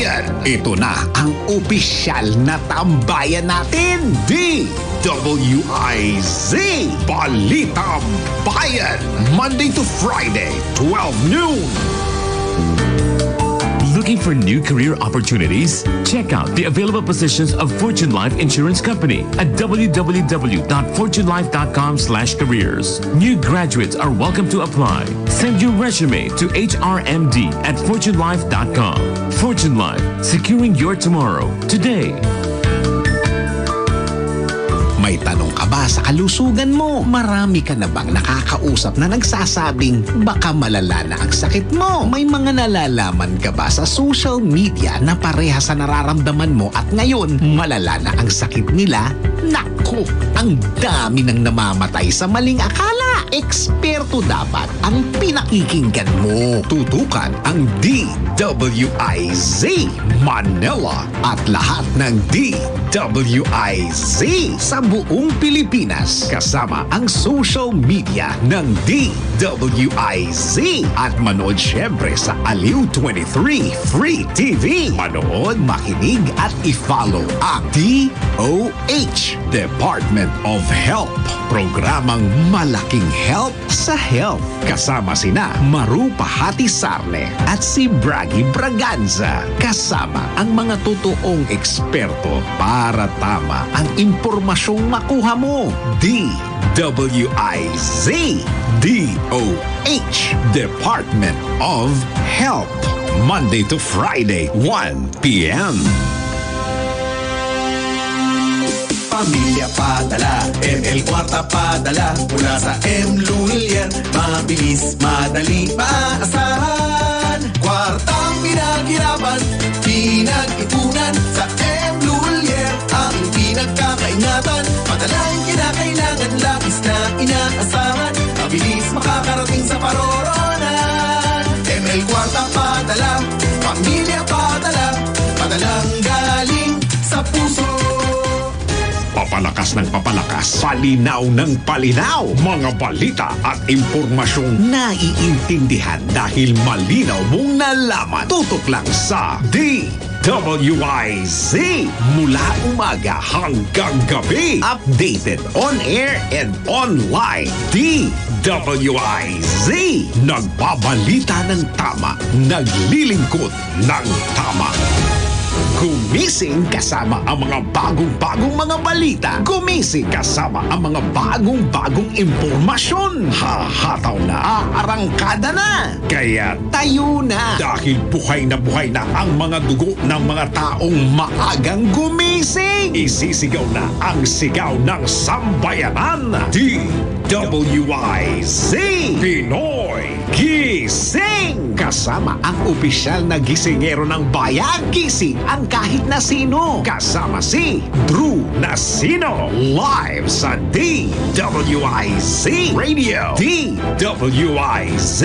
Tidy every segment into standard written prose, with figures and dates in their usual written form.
Bayan. Ito na ang opisyal na tambayan natin. DWIZ Balitang Bayan. Monday to Friday, 12 noon. Looking for new career opportunities? Check out the available positions of Fortune Life Insurance Company at www.fortunelife.com/careers. New graduates are welcome to apply. Send your resume to hrmd@fortunelife.com. Fortune Life, securing your tomorrow today. May tanong ka ba sa kalusugan mo? Marami ka na bang nakakausap na nagsasabing baka malala na ang sakit mo? May mga nalalaman ka ba sa social media na pareha sa nararamdaman mo at ngayon malala na ang sakit nila? Naku, ang dami nang namamatay sa maling akala. Eksperto dapat ang pinakikinggan mo. Tutukan ang DWIZ Manila at lahat ng DWIZ sa buong Pilipinas kasama ang social media ng DWIZ at manood syempre sa Aliw 23 Free TV. Manood, makinig at i-follow ang DOH Department of Health. Programang malaking help sa health. Kasama sina Maru Pahati Sarne at si Bragi Braganza. Kasama ang mga totoong eksperto para tama ang impormasyong makuha mo. DWIZ DOH Department of Health. Monday to Friday, 1 p.m. Pamilya padala, ML Kwarta padala, mula sa M. Lulier, mabilis, madali, maaasahan. Kwartang pinaghirapan, pinag-ipunan, sa M. Lulier, ang pinagkakaingatan. Padalang kinakailangan, labis na inaasahan, mabilis makakarating sa paroronan. ML Kwarta padala, pamilya padala, padalang galing sa puso. Papalakas ng papalakas, palinaw ng palinaw, mga balita at impormasyong naiintindihan dahil malinaw mong nalaman. Tutok lang sa DWIZ mula umaga hanggang gabi. Updated on air and online. DWIZ Nagbabalita ng tama, naglilingkod ng tama. Gumising kasama ang mga bagong-bagong mga balita. Gumising kasama ang mga bagong-bagong impormasyon. Hahataw na, aarangkada na. Kaya tayo na. Dahil buhay na ang mga dugo ng mga taong maagang gumising. Isisigaw na ang sigaw ng sambayanan. DWIZ Pinoy Gising. Kasama ang opisyal na gisingero ng bayan. Gising ang kahit na sino. Kasama si Drew Nasino. Live sa DWIZ Radio. DWIZ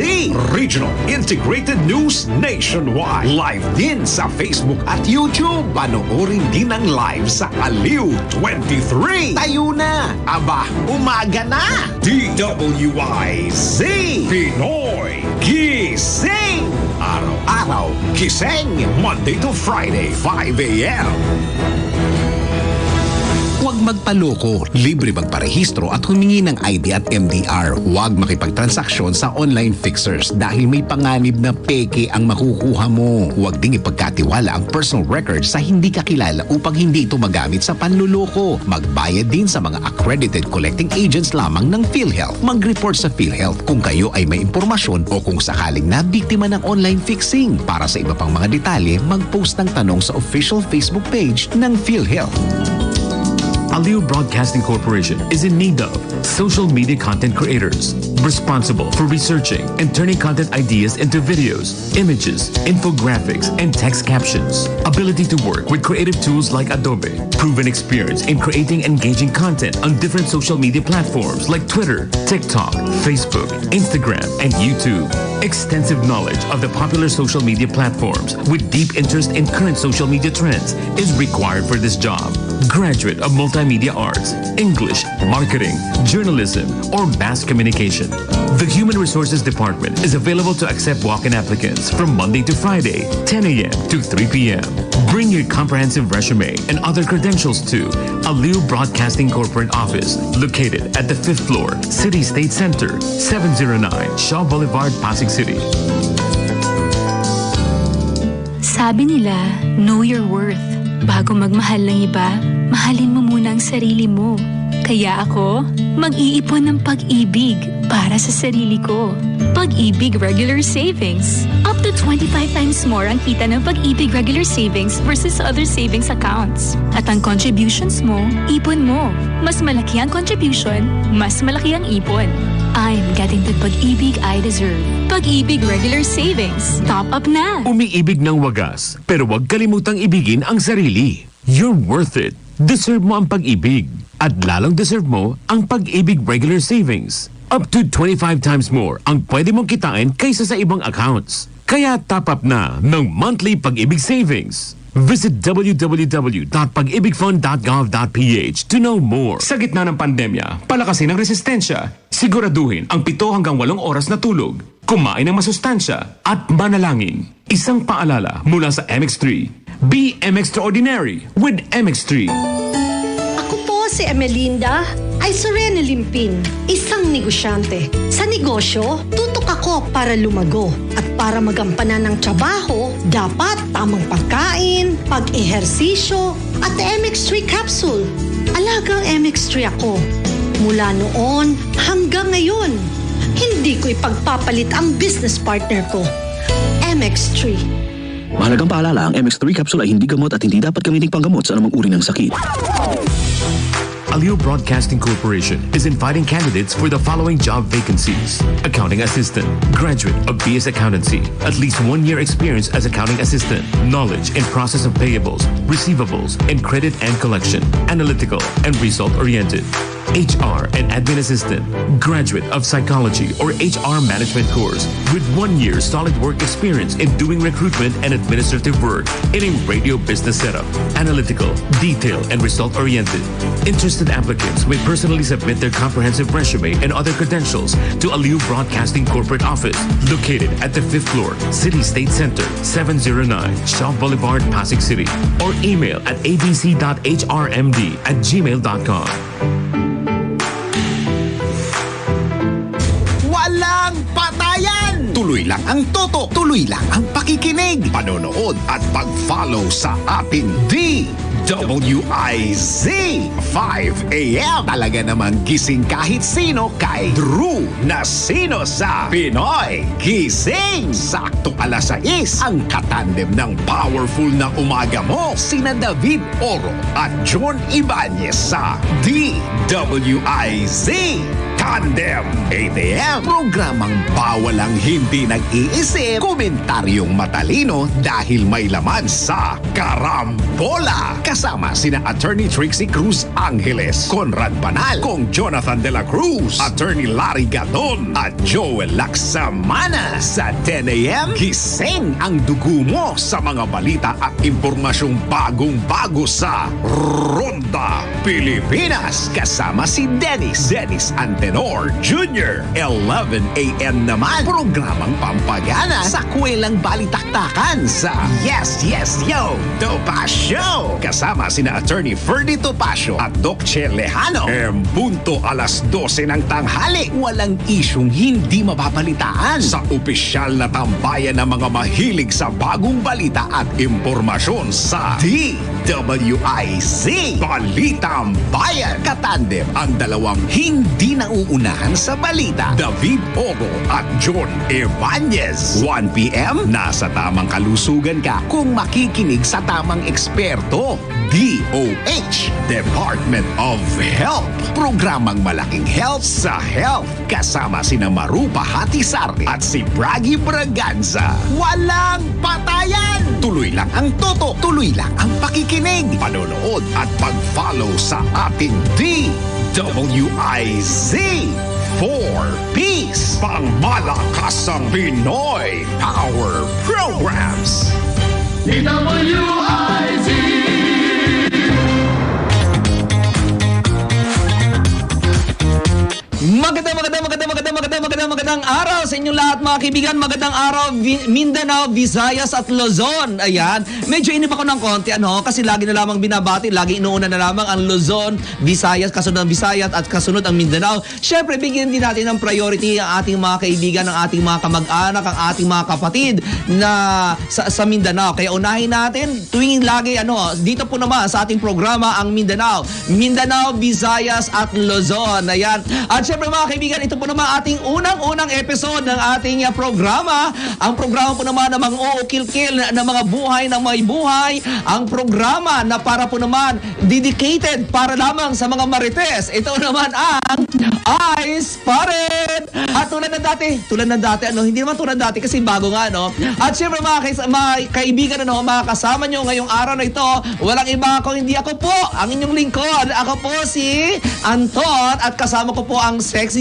Regional Integrated News Nationwide. Live din sa Facebook at YouTube. Panoorin din ang live sa Aliw 23. Tayo na. Aba, umaga na. DWIZ Pinoy Gising. Araw-araw gising. Monday to Friday, 5 a.m. Huwag magpaloko, libre magparehistro at humingi ng ID at MDR. Huwag makipagtransaksyon sa online fixers dahil may panganib na peke ang makukuha mo. Huwag ding ipagkatiwala ang personal records sa hindi kakilala upang hindi ito magamit sa panluloko. Magbayad din sa mga accredited collecting agents lamang ng PhilHealth. Mag-report sa PhilHealth kung kayo ay may impormasyon o kung sakaling nabiktima ng online fixing. Para sa iba pang mga detalye, mag-post ng tanong sa official Facebook page ng PhilHealth. Aliw Broadcasting Corporation is in need of social media content creators responsible for researching and turning content ideas into videos, images, infographics, and text captions. Ability to work with creative tools like Adobe. Proven experience in creating engaging content on different social media platforms like Twitter, TikTok, Facebook, Instagram, and YouTube. Extensive knowledge of the popular social media platforms with deep interest in current social media trends is required for this job. graduate of Multimedia Arts, English, Marketing, Journalism, or Mass Communication. The Human Resources Department is available to accept walk-in applicants from Monday to Friday, 10 a.m. to 3 p.m. Bring your comprehensive resume and other credentials to Aliu Broadcasting Corporate Office, located at the 5th floor, City State Center, 709 Shaw Boulevard, Pasig City. Sabi nila, know your worth. Bago magmahal ng iba, mahalin mo muna ang sarili mo. Kaya ako, mag-iipon ng pag-ibig para sa sarili ko. Pag-ibig Regular Savings. Up to 25 times more ang kita ng Pag-ibig Regular Savings versus other savings accounts. At ang contributions mo, ipon mo. Mas malaki ang contribution, mas malaki ang ipon. I'm getting the pag-ibig I deserve. Pag-ibig Regular Savings. Top up na! Umiibig ng wagas, pero huwag kalimutang ibigin ang sarili. You're worth it. Deserve mo ang pag-ibig. At lalong deserve mo ang Pag-ibig Regular Savings. Up to 25 times more ang pwede mong kitain kaysa sa ibang accounts. Kaya top up na ng monthly Pag-ibig Savings. Visit www.pagibigfund.gov.ph to know more. Sa gitna ng pandemya, palakasin ang resistensya. Siguraduhin ang 7 hanggang 8 oras na tulog. Kumain ng masustansya at manalangin. Isang paalala mula sa MX3. Be extraordinary with MX3. Ako po si Emelinda ay Serena Limpin, isang negosyante. Sa negosyo, tutok ako para lumago. At para magampanan ng trabaho, dapat tamang pagkain, pag-ehersisyo, at MX3 capsule. Alagang MX3 ako. Mula noon hanggang ngayon, hindi ko ipagpapalit ang business partner ko. MX3. Mahalagang paalala, ang MX3 capsule ay hindi gamot at hindi dapat gamitin panggamot sa anumang uri ng sakit. Aliu Broadcasting Corporation is inviting candidates for the following job vacancies: accounting assistant, graduate of BS Accountancy, at least 1 year experience as accounting assistant, knowledge in process of payables, receivables, and credit and collection, analytical and result-oriented. HR and admin assistant, graduate of psychology or HR management course with 1 year solid work experience in doing recruitment and administrative work in a radio business setup, analytical, detailed, and result-oriented. Interested applicants may personally submit their comprehensive resume and other credentials to Aliu Broadcasting Corporate Office, located at the 5th floor, City State Center, 709 Shaw Boulevard, Pasig City, or email at abc.hrmd@gmail.com. Walang patayan! Tuloy lang ang toto, tuloy lang ang pakikinig, panonood at pag-follow sa ating DWIZ 5 AM. Talaga namang gising kahit sino kay Drew na sino sa Pinoy Gising. Sakto 6:00 ang katandem ng powerful na umaga mo, sina David Oro at John Ibanez sa DWIZ Tandem 8 AM. Programang bawal ang hindi nag-iisip, komentaryong matalino dahil may laman sa karambola. Kasama sina Attorney Trixie Cruz Angeles, Conrad Banal, Kong Jonathan De La Cruz, Attorney Larry Gadon at Joel Laksamana. Sa 10 AM, gising ang dugo mo sa mga balita at impormasyong bagong-bago sa Ronda Pilipinas. Kasama si Dennis Antenor Jr. 11 AM naman, programang pampagana sa kwelang balitaktakan sa Yes Yo Topacio. Kasama sina Attorney Ferdy Topacio at Doc Che Lejano. Punto 12:00 ng tanghali, walang isyong hindi mababalitaan sa opisyal na tambayan ng mga mahilig sa bagong balita at impormasyon sa DWIZ Balitang Bayan. Katandem ang dalawang hindi nauunahan sa balita, David Oro at John Ibanez. 1 PM, nasa tamang kalusugan ka kung makikinig sa tamang eksperto. DOH, Department of Health. Programang malaking health sa health. Kasama sina Marupa Hatisarri at si Bragi Braganza. Walang patayan! Tuloy lang ang toto, tuloy lang ang pakikinig, panonood at pag-follow sa ating DWIZ 4 Peace, pangmalakasang Pinoy Power Programs. DWIZ Magandang araw sa inyong lahat mga kaibigan. Magandang araw Mindanao, Visayas at Luzon. Ayan, medyo inip ako ng konti kasi lagi na lamang binabati, lagi inuuna na lamang ang Luzon, Visayas, kasunod ang Visayas at kasunod ang Mindanao. Syempre, bigyan din natin ng priority ang ating mga kaibigan, ang ating mga kamag-anak, ang ating mga kapatid na sa Mindanao. Kaya unahin natin tuwing lagi dito po naman sa ating programa ang Mindanao, Visayas at Luzon. Ayan. At syempre mga kaibigan, ito po naman ating unang episode ng ating programa. Ang programa po naman ng mga uukil-kil na mga buhay ng may buhay. Ang programa na para po naman dedicated para lamang sa mga marites. Ito naman ang Ice Parade. At tulad ng dati, hindi naman tulad dati kasi bago nga, At syempre mga kaibigan, mga kasama nyo ngayong araw na ito, walang iba kung hindi ako po, ang inyong lingkod. Ako po si Anton at kasama ko po ang sexy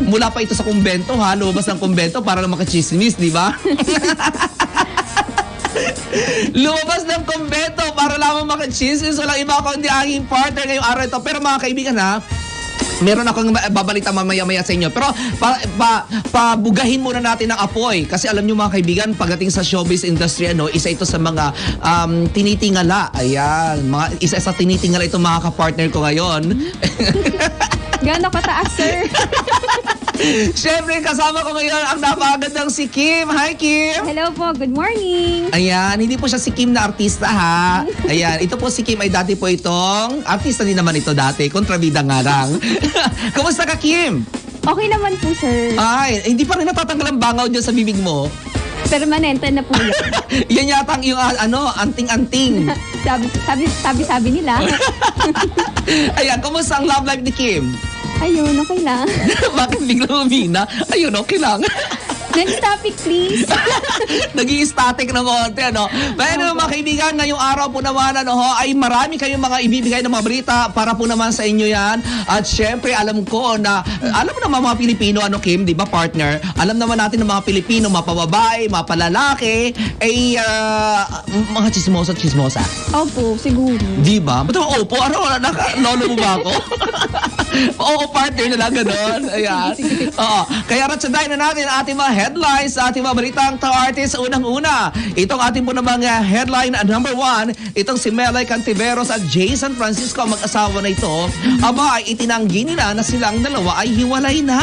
mula pa ito sa kumbento, lumabas ng kumbento para na makachismis, di ba? Lumabas ng kumbento para lamang makachismis. Walang iba ako hindi aking partner ngayong araw ito. Pero mga kaibigan meron akong babalita mamaya-maya sa inyo. Pero pabugahin muna natin ang apoy. Kasi alam nyo mga kaibigan, pagdating sa showbiz industry, isa ito sa mga tinitingala. Ayan, isa sa tinitingala itong mga kapartner ko ngayon. Gano'n kataas, sir? Siyempre, kasama ko ngayon ang napakagandang si Kim. Hi, Kim! Hello po, good morning. Ayan, hindi po siya si Kim na artista, ha? Ayan, ito po si Kim ay dati po itong artista din naman ito dati. Kontrabida nga lang. Kumusta ka, Kim? Okay naman po, sir. Ay, hindi pa rin natatanggal ang bangaw dyan sa bibig mo. Permanente na po yan. Yan yata ang yung anting-anting. sabi nila. Ayan, kumusta ang love life ni Kim? Ayun, okay lang. Bakit biglang umina? Ayun, okay lang. Next topic, please. Nag-i-static ng konti, Pero mga kaibigan, ngayong araw po naman, ay marami kayong mga ibibigay ng mga balita para po naman sa inyo yan. At syempre, alam mo naman mga Pilipino, Kim, di ba, partner? Alam naman natin ng mga Pilipino, mapababae, mapalalaki, ay mga chismosa. Opo, siguro. Di ba? Ba't naman opo? Lolo mo ba ako? Oo, partner na lang, gano'n. Ayan. Oo. Kaya ratsaday na natin ang ating mga headlines sa ating mga balitang artist. Unang-una, itong ating po namang headline number 1, itong si Melay Cantiveros at Jason Francisco, mag-asawa na ito, aba ay itinanggi nila na silang dalawa ay hiwalay na.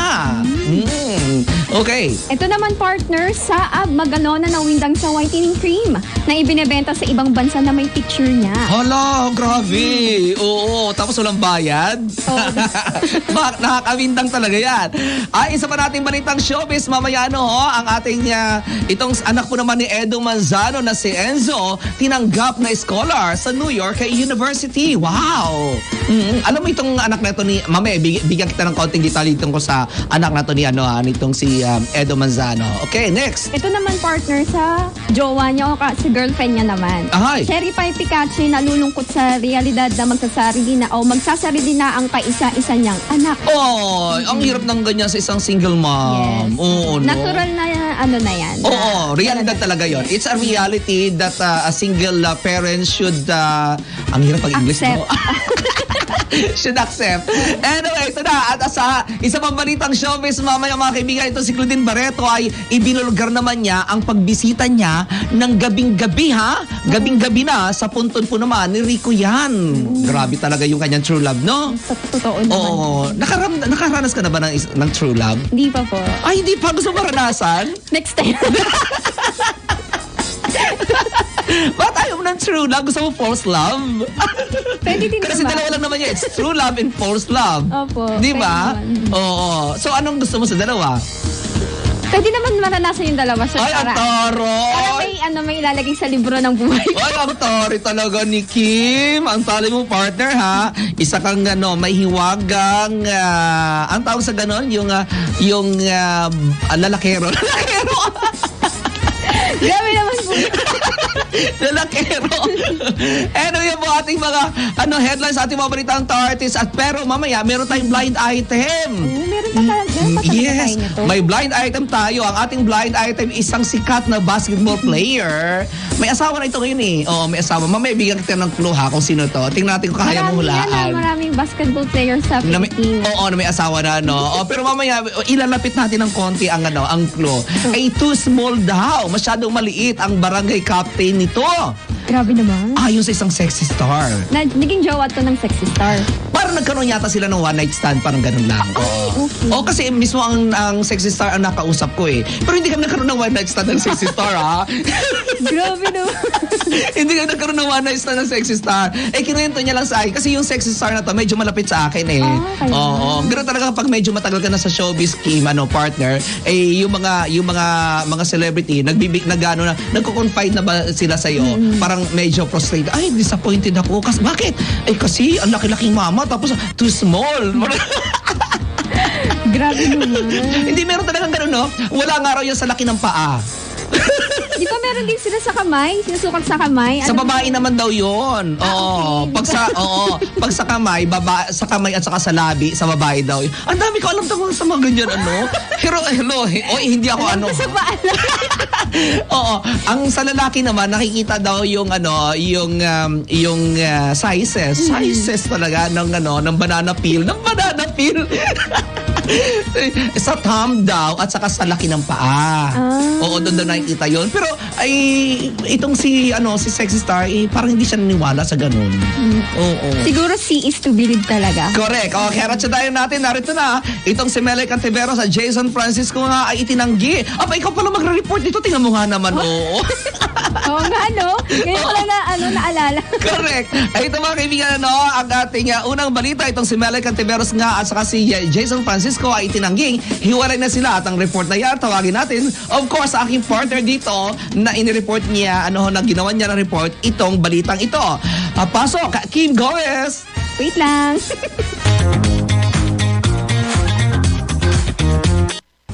Okay. Ito naman, partner, sa magano na nawindang sa whitening cream na ibinebenta sa ibang bansa na may picture niya. Hala, grabe. Oo, tapos walang bayad. Oo. Nakakawindang talaga yan. Ay, isa pa nating balitang showbiz mamaya ang ating itong anak po naman ni Edo Manzano na si Enzo, tinanggap na scholar sa New York University. Wow! Alam mo itong anak na ito mamaya bigyan kita ng konting detalye tungkol sa anak na ito nitong si Edo Manzano. Okay, next. Ito naman, partner, sa jowa niya o si girlfriend niya naman. Ahay. Cherry Pie Picache nalulungkot sa realidad na magsasarili na ang kaisa-isa niyang anak. Oh, ang hirap ng ganyan sa isang single mom. Yes. Oo, Natural na na yan. Oo, realidad talaga yon. It's a reality that a single parent should ang hirap pag-English mo. Should accept. Anyway, ito na. At sa isa pang balitang showbiz mamaya mga kaibigan, ito si Claudine Barreto ay ibinulgar naman niya ang pagbisita niya ng gabing-gabi Gabing-gabi na sa puntod po naman ni Rico yan. Grabe talaga yung kanyang true love, no? Totoo naman. Oo. Nakaranas ka na ba ng true love? Hindi pa po. Ay, hindi pa. Gusto mo maranasan? Next time. Ba't ayaw mo ng true love? Gusto mo false love? Pwede din Kasi naman. dalawa lang naman yan. It's true love and false love. Opo. Di ba? Pwede naman. Oo. So, anong gusto mo sa dalawa? Pwede naman maranasan yung dalawa. Sir, Ay, ang taroy! Para may ilalagay sa libro ng buhay. Ay, ang taroy talaga ni Kim. Ang tali mo partner, ha? Isa kang may hiwagang, ang tawag sa ganon, yung lalakero. Lalakero! Grabe naman po. Lalakero. Anyway po ating mga headlines, ating mga balitang artists. At pero mamaya, meron tayong blind item. Meron pa talaga Yes, tayo nito. may blind item tayo. Ang ating blind item, isang sikat na basketball player. May asawa na ito ngayon eh. Oo, may asawa. Mamaya bigyan kita ng clue ha kung sino to. Tingnan natin kung kaya mo hulaan. Maraming basketball players sa Pilipinas. Oo, na may asawa na, no? Pero mamaya, ilalapit natin ng konti ang clue. Ay, too small daw. Masyadong maliit ang barangay captain nito. Grabe naman. Ayon sa isang sexy star. Naging jowa to ng sexy star. Parang nagkaroon yata sila ng one night stand, parang ganun lang. Oo. okay. Oo, kasi mismo ang sexy star ang nakausap ko eh. Pero hindi kami nagkaroon ng one night stand ng sexy star, ha? Grabe naman. Hindi kami nagkaroon ng one night stand ng sexy star. Kinuwento niya lang sa akin. Kasi yung sexy star na to, medyo malapit sa akin eh. kaya. Oo. Pero talaga kapag medyo matagal ka na sa showbiz team, partner, yung mga celebrity, nagko-confide na ba sila sa'yo? Parang medyo frustrated. Ay, disappointed ako. Bakit? Kasi ang laki-laking mama, tapos too small. Grabe naman. Hindi, meron talagang ganun, no? Wala nga raw yan sa laki ng paa. Di ba meron din sila sa kamay? Sinusukat sa kamay? Sa babae naman daw yun. Oo. Okay. Pag sa kamay, sa kamay at saka sa labi, sa babae daw yun. Ang dami ko alam sa mga ganyan, Pero, hindi ako Sa paalam. Oo. Ang sa lalaki naman, nakikita daw yung sizes. Sizes talaga ng banana peel. Ng banana peel. Sa thumb daw at saka sa laki ng paa. Oo, doon daw nakikita yun. Pero itong si sexy star, parang hindi siya naniniwala sa ganun. Oo. Siguro see is to believe talaga. Correct. Okay, ratsa tayo natin. Narito na. Itong si Melay Cantiveros at Jason Francisco nga ay itinanggi. Ikaw pala magre-report dito. Tingnan mo nga naman. Oo. Oo nga, Ngayon ko lang naalala. Correct. Ay, ito mga kaibigan, ang ating unang balita. Itong si Melay Cantiveros nga at saka si Jason Francisco ay itinangging. Hiwalay na sila at ang report na yan, tawagin natin. Of course, sa aking partner dito na inireport niya, na ginawa niya ng report, itong balitang ito. Pasok, Kim Gomez. Wait lang.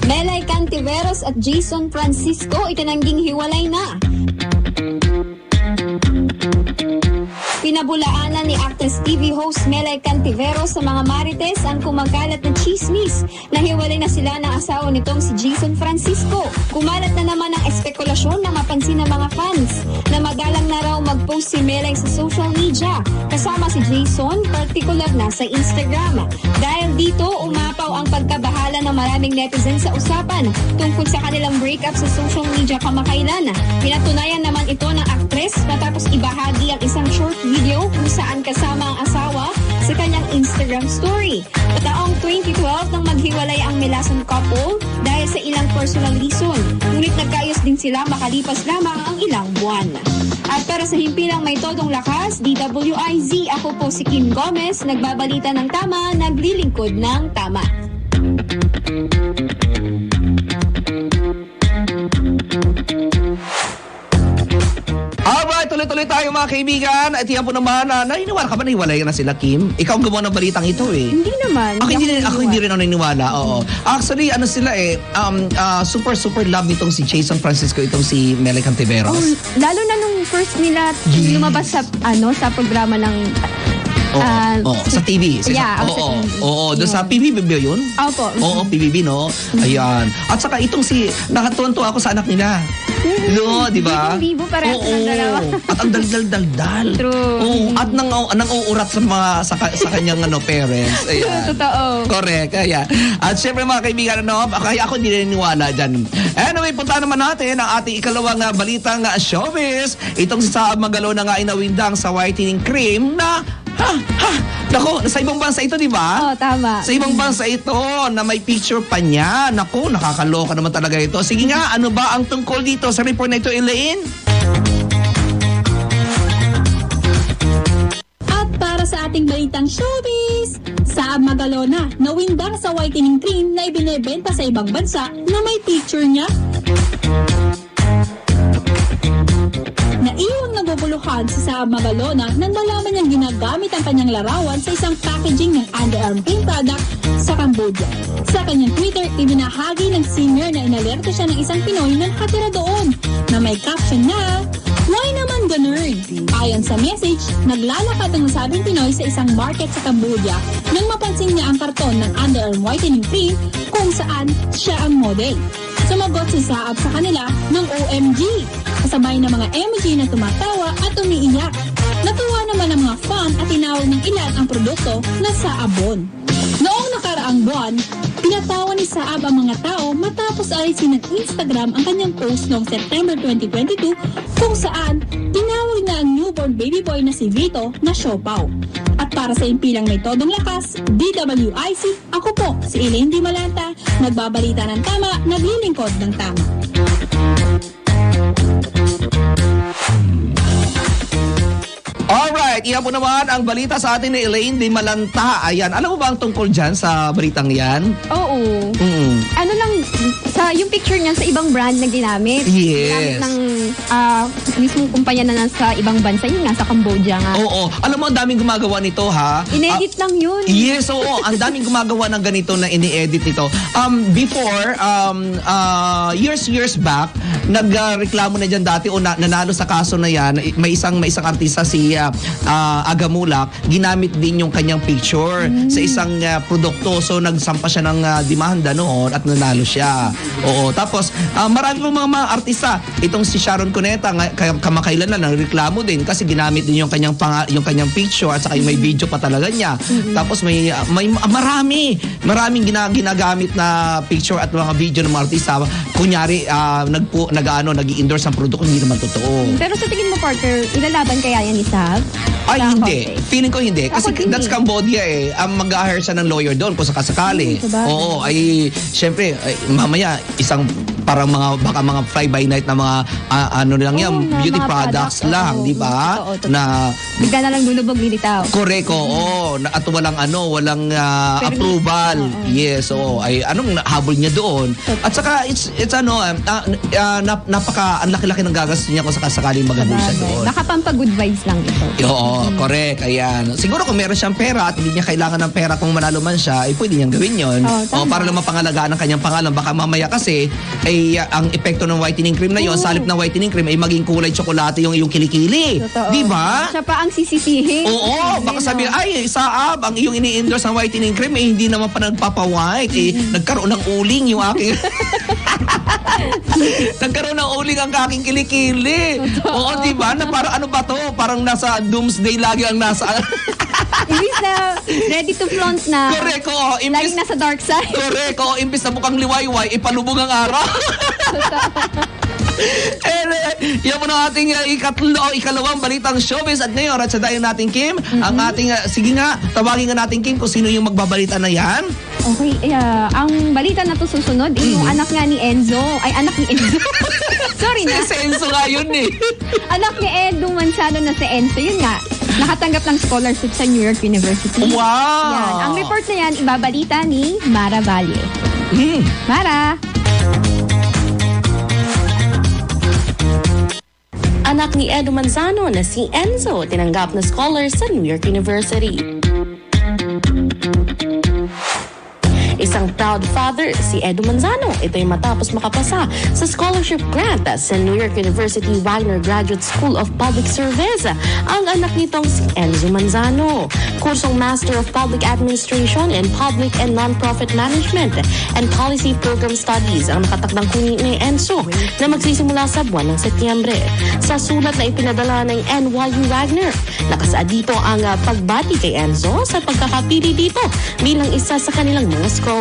Melay Cantiveros at Jason Francisco itinangging hiwalay na. Pinabulaanan ni actress TV host Melay Cantiveros sa mga marites ang kumakalat na chismis na hiwalay na sila ng asawa nitong si Jason Francisco. Kumalat na naman ang espekulasyon na mapansin ng mga fans na magalang na raw mag-post si Melay sa social media kasama si Jason, particular na sa Instagram. Dahil dito, umapaw ang pagkabahala ng maraming netizens sa usapan tungkol sa kanilang breakup sa social media kamakailan. Pinatunayan naman ito ng actress matapos ibahagi ang isang short video kung saan kasama ang asawa sa kanyang Instagram story. Taong 2012 nang maghiwalay ang Melason couple dahil sa ilang personal reason. Ngunit nagkaayos din sila makalipas lamang ang ilang buwan. At para sa Himpilang may Todong Lakas, DWIZ, ako po si Kim Gomez, nagbabalita ng Tama, naglilingkod ng Tama. Alright, tuloy-tuloy tayo mga kaibigan. At yan po naman, naniniwala ka ba na hiwalay na sila, Kim? Ikaw ang gumawa ng balitang ito eh. Hindi naman. Ako hindi rin ako naniniwala. Oo. Actually, sila super love nitong si Jason Francisco, itong si Melay Cantiveros. Lalo na nung first nila lumabas sa programa ng sa TV. Yeah, Oo, doon sa PBB ba yun? Opo. Oo, PBB, no? Ayan. At saka itong nakatuwan-tuwa ako sa anak nila. No, di ba? Libo para sa dalawa. At ang daldal-daldal. True. Oo, at nang uurat sa kanyang parents. Ayan. Totoo. Correct. Ayan. At syempre mga kaibigan, kaya ako hindi naniniwala dyan. Anyway, punta naman natin ang ating ikalawang balitang showbiz. Itong sa Magalo na nga inawindang sa whitening cream na Nako, sa ibang bansa ito, di ba? Oo, tama. Sa ibang bansa ito na may picture pa niya. Nako, nakakaloka naman talaga ito. Sige nga, ano ba ang tungkol dito sa report na ito, Elaine? At para sa ating balitang showbiz, sa Magalona, nawindang sa whitening cream na ibinebenta sa ibang bansa na may picture niya. Naiwan naguguluhan si Saab Magalona nang malaman niyang ginagamit ang kanyang larawan sa isang packaging ng underarm cream product sa Cambodia. Sa kanyang Twitter, ibinahagi ng singer na inalerto siya ng isang Pinoy na nakatira doon na may caption na, "Why naman ganun? Ayon sa message, naglalakad ang nasabing Pinoy sa isang market sa Cambodia nang mapansin niya ang karton ng underarm whitening cream kung saan siya ang model. Sumagot si Saab sa kanila ng OMG, kasabay ng mga emoji na tumatawa at umiiyak. Natuwa naman ang mga fan at tinawag ng ilan ang produkto na Saabon. Noong nakaraang buwan, pinatawa ni Saab ang mga tao matapos alisin ng Instagram ang kanyang post noong September 2022 kung saan tinawag na ang newborn baby boy na si Vito na Siopaw. At para sa Himpilang may Todong Lakas, DWIC, ako po si Elaine Di Malanta, nagbabalita ng Tama, naglilingkod ng Tama. Alright, iyan po naman ang balita sa atin ni Elaine Di Malanta. Ayan, alam mo ba ang tungkol dyan sa balitang yan? Oo. Ano lang, yung picture niya sa ibang brand na ginamit. Yes. Ginamit ng mismong kumpanya na nasa ibang bansa. Yun nga, sa Cambodia nga. Oo. Alam mo, ang daming gumagawa nito, ha? Inedit lang yun. Yes, oo. Ang daming gumagawa ng ganito na ini-edit nito. Before, years back, nagreklamo na dyan dati o nanalo sa kaso na yan. May isang artista si Agamulak, ginamit din yung kanyang picture sa isang produkto. So, nagsampa siya ng demanda noon at nanalo siya. Oo. Tapos, marami pong mga artista. Itong si Sharon Cuneta, kamakailan na nagreklamo din kasi ginamit din yung kanyang picture at saka yung may video pa talaga niya. Tapos may maraming ginagamit na picture at mga video ng mga artista. Kunyari, nag-i-endorse ang produkto, hindi naman totoo. Pero sa tingin mo, partner, ilalaban kaya yan ni Saab? Ay, hindi. Feeling ko hindi. Kasi Ako, that's hindi. Cambodia eh. Mag-hire siya ng lawyer doon kung sakasakali. Oo, ay, syempre, mamaya, isang parang baka mga fly-by-night na mga, ano lang yan, na beauty mga products product, lang, oo. di ba? Totoo. Na, Bigla na lang lulubog, lilitaw. correct, oo. At walang approval. Yes, oo. Ay, anong habol niya doon? At saka, it's ang laki-laki ng gagastos niya kung sakasakaling mag-habol siya doon. Baka pampag-good vibes lang ito. Oo, correct. Ayan. Siguro kung meron siyang pera at hindi niya kailangan ng pera kung manalo man siya, pwede niyang gawin yun. Tama. Para lang mapangalagaan ang kanyang pangalan. Baka mamaya kasi, ang epekto ng whitening cream na yun, sa halip ng whitening cream, ay maging kulay tsokolate yung iyong kilikili. Totoo. Di ba? Siya pa ang sisisihin. Oo, baka sabi, ay, Saab, ang iyong ini-endorse ng whitening cream, hindi naman pa nagpapa-white. Nagkaroon ng uling yung aking... Nagkaroon ng uling ang aking kilikili. Oo, di ba? Na parang ano ba to? Parang nasa doomsday lagi ang nasa... Imbis na ready to flaunt na. Correct, oo. Laging nasa dark side. Correct, oo. Imbis na mukhang liwayway, ipalubog ang araw. Yan po na ating ikalawang balitang showbiz. At ngayon, at sa dayon natin, Kim, ang ating, sige nga, tawagin nga natin, Kim, kung sino yung magbabalita na yan. Okay, ang balita na to susunod, yung anak nga ni Enzo. Ay, anak ni Enzo. Sorry na. Si Enzo nga yun eh. Anak ni Edu Manzano na si Enzo. Yun nga, nakatanggap ng scholarship sa New York University. Wow! Yan. Ang report na yan, ibabalita ni Mara Valle. Mara! Anak ni Edu Manzano na si Enzo tinanggap na scholar sa New York University. Isang proud father si Edu Manzano. Ito ay matapos makapasa sa scholarship grant sa New York University Wagner Graduate School of Public Service. Ang anak nitong si Enzo Manzano. Kursong Master of Public Administration in Public and Nonprofit Management and Policy Program Studies ang nakatakdang kunin ni Enzo na magsisimula sa buwan ng Setyembre. Sa sulat na ipinadala ng NYU Wagner, nakasaad dito ang pagbati kay Enzo sa pagkakapili dito bilang isa sa kanilang mga scholar.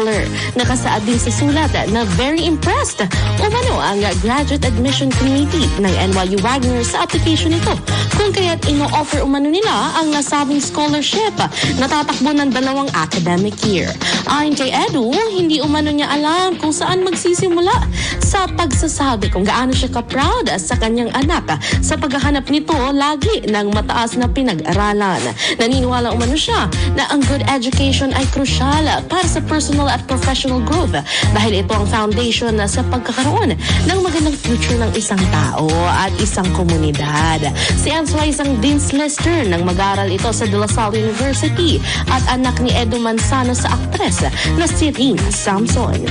Nakasaad din sa sulat na very impressed umano ang Graduate Admission Committee ng NYU Wagner sa application nito kung kaya't ino-offer umano nila ang nasabing scholarship na tatakbo ng 2 academic year. Ayon kay Edu, hindi umano niya alam kung saan magsisimula sa pagsasabi kung gaano siya ka-proud sa kanyang anak sa paghahanap nito lagi ng mataas na pinag-aralan. Naniniwala umano siya na ang good education ay crucial para sa personal at professional growth dahil ito ang foundation sa pagkakaroon ng magandang future ng isang tao at isang komunidad. Si Enzo ay isang Dean's Lister nang mag-aral ito sa De La Salle University at anak ni Edu Manzano sa aktres na si Rina Samson.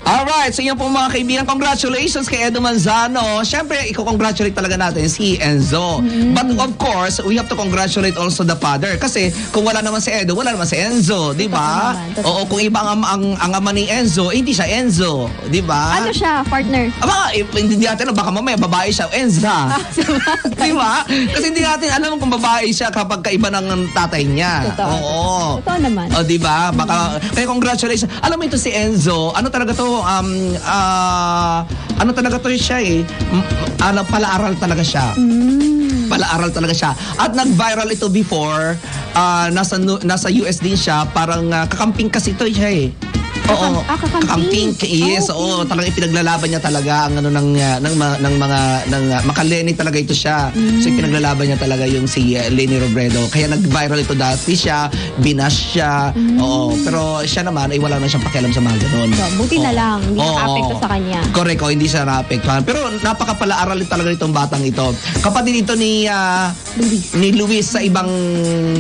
Alright, Alright, so yun po mga kaibigan, congratulations kay Edo Manzano. Siyempre, i-congratulate talaga natin si Enzo. But of course, we have to congratulate also the father. Kasi kung wala naman si Edo, wala naman si Enzo, di ba? Oo, kung iba ang ama ni Enzo, hindi siya Enzo, di ba? Ano siya, partner? Aba, hindi natin, baka mamaya babae siya, Enza. Di ba? Kasi hindi natin alam kung babae siya kapag kaiba ng tatay niya. Totoo. Oo. Totoo naman. O, di ba? Baka, kaya congratulations. Alam mo ito si Enzo, ano talaga to, ano talaga to siya palaaral talaga siya. Palaaral talaga siya. At nag-viral ito before, nasa US din siya, parang kakamping kasi ito siya Oo, kakamping. Yes, oo, talagang ipinaglalaban niya talaga ang ano ng Makaleni talaga ito siya. So ipinaglalaban niya talaga yung si Lenny Robredo. Kaya nag-viral ito dati siya, binash siya. Oo, pero siya naman ay wala na siyang pakialam sa mga ganun. So, buti na lang, hindi naka-apekto sa kanya. Correct, hindi siya na-apektuhan. Pero napakapala-aral talaga itong batang ito. Kapatid ito ni Luis sa ibang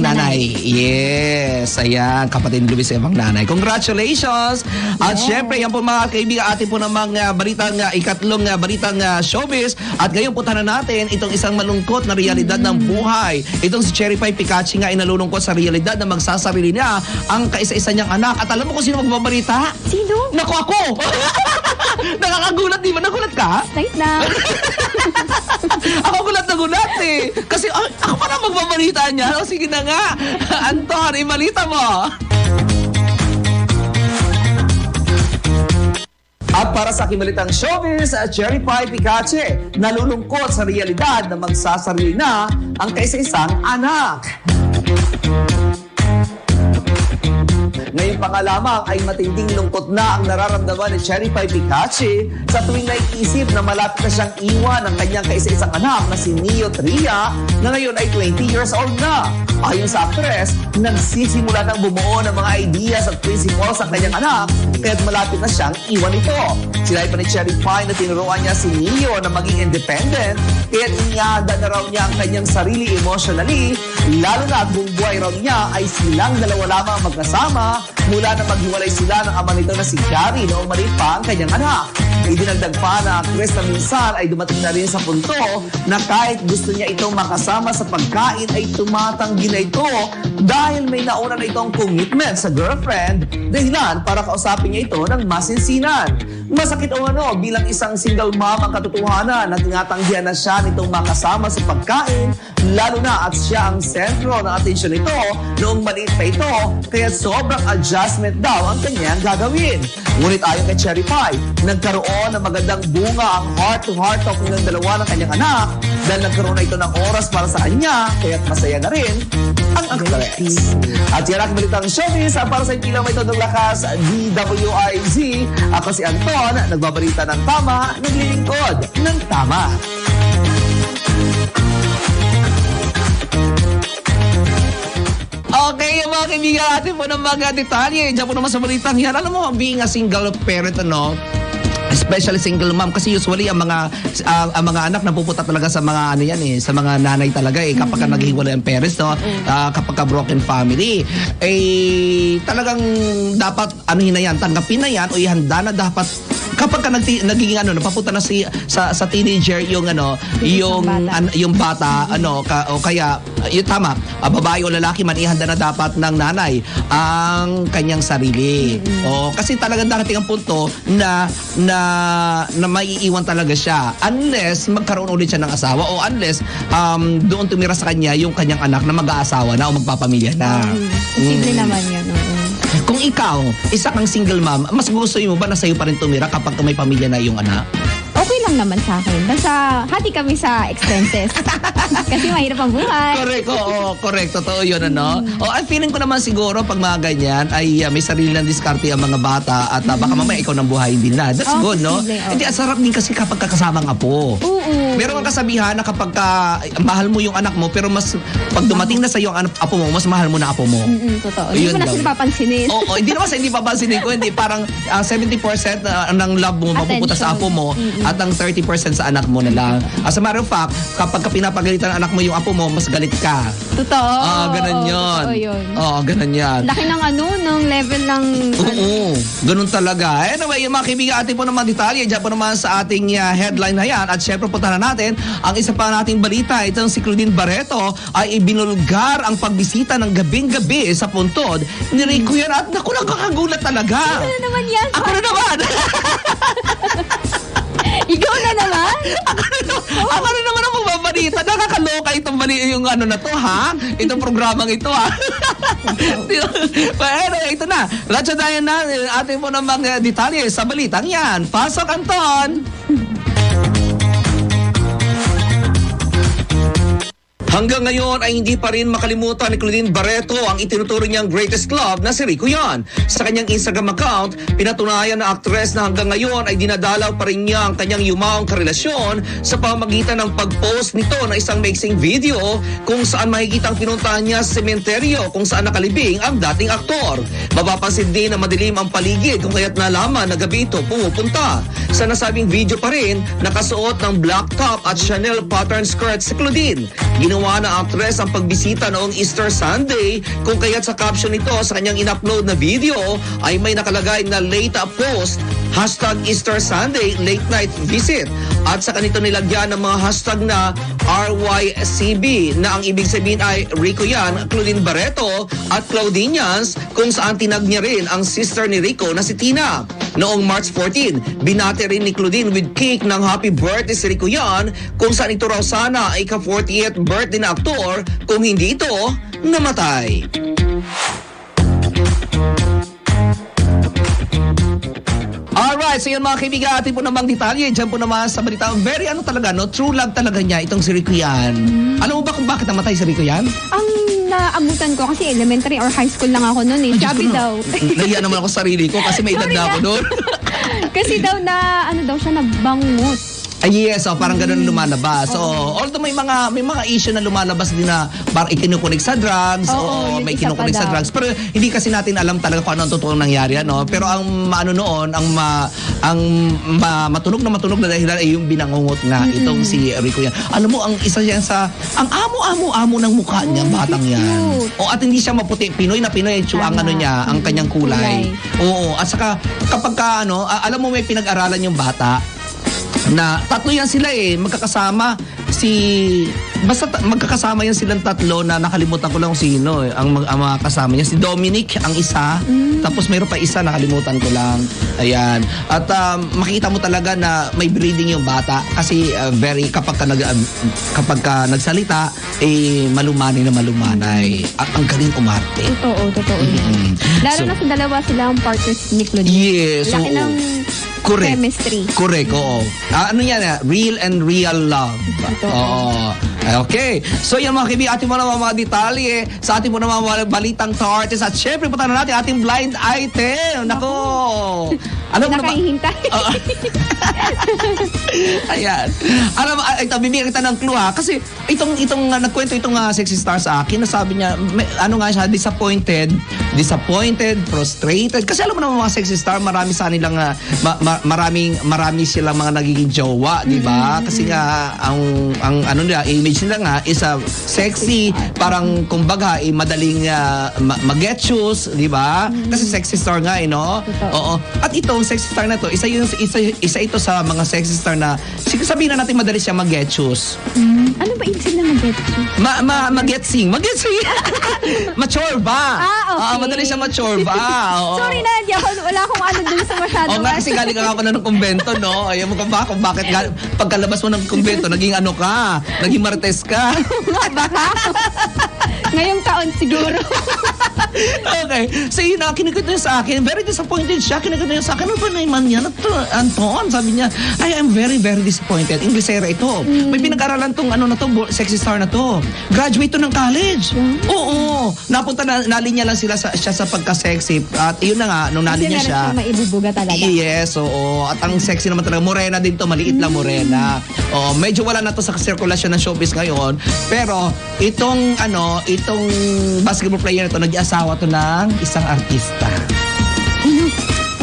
nanay. Yes, ayan, kapatid ni Luis sa ibang nanay. Congratulations! At syempre, yan po mga kaibigan, atin po ng mga balitang, ikatlong balitang showbiz. At ngayon punta na natin itong isang malungkot na realidad ng buhay. Itong si Cherry Pie Picachi nga ay nalulungkot sa realidad na magsasarili niya ang kaisa-isa niyang anak. At alam mo kung sino magbabalita? Sino? Naku, ako! Nakakagulat, di ba? Nagulat ka? Night na. Ako gulat na gulat Kasi ako pa na magbabalita niya. O sige na nga. Anton, ibalita mo. At para sa Himpilang showbiz, Cherry Pie Picachi nalulungkot sa realidad na magsasarili na ang kaisa-isang anak. Ngayon pa nga lamang ay matinding lungkot na ang nararamdaman ni Cherry Pie Picachi sa tuwing naiisip na malapit na siyang iwan ang kanyang kaisa-isang anak na si Neo Tria na ngayon ay 20 years old na. Ayon sa actress, nagsisimula ng bumuo ng mga ideas at principles ang kanyang anak kaya't malapit na siyang iwan ito. Sinabi pa ni Cherry Pie na tinuruan niya si Neo na maging independent kaya't iniahanda na raw niya ang kanyang sarili emotionally, lalo na at buong buhay raw niya ay silang dalawa lamang magkasama mula na maghiwalay sila ng ama nito na si Gary noong maliit pa ang kanyang anak. Idinagdag pa na actress na minsan ay dumating na rin sa punto na kahit gusto niya itong makasama sa pagkain ay tumatanggi na ito dahil may nauna na itong commitment sa girlfriend dahilan para kausapin niya ito ng masinsinan. Masakit o bilang isang single mom ang katotohanan na tinatanggihan na siya nitong makasama sa pagkain lalo na at siya ang sentro ng atensyon nito noong maliit pa ito kaya sobrang adjustment daw ang kanyang gagawin. Ngunit ayon kay Cherry Pie, nagkaroon ng magandang bunga ang heart-to-heart talk ng dalawa ng kanyang anak dahil nagkaroon na ito ng oras para sa kanya kaya't masaya na rin ang actress. At yan ang balitang showbiz para sa Himpilang may Todong Lakas, DWIZ. Ako si Anton, nagbabalita ng Tama, Naglilingkod ng Tama. Okay, mga kaibigan natin po ng mga detalye. Diyan po naman sa balitang yan. Alam mo, being a single parent, especially single mom kasi usually ang mga anak napupunta talaga sa mga sa mga nanay talaga kapag naghiwalay ang parents kapag broken family talagang dapat tanggapin na yan o ihanda na dapat kapag nagiging napapunta na sa teenager yung bata o kaya tama babae o lalaki man ihanda na dapat ng nanay ang kanyang sarili kasi talagang darating ang punto na maiiwan talaga siya unless magkaroon ulit siya ng asawa o unless doon tumira sa kanya yung kanyang anak na mag-aasawa na o magpapamilya na. Posible naman yun. Kung ikaw, isa kang single mom, mas gusto mo ba na sa'yo pa rin tumira kapag may pamilya na yung anak? Okay lang naman sa akin. Basta hati kami sa expenses. Kasi mahirap ang buhay. Correct, correct. Totoo yun, ang feeling ko naman siguro pag mga ganyan ay may sarili ng diskarte ang mga bata at baka mamaya ikaw ng buhay din nila. That's good, no? Hindi, sarap din kasi kapag kakasama ang apo. Meron kang kasabihan na kapag mahal mo yung anak mo pero mas pag dumating na sa iyo ang apo mo, mas mahal mo na apo mo. Totoo. Hindi mo na sila papansinin. Hindi naman hindi papansinin ko. Hindi, parang 70% ng love mo mapupunta sa apo mo at ang 30% 30% sa anak mo na lang. As a matter of fact, kapag pinapagalitan ang anak mo yung apo mo, mas galit ka. Totoo. Ganun yun. Totoo yun. Ganun yan. Laki ng ng level ng... Oo, ganun talaga. Anyway, yung mga kaibigan, atin po naman detalye, dyan po naman sa ating headline na yan. At syempre punta na natin ang isa pa nating balita. Itong si Claudine Barreto ay ibinulgar ang pagbisita ng gabing-gabi sa puntod ni Rico yan. At naku, nakakagulat talaga. Ano naman yan? Ako na naman. Ikaw na naman? Ako na naman ang magbabalita. Nakakaloka itong yung ano na to, ha? Itong programang ito, ha? Pero ito na. Ratsadayan na atin po ng mga detalye sa balitang yan. Pasok, Anton! Hanggang ngayon ay hindi pa rin makalimutan ni Claudine Barreto ang itinuturing niyang greatest love na si Rico yan. Sa kanyang Instagram account, pinatunayan na aktres na hanggang ngayon ay dinadalaw pa rin niya ang kanyang yumaong karelasyon sa pamamagitan ng pag-post nito na isang mixing video kung saan makikitang pinuntahan niya sa sementeryo kung saan nakalibing ang dating aktor. Mapapansin din na madilim ang paligid kung kaya't nalaman na gabi ito pumupunta. Sa nasabing video pa rin, nakasuot ng black top at Chanel pattern skirt si Claudine. Ginawa na actress ang pagbisita noong Easter Sunday kung kaya't sa caption nito sa kanyang in-upload na video ay may nakalagay na late post #Easter Sunday late night visit at sa kanito nilagyan ng mga hashtag na RYCB na ang ibig sabihin ay Rico yan, Claudine Barreto at Claudinians kung saan tinag niya rin ang sister ni Rico na si Tina. Noong March 14, binati rin ni Claudine with cake ng happy birthday si Rico yan kung saan ito raw sana ay ka-40th birthday na aktor kung hindi ito namatay. Alright, so yun mga kaibigan, atin po namang detalye. Diyan po naman sa balita. Very talaga, no? True love talaga niya itong si Rico yan. Alam mo ba kung bakit namatay si Rico yan? Ang naabutan ko kasi elementary or high school lang ako noon eh. Sabi daw. Nahiya naman ako sa sarili ko kasi may edad na ako doon. Kasi daw na, siya nagbangot. Yes, parang ganun lumalabas. So, although may mga issue na lumalabas din na parang ikinukunik sa drugs, may kinukunik sa drugs. Pero hindi kasi natin alam talaga kung ano ang totoong nangyari, no? Pero ang noon, matunog na dahilan ay yung binangungot nga itong si Rico yan. Alam mo, ang isa yan ang amo ng mukha niya, batang yan. At hindi siya maputi, Pinoy na Pinoy, ang niya, ang kanyang kulay. Oo, at saka kapag alam mo may pinag-aralan yung bata, na tatlo yan sila magkakasama magkakasama yan silang tatlo na nakalimutan ko lang kung sino ang mga kasama niya. Si Dominic ang isa, tapos mayroon pa isa nakalimutan ko lang. Ayan. At makikita mo talaga na may breeding yung bata kasi very kapag ka nagsalita malumanay na malumanay. At ang galing umarte. Totoo. Lalo na sa dalawa silang partners ni Claudine. Yes. Laki ng chemistry. Correct, oo. Ano yan? Real and real love. Oo. Okay. So yan mga kaibigan, ating mo naman mga detalye sa ating mo naman mga balitang to artist. At syempre, punta na natin ating blind item. Nako! Alam mo na ba? Nakahihintay. Ayan. Alam mo, bibigyan kita ng clue ha. Kasi itong nagkwento itong sexy star sa akin, nasabi niya, nga siya, disappointed, frustrated. Kasi alam mo naman mga sexy star, marami sa nilang, marami silang mga nagiging jowa, di ba? Kasi nga, ang nila, image nila nga is sexy, parang kumbaga, madaling mag-get-choose, di ba? Kasi sexy star nga, no? Oo. At itong sexy star na to, isa ito sa mga sexy star na sabihin na natin madali siya mag-get-choose. Ano ba ibig sabihin na mag-get-choose? Mag-get-sing. Mature ba? Okay. Madali siya mature ba? Sorry na, wala akong ano dun sa masyadong. Nga kasi galing ka nga pala ng kumbento, no? Ayaw mo kung bakit pagkalabas mo ng kumbento, naging naging marites ka. Baka. Ngayong taon siguro. Okay. So yun na, kinikwento niya sa akin. Very disappointed siya. Kinikwento niya sa akin. Ano ba naman yan? Anton, sabi niya, I am very, very disappointed. Inglesera ito. May pinag-aralan tong sexy star na to. Graduate to ng college. Oo. Nalinya lang siya sa pagka-sexy. At yun na nga, nung nalinya siya. Kasi maibubuga talaga. Yes, oo. At ang sexy naman talaga. Morena din to. Maliit lang morena. Oo. Medyo wala na to sa sirkulasyon ng showbiz ngayon. Pero, itong basketball player na to, nag-asawa to ng isang artista.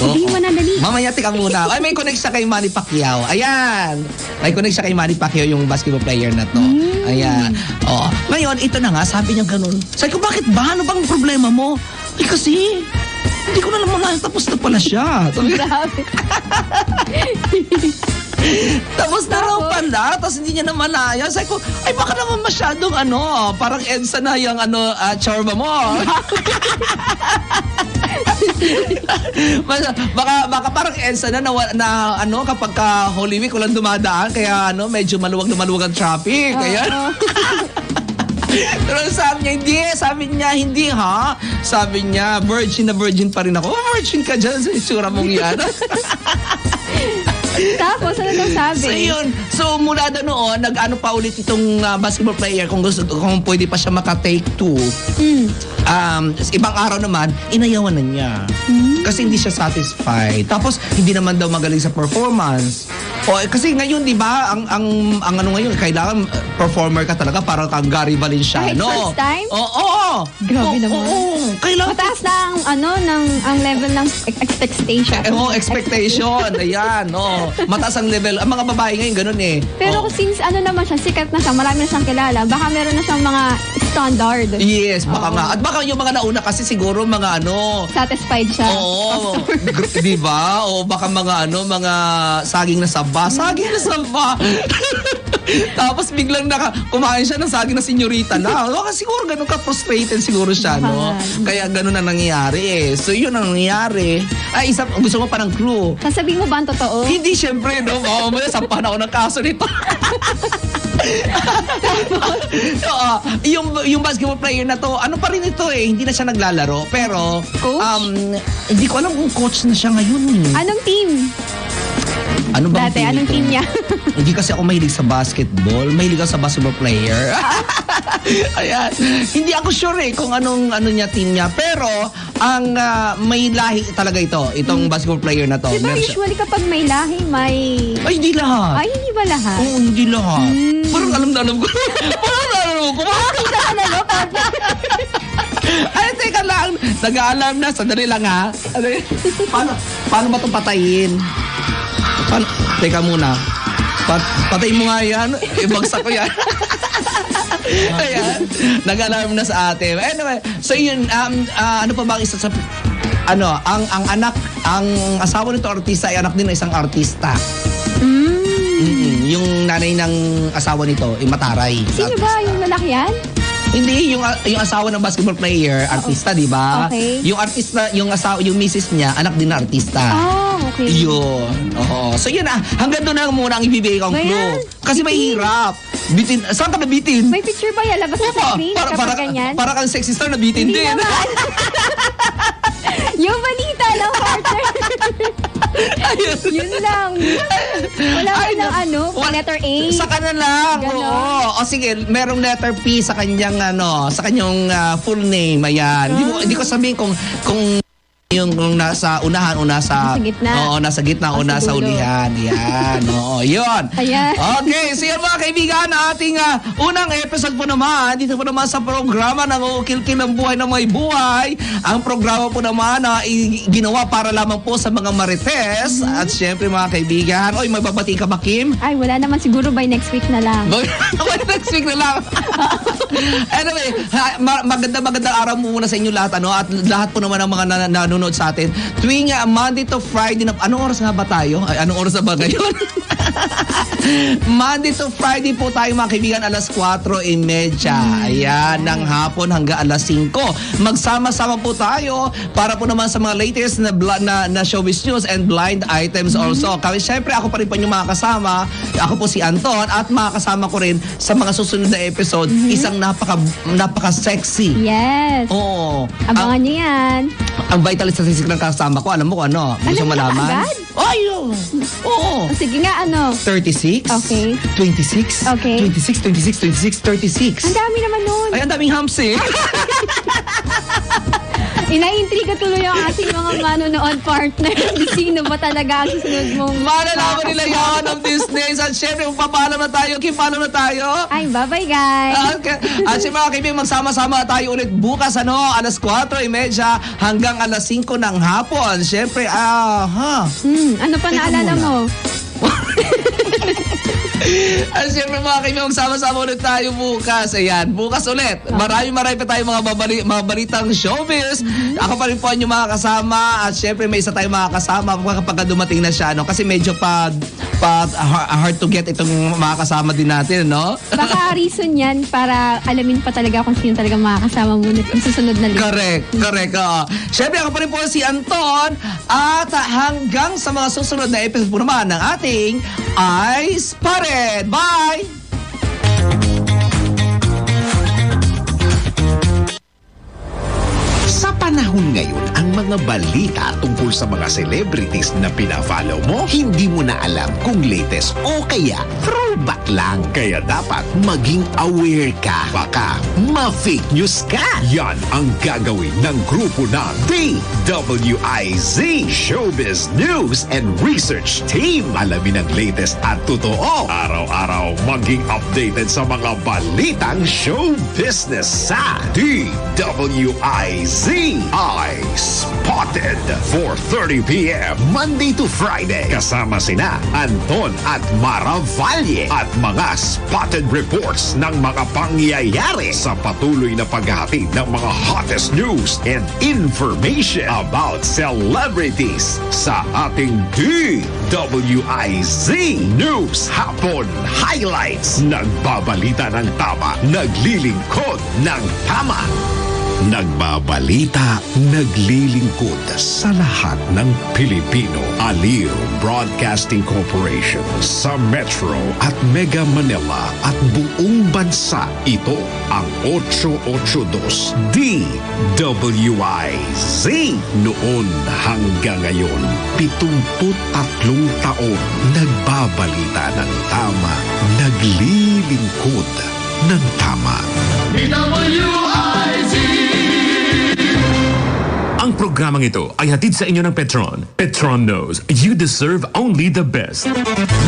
Sabihin mo na, dali. Mamaya tika muna. Ay, may connect siya kay Manny Pacquiao. Ayan. May connect siya kay Manny Pacquiao, yung basketball player na to. Ayan. Oh. Ngayon, ito na nga, sabi niya ganun. Sabi ko, bakit ba? Ano bang problema mo? Eh kasi, hindi ko na naman tapos na pala siya. Grabe. Tapos na raw pala, tapos hindi niya naman naya. Sabi ko, ay baka naman masyadong parang EDSA na yung charma mo. baka parang EDSA na kapag ka Holy Week walang dumadaan, kaya medyo maluwag na maluwag ang traffic. Kaya pero sabi niya, hindi ha. Sabi niya, virgin na virgin pa rin ako. Virgin ka dyan sa itsura mong yan. Tapos, ano daw sabi? So yun. So mula doon noon, nag-ano pa ulit itong basketball player kung pwede pa siya maka-take two. Ibang araw naman, inayawan na niya. Kasi hindi siya satisfied. Tapos hindi naman daw magaling sa performance. Kasi ngayon, di ba, ang ano ngayon, kailangan performer ka talaga para kang Gary Valenciano. Kahit first time? Oo. Grabe naman. Oo. Kailangan. Mataas na ang level ng expectation. Expectation. Ayan. Mataas ang level. Ang mga babae ngayon, ganun eh. Pero since naman siya, sikat na siya, marami na siyang kilala, baka meron na siyang mga standard. Yes, baka nga. At baka yung mga nauna kasi siguro mga satisfied siya. Oo. Di ba? O baka mga mga saging na saba. Saging na saba. Tapos biglang kumain siya ng saging na senyorita na. Kasi siguro ganun ka-frustrated siguro siya, no? Kaya ganun ang nangyayari eh. So yun ang nangyayari. Ay, gusto mo pa ng clue. Sasabihin mo ba ang totoo? Hindi, syempre, no? Sampahan ako ng kaso nito. Yung basketball player na to, ano pa rin ito eh, hindi na siya naglalaro. Pero, hindi ko alam kung coach na siya ngayon. Anong team? Ano bang Dati, anong team niya? Hindi kasi ako mahilig sa basketball. Mahilig ako sa basketball player. Ayan. Hindi ako sure eh kung anong niya, team niya. Pero, ang may lahi talaga itong basketball player na to. Diba usually kapag may lahi, may... Ay, hindi lahat. Ay, hindi ba lahat? Oo, hindi lahat. Parang alam na alam ko. Ay, teka lang. Nag-aalam na. Sandali lang ha. Paano ba itong patayin? Teka muna. Patayin mo nga yan. Ibagsak ko yan. Ayan. Nag-alarm na sa atin. Anyway, so yun, ano pa ba ang isa sa... ang asawa nito artista ay anak din ng isang artista. Yung nanay ng asawa nito, mataray. Sino ba? Yung lalaki yan? Hindi, yung asawa ng basketball player, artista, di ba? Okay. Yung artista, yung misis niya, anak din na artista. Okay. Yun. So yun hanggang doon na muna ang ibibigay kong clue. Kasi may hirap. Bitin, saan ka nabitin? May picture ba yan? Labas na sa screen kapag ganyan? Para kang sexy star, nabitin Hindi din. naman. Yung balita ng Carter. Yun lang. Wala ka ng letter A. Sa kanan lang. Oo. O sige, merong letter P sa kanyang sa kanyang full name. Ayan. Hindi ko sabihin kung yung nasa unahan o nasa gitna. Oo, nasa gitna o nasa dulo. ulihan. Yan. Oo, yun. Ayan. Okay, so yan mga kaibigan, ating unang episode po naman, dito po naman sa programa ng Ukil-Kil ng Buhay ng May Buhay. Ang programa po naman ginawa para lamang po sa mga marites. At syempre mga kaibigan, may babati ka ba, Kim? Ay, wala naman, siguro by next week na lang. By next week na lang. Anyway, magandang araw muna sa inyo lahat, at lahat po naman ng mga nanonood sa atin. Tuwing Monday to Friday anong oras nga ba tayo? Ay, anong oras na ba ngayon? Monday to Friday po tayo mga kaibigan, alas 4:30. Ayan, ng hapon hanggang alas 5. Magsama-sama po tayo para po naman sa mga latest na showbiz news and blind items also. Kami, syempre, ako pa rin po yung mga kasama. Ako po si Anton at makakasama ko rin sa mga susunod na episode. Isang napaka-sexy. Yes. Oo. Abangan niyo yan. Ang vital statistic ng kasama ko, alam mo kung ano? Gusto mo malaman? Agad? Ay, oo. Sige nga, 36. Okay. 26. Okay. 26, 26, 26, 36. Ang dami naman nun. Ay, ang daming hams eh. Inaintriga tuloy ang ating mga manonood partner. Sino ba talaga ang susunod mong Malalaman nila yan of these days. At syempre, papaalam na tayo. Kipalo na tayo. Ay, bye-bye guys. Okay. At syempre mga kaibigan, magsama-sama tayo ulit bukas, alas 4:30 hanggang alas 5 ng hapon. Syempre, Ano pa naalala mo? At syempre mga kaibigan, magsama-sama ulit tayo bukas. Ayan, bukas ulit. Marami pa tayo mga balitang showbiz. Ako pa rin po ang inyong mga kasama. At syempre may isa tayong mga kasama kapag dumating na siya. Kasi medyo hard to get itong mga kasama din natin, no? Baka reason yan para alamin pa talaga kung sino talaga makakasama mo na susunod na linggo. Correct. Syempre ako pa rin po si Anton. At hanggang sa mga susunod na episode po naman ng ating Ice Parade. Bye! Sa panahon ngayon, ang mga balita tungkol sa mga celebrities na pina-follow mo, hindi mo na alam kung latest o kaya throwback lang. Kaya dapat maging aware ka. Baka ma-fake news ka. Yan ang gagawin ng grupo ng DWIZ Showbiz News and Research Team. Alamin ang latest at totoo. Araw-araw maging updated sa mga balitang show business sa DWIZ. I Spotted 4:30 p.m. Monday to Friday. Kasama sina Anton at Mara Valle at mga spotted reports ng mga pangyayari sa patuloy na paghahatid ng mga hottest news and information about celebrities sa ating DWIZ News Hapon Highlights. Nagbabalita ng tama, naglilingkod ng tama. Nagbabalita, naglilingkod sa lahat ng Pilipino. Aliw Broadcasting Corporation sa Metro at Mega Manila at buong bansa. Ito ang 882 DWIZ. Noon hanggang ngayon, 73 taon. Nagbabalita ng tama, naglilingkod ng tama. Ang programang ito ay hatid sa inyo ng Petron. Petron knows you deserve only the best.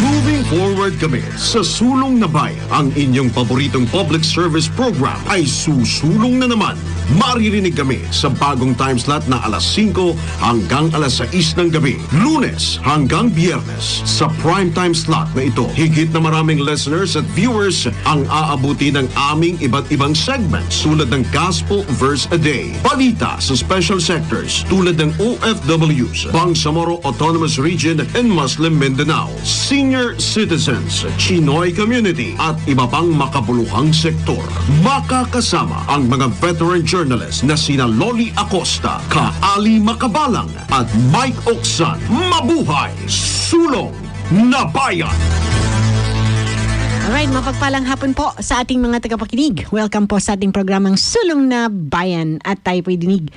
Moving forward kami sa Sulong na Bayan. Ang inyong paboritong public service program ay susulong na naman. Maririnig kami sa bagong time slot na alas 5 hanggang alas 6 ng gabi. Lunes hanggang Biyernes. Sa prime time slot na ito, higit na maraming listeners at viewers ang aabuti ng aming iba't ibang segments tulad ng Gospel Verse a Day, balita sa special sectors tulad ng OFWs, Bangsamoro Autonomous Region and Muslim Mindanao, senior citizens, Chinoy community at iba pang makabuluhang sektor. Makakasama ang mga veteran journalists na sina Loli Acosta, Kaali Makabalang at Mike Oksan. Mabuhay! Sulong na Bayan! Alright, mapagpalang hapon po sa ating mga tagapakinig. Welcome po sa ating programang Sulong na Bayan at tayo po'y dinig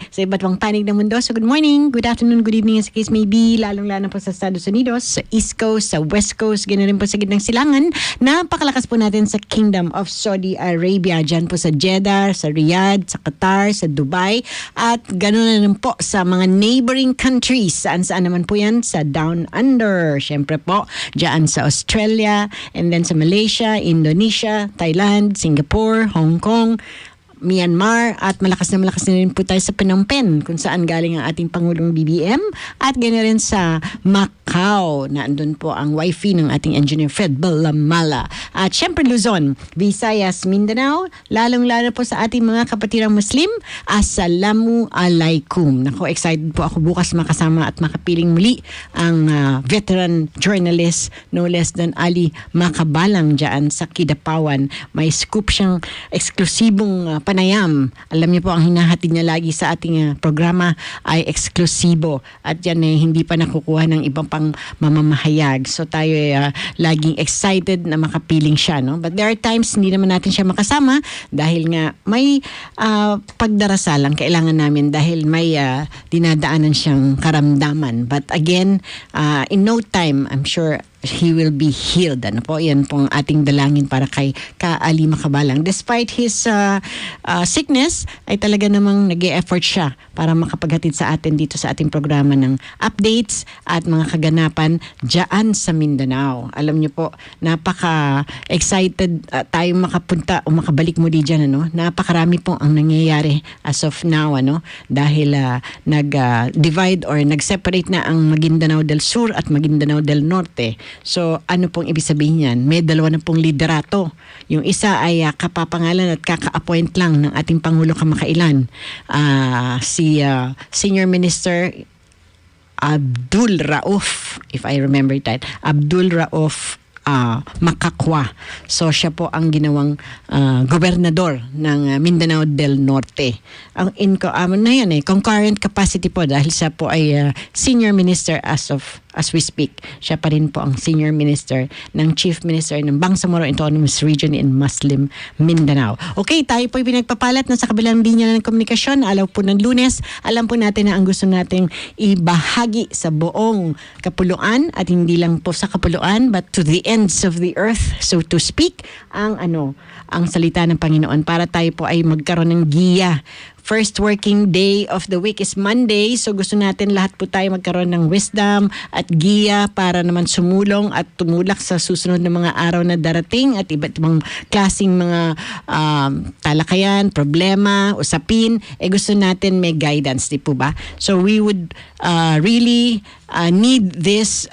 sa iba't ibang panig ng mundo. So good morning, good afternoon, good evening as the case may be, lalong-lalo po sa Estados Unidos, sa East Coast, sa West Coast, ganoon rin po sa gitnang silangan. Napakalakas po natin sa Kingdom of Saudi Arabia, dyan po sa Jeddah, sa Riyadh, sa Qatar, sa Dubai, at ganoon na rin po sa mga neighboring countries. Saan-saan naman po yan? Sa Down Under. Siyempre po, dyan sa Australia, and then sa Malaysia, Indonesia, Thailand, Singapore, Hong Kong, Myanmar, at malakas na rin po tayo sa Phnom Penh kung saan galing ang ating Pangulong BBM, at ganyan rin sa Macau na andun po ang wifey ng ating engineer Fred Balamala. At syempre Luzon, Visayas, Mindanao, lalong-lalo po sa ating mga kapatirang Muslim, Assalamu alaikum. Nako, excited po ako bukas makasama at makapiling muli ang veteran journalist no less than Ali Makabalang dyan sa Kidapawan. May scoop siyang eksklusibong panayam. Alam niyo po, ang hinahatid niya lagi sa ating programa ay eksklusibo at yan hindi pa nakukuha ng ibang pang mamamahayag. So tayo laging excited na makapiling siya. No? But there are times hindi naman natin siya makasama dahil nga may pagdarasalang kailangan namin dahil may dinadaanan siyang karamdaman. But again, in no time, I'm sure he will be healed. Ano po, yan pong ating dalangin para kay Kaali Makabalang. Despite his sickness, ay talaga namang nag-e-effort siya para makapaghatid sa atin dito sa ating programa ng updates at mga kaganapan dyan sa Mindanao. Alam niyo po, napaka-excited tayo makapunta o makabalik muli dyan. Ano? Napakarami po ang nangyayari as of now. Ano? Dahil nag-divide or nag-separate na ang Maguindanao del Sur at Maguindanao del Norte. So, ano pong ibig sabihin yan? May dalawa na pong liderato. Yung isa ay kapapangalan at kaka-appoint lang ng ating Pangulo kamakailan. Si Senior Minister Abdul Rauf, if I remember it right, Abdul Rauf Makakwa. So siya po ang ginawang gobernador ng Mindanao del Norte. Ang na yan concurrent capacity po dahil siya po ay senior minister as we speak. Siya pa rin po ang senior minister ng chief minister ng Bangsamoro Autonomous Region in Muslim Mindanao. Okay, tayo po pinagpapalat na sa kabilang linya ng komunikasyon. Alaw po ng Lunes, alam po natin na ang gusto nating ibahagi sa buong kapuluan at hindi lang po sa kapuluan but to the ends of the earth, so to speak, ang salita ng Panginoon para tayo po ay magkaroon ng giya. First working day of the week is Monday. So gusto natin lahat po tayo magkaroon ng wisdom at giya para naman sumulong at tumulak sa susunod na mga araw na darating at iba't ibang klaseng mga talakayan, problema, usapin. Gusto natin may guidance, di po ba? So we would really need this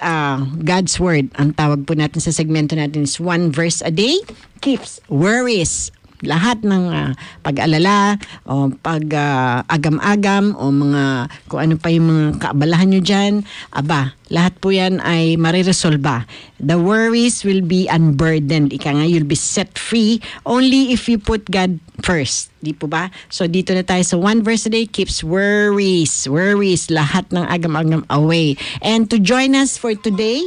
God's Word. Ang tawag po natin sa segmento natin is one verse a day keeps worries. Lahat ng pag-alala o pag-agam-agam o mga kung ano pa yung mga kaabalahan nyo dyan, lahat po yan ay mariresolba. The worries will be unburdened. Ika nga, you'll be set free only if you put God first. Di po ba? So dito na tayo sa one verse a day keeps worries. Worries. Lahat ng agam-agam away. And to join us for today,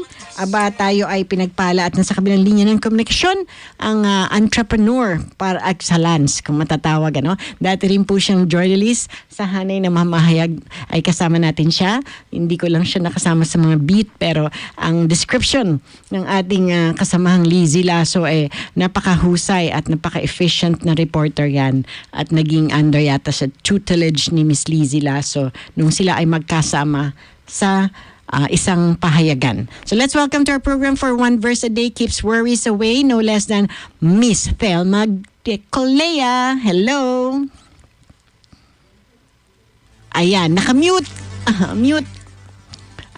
tayo ay pinagpala at nasa kabilang linya ng komunikasyon ang entrepreneur par excellence, kung matatawag. Dati rin po siyang journalist sa Hanay na Mamahayag ay kasama natin siya. Hindi ko lang siya nakasama sa mga beat pero ang description ng ating kasamahang Lizzie Lasso ay napakahusay at napaka-efficient na reporter yan at naging under yata sa tutelage ni Miss Lizzie Lasso nung sila ay magkasama sa isang pahayagan. So let's welcome to our program for one verse a day keeps worries away, no less than Miss Thelma Colea. Hello. Ayan, nakamute. Mute.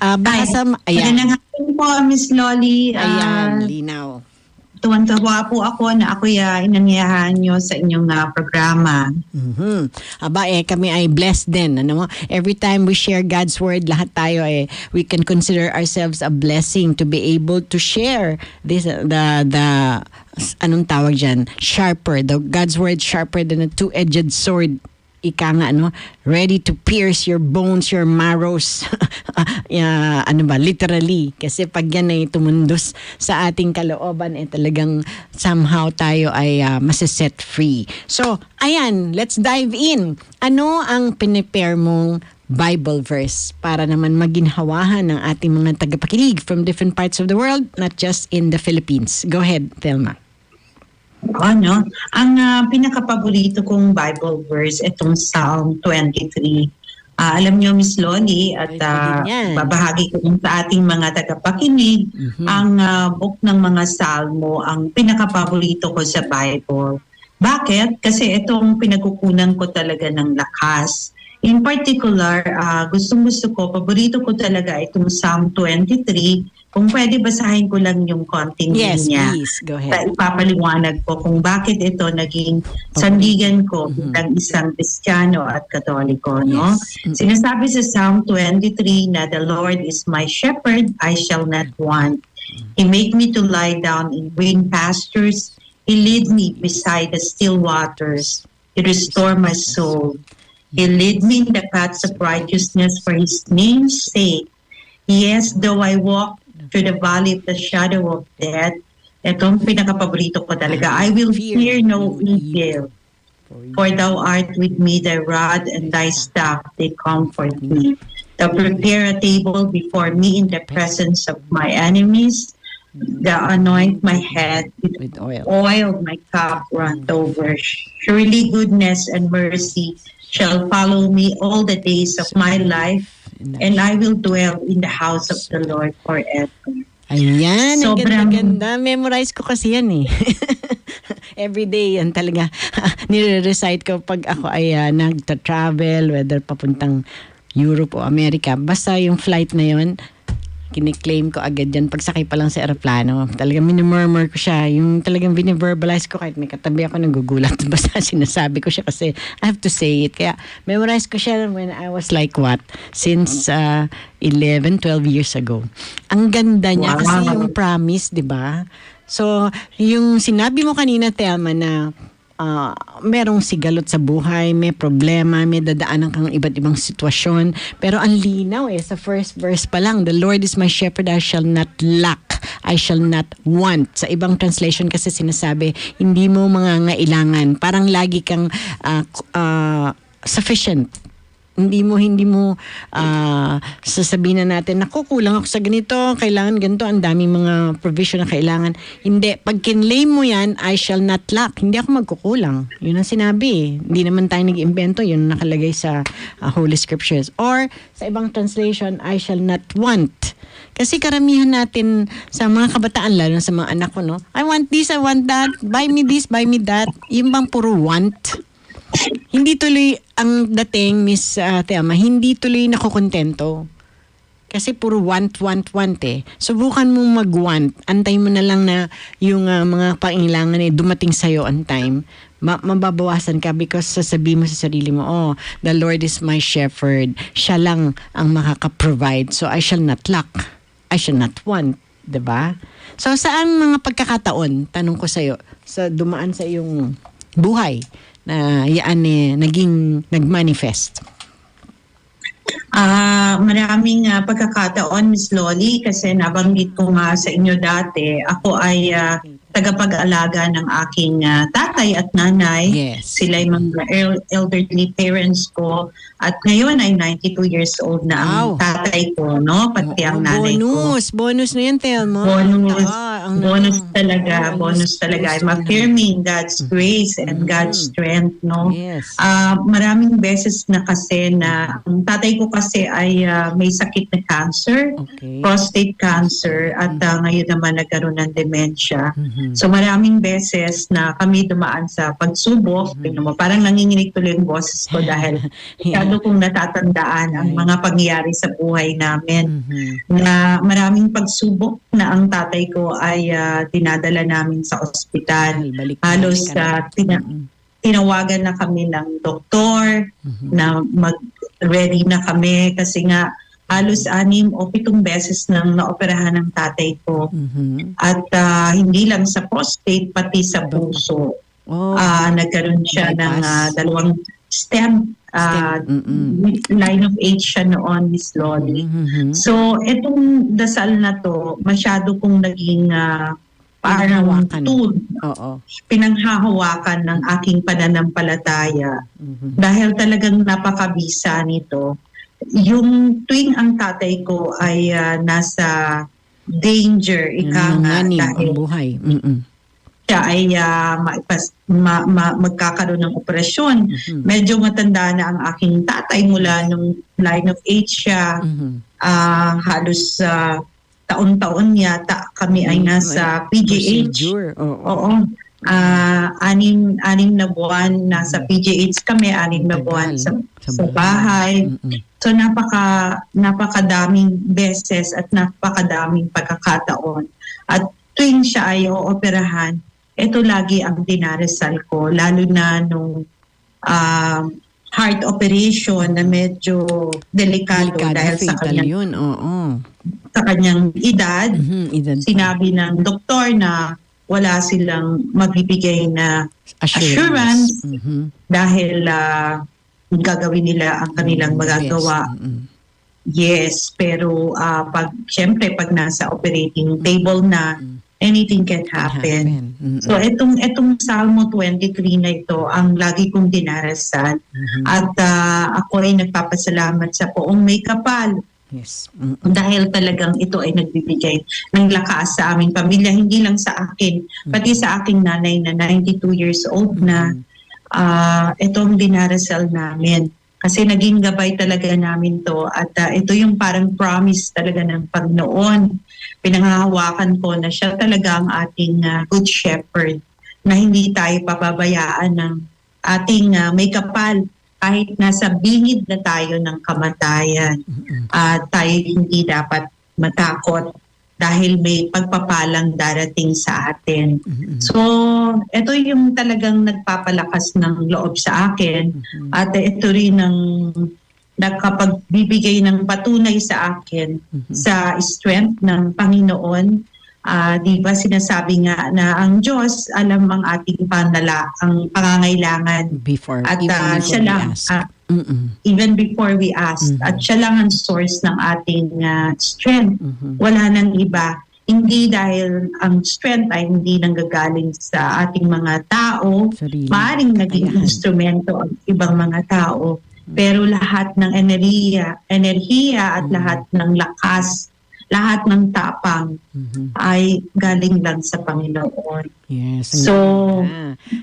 Ayan. Magandang hapon po, Miss Loli. Ayan, linaw. Tuwan-tuwa po ako na ako'y inanyayahan nyo sa inyong programa. Kami ay blessed din. Every time we share God's Word, lahat tayo we can consider ourselves a blessing to be able to share this, the anong tawag dyan? Sharper. The God's Word sharper than a two-edged sword. Ika nga, ready to pierce your bones, your marrows. Literally. Kasi pag yan ay tumundos sa ating kalooban, talagang somehow tayo ay masiset free. So, ayan, let's dive in. Ano ang pinipare mong Bible verse para naman maginhawahan ng ating mga tagapakinig from different parts of the world, not just in the Philippines? Go ahead, Thelma. Ang pinakapaborito kong Bible verse itong Psalm 23. Alam nyo, Miss Loli, at babahagi ko sa ating mga tagapakinig, ang book ng mga Salmo, ang pinakapaborito ko sa Bible. Bakit? Kasi itong pinagkukunan ko talaga ng lakas. In particular, gustong-gusto ko, paborito ko talaga itong Psalm 23. Kung pwede basahin ko lang yung konting linya. Yes, please. Go ahead. Ipapaliwanag ko kung bakit ito naging sandigan ko bilang isang Kristiyano at Katoliko. Yes. Sinasabi sa Psalm 23 na the Lord is my shepherd, I shall not want. He made me to lie down in green pastures. He lead me beside the still waters. He restore my soul. He lead me in the paths of righteousness for His name's sake. Yes, though I walk through the valley of the shadow of death, itong pinakapaborito ko talaga, I will fear no evil. For thou art with me, thy rod and thy staff, they comfort me. Thou prepare a table before me in the presence of my enemies. anoint my head with oil, my cup runneth over. Surely goodness and mercy shall follow me all the days of my life, and I will dwell in the house of the Lord forever. Ayan, ang ganda-ganda. Memorize ko kasi yan eh. Everyday yan talaga. Nire-recite ko pag ako ay nagta-travel, whether papuntang Europe o America. Basta yung flight na yon, kiniklaim ko agad yan pagsakay pa lang sa aeroplano. Talagang minimurmur ko siya. Yung talagang biniverbalize ko kahit may katabi ako nagugulat. Basta sinasabi ko siya kasi I have to say it. Kaya memorize ko siya when I was like what? Since 11, 12 years ago. Ang ganda niya kasi yung promise, di ba? So, yung sinabi mo kanina, Thelma, na merong sigalot sa buhay, may problema, may dadaanan kang iba't ibang sitwasyon. Pero ang linaw sa first verse pa lang, the Lord is my shepherd, I shall not lack, I shall not want. Sa ibang translation kasi sinasabi, hindi mo mangangailangan. Parang lagi kang sufficient. Hindi mo sasabihin na natin, naku, kulang ako sa ganito, kailangan ganito, ang daming mga provision na kailangan. Hindi. Pag kinlaim mo yan, I shall not lack. Hindi ako magkukulang. Yun ang sinabi. Hindi naman tayo nag-imbento. Yun nakalagay sa Holy Scriptures. Or, sa ibang translation, I shall not want. Kasi karamihan natin sa mga kabataan, lalo sa mga anak ko, no? I want this, I want that. Buy me this, buy me that. Yung bang puro want? Hindi tuloy ang dating, Miss Thelma, hindi tuloy nakukontento. Kasi puro want eh. Subukan mong mag-want. Antay mo na lang na yung mga pangailangan dumating sa'yo on time. Mababawasan ka because sasabihin mo sa sarili mo, oh, the Lord is my shepherd. Siya lang ang makaka-provide. So I shall not lack. I shall not want. Diba? So saan mga pagkakataon, tanong ko sa'yo, sa dumaan sa iyong buhay, na yan naging nag-manifest? Maraming pagkakataon, Miss Loli, kasi nabanggit ko nga sa inyo dati, ako ay tagapag-alaga ng aking tatay at nanay. Yes. Sila ay mga elderly parents ko. At ngayon ay 92 years old na ang tatay ko, no? Pati ang nanay ko. Bonus na yan, Thelma. Bonus talaga. I'm affirming God's grace and God's strength, no? Yes. Maraming beses na kasi na ang tatay ko kasi ay may sakit na cancer, prostate cancer, at ngayon naman nagkaroon ng dementia. So maraming beses na kami dumaan sa pagsubok, parang nanginginig tuloy yung boses ko dahil masyado kong natatandaan ang mga pangyayari sa buhay namin. Na maraming pagsubok na ang tatay ko ay dinadala namin sa ospital. Halos tinawagan na kami ng doktor na mag-ready na kami kasi nga halos 6 o 7 beses nang naoperahan ng tatay ko. At hindi lang sa prostate, pati sa puso. Nagkaroon siya ng 2 stent. Line of 8 siya noon, Miss Loli. So, itong dasal na to, masyado kong naging parang tool. Pinanghahawakan ng aking pananampalataya. Dahil talagang napakabisa nito. Yung tuwing ang tatay ko ay nasa danger, dahil buhay. Siya ay magkakaroon ng operasyon. Medyo matanda na ang aking tatay mula nung line of 8 siya. Halos taon-taon yata kami ay nasa PGH. Oo. 6 na buwan nasa PGH kami, 6 na buwan sa bahay. So napakadaming beses at napakadaming pagkakataon. At tuwing siya ay ooperahan, ito lagi ang dinarasal ko, lalo na nung heart operation na medyo delikado dahil sa kanyang sa kanyang edad. Sinabi ng doktor na wala silang magbibigay na assurance dahil gagawin nila ang kanilang magagawa. Yes, pero siyempre pag nasa operating table na, anything can happen. So itong Salmo 23 na ito ang lagi kong dinarasal. At ako ay nagpapasalamat sa Poong may kapal Yes. Dahil talagang ito ay nagbibigay ng lakas sa aming pamilya, hindi lang sa akin, pati sa aking nanay na 92 years old na itong dinarasal namin. Kasi naging gabay talaga namin to at ito yung parang promise talaga ng Panginoon. Pinanghahawakan ko na siya talaga ang ating good shepherd, na hindi tayo pababayaan ng ating may kapal kahit nasa bingid na tayo ng kamatayan. Tayo hindi dapat matakot dahil may pagpapalang darating sa atin. So, ito yung talagang nagpapalakas ng loob sa akin at ito rin ang nakapagbibigay ng patunay sa akin sa strength ng Panginoon. Di ba sinasabi nga na ang Diyos alam ang ating ang pangangailangan before at even siya lang even before we ask at siya lang ang source ng ating strength. Wala nang iba. Hindi dahil ang strength ay hindi nanggagaling sa ating mga tao, maaaring naging instrumento ang ibang mga tao, pero lahat ng enerhiya at lahat ng lakas, lahat ng tapang ay galing lang sa Panginoon. Yes. So,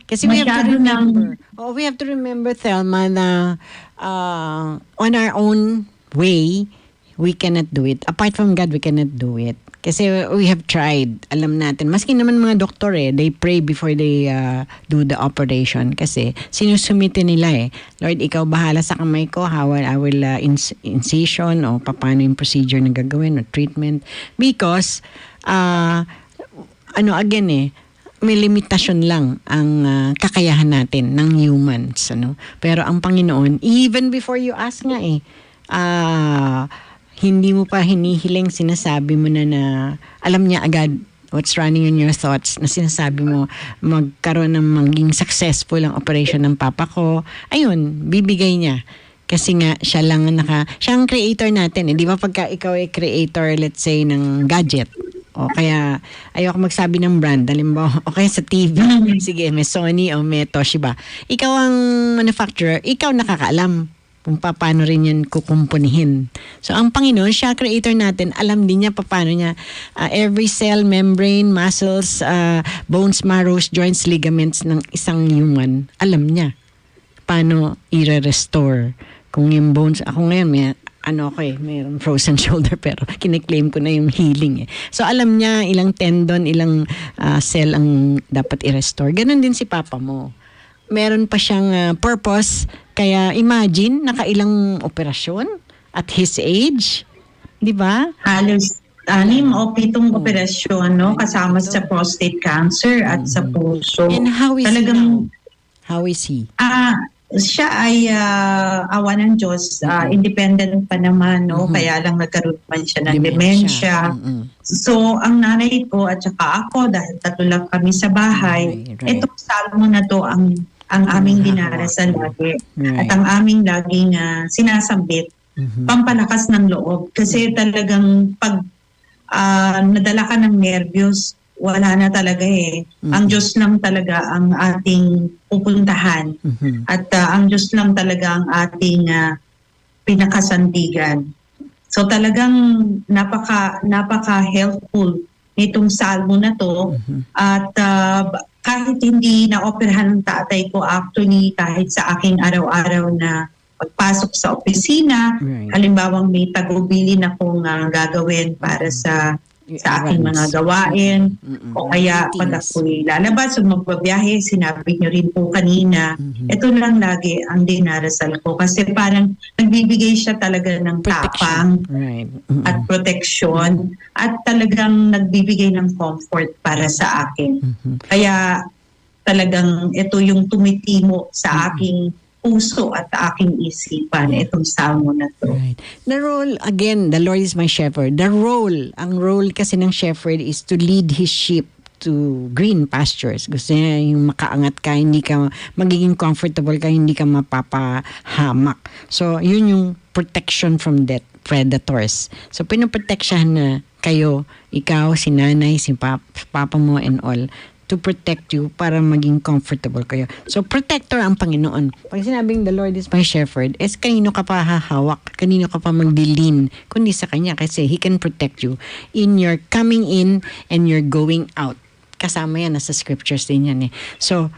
kasi we have to remember, we have to remember, Thelma, na on our own way, we cannot do it. Apart from God, we cannot do it. Kasi we have tried. Alam natin. Maski naman mga doktor they pray before they do the operation. Kasi sinusumite nila Lord, ikaw bahala sa kamay ko. How I will incision o paano yung procedure na gagawin o treatment. Because, may limitasyon lang ang kakayahan natin ng humans. Pero ang Panginoon, even before you ask nga hindi mo pa hinihiling, sinasabi mo na alam niya agad what's running in your thoughts, na sinasabi mo magkaroon ng maging successful ang operation ng papa ko. Ayun, bibigay niya. Kasi nga, siya ang creator natin. Di ba pagka ikaw ay creator, let's say, ng gadget, o kaya ayoko magsabi ng brand, halimbawa, o kaya sa TV, sige, may Sony o may Toshiba. Ikaw ang manufacturer, ikaw nakakaalam kung paano rin yan kukumpunihin. So, ang Panginoon, siya creator natin, alam din niya paano niya every cell, membrane, muscles, bones, marrows, joints, ligaments ng isang human, alam niya paano i-restore. Kung yung bones, ako ngayon, mayroong frozen shoulder pero kiniklaim ko na yung healing So, alam niya ilang tendon, ilang cell ang dapat i-restore. Ganon din si Papa mo. Meron pa siyang purpose. Kaya imagine, nakailang operasyon at his age. Di ba? Halos 6 o 7 operasyon, kasama sa prostate cancer at sa puso. And how is he now? How is he? Siya ay awa ng Diyos, independent pa naman, kaya lang nagkaroon man siya ng dementia. So, ang nanay ko at saka ako, dahil 3 lang kami sa bahay, itong salmo na to ang aming dinarasal lagi. At ang aming laging sinasambit, pampalakas ng loob. Kasi talagang pag nadala ka ng nervyos, wala na talaga Ang Diyos lang talaga ang ating pupuntahan. At ang Diyos lang talaga ang ating pinakasandigan. So talagang napaka-helpful nitong salmo na to. At kahit hindi na-operahan ng tatay ko, actually kahit sa aking araw-araw na pagpasok sa opisina, halimbawang may tagubilin akong gagawin para sa aking mga gawain, o kaya pag ako'y lalabas o magbabiyahe, sinabi nyo rin po kanina, ito lang lagi ang dinarasal ko kasi parang nagbibigay siya talaga ng tapang at proteksyon at talagang nagbibigay ng comfort para sa akin. Kaya talagang ito yung tumitimo sa aking puso at aking isipan, itong salmo na to. The role, again, the Lord is my shepherd. Ang role kasi ng shepherd is to lead his sheep to green pastures. Gusto niya yung makaangat ka, hindi ka magiging comfortable ka, hindi ka mapapahamak. So, yun yung protection from predators. So, pinoproteksyahan na kayo, ikaw, si nanay, si papa mo and all, to protect you para maging comfortable kayo. So, protector ang Panginoon. Pag sinabing the Lord is my shepherd, kanino ka pa hahawak? Kanino ka pa magdilin? Kundi sa Kanya kasi He can protect you in your coming in and your going out. Kasama yan, nasa scriptures din yan eh. So,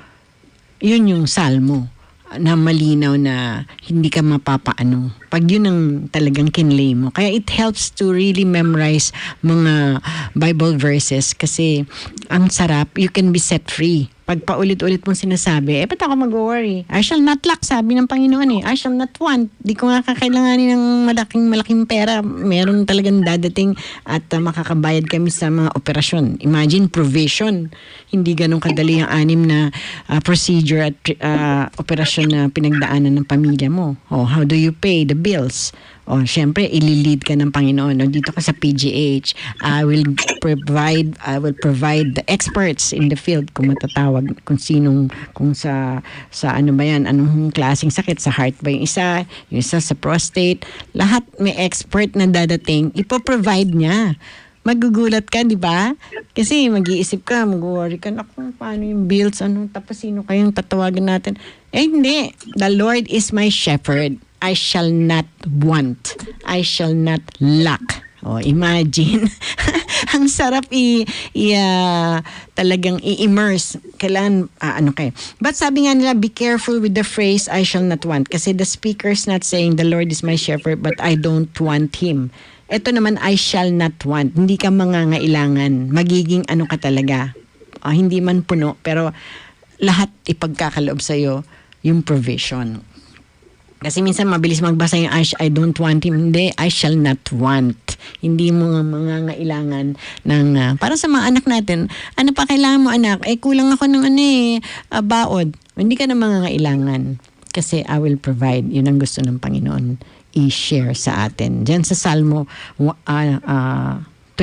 yun yung salmo na malinaw na hindi ka mapapaano. Pag yun ang talagang kinlay mo. Kaya it helps to really memorize mga Bible verses kasi ang sarap, you can be set free. Pag paulit-ulit mong sinasabi, ba't ako mag-worry? I shall not lack, sabi ng Panginoon eh. I shall not want. Di ko nga kakailanganin ng malaking pera. Meron talagang dadating at makakabayad kami sa mga operasyon. Imagine, provision. Hindi ganun kadali ang 6 na procedure at operasyon na pinagdaanan ng pamilya mo. How do you pay the bills? Syempre, ililid ka ng Panginoon. Dito ka sa PGH, I will provide the experts in the field kung matatawag, kung sa ano ba yan, anong klaseng sakit, sa heart ba yung isa sa prostate, lahat may expert na dadating, ipoprovide niya. Magugulat ka, di ba? Kasi mag-iisip ka, mag-worry ka, naku, paano yung bills, tapos sino kayong tatawagan natin? Hindi. The Lord is my shepherd. I shall not want. I shall not lack. Imagine. Ang sarap talagang i-immerse. Kailan, But sabi nga nila, be careful with the phrase, I shall not want. Kasi the speaker's not saying, the Lord is my shepherd, but I don't want Him. Ito naman, I shall not want. Hindi ka mangangailangan. Magiging ka talaga. Hindi man puno, pero lahat ipagkakaloob sa'yo yung provision. Kasi minsan mabilis magbasa yung I don't want Him. Hindi, I shall not want. Hindi mo mangangailangan ng, para sa mga anak natin, ano pa kailangan mo anak? Kulang ako ng baod. Hindi ka na mangangailangan. Kasi I will provide. Yun ang gusto ng Panginoon i-share sa atin. Diyan sa Salmo 23.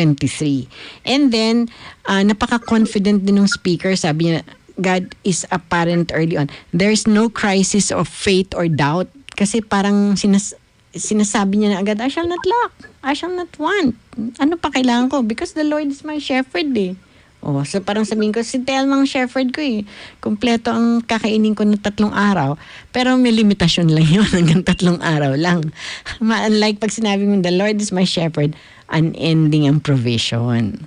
And then, napaka-confident din ng speaker. Sabi niya, God is apparent early on. There's no crisis of faith or doubt. Kasi parang sinasabi niya na agad, I shall not lack. I shall not want. Ano pa kailangan ko? Because the Lord is my shepherd eh. So parang sabihin ko, si Telmang shepherd ko eh. Kompleto ang kakainin ko ng 3 araw. Pero may limitasyon lang yun. Hanggang 3 araw lang. Unlike pag sinabi mo, the Lord is my shepherd, unending ang provision.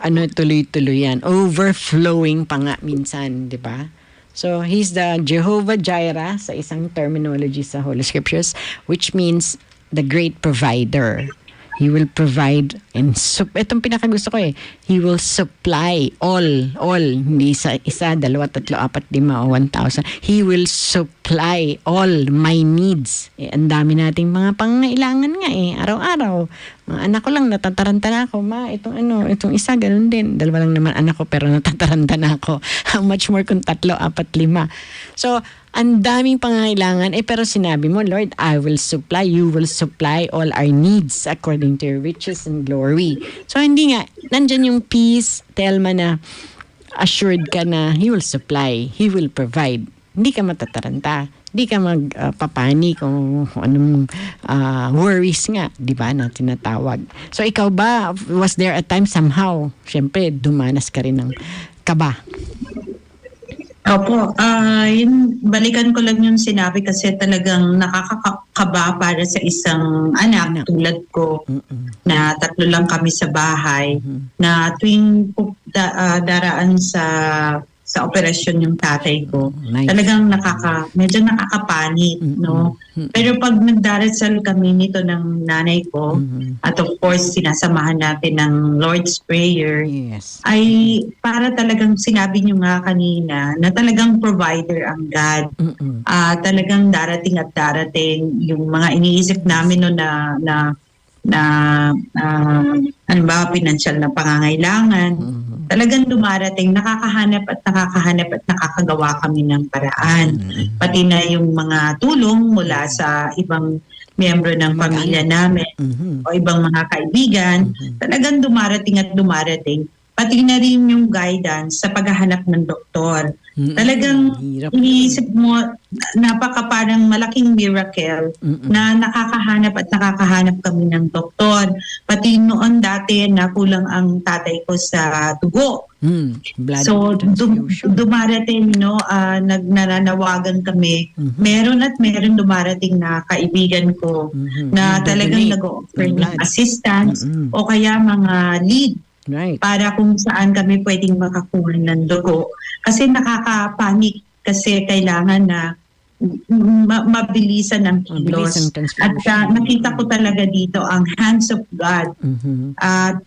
Tuloy-tuloy yan. Overflowing pa nga minsan, di ba? So, He's the Jehovah Jireh sa isang terminology sa Holy Scriptures, which means the great provider. He will provide and itong pinakagusto ko He will supply all, hindi sa 1, 2, 3, 4, 5 o 1,000. He will supply all my needs. Ang dami nating mga pangangailangan nga araw-araw. Mga anak ko lang, natataranta na ako. Itong isa, ganun din. 2 lang naman anak ko, pero natataranta na ako. How much more kung 3, 4, 5? So, ang daming pangangailangan. Pero sinabi mo, Lord, I will supply, you will supply all our needs according to your riches and glory. So, hindi nga, nandyan yung peace, Telma, na assured ka na He will supply, He will provide. Hindi ka matataranta. Hindi ka magpapani kung anong worries nga, di ba, na tinatawag. So, ikaw ba, was there a time somehow, syempre, dumanas ka rin ng kaba? Opo, balikan ko lang yung sinabi kasi talagang nakakakaba para sa isang anak tulad ko na 3 lang kami sa bahay na tuwing daraan sa operasyon yung tatay ko. Talagang medyo nakakapanik, no? Pero pag nagdarasal kami nito ng nanay ko, at of course sinasamahan natin ng Lord's Prayer, ay para talagang sinabi nyo nga kanina na talagang provider ang God. Talagang darating at darating yung mga iniisip namin no ano ba, pinansyal na pangangailangan. Talagang dumarating, nakakahanap at nakakagawa kami ng paraan. Pati na yung mga tulong mula sa ibang miyembro ng pamilya namin o ibang mga kaibigan, talagang dumarating at dumarating. Pati na rin yung guidance sa paghahanap ng doktor. Talagang iniisip mo, parang malaking miracle na nakakahanap kami ng doktor. Pati noon dati na kulang ang tatay ko sa dugo. Blood So transfusion. dumarating, no, nananawagan kami. Meron dumarating na kaibigan ko na talagang nag-offer ng assistance o kaya mga lead para kung saan kami pwedeng makakuha ng dugo. Kasi nakakapanik kasi kailangan na mabilisan ng kilos. At nakita ko talaga dito ang hands of God.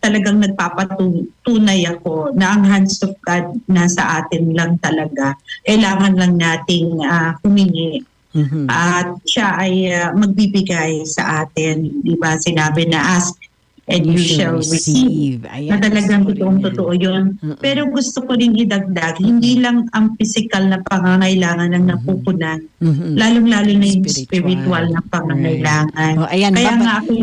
Talagang nagpapatunay ako na ang hands of God nasa atin lang talaga. Kailangan lang nating humingi. At siya ay magbibigay sa atin. Diba? Sinabi na ask and you shall receive. Na talagang totoo yun. Pero gusto ko rin idagdag, hindi lang ang physical na pangangailangan ang napupunan, lalong-lalo na yung spiritual na pangangailangan. Kaya nga ako,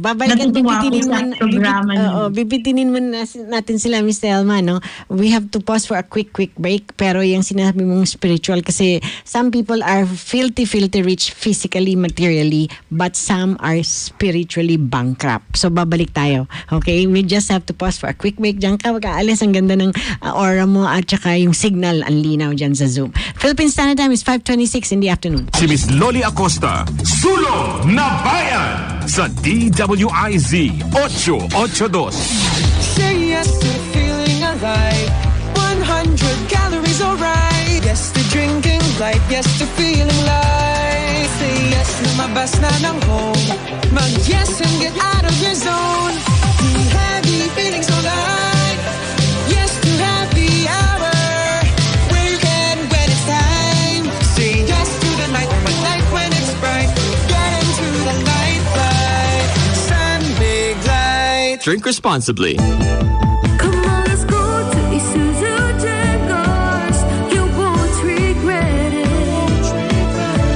natutuwa ako sa programa niyo. Bibitinin mo natin sila, Miss Elma, no? We have to pause for a quick break, pero yung sinabi mong spiritual, kasi some people are filthy rich physically, materially, but some are spiritually bankrupt. So, babalik tayo. Okay? We just have to pause for a quick break. Diyan ka, mag-aalis. Ang ganda ng aura mo at saka yung signal, ang linaw dyan sa Zoom. Philippine Standard Time is 5:26 in the afternoon. Si Miss Loli Acosta, Sulong na Bayan sa DWIZ 882. Say yes to feeling alive. 100 calories alright. Yes to drinking light. Yes to feeling light. Say yes, lumabas na ng home. Mag-yes and get out of your zone. The heavy feelings alright. Yes to happy hour. Where you can when it's time. Say yes to the night when it's bright. Get into the light. Sun, big light. Drink responsibly. Come on, let's go to Isuzu Jaguars. You won't regret it.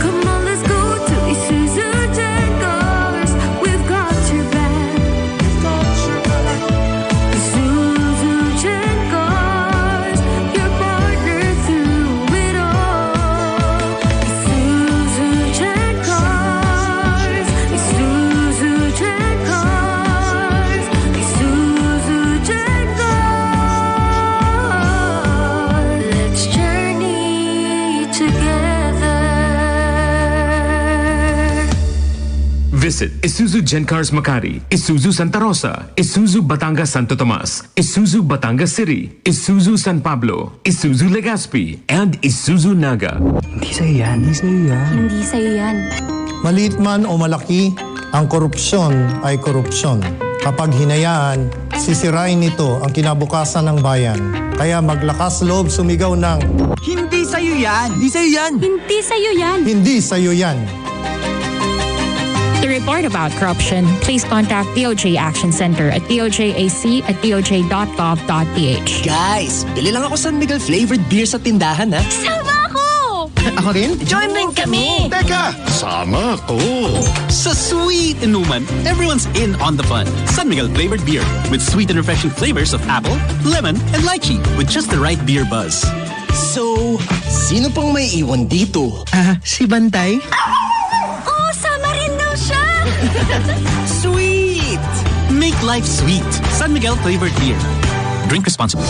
Come on, let's go to Isuzu Jaguars. We've got your back. Isuzu Jaguars, your partner through it all. Isuzu Jaguars. Isuzu Jaguars. Isuzu Jaguars. Let's journey together. Visit Isuzu Gencars Makati, Isuzu Santa Rosa, Isuzu Batangas Santo Tomas, Isuzu Batangas City, Isuzu San Pablo, Isuzu Legazpi, and Isuzu Naga. Hindi sa'yo yan. Hindi sa'yo yan. Maliit man o malaki, ang korupsyon ay korupsyon. Kapag hinayaan, sisirain nito ang kinabukasan ng bayan. Kaya maglakas loob sumigaw ng Hindi sa'yo yan. Hindi sa'yo yan. Hindi sa'yo yan. hindi sa'yo yan. To report about corruption, please contact DOJ Action Center at dojAC@doj.gov.ph. Guys, bili lang ako San Miguel flavored beer sa tindahan, ha? Sama ako! Ako rin? Join rin kami! Teka, sama ko. Sa sweet inuman, everyone's in on the fun. San Miguel flavored beer with sweet and refreshing flavors of apple, lemon, and lychee with just the right beer buzz. So, sino pang may iwan dito? Si Bantay? Oh, sama rin daw siya! Sweet! Make life sweet. San Miguel flavored beer. Drink responsibly.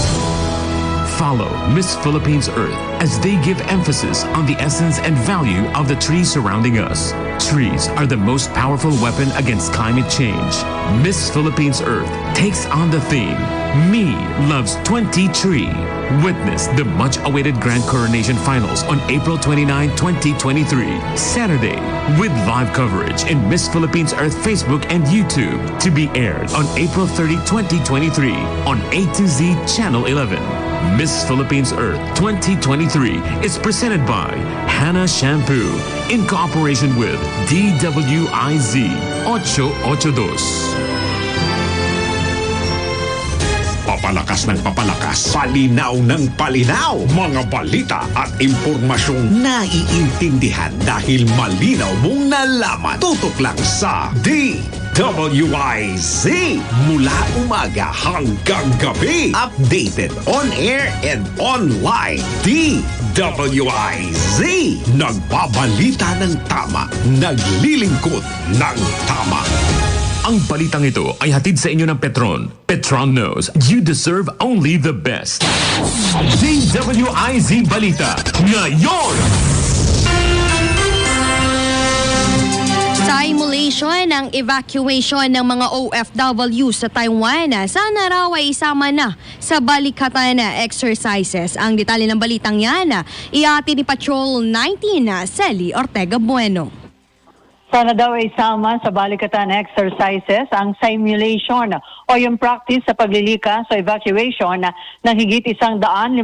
Follow Miss Philippines Earth as they give emphasis on the essence and value of the trees surrounding us. Trees are the most powerful weapon against climate change. Miss Philippines Earth takes on the theme, Me Loves 20 Tree. Witness the much-awaited Grand Coronation Finals on April 29, 2023, Saturday, with live coverage in Miss Philippines Earth Facebook and YouTube, to be aired on April 30, 2023 on A to Z Channel 11. Miss Philippines Earth 2023 is presented by Hannah Shampoo in cooperation with DWIZ 882. Papalakas ng papalakas, palinaw ng palinaw, mga balita at impormasyong Naiintindihan dahil malinaw mong nalaman. Tutok lang sa DWIZ. Mula umaga hanggang gabi. Updated on air and online. DWIZ. Nagbabalita ng tama. Naglilingkod ng tama. Ang balitang ito ay hatid sa inyo ng Petron. Petron knows you deserve only the best. DWIZ Balita ngayon! Simulation ng evacuation ng mga OFW sa Taiwan. Sana raw ay isama na sa balikatan exercises. Ang detalye ng balitang yan, iati ni Patrol 19, Celi Ortega Bueno. Sana daw ay isama sa balikatan exercises ang simulation o yung practice sa paglilikas sa evacuation ng higit 150,000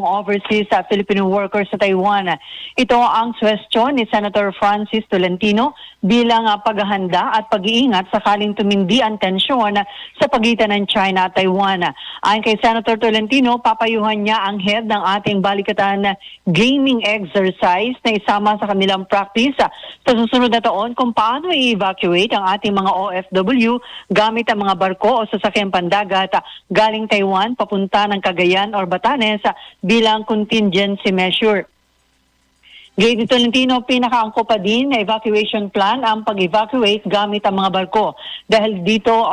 overseas Filipino workers sa Taiwan. Ito ang suwestyon ni Senator Francis Tolentino bilang paghahanda at pag-iingat sakaling tumindi ang tensyon sa pagitan ng China at Taiwan. Ayon kay Senator Tolentino, papayuhan niya ang head ng ating balikatan gaming exercise na isama sa kanilang practice sa susunod na taon kung paano i-evacuate ang ating mga OFW gamit ang mga barko o sasakyang pandagat galing Taiwan papunta ng Cagayan or Batanes bilang contingency measure. Gayun ni Tolentino, pinakaangko pa din na evacuation plan ang pag-evacuate gamit ang mga barko. Dahil dito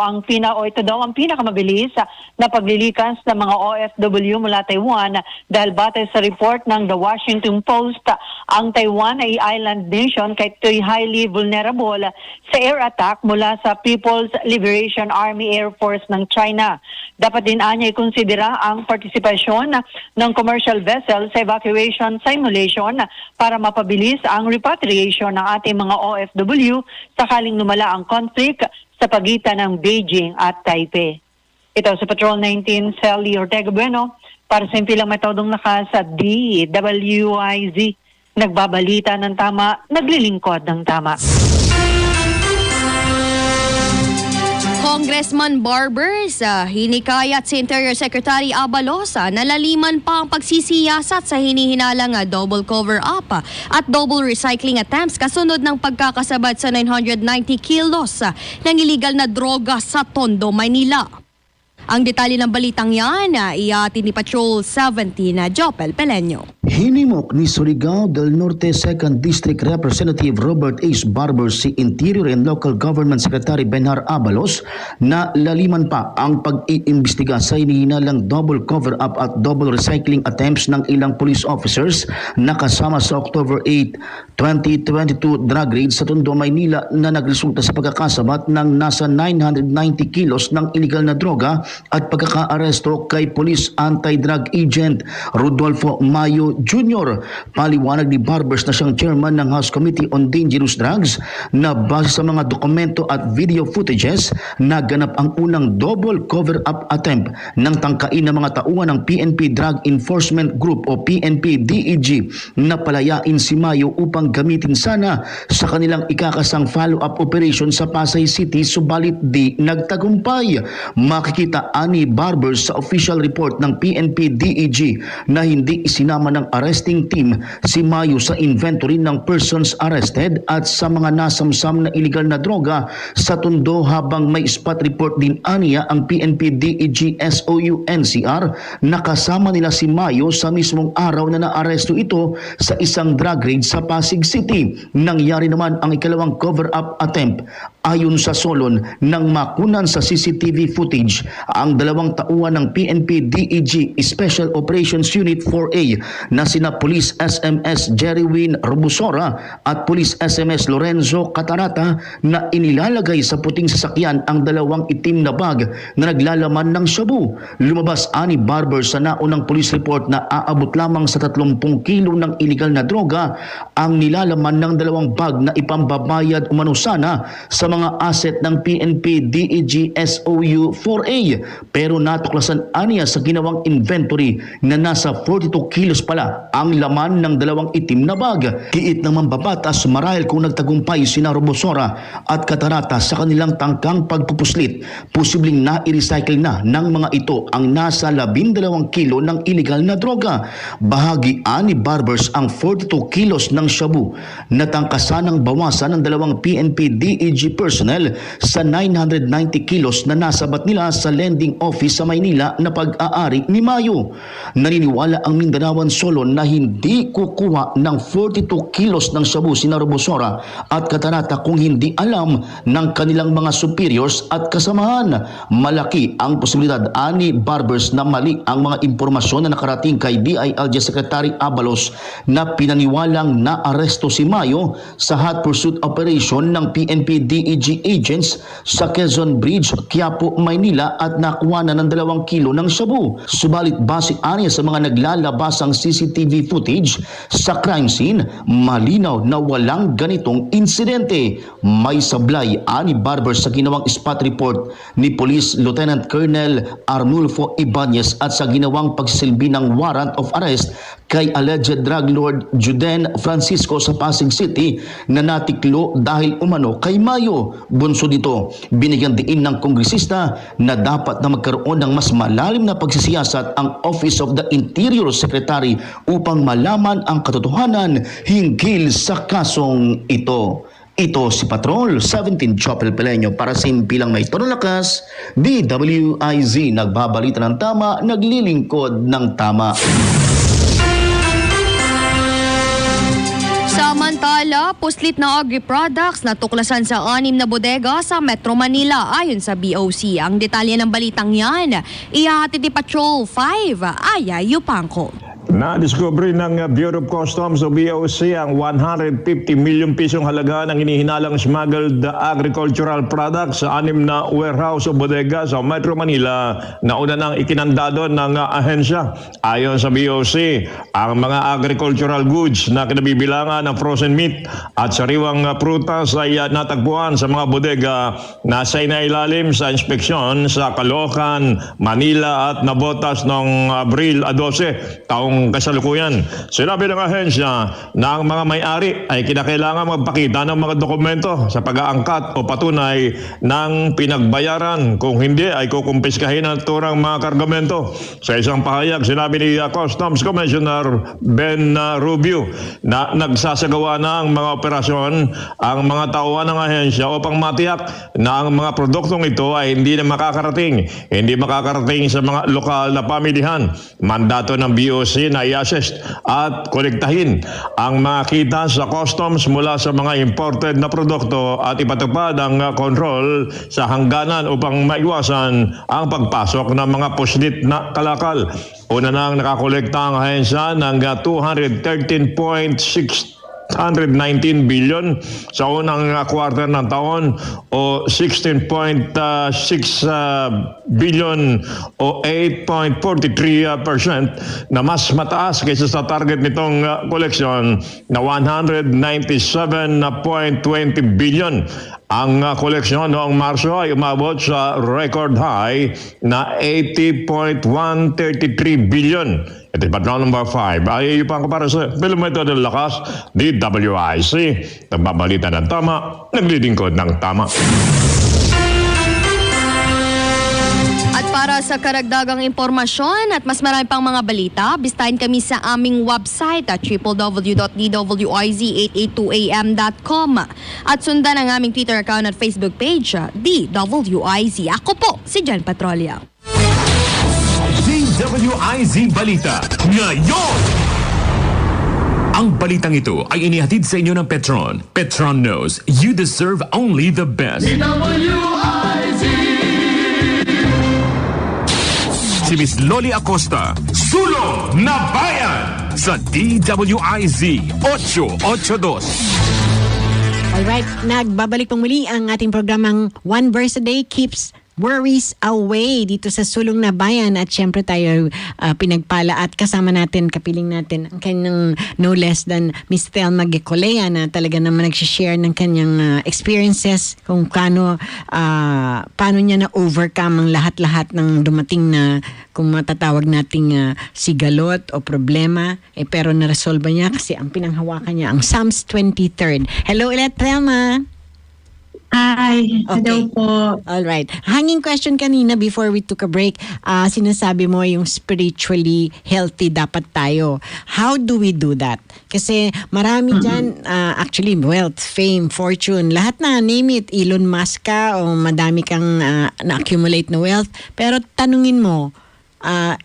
ito daw ang pinakamabilis na paglilikas ng mga OFW mula Taiwan dahil batay sa report ng The Washington Post, ang Taiwan ay island nation kaya ito'y highly vulnerable sa air attack mula sa People's Liberation Army Air Force ng China. Dapat din anya ikonsidera ang partisipasyon ng commercial vessel sa evacuation simulation para mapabilis ang repatriation ng ating mga OFW sakaling lumala ang conflict sa pagitan ng Beijing at Taipei. Ito sa Patrol 19, Celi Ortega Bueno, para sa Himpilang may Todong Lakas sa DWIZ. Nagbabalita ng Tama, naglilingkod ng Tama. Congressman Barbers, hinikayat si Interior Secretary Abalos na laliman pa ang pagsisiyasat sa hinihinalang double cover-up at double recycling attempts kasunod ng pagkakasabad sa 990 kilos ng illegal na droga sa Tondo, Maynila. Ang detalye ng balitang yan, iati ni Patrol 17 na Jopel Peleño. Hinimok ni Surigao del Norte 2nd District Representative Robert H. Barber si Interior and Local Government Secretary Benhar Abalos na laliman pa ang pag-iimbestiga sa hinihinalang double cover-up at double recycling attempts ng ilang police officers na kasama sa October 8, 2022 drug raid sa Tondo, Maynila na nagresulta sa pagkakasabat ng nasa 990 kilos ng illegal na droga at pagkaka-aresto kay Police Anti-Drug Agent Rodolfo Mayo Jr. Paliwanag ni Barbers na siyang chairman ng House Committee on Dangerous Drugs na base sa mga dokumento at video footages naganap ang unang double cover-up attempt ng tangkain ng mga tauhan ng PNP Drug Enforcement Group o PNP DEG na palayain si Mayo upang gamitin sana sa kanilang ikakasang follow-up operation sa Pasay City subalit di nagtagumpay. Makikita ani Barbers sa official report ng PNP DEG na hindi isinama ng arresting team si Mayo sa inventory ng persons arrested at sa mga nasamsam na illegal na droga sa Tondo habang may spot report din aniya ang PNP DEG SOU NCR na kasama nila si Mayo sa mismong araw na naaresto ito sa isang drug raid sa Pasig City. Nangyari naman ang ikalawang cover-up attempt ayon sa Solon nang makunan sa CCTV footage ang dalawang tauhan ng PNP DEG Special Operations Unit 4A na sina Police SMS Jerry Win Robusora at Police SMS Lorenzo Catarata na inilalagay sa puting sasakyan ang dalawang itim na bag na naglalaman ng shabu. Lumabas ani Barber sa naunang police report na aabot lamang sa 30 kilo ng illegal na droga ang nilalaman ng dalawang bag na ipambabayad umano sana sa mga asset ng PNP DEG SOU 4A pero natuklasan aniya sa ginawang inventory na nasa 42 kilos pala ang laman ng dalawang itim na bag. Kiit ng mambabatas marahil kung nagtagumpay sina Robosora at Catarata sa kanilang tangkang pagpupuslit, posibleng na-recycle na ng mga ito ang nasa 12 kilo ng illegal na droga. Bahagi ani Barbers ang 42 kilos ng shabu na tangkasan ng bawasan ng dalawang PNP DEG personnel sa 990 kilos na nasabat nila sa pending office sa Maynila na pag-aari ni Mayo. Naniniwala ang Mindanaoan solo na hindi kukuha ng 42 kilos ng shabu sina Robosora at Katarata kung hindi alam ng kanilang mga superiors at kasamahan. Malaki ang posibilidad ani Barbers na mali ang mga impormasyon na nakarating kay DILG Secretary Abalos na pinaniwalang naaresto si Mayo sa hot pursuit operation ng PNP DEG agents sa Quezon Bridge, Quiapo, Maynila at nakuha na ng 2 kilo ng shabu. Subalit base anya sa mga naglalabasang CCTV footage sa crime scene, malinaw na walang ganitong insidente. May sablay ani Barbers sa ginawang spot report ni Police Lieutenant Colonel Arnulfo Ibanez at sa ginawang pagsilbi ng warrant of arrest kay alleged drug lord Juden Francisco sa Pasig City na natiklo dahil umano kay Mayo. Bunso dito, binigyan diin ng kongresista na dapat na magkaroon ng mas malalim na pagsisiyasat ang Office of the Interior Secretary upang malaman ang katotohanan hinggil sa kasong ito. Ito si Patrol 17 Chopel Peleño para sa Himpilang may Todong Lakas, DWIZ, Nagbabalita ng Tama, Naglilingkod ng Tama. Samantala, puslit na agri-products na tuklasan sa 6 na bodega sa Metro Manila ayon sa BOC. Ang detalye ng balitang yan, ihahatid ni Patrol 5, Aya Yupanco. Na-discovery ng Bureau of Customs o BOC ang 150 million pisong halaga ng inihinalang smuggled agricultural products sa 6 na warehouse o bodega sa Metro Manila na una nang ikinandado ng ahensya. Ayon sa BOC, ang mga agricultural goods na kinabibilangan ng frozen meat at sariwang prutas ay natagpuan sa mga bodega na sa inailalim sa inspeksyon sa Caloocan, Manila at nabotas noong Abril 12 taong kasalukuyan. Sinabi ng ahensya na ang mga may-ari ay kinakailangan magpakita ng mga dokumento sa pag-aangkat o patunay ng pinagbayaran. Kung hindi ay kukumpiskahin ang turang mga kargamento. Sa isang pahayag, sinabi ni Customs Commissioner Ben Rubio na nagsasagawa na ang mga operasyon ang mga tauhan ng ahensya upang matiyak na ang mga produktong ito ay hindi na makakarating sa mga lokal na pamilihan. Mandato ng BOC na i-assess at kolektahin ang mga kita sa customs mula sa mga imported na produkto at ipatupad ang control sa hangganan upang maiwasan ang pagpasok ng mga puslit na kalakal. Una nang nakakolekta ang ahensya ng 213.619 billion sa unang quarter ng taon o 16.6 billion o 8.43% na mas mataas kaysa sa target nitong koleksyon na 197.20 billion. Ang koleksyon noong Marso ay umabot sa record high na 80.133 billion. Ito yung patrol number 5. Ay ipang para sa Kilometro ng Lakas, DWIC. Nagbabalita ng Tama, Naglilingkod ng Tama. At para sa karagdagang impormasyon at mas marami pang mga balita, bisitahin kami sa aming website at www.dwiz882am.com at sundan ang aming Twitter account at Facebook page, DWIZ. Ako po, si Jan Patrolya. DWIZ Balita ngayon! Ang balitang ito ay inihatid sa inyo ng Petron. Petron knows you deserve only the best. DWIZ! Si Miss Loli Acosta, Sulong na Bayan sa DWIZ 882. Alright, nagbabalik pang muli ang ating programang One Verse a Day Keeps Worries Away dito sa Sulong na Bayan at syempre tayo pinagpala at kasama natin, kapiling natin ang kanyang no less than Miss Thelma Gecolea na talaga naman nagsishare ng kanyang experiences kung paano niya na-overcome ang lahat-lahat ng dumating na kung matatawag nating sigalot o problema pero na-resolve niya kasi ang pinanghawakan niya ang Psalms 23rd. Hello ulit, Thelma! Hi, hello po. Alright. Hanging question kanina before we took a break. Sinasabi mo yung spiritually healthy dapat tayo. How do we do that? Kasi marami dyan, actually, wealth, fame, fortune, lahat na, name it, Elon Musk ka o madami kang na-accumulate na wealth. Pero tanungin mo,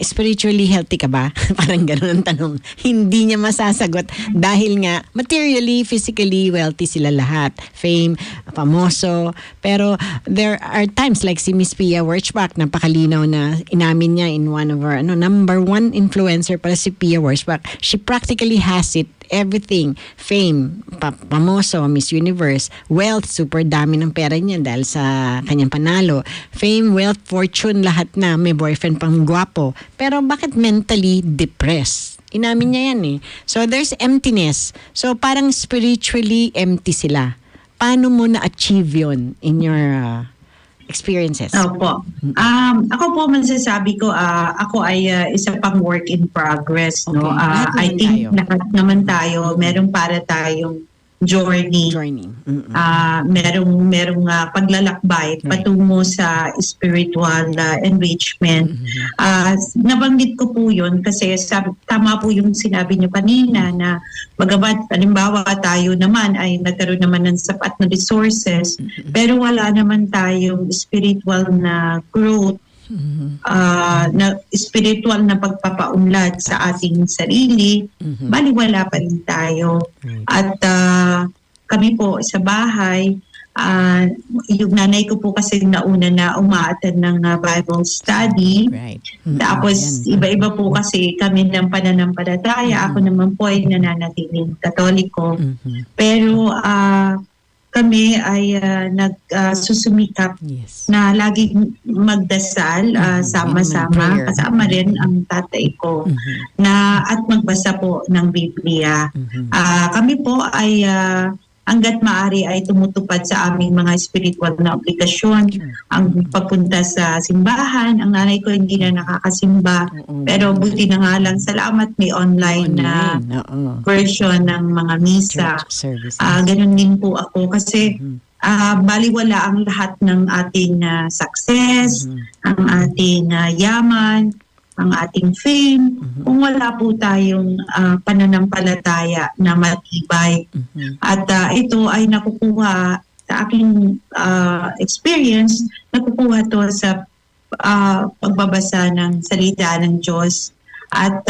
spiritually healthy ka ba? Parang ganun ang tanong. Hindi niya masasagot dahil nga materially, physically wealthy sila lahat. Fame, famoso. Pero there are times like si Miss Pia Wurtzbach, napakalinaw na inamin niya in one of our number one influencer para si Pia Wurtzbach. She practically has it. Everything, fame, famoso, Miss Universe, wealth, super dami ng pera niya dahil sa kanyang panalo. Fame, wealth, fortune, lahat na. May boyfriend pang gwapo. Pero bakit mentally depressed? Inamin niya yan eh. So there's emptiness. So parang spiritually empty sila. Paano mo na-achieve yun in your experiences? Opo. Ako po masasabi ko, ako ay isa pang work in progress. No? I think lahat naman tayo, meron para tayong journey. Merong paglalakbay patungo sa spiritual enrichment. Nabanggit ko po yun kasi tama po yung sinabi niyo kanina na bagamat halimbawa tayo naman ay nagkaroon naman ng sapat na resources pero wala naman tayong spiritual na growth, na spiritual na pagpapaunlad sa ating sarili, baliwala pa rin tayo. At kami po sa bahay, yung nanay ko po kasi nauna na umaattend ng Bible study. Tapos iba-iba po kasi kami ng pananampalataya. Ako naman po ay nananatiling Katoliko. Pero kami ay nagsusumikap na laging magdasal sama-sama. Kasama rin ang tatay ko na at magbasa po ng Biblia. Kami po ay hanggat maaari ay tumutupad sa aming mga spiritual na obligasyon. Ang pagpunta sa simbahan, ang nanay ko hindi na nakakasimba. Pero buti na nga lang, salamat may online na version ng mga misa. Ganun din po ako kasi baliwala ang lahat ng ating success, ang ating yaman, ang ating fame, kung wala po tayong pananampalataya na matibay. At ito ay nakukuha sa aking experience, nakukuha to sa pagbabasa ng salita ng Diyos at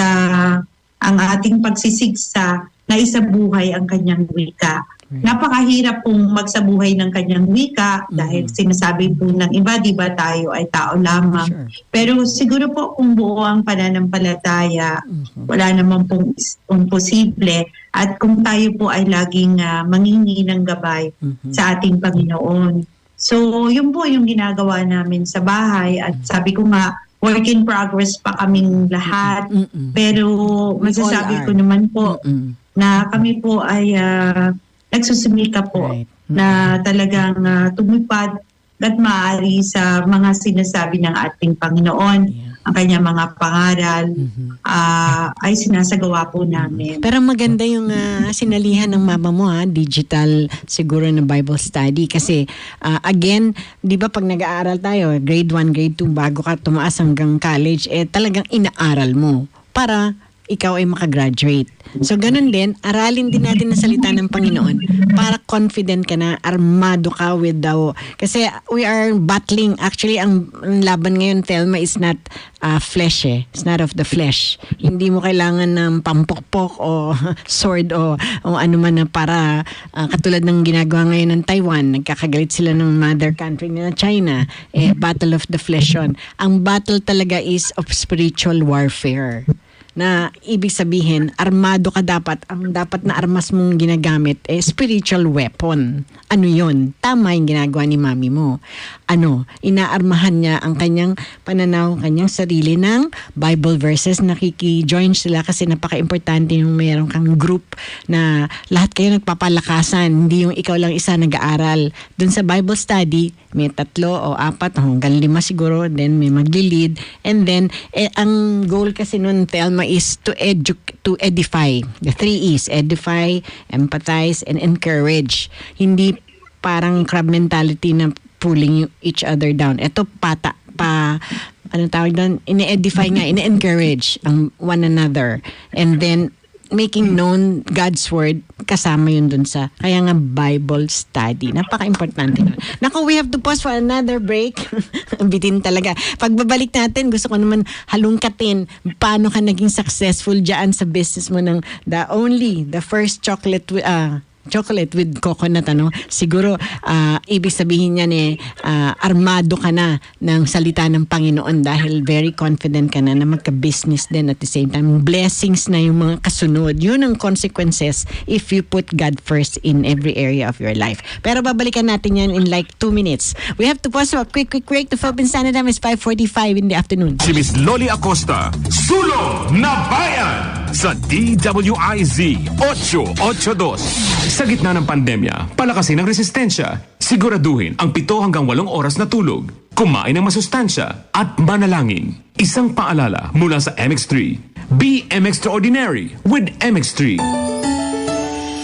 ang ating pagsisigsa na isabuhay ang kanyang wika. Napakahirap pong magsabuhay ng kanyang wika dahil sinasabi po ng iba, di ba tayo ay tao lamang. Pero siguro po kung buo ang pananampalataya, wala naman pong imposible. At kung tayo po ay laging mangingi ng gabay sa ating Panginoon. So yun po yung ginagawa namin sa bahay at sabi ko nga, work in progress pa kaming lahat. Pero masasabi ko naman po na kami po ay nagsusumika po na talagang tumupad at maaari sa mga sinasabi ng ating Panginoon, ang kanyang mga pangaral ay sinasagawa po namin. Pero maganda yung sinalihan ng mama mo, digital siguro na Bible study kasi again, di ba pag nag-aaral tayo, grade 1, grade 2, bago ka tumaas hanggang college, talagang inaaral mo para ikaw ay makagraduate. So, ganun din, aralin din natin ang salita ng Panginoon para confident ka na, armado ka with the... Kasi we are battling. Actually, ang laban ngayon, Thelma, is not flesh It's not of the flesh. Hindi mo kailangan ng pampukpok o sword o ano man na para katulad ng ginagawa ngayon ng Taiwan. Nagkakagalit sila ng mother country na China. Battle of the flesh yun. Ang battle talaga is of spiritual warfare. Na ibig sabihin, armado ka dapat. Ang dapat na armas mong ginagamit spiritual weapon. Ano yun? Tama yung ginagawa ni mami mo. Inaarmahan niya ang kanyang pananaw, kanyang sarili ng Bible verses. Nakiki-join sila kasi napaka-importante yung mayroon kang group na lahat kayo nagpapalakasan. Hindi yung ikaw lang isa nag-aaral. Doon sa Bible study, may 3 o 4 hanggang 5 siguro. Then may magli-lead. And then, ang goal kasi nun, Thelma, is to edify. The 3 E's, edify, empathize, and encourage. Hindi parang crab mentality na pulling each other down. Ito ano tawag doon, ine-edify nga, ine-encourage ang one another. And then, making known God's Word, kasama yun dun sa, kaya nga Bible study. Napaka-importante nun. Naku, we have to pause for another break. Bitin talaga. Pagbabalik natin, gusto ko naman halungkatin paano ka naging successful dyan sa business mo ng the first chocolate with coconut, siguro ibig sabihin niyan armado ka na ng salita ng Panginoon dahil very confident ka na magka-business din at the same time. Blessings na yung mga kasunod. Yun ang consequences if you put God first in every area of your life. Pero babalikan natin yan in like 2 minutes. We have to pause for a quick break. The Philippine Standard Time is 5:45 in the afternoon. Si Miss Loli Acosta, Sulong na Bayan sa DWIZ 882. Sa gitna ng pandemya, palakasin ang resistensya. Siguraduhin ang 7 hanggang 8 oras na tulog. Kumain ng masustansya at manalangin. Isang paalala mula sa MX3. Be Extraordinary with MX3.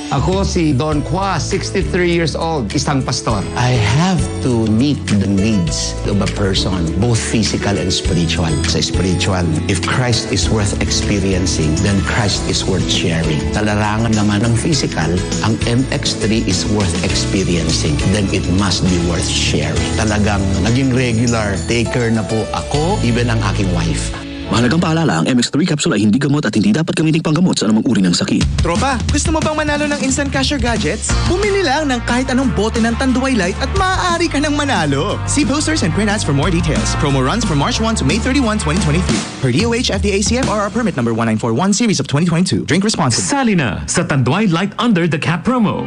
Ako si Don Qua, 63 years old, isang pastor. I have to meet the needs of a person, both physical and spiritual. Sa spiritual, if Christ is worth experiencing, then Christ is worth sharing. Sa larangan naman ng physical, ang MX3 is worth experiencing, then it must be worth sharing. Talagang naging regular taker na po ako, even ang aking wife. Mahalagang paalala, ang MX3 capsule ay hindi gamot at hindi dapat gamiting panggamot sa anumang uri ng sakit. Tropa, gusto mo bang manalo ng instant cash or gadgets? Bumili lang ng kahit anong bote ng Tanduay Light at maaari ka ng manalo. See posters and print ads for more details. Promo runs from March 1 to May 31, 2023. Per DOH, FDA, CFR permit number 1941 series of 2022. Drink responsibly. Sali na sa Tanduay Light Under the Cap promo.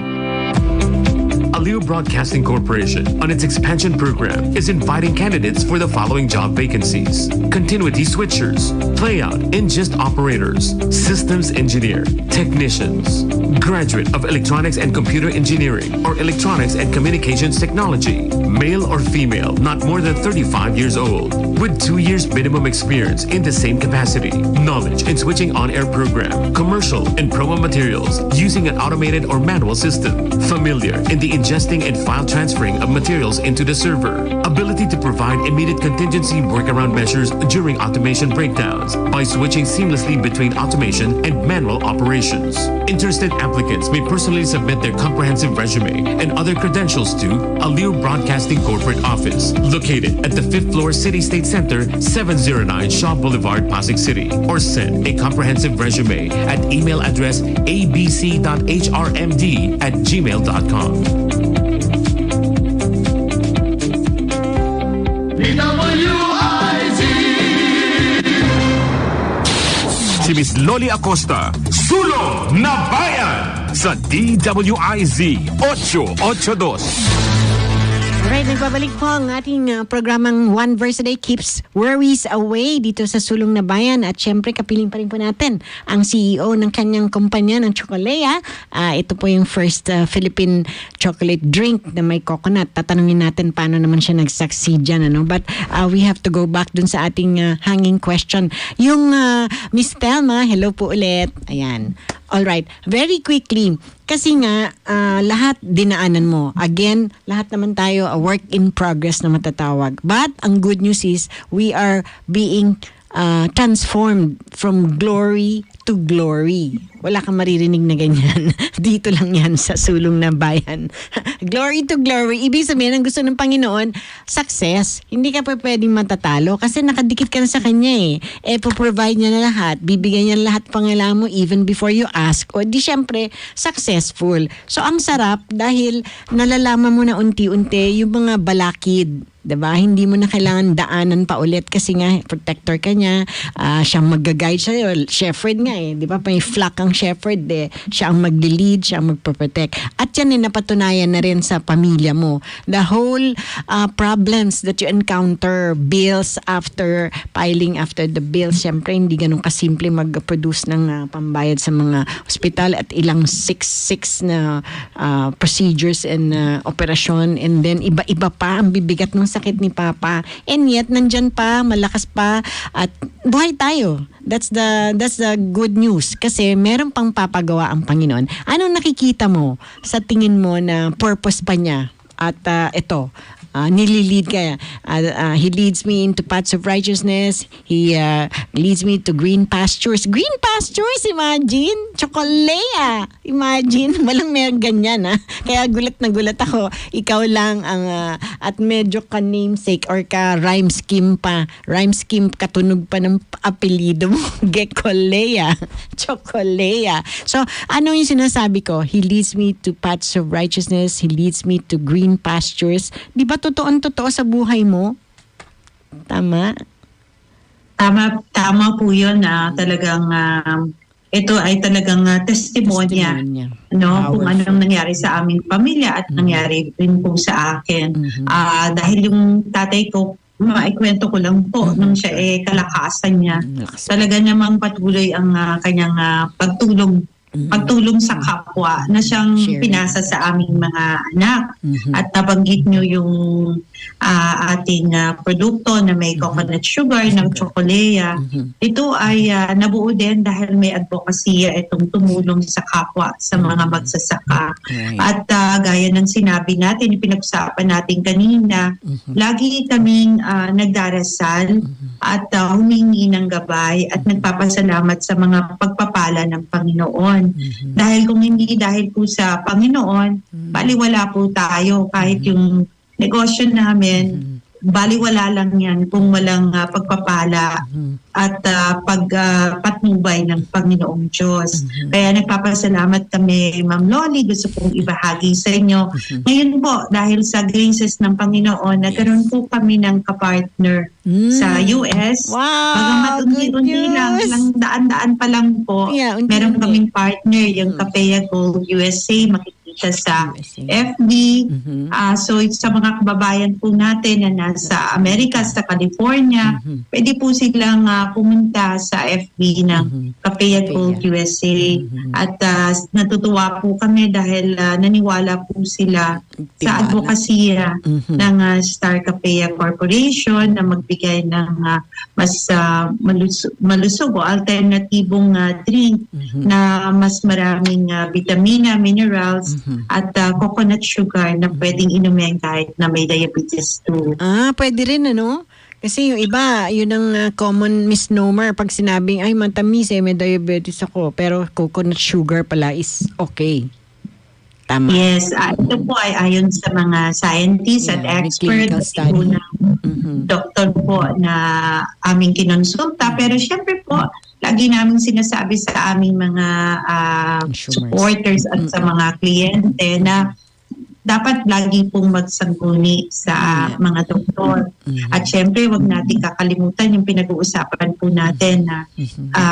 Aliw Broadcasting Corporation, on its expansion program, is inviting candidates for the following job vacancies: continuity switchers, playout ingest operators, systems engineer, technicians, graduate of electronics and computer engineering or electronics and communications technology, male or female, not more than 35 years old, with 2 years minimum experience in the same capacity, knowledge in switching on-air program, commercial and promo materials using an automated or manual system, familiar in the ingesting and file transferring of materials into the server, ability to provide immediate contingency workaround measures during automation breakdowns by switching seamlessly between automation and manual operations. Interested applicants may personally submit their comprehensive resume and other credentials to Aliw Broadcasting Corporate Office, located at the 5th floor City State Center, 709 Shaw Boulevard, Pasig City, or send a comprehensive resume at email address abc.hrmd@gmail.com. Si Miss Loli Acosta, Sulong na Bayan sa DWIZ 882. Alright, nagbabalik po ang ating programang One Verse a Day Keeps Worries Away dito sa Sulong na Bayan. At syempre, kapiling pa rin po natin ang CEO ng kanyang kumpanya ng Chocolea. Ito po yung first Philippine chocolate drink na may coconut. Tatanungin natin paano naman siya nag-succeed dyan. But we have to go back dun sa ating hanging question. Yung Miss Thelma, hello po ulit. Ayan. Alright, very quickly, kasi nga lahat dinaanan mo. Again, lahat naman tayo a work in progress na matatawag. But ang good news is we are being transformed from glory to glory. Wala kang maririnig na ganyan. Dito lang yan sa Sulong na Bayan. Glory to glory. Ibig sabihin, ang gusto ng Panginoon, success. Hindi ka pa pwedeng matatalo kasi nakadikit ka na sa Kanya provide niya na lahat. Bibigyan niya lahat pangailangan mo even before you ask. O di syempre, successful. So, ang sarap dahil nalalaman mo na unti-unti yung mga balakid. Diba? Hindi mo na kailangan daanan pa ulit kasi nga protector ka niya, siyang mag-guide sa'yo. Shepherd nga diba? May flock ang shepherd siya ang mag-lead, siya ang magpo-protect. At yan napatunayan na rin sa pamilya mo. The whole problems that you encounter, bills after piling after the bills, syempre hindi ganun kasimple mag-produce ng pambayad sa mga ospital at ilang six na procedures and operasyon, and then iba-iba pa ang bibigat ng sakit ni Papa, and yet nandyan pa, malakas pa at buhay tayo. That's the good news kasi meron pang papagawa ang Panginoon. Anong nakikita mo sa tingin mo na purpose pa niya At ito, nililid ka. He leads me into paths of righteousness. He leads me to green pastures. Green pastures, imagine. Chocolea. Imagine. Walang may ganyan, ha? Kaya gulat na gulat ako. Ikaw lang ang, at medyo ka namesake or ka rhyme scheme pa. Rhyme scheme katunog pa ng apelido mo. Gekolea. Chocolea. So, ano yung sinasabi ko? He leads me to paths of righteousness. He leads me to green pastures. Di ba totoo sa buhay mo? Tama? Tama po yun. Talagang ito ay talagang testimonya. No, kung anong nangyari sa aming pamilya at nangyari rin po sa akin. Dahil yung tatay ko, maikwento ko lang po, nung siya kalakasan niya. Talaga namang patuloy ang kanyang pagtulong sa kapwa na siyang pinasa sa aming mga anak. At nabanggit nyo yung ating produkto na may coconut sugar ng chocolea. Ito ay nabuo din dahil may advokasya itong tumulong sa kapwa sa mga magsasaka. At gaya ng sinabi natin, pinag-usapan natin kanina, lagi kaming nagdarasal at humingi ng gabay at nagpapasalamat sa mga pagpapala ng Panginoon. Dahil kung hindi dahil po sa Panginoon, baliwala po tayo kahit yung negosyo namin, baliwala lang yan kung walang pagpapala at pagpatnubay ng Panginoong Diyos. Kaya nagpapasalamat kami, Ma'am Loli, gusto kong ibahagi sa inyo. Ngayon po, dahil sa graces ng Panginoon, nagkaroon po kami ng kapartner sa US. Bagamat unti-unti lang, daan-daan pa lang po, meron kaming partner, yung Kapea Gold USA, makikita sa FB. So sa mga kababayan po natin na nasa Amerika, sa California, pwede po silang pumunta sa FB ng Kapea Gold USA. At natutuwa po kami dahil naniwala po sila sa advokasya ng Star Kapea Corporation na magbigay ng mas malusog o alternatibong drink na mas maraming vitamina, minerals, at coconut sugar na pwedeng inumin kahit na may diabetes too. Pwede rin ano? Kasi yung iba, yun ang common misnomer pag sinabing, ay matamis may diabetes ako. Pero coconut sugar pala is okay. Tama. Yes, ito po ay ayon sa mga scientists at experts at doktor po na aming kinonsulta. Pero syempre po, lagi namin sinasabi sa aming mga supporters at sa mga kliyente na dapat lagi pong magsangguni sa mga doktor. At syempre, wag natin kakalimutan yung pinag-uusapan po natin na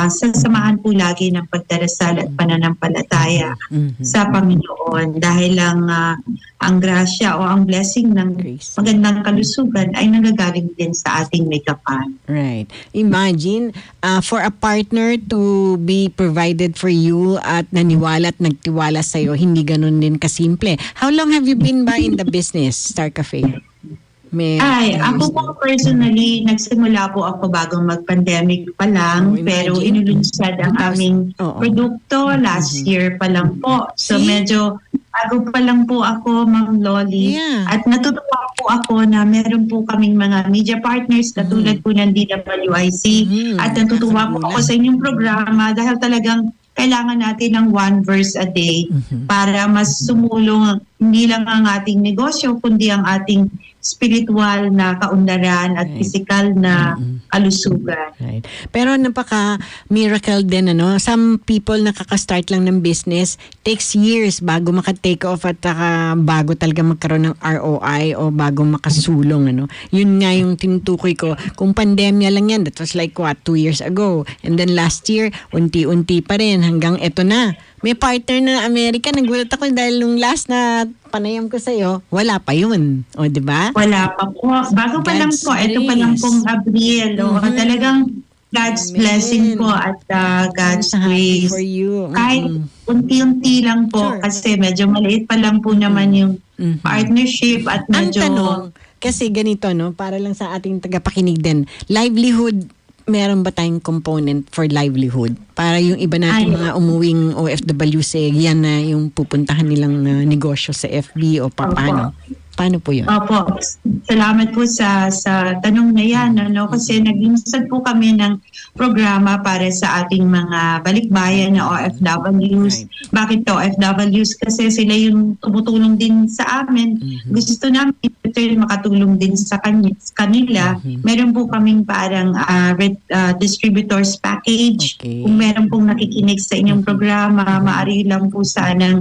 sasamahan po lagi ng pagdarasal at pananampalataya sa Panginoon. Dahil ang grasya o ang blessing ng magandang kalusugan ay nanggagaling din sa ating may kapal. Right. Imagine, for a partner to be provided for you at naniwala at nagtiwala sa'yo, hindi ganun din kasimple. How long have you been ba in the business, Star Cafe? Ako po personally, nagsimula po ako bago mag-pandemic pa lang, pero inulunsad ang aming produkto last year pa lang po. So medyo bago pa lang po ako, Ma'am Loli. At natutuwa po ako na meron po kaming mga media partners katulad po ng DWIC. At natutuwa po ako sa inyong programa dahil talagang kailangan natin ng one verse a day para mas sumulong hindi lang ang ating negosyo kundi ang ating spiritual na kaunlaran at physical na kalusugan. Right. Pero napaka-miracle din, ano? Some people nakaka-start lang ng business, takes years bago maka-take off at bago talaga magkaroon ng ROI o bago makasulong, ano? Yun nga yung tinutukoy ko. Kung pandemya lang yan, that was like 2 years ago. And then last year, unti-unti pa rin hanggang eto na. May partner na Amerika, nagulat ako dahil nung last na panayam ko sa'yo, wala pa yun. O, di ba? Wala pa po. Bago pa lang po. Ito pa lang pong Abril. Talagang God's blessing po at God's grace. For you. Kahit unti-unti lang po kasi medyo maliit pa lang po naman yung partnership at medyo... Ang tanong, kasi ganito, no? Para lang sa ating tagapakinig din, livelihood, meron ba tayong component for livelihood? Para yung iba natin mga umuwing OFWC, yan na yung pupuntahan nilang negosyo sa FB o paano? Paano po yun? Opo, salamat po sa tanong na yan. Kasi nag-insert po kami ng programa para sa ating mga balikbayan na OFWs. Bakit to OFWs? Kasi sila yung tumutulong din sa amin. Gusto namin ito yung makatulong din sa kanila. Meron po kaming parang distributors package. Kung meron pong nakikinig sa inyong programa, maaari lang po sanang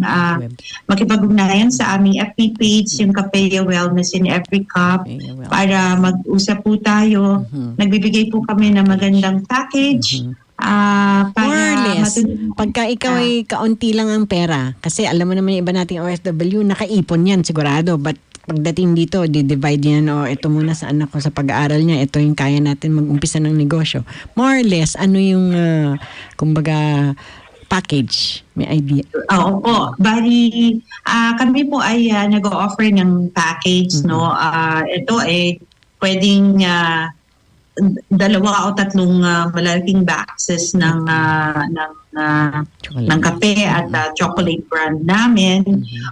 makipag-ugnayan sa aming FB page, yung Cafe Wellness in Every Cup, para mag-usap po tayo. Nagbibigay po kami ng magandang package. More or less, pagka ikaw ay kaunti lang ang pera, kasi alam mo naman yung iba nating OFW, nakaipon yan sigurado, but pagdating dito, di-divide yan, ito muna sa anak ko sa pag-aaral niya, ito yung kaya natin mag-umpisa ng negosyo. More or less, ano yung, kumbaga, package? May idea? Oo po. Bali, kami po ay nag-o-offer ng package, no? Ito ay pwedeng 2 o 3 malalaking boxes ng kape at chocolate brand namin.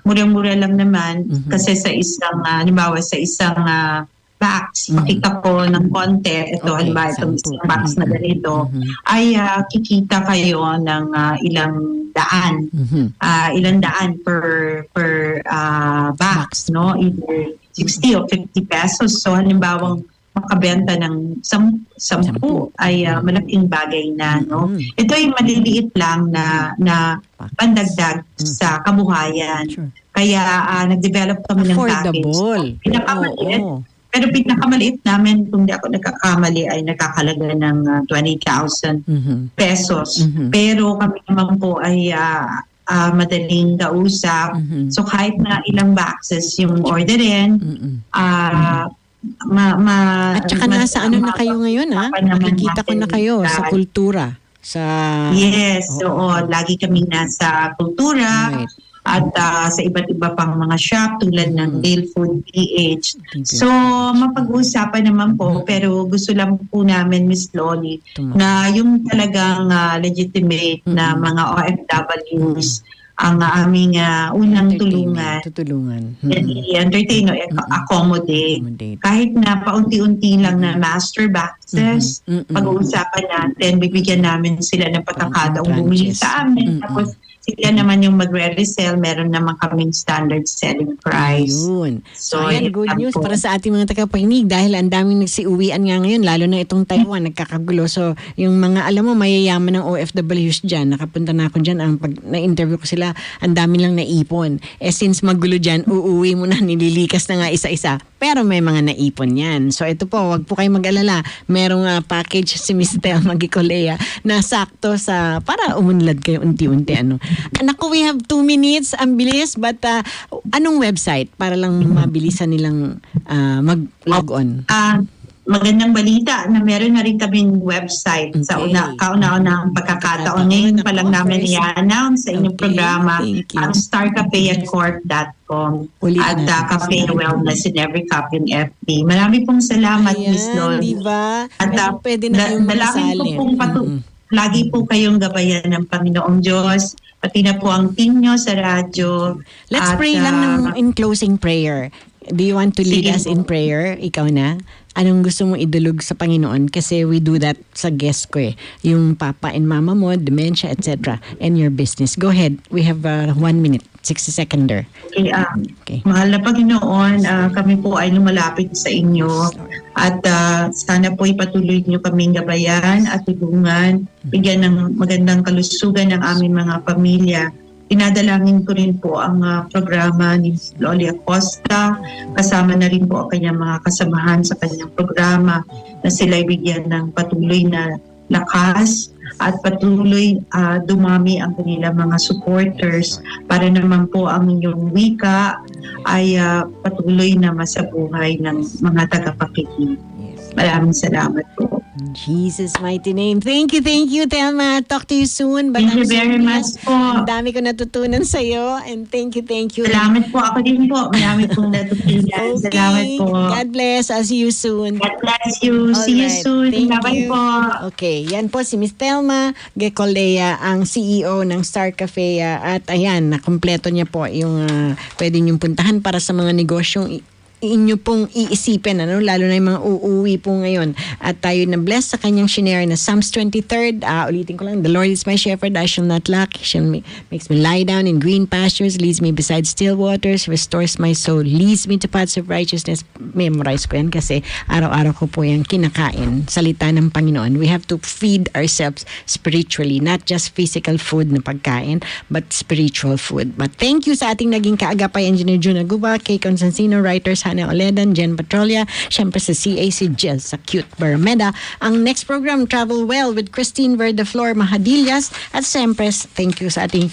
Murang-mura lang naman kasi sa isang, halimbawa sa isang box, makita ko ng konti, ito, halimbawa itong isang box na ganito, ay kikita kayo ng ilang daan per box, no? Either 60 o 50 pesos. So, halimbawa, makabenta ng 10 ay malaking bagay na, no? Ito ay maliliit lang na pandagdag sa kabuhayan. Kaya nag-develop kami ng package. Pinakamaliit. Pero pinakamaliit namin, kung di ako nagkakamali, ay nakakalaga ng 20,000 pesos. Pero kami naman po ay madaling kausap. So kahit na ilang boxes yung orderin, at saka nasa ano na kayo ngayon, nakikita ko na kayo sa kultura. Yes, oo. Lagi kaming nasa kultura. At sa iba't iba pang mga shop tulad ng Real Food PH. So, mapag-uusapan naman po, pero gusto lang po namin, Miss Loli, na yung talagang legitimate na mga OFWs ang aming unang tulungan. I-entertain o accommodate. Kahit na paunti-unti lang na master boxes, pag-uusapan natin, bibigyan namin sila ng pagkakataong bumili sa amin. Tapos, sila naman yung magre-resell, meron naman kaming standard selling price. Ayun. So ayan, good news para sa ating mga tagapakinig dahil ang daming nagsiuwian nga ngayon, lalo na itong Taiwan, nagkakagulo. So yung mga, alam mo, mayayaman ng OFWs dyan, nakapunta na ako dyan, pag na-interview ko sila, ang dami lang naipon. Since magulo dyan, uuwi mo na, nililikas na nga isa-isa. Pero may mga naipon yan. So ito po, wag po kayo mag-alala. Merong package si Miss Tel Magicolea na sakto sa, para umunlad kayo unti-unti. Naku, we have 2 minutes. Ang bilis. But anong website para lang mabilisan nilang mag-log on? Magandang balita na meron na rin kaming website sa kauna-unang pagkakataon. Ngayon pa lang namin i-announce sa inyong programa ang starcafeandcorp.com at Cafe Wellness in Every Cup in FB. Marami pong salamat, Miss Loli. Diba? At pwede na kayong masali. Lagi po kayong gabayan ng Panginoong Diyos, pati na po ang team nyo sa radyo. Let's pray lang in closing prayer. Do you want to lead us in prayer? Ikaw na? Anong gusto mong idulog sa Panginoon? Kasi we do that sa guest ko yung papa and mama mo, dementia, etc. and your business. Go ahead. We have 1 minute, 60 seconder. Okay. Mahal na Panginoon, kami po ay lumalapit sa inyo at sana po ipatuloy niyo kaming gabayan at tulungan, bigyan ng magandang kalusugan ng aming mga pamilya. Dinadalangin ko rin po ang programa ni Loli Acosta, kasama na rin po ang kanyang mga kasamahan sa kanyang programa na sila'y bigyan ng patuloy na lakas at patuloy dumami ang kanilang mga supporters para naman po ang inyong wika ay patuloy na masabuhay ng mga tagapakinig. Maraming salamat po. In Jesus' mighty name. Thank you, Tama. Talk to you soon. But Thank you very much po. Ang dami ko natutunan sa'yo. And thank you. Salamat po. Ako din po. Marami pong natutunan. Okay. Salamat po. God bless. I'll see you soon. God bless you. See you soon. Thank Salamat you. po. Okay. Yan po si Miss Thelma Gecolea, ang CEO ng Star Cafe. At ayan, nakompleto niya po yung pwede niyong puntahan para sa mga negosyong inyo pong iisipin, lalo na yung mga uuwi po ngayon. At tayo na bless sa kanyang shinare na Psalms 23rd. Ulitin ko lang, the Lord is my shepherd, I shall not lack. He shall makes me lie down in green pastures, leads me beside still waters, restores my soul, leads me to paths of righteousness. Memorize ko yan kasi araw-araw ko po yung kinakain. Salita ng Panginoon. We have to feed ourselves spiritually, not just physical food na pagkain, but spiritual food. But thank you sa ating naging kaagapay, Engineer Jun Aguba, Kay Constantino, writers Hannah Oledan, Jen Patrolia, syempre sa CAC Jel sa Cute Barameda. Ang next program, Travel Well with Christine Verdeflor Mahadillas. At syempre, thank you sa ating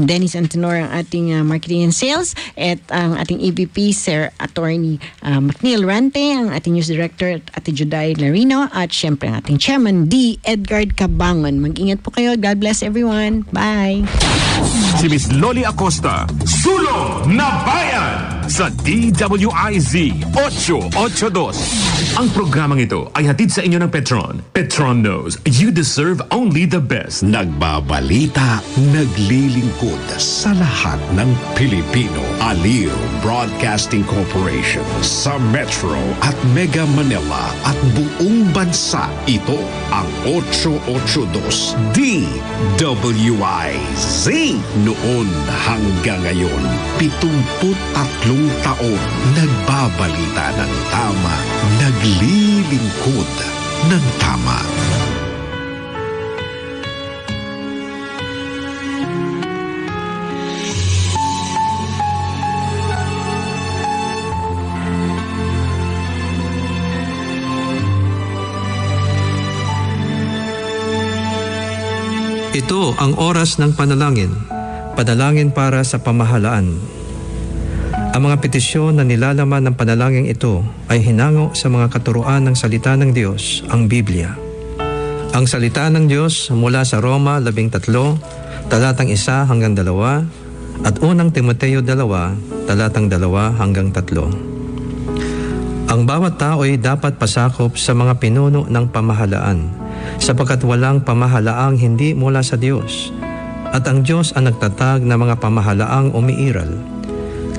Dennis Antenor, ang ating marketing and sales, at ang ating EVP, Sir Attorney McNeil Rante, ang ating news director, Ate Juday Larino, at syempre ang ating chairman, D. Edgard Cabangon. Mag-ingat po kayo. God bless everyone. Bye! Si Miss Loli Acosta, Sulong na Bayan sa DWIZ 882. Ang programang ito ay hatid sa inyo ng Petron. Petron knows you deserve only the best. Nagbabalita, naglilingkod sa lahat ng Pilipino. Aliw Broadcasting Corporation sa Metro at Mega Manila at buong bansa. Ito ang 882 DWIZ. Noon hanggang ngayon, 73 taon, nagbabalita ng tama, naglilingkod ng tama. Ito ang oras ng panalangin. Panalangin para sa pamahalaan. Ang mga petisyon na nilalaman ng panalangin ito ay hinango sa mga katuruan ng salita ng Diyos, ang Biblia. Ang salita ng Diyos mula sa Roma 13, talatang 1 hanggang 2, at unang Timoteo 2, talatang 2 hanggang 3. Ang bawat tao ay dapat pasakop sa mga pinuno ng pamahalaan, sapagkat walang pamahalaang hindi mula sa Diyos, at ang Diyos ang nagtatag ng mga pamahalaang umiiral.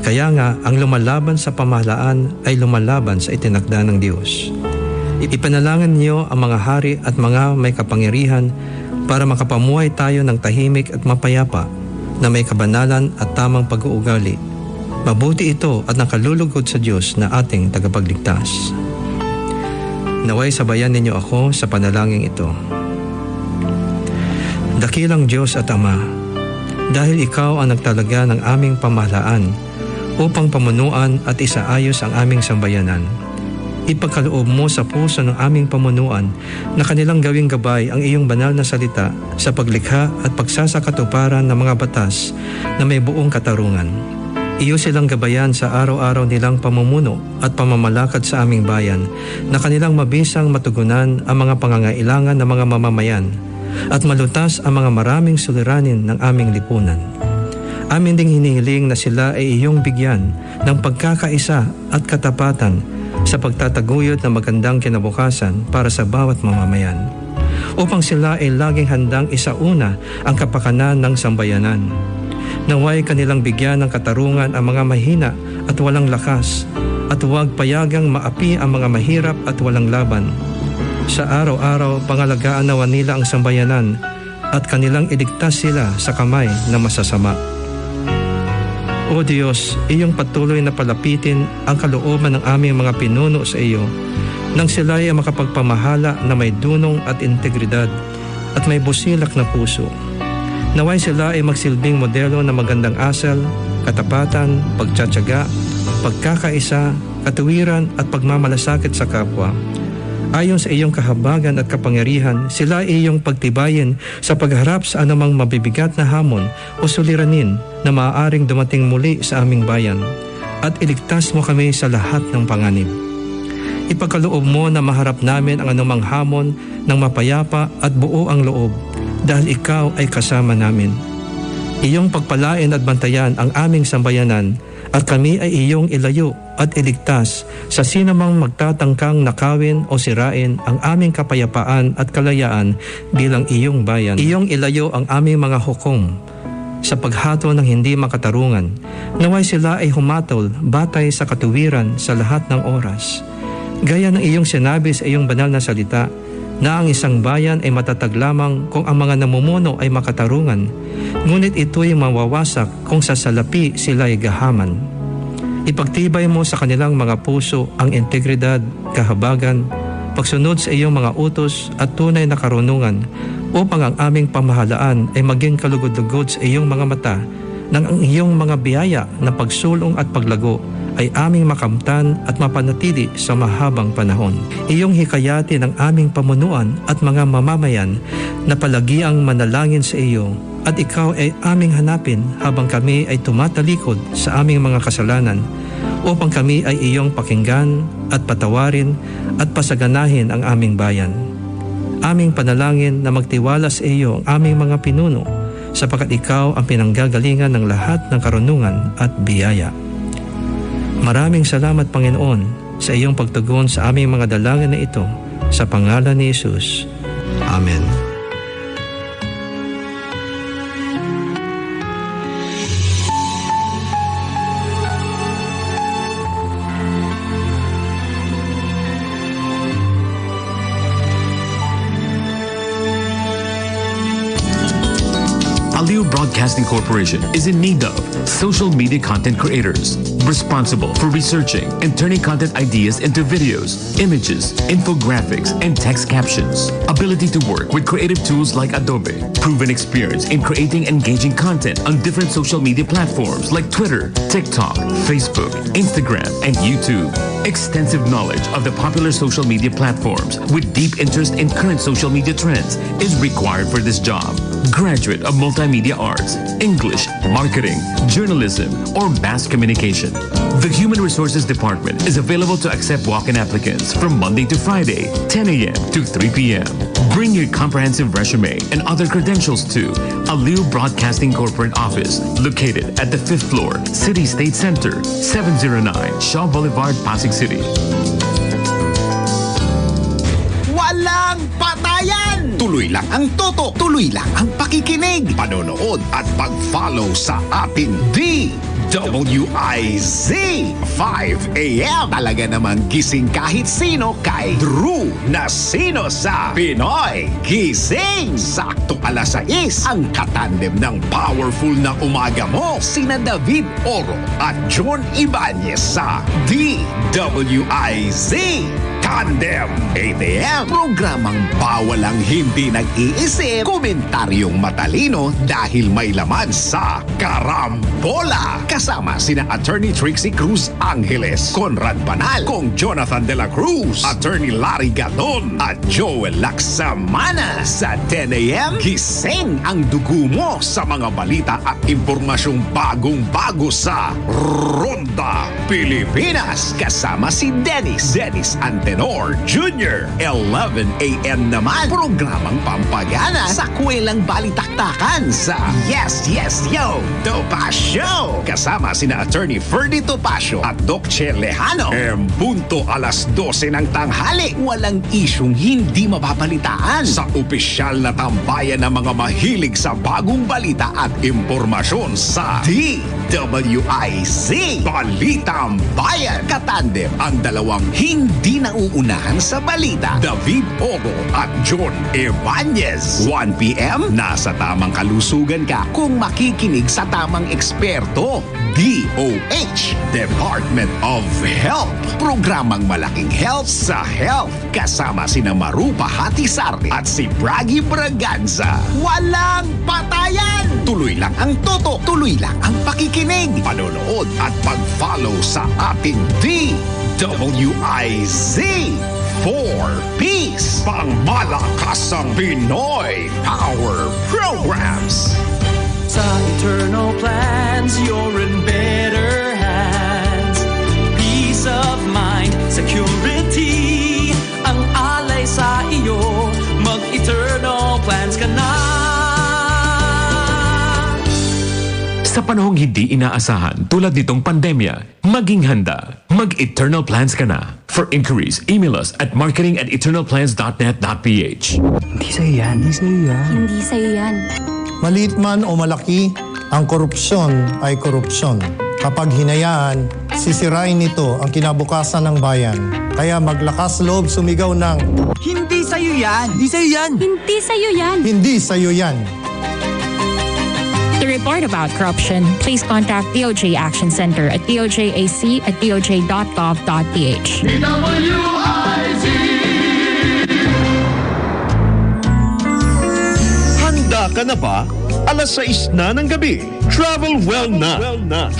Kaya nga, ang lumalaban sa pamahalaan ay lumalaban sa itinakda ng Diyos. Ipanalangin niyo ang mga hari at mga may kapangyarihan para makapamuhay tayo ng tahimik at mapayapa na may kabanalan at tamang pag-uugali. Mabuti ito at nakalulugod sa Diyos na ating tagapagligtas. Naway sabayan ninyo ako sa panalangin ito. Dakilang Diyos at Ama, dahil Ikaw ang nagtalaga ng aming pamahalaan upang pamunuan at isaayos ang aming sambayanan, ipagkaloob mo sa puso ng aming pamunuan na kanilang gawing gabay ang iyong banal na salita sa paglikha at pagsasakatuparan ng mga batas na may buong katarungan. Iyo silang gabayan sa araw-araw nilang pamumuno at pamamalakad sa aming bayan na kanilang mabisang matugunan ang mga pangangailangan ng mga mamamayan at malutas ang mga maraming suliranin ng aming lipunan. Amin ding hinihiling na sila ay iyong bigyan ng pagkakaisa at katapatan sa pagtataguyod ng magandang kinabukasan para sa bawat mamamayan, upang sila ay laging handang isauna ang kapakanan ng sambayanan. Naway kanilang bigyan ng katarungan ang mga mahina at walang lakas, at huwag payagang maapi ang mga mahirap at walang laban. Sa araw-araw, pangalagaan nawa nila ang sambayanan at kanilang iligtas sila sa kamay ng masasama. O Diyos, iyong patuloy na palapitin ang kalooban ng aming mga pinuno sa iyo nang sila ay makapagpamahala na may dunong at integridad at may busilak na puso. Naway sila ay magsilbing modelo ng magandang asal, katapatan, pagtsatsaga, pagkakaisa, katuwiran at pagmamalasakit sa kapwa. Ayon sa iyong kahabagan at kapangyarihan, sila ay iyong pagtibayin sa pagharap sa anumang mabibigat na hamon o suliranin na maaaring dumating muli sa aming bayan, at iligtas mo kami sa lahat ng panganib. Ipagkaloob mo na maharap namin ang anumang hamon ng mapayapa at buo ang loob dahil ikaw ay kasama namin. Iyong pagpalain at bantayan ang aming sambayanan at kami ay iyong ilayo at iligtas sa sinamang magtatangkang nakawin o sirain ang aming kapayapaan at kalayaan bilang iyong bayan. Iyong ilayo ang aming mga hukom sa paghato ng hindi makatarungan. Naway sila ay humatol batay sa katuwiran sa lahat ng oras. Gaya ng iyong sinabi sa iyong banal na salita na ang isang bayan ay matatag lamang kung ang mga namumuno ay makatarungan, ngunit ito'y mawawasak kung sa salapi sila'y gahaman. Ipagtibay mo sa kanilang mga puso ang integridad, kahabagan, pagsunod sa iyong mga utos at tunay na karunungan upang ang aming pamahalaan ay maging kalugod-lugod sa iyong mga mata nang ang iyong mga biyaya na pagsulong at paglago ay aming makamtan at mapanatili sa mahabang panahon. Iyong hikayatin ang aming pamunuan at mga mamamayan na palagiang manalangin sa iyo at ikaw ay aming hanapin habang kami ay tumatalikod sa aming mga kasalanan upang kami ay iyong pakinggan at patawarin at pasaganahin ang aming bayan. Aming panalangin na magtiwala sa iyo ang aming mga pinuno sapagkat ikaw ang pinanggagalingan ng lahat ng karunungan at biyaya. Maraming salamat, Panginoon, sa iyong pagtugon sa aming mga dalangin na ito sa pangalan ni Jesus. Amen. Aliw Broadcasting Corporation is in need of social media content creators responsible for researching and turning content ideas into videos, images, infographics, and text captions. Ability to work with creative tools like Adobe. Proven experience in creating engaging content on different social media platforms like Twitter, TikTok, Facebook, Instagram, and YouTube. Extensive knowledge of the popular social media platforms with deep interest in current social media trends is required for this job. Graduate of Multimedia Arts, English, Marketing, Journalism, or Mass Communication. The Human Resources Department is available to accept walk-in applicants from Monday to Friday, 10 a.m. to 3 p.m. Bring your comprehensive resume and other credentials to Aliw Broadcasting Corporate Office, located at the 5th floor, City State Center, 709 Shaw Boulevard, Pasig City. Walang patayan! Tuloy lang ang toto, tuloy lang ang pakikinig, panonood at pag-follow sa ating DWIZ 5 a.m. Talaga namang gising kahit sino kay Drew na sino sa Pinoy Gising. Sakto alas 6 ang katandem ng powerful na umaga mo, sina David Oro at John Ibanez sa DWIZ Tandem 8 a.m. Programang bawal ang hindi nag-iisip, komentaryong matalino dahil may laman sa Karambola. Kasama sina Attorney Trixie Cruz Angeles, Conrad Banal, Kong Jonathan De La Cruz, Attorney Larry Gadon at Joel Laksamana. Sa 10 a.m. gising ang dugo mo sa mga balita at impormasyong bagong-bago sa Ronda Pilipinas. Kasama si Dennis Antenor Jr. 11 a.m. naman, programang pampagana sa kwelang balitaktakan sa Yes Yo Topacio. Kasama sina Attorney Ferdy Topacio at Doc Che Lejano. Punto alas 12 ng tanghali, walang isyong hindi mababalitaan sa opisyal na tambayan ng mga mahilig sa bagong balita at impormasyon sa DWIZ Balitang Bayan. Katandem ang dalawang hindi nauunahan sa balita, David Oro at John Ibanez. 1 p.m. nasa tamang kalusugan ka kung makikinig sa tamang eksperto. DOH, Department of Health. Programang malaking health sa health. Kasama sina Marupa Hatisarte at si Bragi Braganza. Walang patayan! Tuloy lang ang toto, tuloy lang ang pakikinig, panonood at pag-follow sa ating DWIZ 4Ps, pangmalakasang Pinoy Power Programs. Sa eternal plans, you're in better hands. Peace of mind, security Sa panahong hindi inaasahan tulad nitong pandemya, maging handa. Mag-Eternal Plans ka na. For inquiries, email us at marketing@eternalplans.net.ph. Hindi sa'yo yan. Hindi sa'yo yan. Hindi sa'yo yan. Maliit man o malaki, ang korupsyon ay korupsyon. Kapag hinayaan, sisirain nito ang kinabukasan ng bayan. Kaya maglakas loob sumigaw ng Hindi sa'yo yan. Hindi sa'yo yan. Hindi sa'yo yan. hindi sa'yo yan. To report about corruption, please contact DOJ Action Center at dojAC@doj.gov.ph. Handa ka na ba? Alas 6 na ng gabi. Travel well na.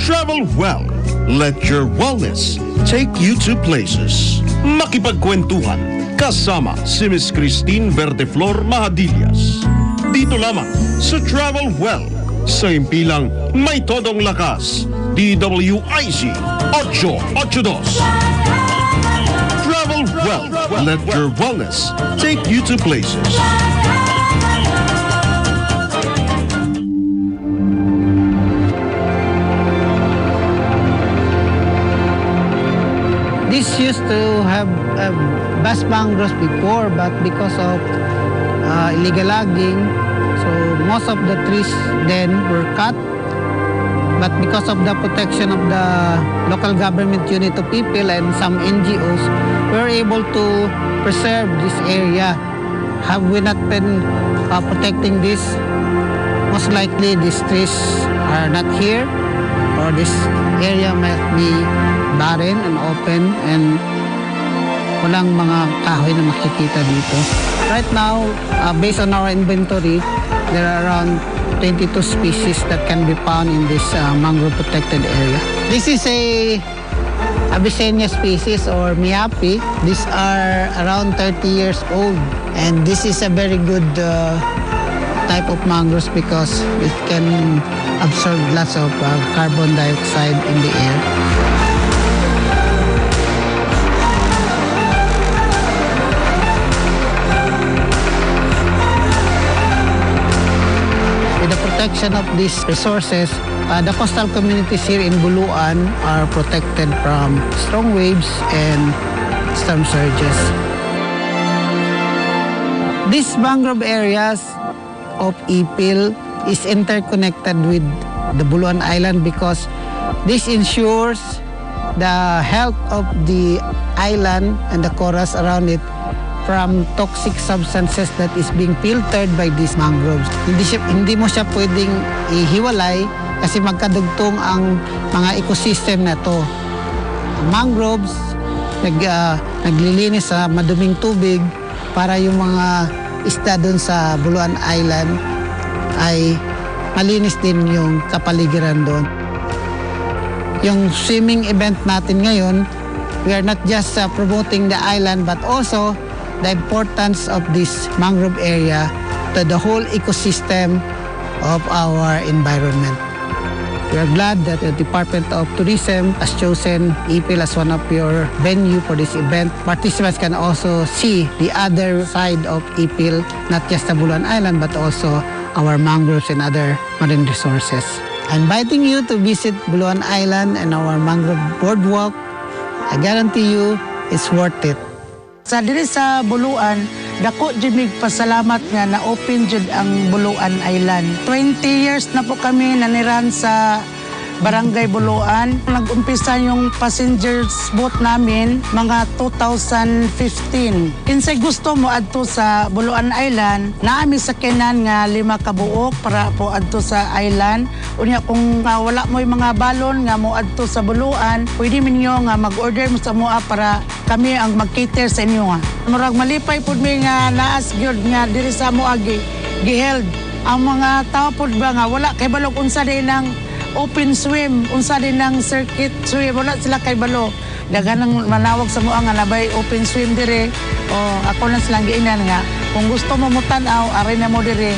Travel well. Let your wellness take you to places. Makipagkwentuhan kasama si Miss Christine Verdeflor Mahadillas. Dito lamang sa Travel Well. Sa Himpilang may Todong Lakas. DWIC 882. Travel well. Let your wellness take you to places. This used to have vast mangroves before, but because of illegal logging, so most of the trees then were cut. But because of the protection of the local government unit of people and some NGOs, we were able to preserve this area. Have we not been protecting this? Most likely these trees are not here, or this area might be barren and open and walang mga kahoy na makikita dito. Right now, based on our inventory, there are around 22 species that can be found in this mangrove protected area. This is a Abyssinia species or Miapi. These are around 30 years old, and this is a very good type of mangroves because it can absorb lots of carbon dioxide in the air. With the protection of these resources, the coastal communities here in Buluan are protected from strong waves and storm surges. These mangrove areas of Ipil is interconnected with the Buluan Island because this ensures the health of the island and the corals around it from toxic substances that is being filtered by these mangroves. Hindi mo siya pwedeng ihiwalay kasi magkadugtong ang mga ecosystem na to. Mangroves naglilinis sa maduming tubig para yung mga isda doon sa Buluan Island ay malinis din yung kapaligiran doon. Yung swimming event natin ngayon, we are not just promoting the island but also the importance of this mangrove area to the whole ecosystem of our environment. We are glad that the Department of Tourism has chosen Ipil as one of your venue for this event. Participants can also see the other side of Ipil, not just the Buluan Island, but also our mangroves and other marine resources. I'm inviting you to visit Buluan Island and our mangrove boardwalk. I guarantee you, it's worth it. Sa diri sa Buluan, dako jud pasalamat nga na open jud ang Buluan Island. 20 years na po kami naniran sa Barangay Buluan. Nag-umpisa yung passengers boat namin mga 2015. Kinsay gusto mo adto sa Buluan Island, naami sa kinan nga 5 kabuok para po adto sa island. Unya kung wala mo yung mga balon nga mo adto sa Buluan, pwede minyo nga mag-order mo sa mua para kami ang mag-cater sa inyo nga. Murag malipay pud mi nga naas gyud nga diri sa mua giheld. Ang mga tao pud ba nga wala kay balog unsa din ng open swim, unsa din ng circuit swim, wala sila kay balo. Daganang manawag sa mua nga nabay open swim dire. O ako lang silang giinan nga kung gusto mo mutan-aw, ari na mo dire.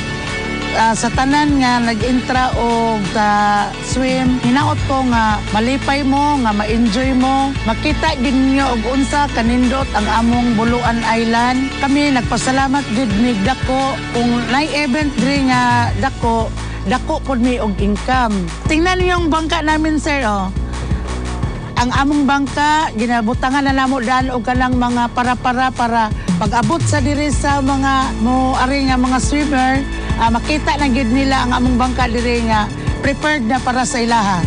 Sa tanan nga nag-intra og swim, hinaot ko nga malipay mo, nga ma-enjoy mo, makita din niyo og unsa kanindot ang among Buluan Island. Kami nagpasalamat gid ni dako kung nay event diri nga dako dako pod mi og income. Tingnan niyo yung bangka namin, sir, oh. Ang among bangka ginabutangan na namo daan og kanang mga para pag-abot sa diri sa mga mo ari nga mga swimmer, makita na gid nila ang among bangka diri nga prepared na para sa ilaha.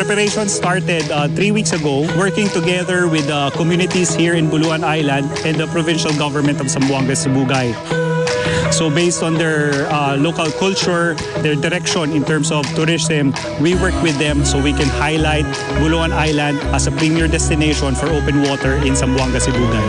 Preparation started 3 weeks ago, working together with communities here in Buluan Island and the provincial government of Zamboanga, Sibugay. So based on their local culture, their direction in terms of tourism, we work with them so we can highlight Buluan Island as a premier destination for open water in Zamboanga, Sibugay.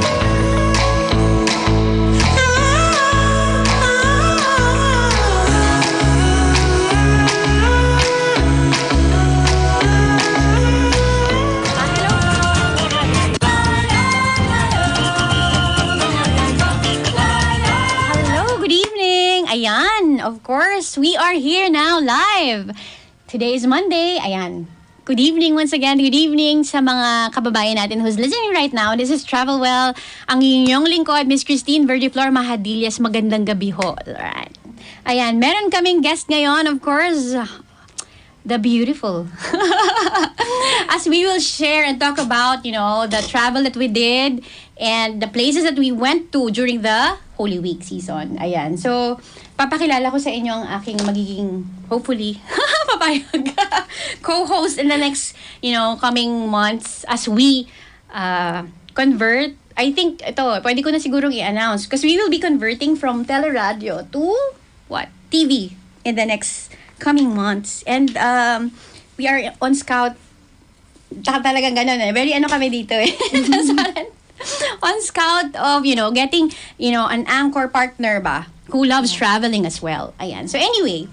Ayan, of course, we are here now live. Today is Monday. Ayan. Good evening once again. Good evening sa mga kababayan natin who's listening right now. This is Travel Well. Ang inyong lingkod, Miss Christine Verdiflor Mahadillas. Magandang gabi ho. Alright. Ayan, meron kaming guest ngayon, of course, the beautiful. As we will share and talk about, you know, the travel that we did and the places that we went to during the Holy Week season. Ayan. So, papakilala ko sa inyo ang aking magiging, hopefully, papayag co-host in the next, you know, coming months as we convert. I think, ito, pwede ko na sigurong i-announce because we will be converting from teleradio to, TV in the next coming months. And we are on scout. Talagang ganun eh. Very kami dito eh. On scout of, you know, getting, you know, an anchor partner ba who loves traveling as well. Ayan. So anyway,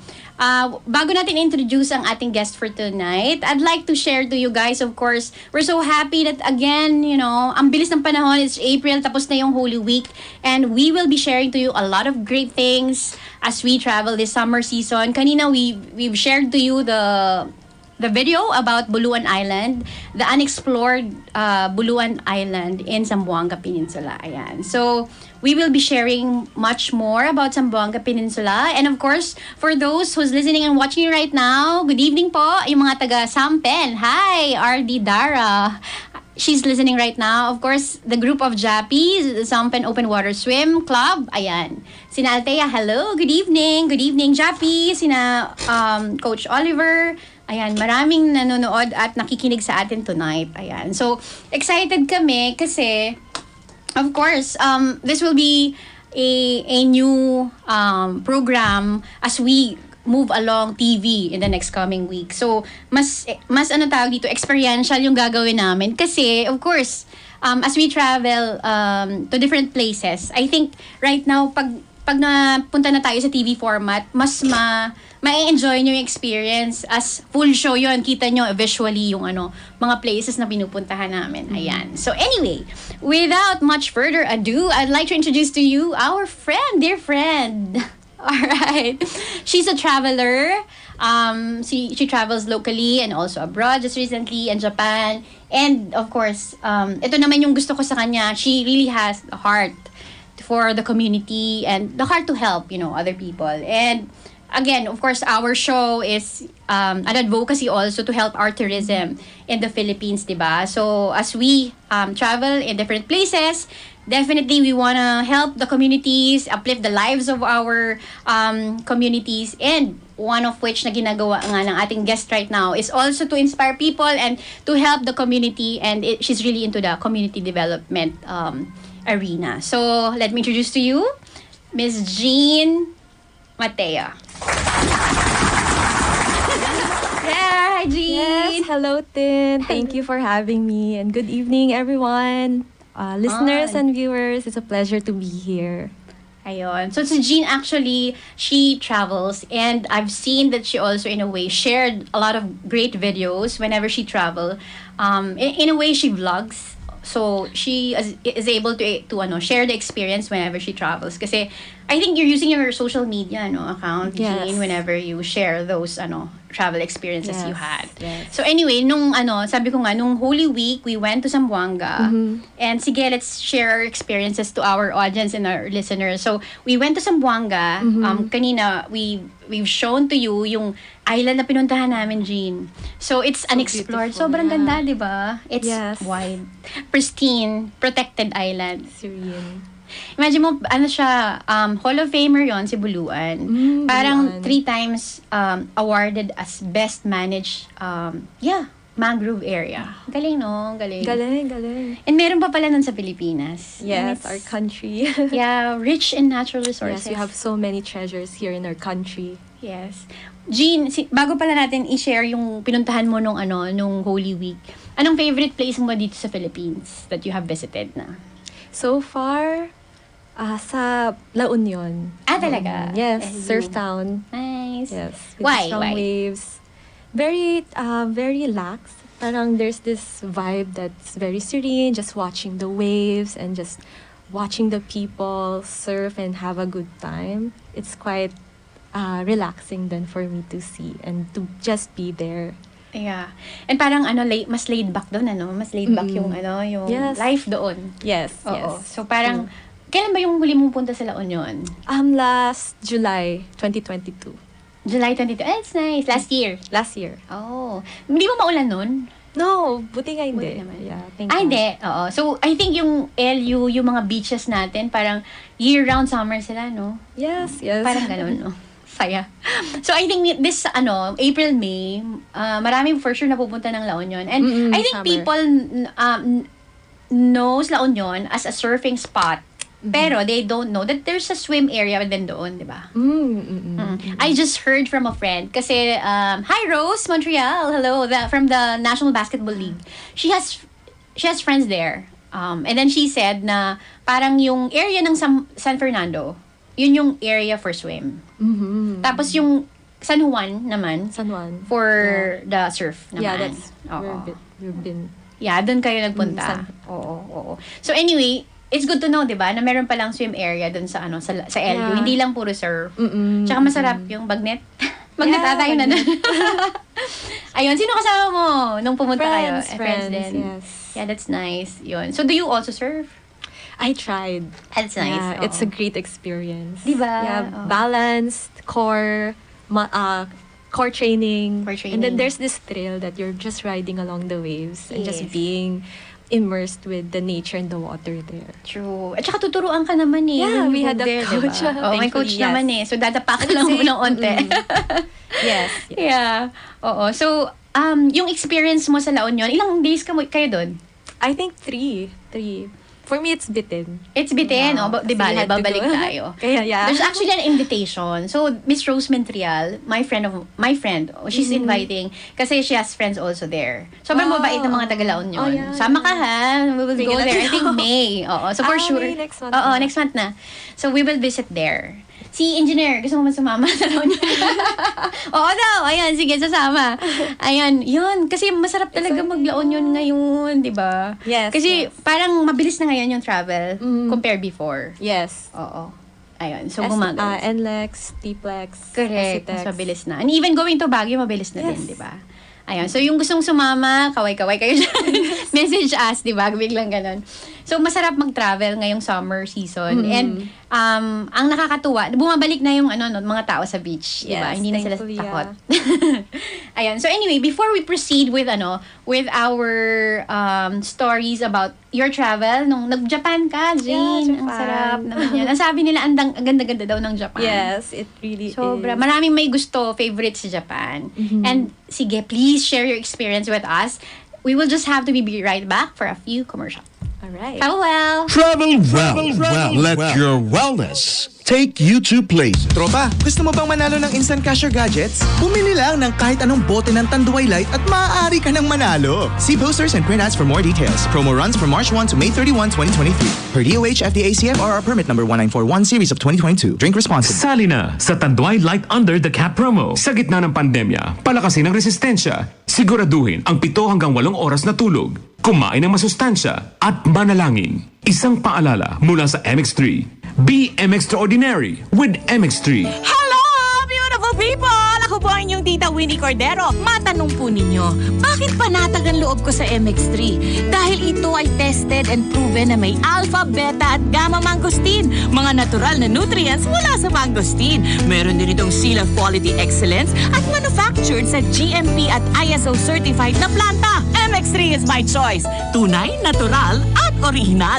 bago natin introduce ang ating guest for tonight, I'd like to share to you guys, of course, we're so happy that again, you know, ang bilis ng panahon, it's April, tapos na yung Holy Week, and we will be sharing to you a lot of great things as we travel this summer season. Kanina, we've shared to you the video about Buluan Island, the unexplored Buluan Island in Zamboanga Peninsula. Ayan. So, we will be sharing much more about Zamboanga Peninsula. And of course, for those who's listening and watching right now, good evening po, yung mga taga Sampen. Hi, RD Dara. She's listening right now. Of course, the group of Jappies, Sampen Open Water Swim Club. Ayan. Sina Altea, hello. Good evening. Good evening, Jappy. Sina Coach Oliver. Ayan, maraming nanonood at nakikinig sa atin tonight. Ayan. So, excited kami kasi, of course, this will be a new program as we move along TV in the next coming week. So, mas ano tawag dito, experiential yung gagawin namin. Kasi, of course, as we travel to different places, I think right now, pag napunta na tayo sa TV format, mas ma-enjoy nyo yung experience as full show yun. Kita nyo visually yung mga places na pinupuntahan namin. Ayan. So anyway, without much further ado, I'd like to introduce to you our friend, dear friend. Alright. She's a traveler. She travels locally and also abroad, just recently in Japan. And of course, ito naman yung gusto ko sa kanya. She really has a heart for the community and the heart to help, you know, other people. And again, of course, our show is an advocacy also to help our tourism in the Philippines, diba? So as we travel in different places, definitely we want to help the communities, uplift the lives of our communities, and one of which na ginagawa nga ng ating guest right now is also to inspire people and to help the community, and she's really into the community development arena. So let me introduce to you Miss Jean Matea. Yeah, hi Jean. Yes, hello Tin. Thank you for having me and good evening everyone. Listeners and viewers, it's a pleasure to be here. Ayun. So si Jean actually, she travels and I've seen that she also in a way shared a lot of great videos whenever she travel. In a way she vlogs. So she is able to share the experience whenever she travels. Kasi I think you're using your social media account, Yes. Jean, whenever you share those travel experiences you had. Yes. So anyway, nung sabi ko nga, nung Holy Week, we went to Zamboanga. And sige, let's share our experiences to our audience and our listeners. So we went to Zamboanga. Kanina, we've shown to you yung island na pinuntahan namin, Jean. So it's unexplored. Sobrang ganda, di ba? It's wide, pristine, protected island. Serene. Imagine mo, siya, Hall of Famer yon si Buluan. Parang 3 times awarded as best managed, mangrove area. Galing, no? Galing. Galing. And meron pa pala nun sa Pilipinas. Yes, our country. Yeah, rich in natural resources. Yes, we have so many treasures here in our country. Yes. Jean, bago pala natin i-share yung pinuntahan mo nung Holy Week, anong favorite place mo dito sa Philippines that you have visited na? So far, sa La Union. Talaga? Yes, La surf Union. town. Nice. Yes. Why? Strong waves. Very relaxed. Parang there's this vibe that's very serene, just watching the waves and just watching the people surf and have a good time. It's quite relaxing then for me to see and to just be there. Yeah. And parang mas laid back doon, Mas laid back yung Yes. life doon. Yes, Oo. yes. So parang, kailan ba yung huli mong punta sa La Union? Last July 2022. July 22. It's nice. Last year. Oh. Hindi mo maulan nun? No, buti nga hindi. Buti naman. Yeah, thank Ah, you. hindi. Oo. So, I think yung LU, yung mga beaches natin, parang year-round summer sila, no? Yes. Parang ganun, no? Saya. So, I think this, April, May, marami for sure napupunta ng La Union. And I think summer. people knows La Union as a surfing spot. Pero they don't know that there's a swim area din doon, di ba? I just heard from a friend kasi, hi Rose, Montreal, hello, from the National Basketball League. She has friends there. And then she said na parang yung area ng San Fernando, yun yung area for swim. Tapos yung San Juan naman, for the surf naman. Yeah, that's Oo. where we've been. Yeah, doon kayo nagpunta. Oo. So anyway, it's good to know, 'di ba, na meron palang swim area doon sa sa LU. Yeah. Hindi lang puro surf. Tsaka masarap yung bagnet. Magnet tayo na doon. Ayun, sino kasama mo nung pumunta kayo? Friends din. Yes. Yeah, that's nice. Yun. So do you also surf? I tried. That's nice. Yeah, it's a great experience. Diba? Yeah, balanced, core training. And then there's this thrill that you're just riding along the waves and just Yes. being immersed with the nature and the water there. True. At saka tuturuan ka naman eh. Yeah, when we you had go a there, coach. Diba? Oh, may coach Thankfully, naman yes. eh. So dadapa ka lang mo ng onte. Yes. Yeah. Oo. So, yung experience mo sa La Union, ilang days kayo doon? I think 3. For me, it's Bitin. It's Bitin. Yeah, Di ba? kasi we had to Babalik go. tayo. Kaya, yeah. There's actually an invitation. So, Miss Rose Mentrial, my friend, she's inviting kasi she has friends also there. Sobrang mabait ng mga taga La Union. Oh, yeah. Sama ka ha. We will Sige go na there. I think tayo. May. Oo. So, for sure. May next month Oo, na. next month na. So, we will visit there. Si Engineer, gusto mo man sumama sa La Union? Oo daw. Ayan, sige, sasama. Ayan, yun. Kasi masarap talaga mag-La Union ngayon, di ba? Yes. Kasi parang mabilis na ngayon yung travel compare before. Yes. Oo. Ayun. So, gumagana. NLEX, TPLEX, Correct. SCTEX. Mas mabilis na. And even going to Baguio, mabilis na din, di ba? Ayun. So, yung gustong sumama, kaway-kaway kayo dyan. Message us, di ba? Biglang ganun. So, masarap mag-travel ngayong summer season. And, ang nakakatuwa, bumabalik na yung mga tao sa beach, di ba? Yes, Hindi na sila thankfully, takot. Ayun. So, anyway, before we proceed with our stories about your travel, nung nag-Japan ka, Jane, ang Japan. sarap naman yan. Ang sabi nila, ang ganda-ganda daw ng Japan. Yes, it really Sobra. is. Maraming may gusto, favorite sa Japan. And sige, please share your experience with us. We will just have to be right back for a few commercials. Alright. Farewell! Travel well. Let your wellness take you to places. Tropa, gusto mo bang manalo ng instant cash or gadgets? Pumili lang ng kahit anong bote ng Tanduay Light at maaari ka ng manalo. See posters and print ads for more details. Promo runs from March 1 to May 31, 2023. Per DOH, FDA, CFRR permit number 1941 series of 2022. Drink responsibly. Sali na sa Tanduay Light Under the Cap promo. Sa gitna ng pandemya, palakasin ang resistensya. Siguraduhin ang 7 hanggang 8 oras na tulog. kumain ng masustansya at manalangin. Isang paalala mula sa MX3. Be extraordinary with MX3. Hello, beautiful people! Ako po ang inyong tita Winnie Cordero. Matanong po ninyo, bakit panatag ang loob ko sa MX3? Dahil ito ay tested and proven na may alpha, beta at gamma mangosteen, mga natural na nutrients mula sa mangosteen. Meron din itong seal of quality excellence at manufactured sa GMP at ISO certified na planta. MX3 is my choice. Tunay, natural at original.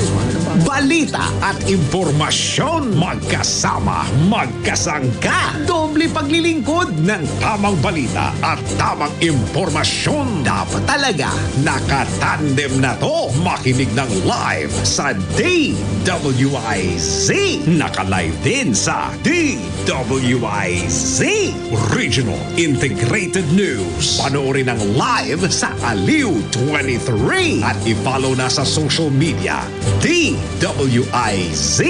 Balita at impormasyon magkasama, magkasangka. Doble paglilingkod ng tamang balita at tamang impormasyon. Dapat talaga nakatandem na to. Makinig ng live sa DWIZ. Naka-live din sa DWIZ. Regional Integrated News. Panoorin ang live sa Aliw 23 at i-follow na sa social media DWIZ,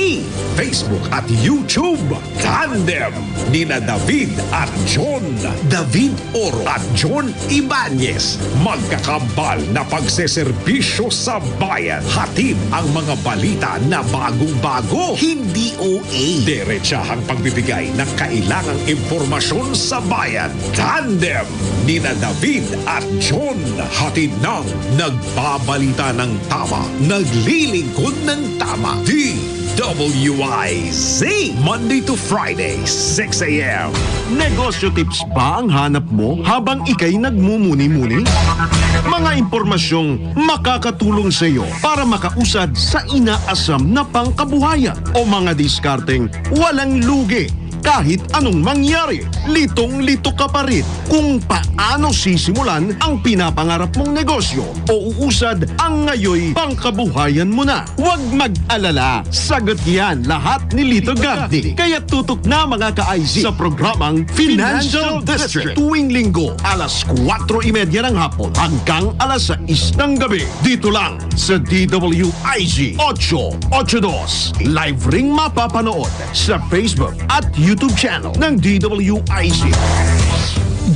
Facebook at YouTube. Tandem ni na David at John. David Oro at John Ibanez, magkakambal na pagseserbisyo sa bayan. Hatid ang mga balita na bagong-bago, hindi OA. Diretsahang pagbibigay ng kailangang impormasyon sa bayan. Tandem ni na David at John. Hatid ng Nagbabalita ng Tama, Naglilingkod ng Tama. DWIZ, Monday to Friday, 6 a.m. Negosyo tips ba ang hanap mo habang ikay nagmumuni-muni? Mga impormasyong makakatulong sa iyo para makausad sa inaasam na pangkabuhayan o mga diskarteng walang lugi. Kahit anong mangyari, litong-lito ka pa rin kung paano sisimulan ang pinapangarap mong negosyo o uusad ang ngayoy pangkabuhayan mo na. Huwag mag-alala, sagot yan lahat ni Lito Gabdi. Kaya tutok na mga ka-IC sa programang Financial District tuwing linggo alas 4:30 ng hapon hanggang alas 6 ng gabi. Dito lang sa DWIZ 882. Live ring mapapanood sa Facebook at YouTube channel ng DWIZ.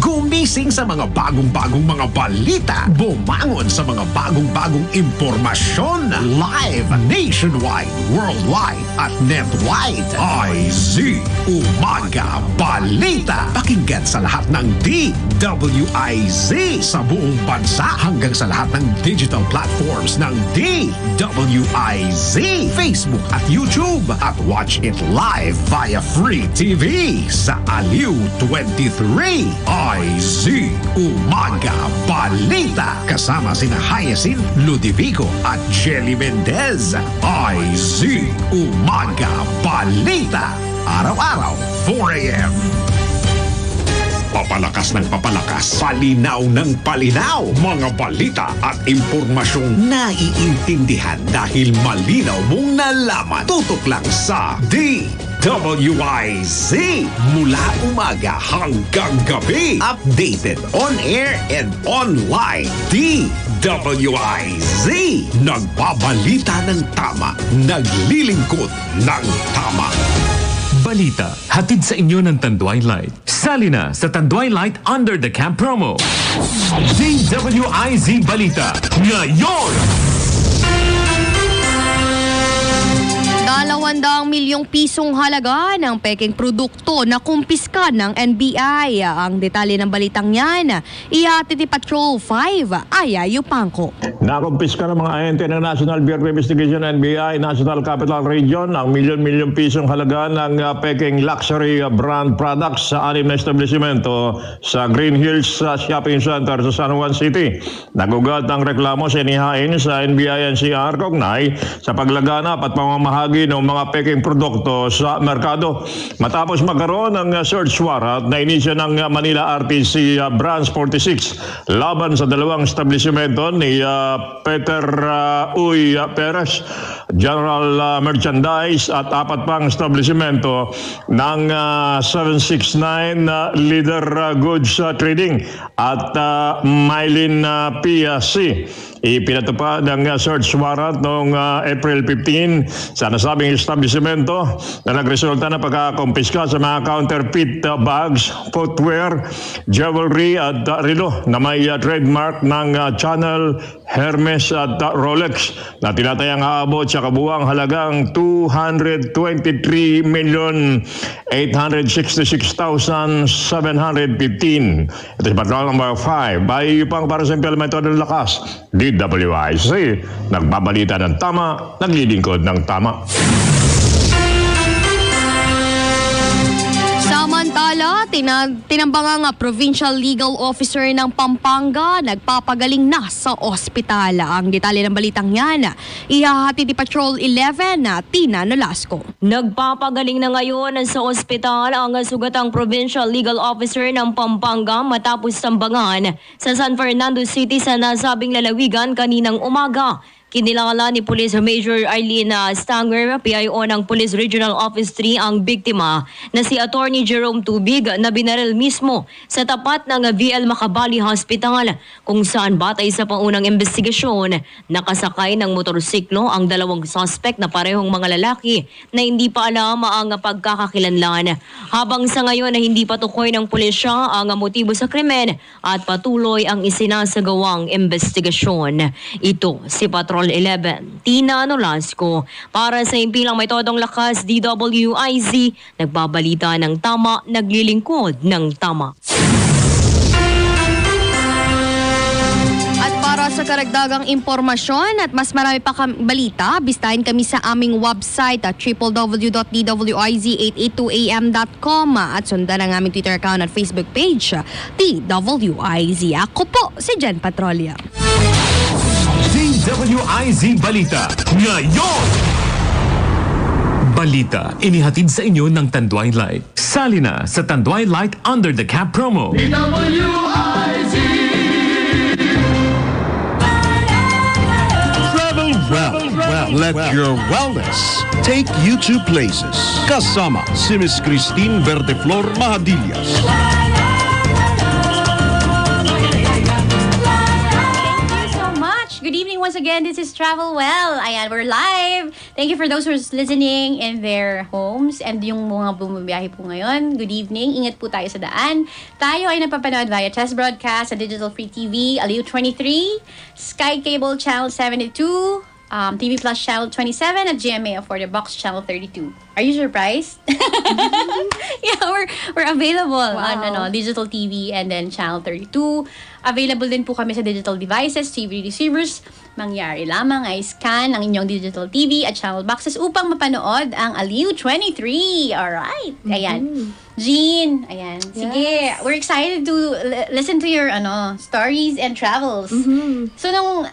Gumising sa mga bagong-bagong mga balita. Bumangon sa mga bagong-bagong impormasyon. Live, nationwide, worldwide, at netwide. IZ Umaga Balita. Pakinggan sa lahat ng DWIZ sa buong bansa hanggang sa lahat ng digital platforms ng DWIZ, Facebook at YouTube. At watch it live via Free TV sa Aliw 23. IZ Umaga Balita. Kasama sina Hyacinth Ludivico at Jelly Mendez. IZ Umaga Balita. Araw-araw, 4 a.m. Papalakas ng papalakas, palinaw ng palinaw, mga balita at impormasyong naiintindihan dahil malinaw mong nalaman. Tutok lang sa DWIZ mula umaga hanggang gabi. Updated on air and online. DWIZ, nagbabalita ng tama, naglilingkod ng tama. Balita, hatid sa inyo ng Tanduay Light. Sali na sa Tanduay Light Under the Camp promo. DWIZ Balita, ngayon! 200 milyong pisong halaga ng peking produkto na kumpiska ng NBI. Ang detalye ng balitang yan, ihatid ni Patrol 5, Aya Yupanco. Nakumpiska ng mga ahente ng National Bureau of Investigation NBI National Capital Region ang milyon-milyong pisong halaga ng peking luxury brand products sa 6 na establishmento sa Green Hills Shopping Center sa San Juan City. Nagugat ang reklamo sa inihain sa NBI NCR kaugnay sa paglaganap at pamamahagi ng mga peking produkto sa merkado. Matapos magkaroon ng search warrant na inisyo ng Manila RTC Branch 46 laban sa dalawang establishmento ni Peter Uy Perez, General Merchandise at 4 pang establishmento ng 769 Leader Goods Trading at Mylin PSC. Ipinatupad ang search warrant noong April 15 sa nasabing establishmento na nagresulta na pagkakumpiska sa mga counterfeit bags, footwear, jewelry at relo na may trademark ng Channel, Hermes at Rolex na tinatayang aabot sa kabuang halagang 223,866,715. Ito si Patrol number 5. Bay pang para sa Himpilang Todong Lakas. DWIC. Nagbabalita ng Tama, naglilingkod ng Tama. Samantala, tinambangang Provincial Legal Officer ng Pampanga nagpapagaling na sa ospital. Ang detalye ng balitang yan, ihahati ni Patrol 11 na Tina Nolasco. Nagpapagaling na ngayon sa ospital ang sugatang Provincial Legal Officer ng Pampanga matapos tambangan sa San Fernando City sa nasabing lalawigan kaninang umaga. Kinilala ni Police Major Arlene Stanger, PIO ng Police Regional Office 3 ang biktima na si Attorney Jerome Tubig na binaril mismo sa tapat ng VL Macabali Hospital kung saan batay sa paunang investigasyon nakasakay ng motorsiklo ang dalawang suspect na parehong mga lalaki na hindi pa alam ang pagkakakilanlan. Habang sa ngayon na hindi pa tukoy ng pulisya ang motibo sa krimen at patuloy ang isinasagawang investigasyon. Ito si Patrol 11, Tina Nolasco. Para sa Himpilang may Todong Lakas, DWIZ, nagbabalita ng Tama, naglilingkod ng Tama. At para sa karagdagang impormasyon at mas marami pa balita, bistahin kami sa aming website at www.dwiz882am.com at sundan ang aming Twitter account at Facebook page, DWIZ. Ako po si Jen Patrolia. DWIZ Balita ngayon! Balita inihatid sa inyo ng Tanduay Light. Sali na sa Tanduay Light Under the Cap promo. DWIZ! Travel well. Let your wellness take you to places. Kasama si Miss Christine Verdeflor Mahadillas. Good evening once again. This is Travel Well. Ayan, we're live. Thank you for those who are listening in their homes and yung mga bumabiyahe po ngayon. Good evening. Ingat po tayo sa daan. Tayo ay napapanood via test broadcast sa Digital Free TV, Aliw 23, Sky Cable Channel 72, TV Plus Channel 27, at GMA For the Box Channel 32. Are you surprised? Yeah, we're available on Digital TV and then Channel 32. Available din po kami sa digital devices, TV receivers. Mangyari lamang ay scan ang inyong digital TV at channel boxes upang mapanood ang Aliw 23. Alright. Ayan. Jean, ayan. Sige, we're excited to listen to your stories and travels. So nung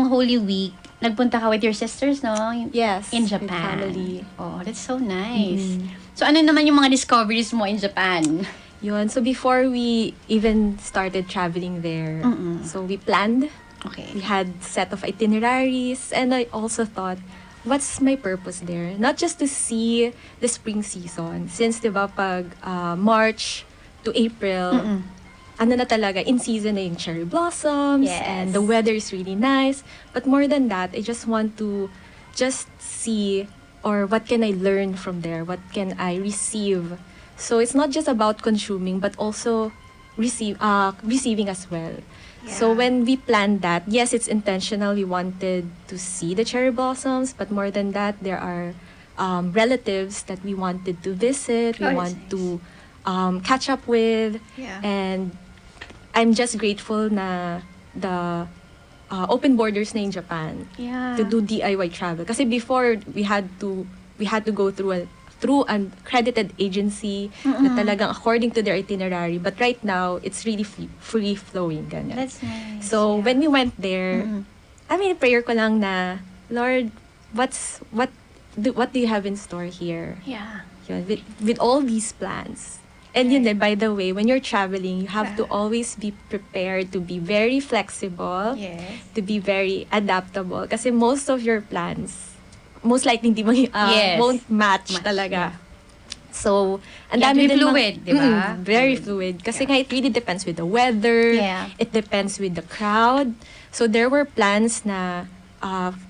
Holy Week, nagpunta ka with your sisters, no? Yes. In Japan. With family. Oh, that's so nice. So ano naman yung mga discoveries mo in Japan? Yun. So before we even started traveling there, so we planned. Okay. We had set of itineraries, and I also thought, what's my purpose there? Not just to see the spring season. Since, di ba, pag March to April, ano na talaga, in season na yung cherry blossoms, and the weather is really nice. But more than that, I just want to just see, or what can I learn from there? What can I receive? So it's not just about consuming, but also receiving as well. Yeah. So when we planned that, yes, it's intentional. We wanted to see the cherry blossoms, but more than that, there are relatives that we wanted to visit. We want to catch up with. Yeah. And I'm just grateful na the open borders na in Japan to do DIY travel. Kasi before, we had to go through an accredited agency na talagang according to their itinerary. But right now, it's really free-flowing. Ganyan. That's nice. So, when we went there, I mean, prayer ko lang na, Lord, what do you have in store here? Yeah. Yun, with all these plans. And yun din, by the way, when you're traveling, you have to always be prepared to be very flexible, to be very adaptable. Kasi most of your plans, most likely hindi won't match talaga. So, ang Yeah, dami to be din fluid, di ba? Very fluid. Kasi nga, it really depends with the weather. Yeah. It depends with the crowd. So, there were plans na,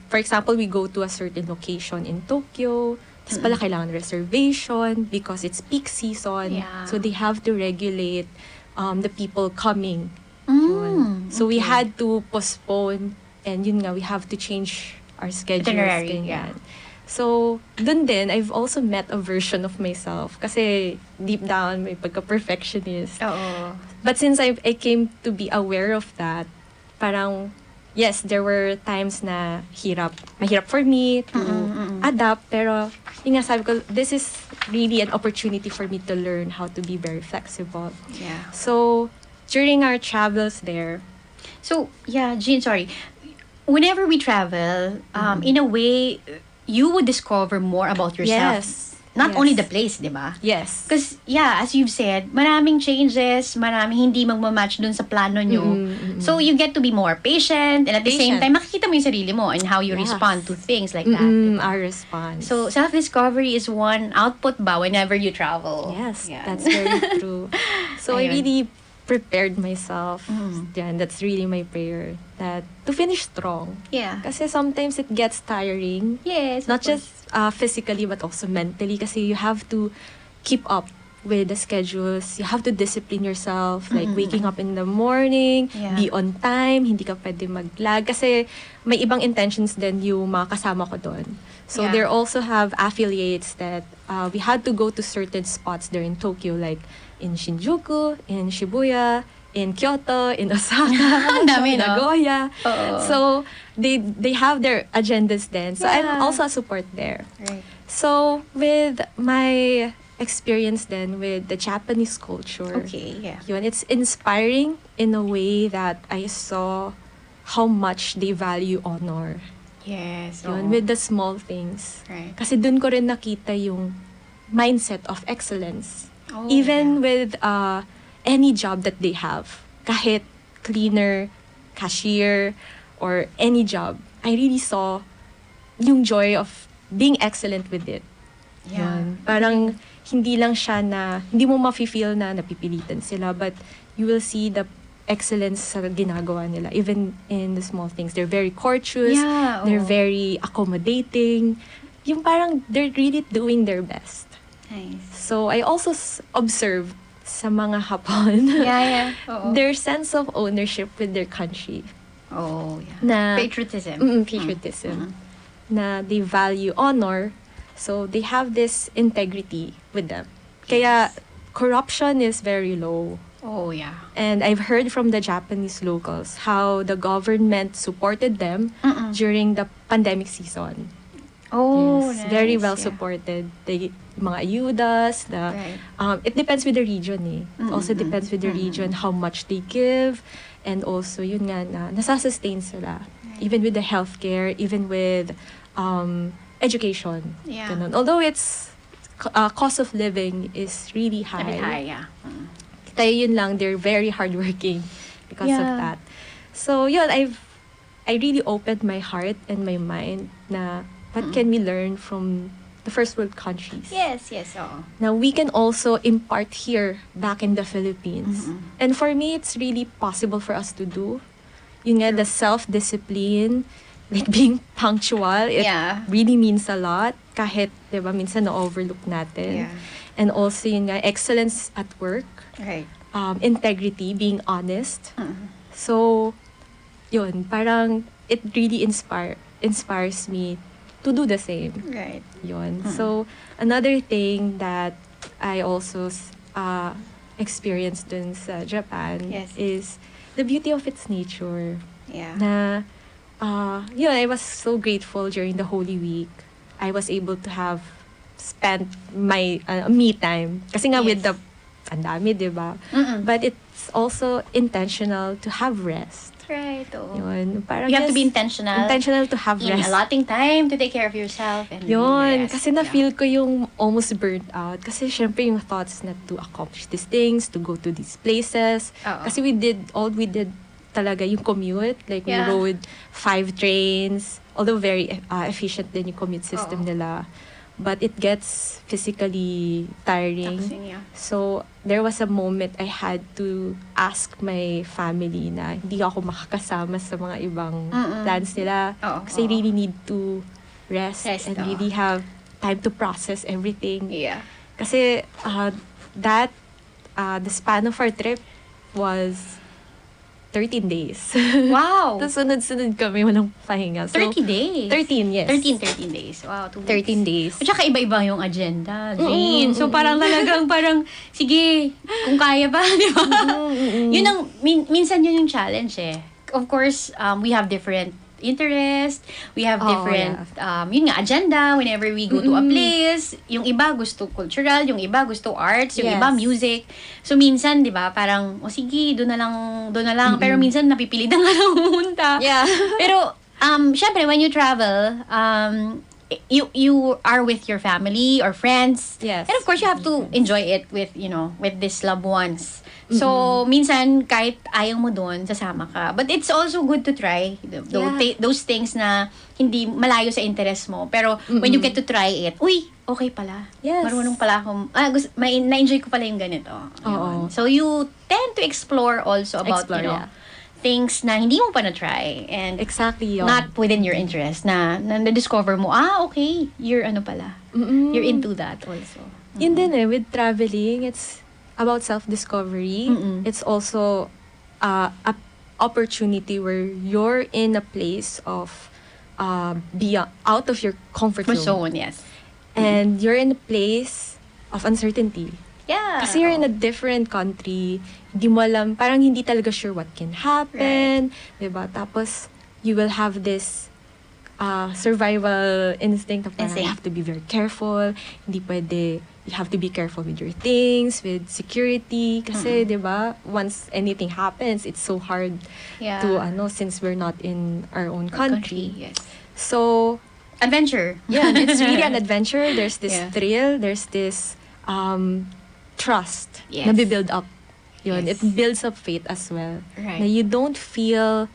for example, we go to a certain location in Tokyo. Tapos pala kailangan reservation because it's peak season. Yeah. So, they have to regulate the people coming. Yun. So, we had to postpone and yun nga, we have to change our schedules. Itinerary, ganyan. So, dun din, I've also met a version of myself. Kasi deep down, may pagka-perfectionist. Oo. But since I came to be aware of that, parang, yes, there were times na mahirap for me to adapt. Pero, yung nga sabi ko, this is really an opportunity for me to learn how to be very flexible. Yeah. So, during our travels there, So, yeah, Jean, sorry. Whenever we travel, in a way, you would discover more about yourself. Yes. Not Yes. only the place, di ba? Yes. Because, yeah, as you've said, maraming changes, maraming hindi magmamatch dun sa plano nyo. So, you get to be more patient, and at the same Patient. time, makikita mo yung sarili mo and how you Yes. respond to things like that. di ba? our response. So, self-discovery is one output ba whenever you travel? Yes, Yeah. that's very true. So I Ayun. really prepared myself. Yan, that's really my prayer. That to finish strong. Yeah. Kasi sometimes it gets tiring. Yes. Not just physically but also mentally. Kasi you have to keep up with the schedules. You have to discipline yourself. Like waking up in the morning, Yeah. be on time, hindi ka pwede mag-lag. Kasi may ibang intentions din yung mga kasama ko doon. So Yeah. there also have affiliates that we had to go to certain spots there in Tokyo, like in Shinjuku, in Shibuya, in Kyoto, in Osaka, Ang dami, in no? Nagoya. Oo. So they have their agendas then. So Yeah. I'm also a support there. Right. So with my experience then with the Japanese culture, Okay, yeah. yun, it's inspiring in a way that I saw how much they value honor. Yes. Yun, oo. with the small things. Right. Kasi dun ko rin nakita yung mindset of excellence. Oh, Even with any job that they have. Kahit cleaner, cashier, or any job. I really saw yung joy of being excellent with it. Yeah. Yun. Parang hindi lang siya na, hindi mo mafe-feel na napipilitan sila, but you will see the excellence sa ginagawa nila, even in the small things. They're very courteous, Yeah, they're oo. very accommodating. Yung parang they're really doing their best. Nice. So I also observed sa mga Hapon Yeah. Oo. their sense of ownership with their country. Oh, yeah. Na, Patriotism. patriotism. Na they value honor, so they have this integrity with them. Kaya corruption is very low. Oh, yeah. And I've heard from the Japanese locals how the government supported them during the pandemic season. Oh, Yes, nice. very well Yeah. supported. Mga ayudas, Right. it depends with the region eh. It also depends with the region how much they give, and also yun nga na nasa-sustain sila. Even with the healthcare, even with education. Yeah. Ganun. Although it's cost of living is really A high. bit high, yeah. Tayo yun lang, they're very hardworking because of Yeah. that. So yun, I really opened my heart and my mind na what can we learn from the first world countries. Yes. Oo. Now we can also impart here back in the Philippines. And for me, it's really possible for us to do. Yung nga, the self-discipline, like being punctual, it Yeah. really means a lot. Kahit, di ba, minsan na-overlook natin. Yeah. And also, yun nga, excellence at work. Right. Integrity, being honest. So, yun, parang it really inspires me to do the same. Right. Yun. So, another thing that I also experienced dun sa Japan Yes. is the beauty of its nature. Yeah. Na, yun, I was so grateful during the Holy Week. I was able to have spent my me time. Kasi nga with the pandami, di ba? But it's also intentional to have rest. Right. Oo. Yun. Parang You have to be yes, intentional. Intentional to have In rest. allotting time to take care of yourself and Yun. rest. Kasi na-feel ko yung almost burnt out. Kasi syempre yung thoughts na to accomplish these things, to go to these places. Oo. Kasi we did talaga yung commute. Like Yeah. we rode 5 trains. Although very efficient din yung commute system nila. but it gets physically tiring. Taxing, yeah. So, there was a moment I had to ask my family na hindi ako makakasama sa mga ibang plans nila. Kasi I really need to rest and really have time to process everything. Yeah. Kasi the span of our trip was 13 days. Wow! Tapos sunod-sunod kami, walang pahinga. So, 30 days? 13, yes. 13 days. Wow, 2 weeks. 13 days. At saka iba-iba yung agenda, Jane. So parang talagang sige, kung kaya ba, di ba? Yun ang, minsan yun yung challenge eh. Of course, we have different interest, we have different, yun nga, agenda whenever we go to a place. Yung iba gusto cultural, yung iba gusto arts, yung iba music. So minsan, di ba, parang, sige, doon na lang. Pero minsan, napipilitan ka lang pumunta. Yeah. Pero, syempre, when you travel, you are with your family or friends. Yes. And of course, you have to enjoy it with these loved ones. So, minsan, kahit ayaw mo doon, sasama ka. But it's also good to try those things na hindi malayo sa interest mo. Pero, when you get to try it, uy, okay pala. Yes. Marunong pala akong, na-enjoy ko pala yung ganito. Yun. So, you tend to explore also about, things na hindi mo pa na-try. And exactly yun. Not within your interest. Na na-discover mo, okay, you're pala. You're into that also. Yun din with traveling, it's about self-discovery. It's also a opportunity where you're in a place of beyond, out of your comfort zone. Yes. And you're in a place of uncertainty. Yeah. Kasi you're in a different country, hindi mo alam, parang hindi talaga sure what can happen, diba? Tapos, you will have this survival instinct of parang, you have to be very careful, hindi pwede, you have to be careful with your things, with security, kasi, diba, once anything happens, it's so hard to, since we're not in our own country. Yes. So, adventure. Yeah, it's really an adventure. There's this thrill, there's this trust na build up. Yun, it builds up faith as well. Right. Na you don't feel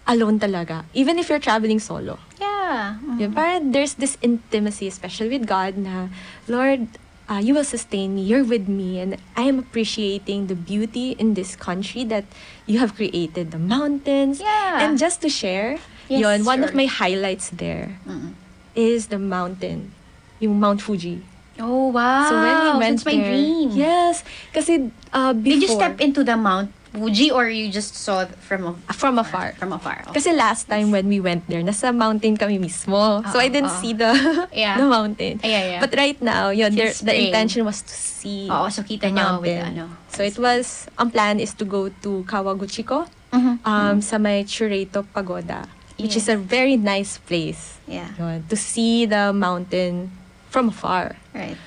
alone talaga. Even if you're traveling solo. Yeah. Yun, parang there's this intimacy, especially with God, na, Lord, you will sustain me, you're with me, and I am appreciating the beauty in this country that you have created, the mountains. Yeah. And just to share, yun, one of my highlights there is the mountain, yung Mount Fuji. Oh, wow. So when we went That's my there, dream. yes, kasi before, did you step into the Mount Fuji or you just saw from afar? From afar. Okay. Kasi last time when we went there, nasa mountain kami mismo. So I didn't see the the mountain. Yeah. But right now, yun, the spring. intention was to see So kita the nyo with mountain. So it was, ang plan is to go to Kawaguchiko, sa may Chureito Pagoda, which is a very nice place. Yeah. Yun, to see the mountain from afar. Right.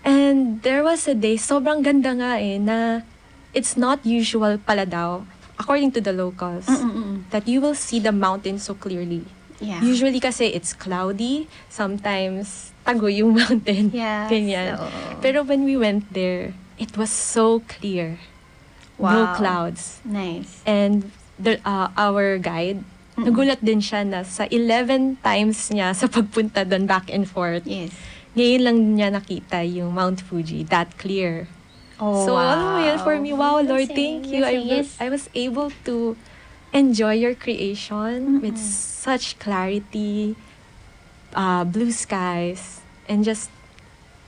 And there was a day, sobrang ganda nga na it's not usual pala daw, according to the locals, that you will see the mountain so clearly. Yeah. Usually kasi it's cloudy, sometimes tago yung mountain. Yeah. Ganyan. So... Pero when we went there, it was so clear. No Wow. clouds. Nice. And our guide, nagulat din siya na sa 11 times niya sa pagpunta doon back and forth. Yes. Ngayon lang niya nakita yung Mount Fuji, that clear. Oh, so, wow. alam mo yun, for me, wow, Lord, Blessing, thank you. blessing, I was able to enjoy your creation with such clarity, blue skies, and just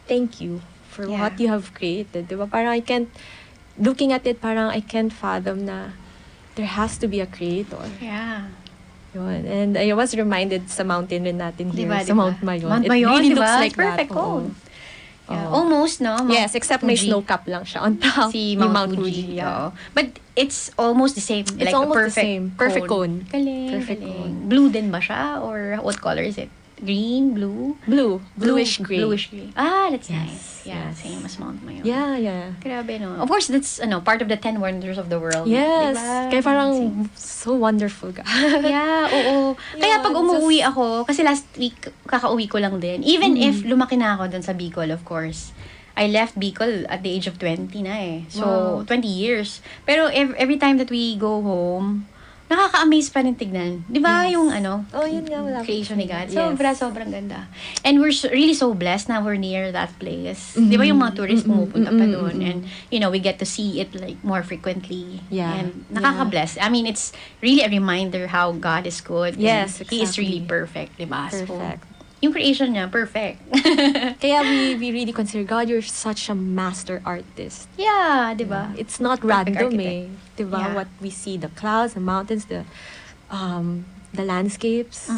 thank you for what you have created. Diba? Parang looking at it, parang I can't fathom na there has to be a creator. Yeah. Yun. And I was reminded sa mountain rin natin here, Diba, sa Mount Mayon. Mount It Mayon, really diba? looks like It's perfect that. cone. Oo. Yeah. Oo. Almost, no? Yes, except may Fuji. snow cap lang siya on top. Si yung Mount Fuji. Yeah. But it's almost the same. It's like a almost perfect the same. Perfect cone. Galing, Perfect galing. cone. Blue din ba siya? Or what color is it? Green? Blue? Bluish gray. Bluish gray. Ah, that's nice. Yes, Yeah, yes. same as Mount Mayon. Yeah. Grabe, no? Of course, that's part of the 10 wonders of the world. Yes. Diba? Kaya parang so wonderful ka. Yeah, oo. Kaya pag umuwi ako, kasi last week, kakauwi ko lang din. Even if lumaki na ako dun sa Bicol, of course. I left Bicol at the age of 20 na eh. So, Wow. 20 years. Pero every time that we go home, nakaka-amaze pa rin tignan. Di ba yung yun nga, wala creation ni God? Yes. Sobrang ganda. And we're really so blessed na we're near that place. Di ba yung mga tourists pumupunta pa doon? And, we get to see it like more frequently. Yeah. And nakaka-bless. I mean, it's really a reminder how God is good. Yes, and He is really exactly. perfect, di ba? Perfect. So, yung creation niya, perfect. Kaya we really consider God, you're such a master artist. Yeah, di ba? It's not Perfect random architect. Di ba? Yeah. What we see, the clouds, the mountains, the landscapes.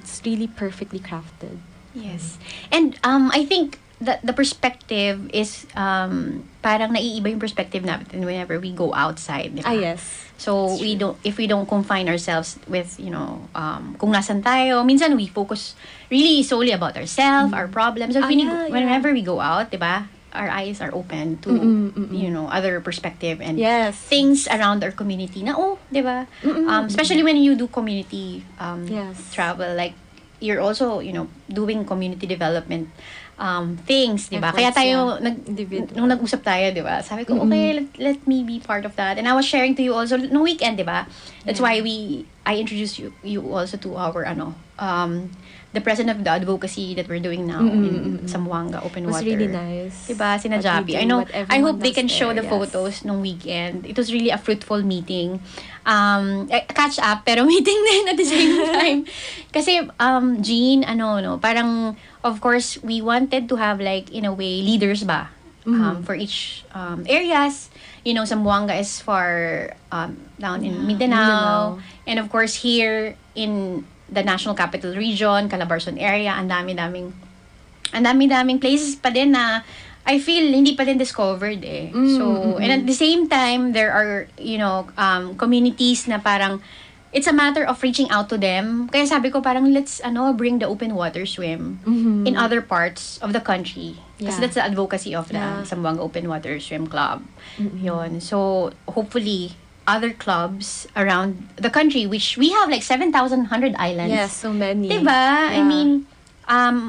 It's really perfectly crafted. Yes. And I think that the perspective is parang naiiba yung perspective natin whenever we go outside, di ba? Yes. So if we don't confine ourselves with, kung nasan tayo, minsan we focus really solely about ourselves, our problems. So whenever we go out, di ba? Our eyes are open to, other perspective and things around our community na, di ba? Especially when you do community travel, like, you're also, doing community development things, di ba? Kaya tayo, nung nag-usap tayo, di ba? Sabi ko, okay, let me be part of that. And I was sharing to you also, no weekend, di ba? That's why I introduced you also to our, the president of the advocacy that we're doing now in Zamboanga Open It was Water. really nice. Diba? Sina What we Javi. do, I know, what I everyone hope they does can show there, the yes. photos nung weekend. It was really a fruitful meeting. Catch up, pero meeting din at the same time. Kasi, Jean, parang, of course, we wanted to have, like, in a way, leaders ba? For each areas. Zamboanga is for down in Mindanao. And of course, here in the National Capital Region, Calabarzon area, ang dami-daming places pa din na I feel hindi pa din discovered eh. So, and at the same time, there are, communities na parang it's a matter of reaching out to them. Kaya sabi ko parang let's bring the open water swim in other parts of the country. Kasi that's the advocacy of the Zamboanga Open Water Swim Club. Yun. So, hopefully, other clubs around the country, which we have like 7,100 islands. Yes, so many. Diba? Yeah. I mean,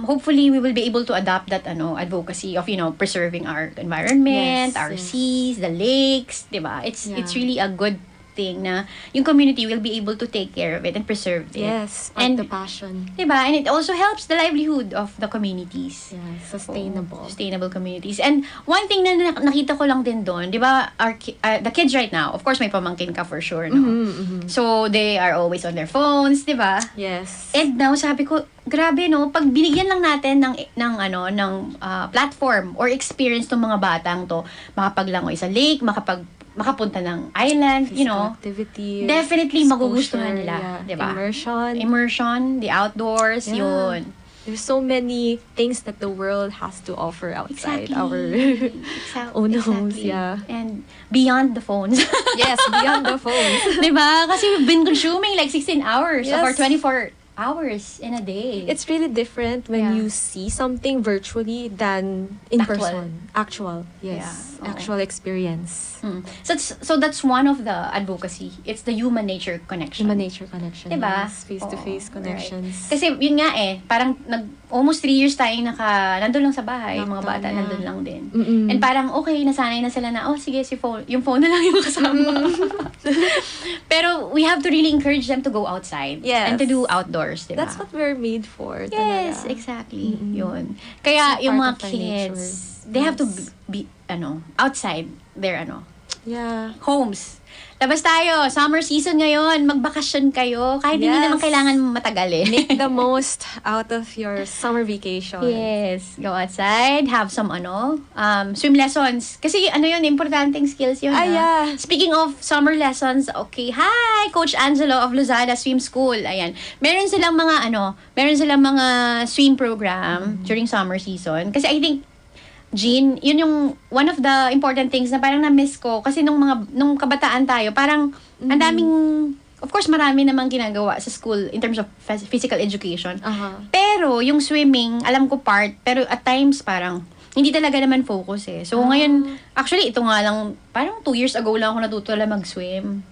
hopefully we will be able to adopt that advocacy of preserving our environment, our seas, the lakes, diba? It's really a good thing na yung community will be able to take care of it and preserve it. Yes, and the passion. Diba? And it also helps the livelihood of the communities. Yeah, sustainable. Sustainable communities. And one thing na nakita ko lang din doon, di ba, the kids right now, of course may pamangkin ka for sure, no? So, they are always on their phones, di ba? Yes. And now, sabi ko, grabe, no? Pag binigyan lang natin ng platform or experience ng mga batang to, makapaglangoy sa lake, makapunta ng island, activities, definitely magugustuhan nila, yeah. di ba? Immersion, the outdoors, yun. There's so many things that the world has to offer outside our own homes, yeah. And beyond the phones. Yes, beyond the phones. Di ba? Kasi we've been consuming like 16 hours of our Yes. 24 hours in a day. It's really different when you see something virtually than in person. Actual, yes. Yeah, actual experience. So that's one of the advocacy. It's the human nature connection. Human nature connection. Diba? Yes, face-to-face connections. Right. Kasi yun nga parang almost 3 years tayong nandun lang sa bahay, mga bata nandun lang din. And parang okay, nasanay na sila na, sige, yung phone na lang yung kasama. Pero we have to really encourage them to go outside. Yes. And to do outdoors, diba? That's what we're made for. Yes, talaga. exactly. Yun. Kaya yung mga part of our kids, nature. they have to be outside their homes. Labas tayo, summer season ngayon, magbakasyon kayo, kahit hindi naman kailangan matagal eh. Make the most out of your summer vacation. Yes, go outside, have some swim lessons. Kasi yun, importanteng skills yun. Yeah. Speaking of summer lessons, okay, hi, Coach Angelo of Lozada Swim School. Ayan. Meron silang mga swim program during summer season. Kasi I think Jean, yun yung one of the important things na parang na-miss ko kasi nung kabataan tayo, parang ang daming, of course marami namang ginagawa sa school in terms of physical education. Pero yung swimming, alam ko pero at times parang hindi talaga naman focus eh. So ngayon, actually ito nga lang, parang 2 years ago lang ako natuto lang mag-swim.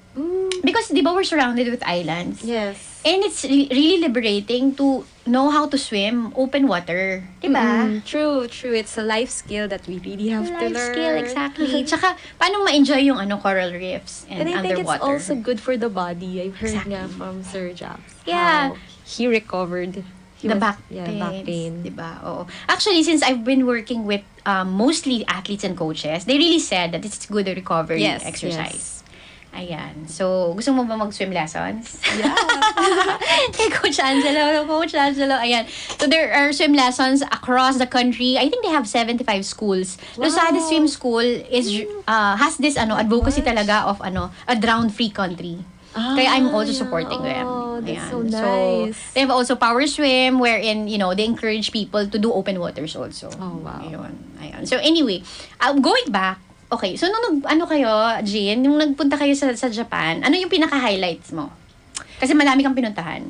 Because, di ba, we're surrounded with islands. Yes. And it's really liberating to know how to swim open water. Di ba? True. It's a life skill that we really have to learn. Life skill, exactly. Tsaka, paano ma-enjoy yung coral reefs and I think it's underwater? also good for the body. I've heard nga from Sir Japs. Yeah. How he recovered The back pain. Diba? Oo. Actually, since I've been working with mostly athletes and coaches, they really said that it's good recovery exercise. Ayan. So, gusto mo ba mag-swim lessons? Yeah. Hey, Coach Angelo. Ayan. So, there are swim lessons across the country. I think they have 75 schools. Losada Swim School has this advocacy talaga of a drown-free country. Kaya I'm also supporting them. That's Ayan. so nice. So, they have also Power Swim wherein, they encourage people to do open waters also. Oh, wow. Ayan. So, anyway, going back, okay, so nung kayo, Jean, yung nagpunta kayo sa Japan, ano yung pinaka-highlights mo? Kasi madami kang pinuntahan.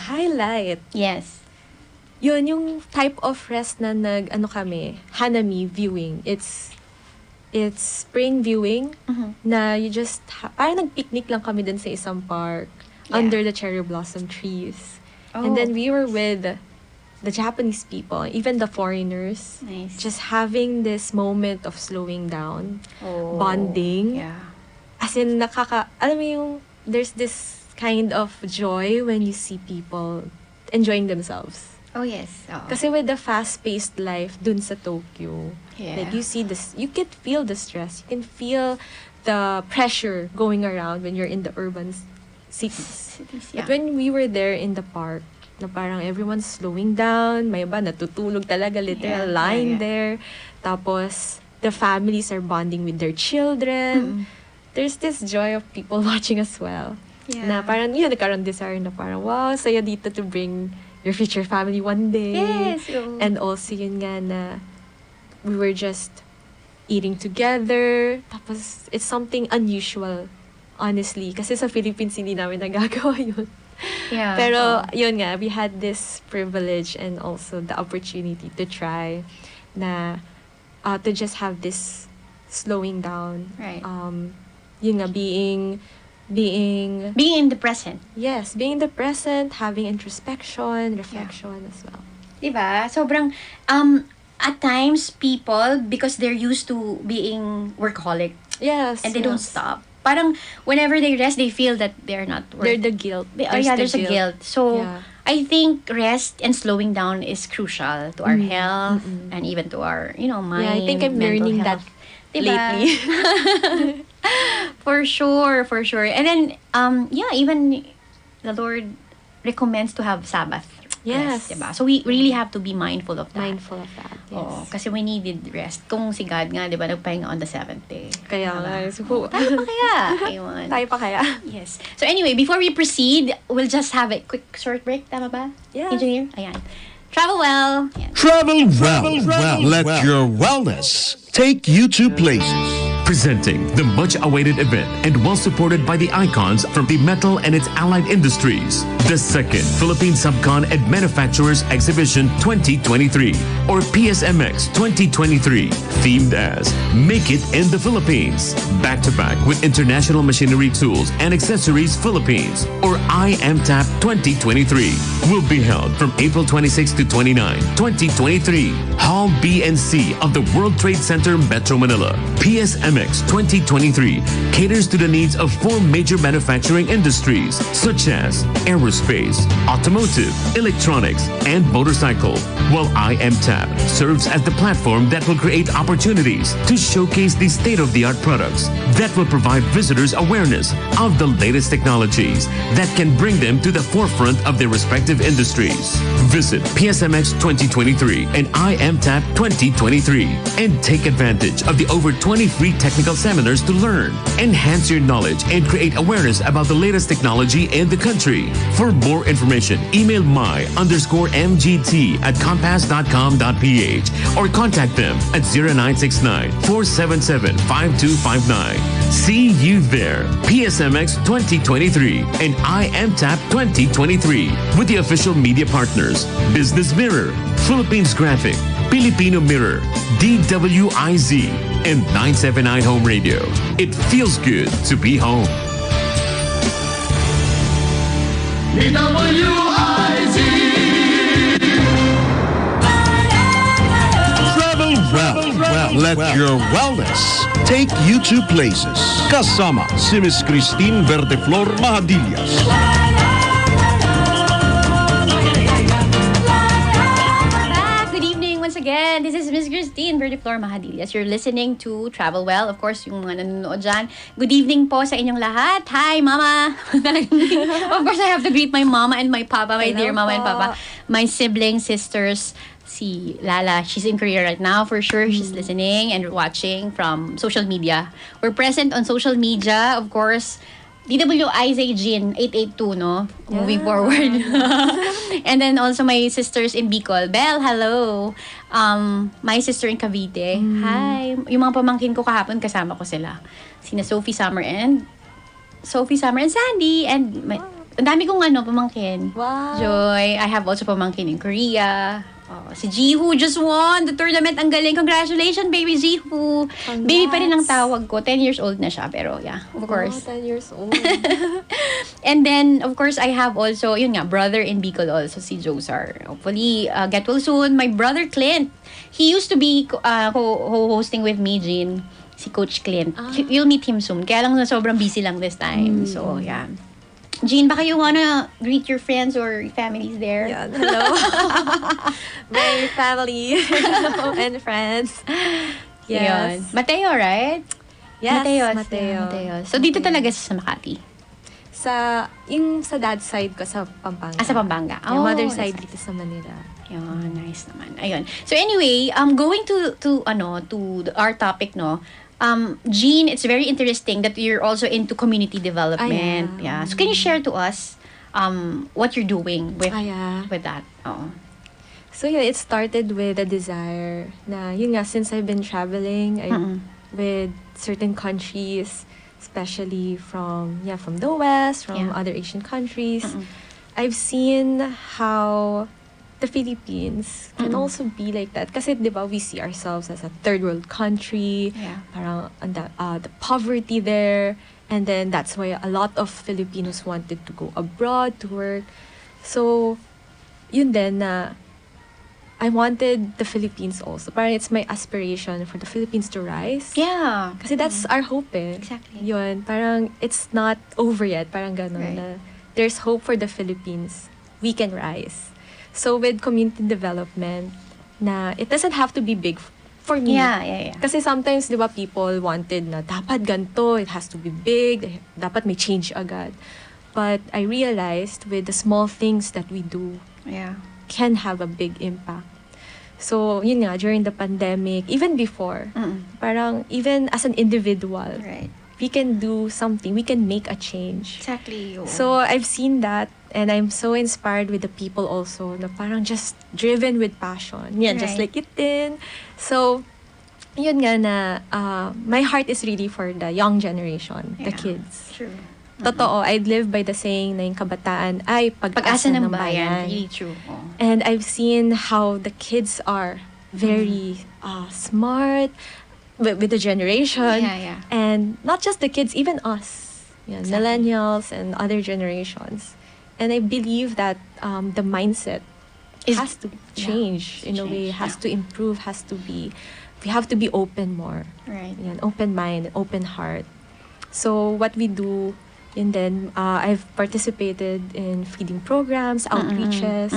Highlight? Yes. Yun, yung type of rest na kami, Hanami viewing. It's spring viewing na you just, parang nag-picnic lang kami dun sa isang park under the cherry blossom trees. And then we were with the Japanese people, even the foreigners, just having this moment of slowing down, bonding. Yeah. As in, alam mo yung, there's this kind of joy when you see people enjoying themselves. Oh, yes. Kasi with the fast-paced life dun sa Tokyo, like you see this, you can feel the stress, you can feel the pressure going around when you're in the urban cities. But when we were there in the park, na parang everyone's slowing down, may iba natutulog talaga, literal line there. Tapos, the families are bonding with their children. There's this joy of people watching as well. Na parang, nagkaroon desire na parang, wow, saya dito to bring your future family one day. Yes. And also, yun nga na we were just eating together. Tapos, it's something unusual, honestly. Kasi sa Philippines, hindi namin nagagawa yun. Yeah. Pero, yun nga, we had this privilege and also the opportunity to try na to just have this slowing down. Right. Yun nga, being in the present. Yes, being in the present, having introspection, reflection as well. Diba? Sobrang, at times, people, because they're used to being workaholic. Yes. And they don't stop. Parang, whenever they rest, they feel that they're not They're the guilt. There's a guilt. So, I think rest and slowing down is crucial to our health and even to our, mind. Yeah, I think I'm mental learning health. that lately. For sure. And then, even the Lord recommends to have Sabbath. Yes. Rest, diba? So we really have to be mindful of that. Yes. Oo, kasi we needed rest. Kung si God nga, diba, nagpahinga on the seventh day. Kaya nga. Tayo pa kaya? Ayun. Tayo pa kaya? Yes. So anyway, before we proceed, we'll just have a quick short break. Tama ba? Yeah. Engineer? Ayan. Travel well. Ayan. Travel well. Let your wellness take you to places. Presenting the much-awaited event and well-supported by the icons from the metal and its allied industries. The second Philippine Subcon and Manufacturers Exhibition 2023 or PSMX 2023, themed as Make It in the Philippines. Back-to-back with International Machinery Tools and Accessories Philippines or IMTAP 2023 will be held from April 26 to 29, 2023. Hall B and C of the World Trade Center, Metro Manila. PSMX 2023 caters to the needs of 4 major manufacturing industries such as aerospace, automotive, electronics, and motorcycle, while IMTAP serves as the platform that will create opportunities to showcase the state-of-the-art products that will provide visitors awareness of the latest technologies that can bring them to the forefront of their respective industries. Visit PSMX 2023 and IMTAP 2023 and take advantage of the over 20 free technical seminars to learn, enhance your knowledge, and create awareness about the latest technology in the country. For more information, email my_MGT@compass.com.ph or contact them at 0969-477-5259. See you there. PSMX 2023 and IMTAP 2023 with the official media partners Business Mirror, Philippines Graphic, Filipino Mirror, DWIZ, and 979 Home Radio. It feels good to be home. Travel well. Let your wellness take you to places. Kasama si Miss Christine Verdeflor Mahadillas. Good evening once again. This is Miss Christine Verdeflor Mahadillas. You're listening to Travel Well. Of course, yung mga nanonood dyan. Good evening po sa inyong lahat. Hi, Mama. Of course, I have to greet my mama and my papa, my dear mama and papa. My siblings, sisters, si Lala, she's in Korea right now for sure. She's listening and watching from social media. We're present on social media, of course. DWIZ Jean 882, no? Moving forward. And then also my sisters in Bicol. Belle, hello. My sister in Cavite. Hi. Yung mga pamangkin ko kahapon, kasama ko sila. Sina Sophie Summer and Sandy. And ang dami kong pamangkin. Wow. Joy. I have also pamangkin in Korea. Si Jihu just won the tournament. Ang galing. Congratulations, baby Jihu. Baby pa rin ang tawag ko. 10 years old na siya. Pero yeah, of course. 10 years old. And then, of course, I have also, yun nga, brother in Bicol also, si Josar. Hopefully, get well soon. My brother Clint. He used to be co-hosting with me, Jean. Si Coach Clint. You'll meet him soon. Kaya lang na sobrang busy lang this time. So, yeah. Jean, baka you wanna greet your friends or families there? Yeah, hello. My family and friends. Yes. Yun. Mateo, right? Yes, Mateo. So, dito talaga sa Makati? Yung sa dad's side ko, sa Pampanga. Sa Pampanga. Yung mother side dito sa Manila. Yun, nice naman. Ayun. So anyway, going to our topic, no. Jean, it's very interesting that you're also into community development. Yeah. So can you share to us what you're doing with that? So yeah, it started with a desire na yun nga, since I've been traveling with certain countries, especially from the West, from other Asian countries, I've seen how the Philippines can also be like that. Kasi, di ba, we see ourselves as a third world country. Parang the poverty there. And then that's why a lot of Filipinos wanted to go abroad to work. So, yun din na I wanted the Philippines also. Parang it's my aspiration for the Philippines to rise. Yeah. Kasi that's our hope eh. Exactly. Yun, parang it's not over yet. Parang ganun na there's hope for the Philippines. We can rise. So with community development, na it doesn't have to be big for me. Yeah. Kasi sometimes, di ba, people wanted na dapat ganito, it has to be big, dapat may change agad. But I realized with the small things that we do, can have a big impact. So, yun nga, during the pandemic, even before, parang even as an individual, we can do something, we can make a change. Exactly. So, I've seen that, and I'm so inspired with the people also, na parang just driven with passion. Yeah, just like it din. So, yun nga na, my heart is really for the young generation, the kids. True. Totoo, I live by the saying na yung kabataan ay pag-asa ng bayan. Really true. And I've seen how the kids are very smart with the generation. Yeah. And not just the kids, even us. Millennials and other generations. And I believe that the mindset has to change in a way, has to improve, we have to be open more. Right. Open mind, open heart. So what we do, and then I've participated in feeding programs, outreaches,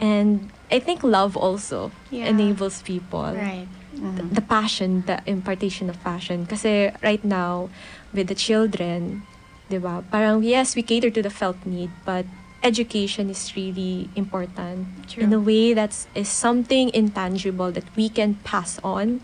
and I think love also enables people. Right. The passion, the impartation of passion. Kasi right now, with the children, diba, parang yes, we cater to the felt need, but education is really important. True. In a way that is something intangible that we can pass on,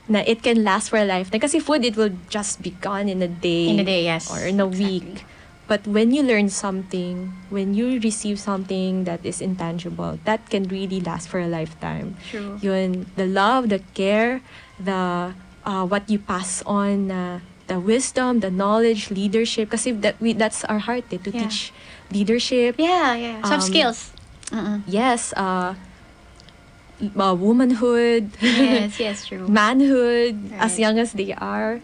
na it can last for a lifetime. Kasi food, it will just be gone in a day. In a day, yes. Or in a week. But when you learn something, when you receive something that is intangible, that can really last for a lifetime. True. Yun, the love, the care, the what you pass on, the wisdom, the knowledge, leadership. Kasi that's our heart to teach leadership. Yeah. Soft skills. Yes. Womanhood. Yes, true. Manhood, as young as they are.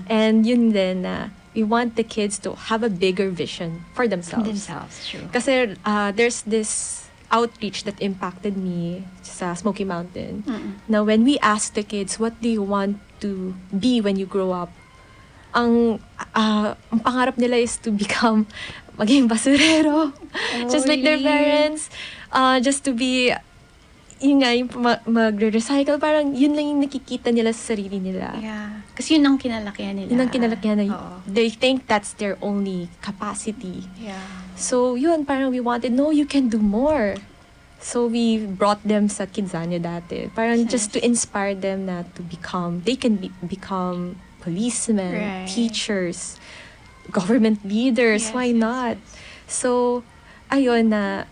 And yun din, we want the kids to have a bigger vision for themselves. True. Kasi there's this outreach that impacted me sa Smoky Mountain. Now, when we ask the kids, what do you want to be when you grow up? Ang pangarap nila is to become maging basurero. Just like their parents. Just to be, yun nga, yung magre-recycle. Parang yun lang yung nakikita nila sa sarili nila. Yeah. Kasi yun ang kinalakihan nila. Yun ang kinalakihan na they think that's their only capacity. Yeah. So yun, parang we wanted, no, you can do more. So we brought them sa Kidzania dati. Parang just to inspire them na to become, they can become policemen, teachers, government leaders, why not? So, ayun na,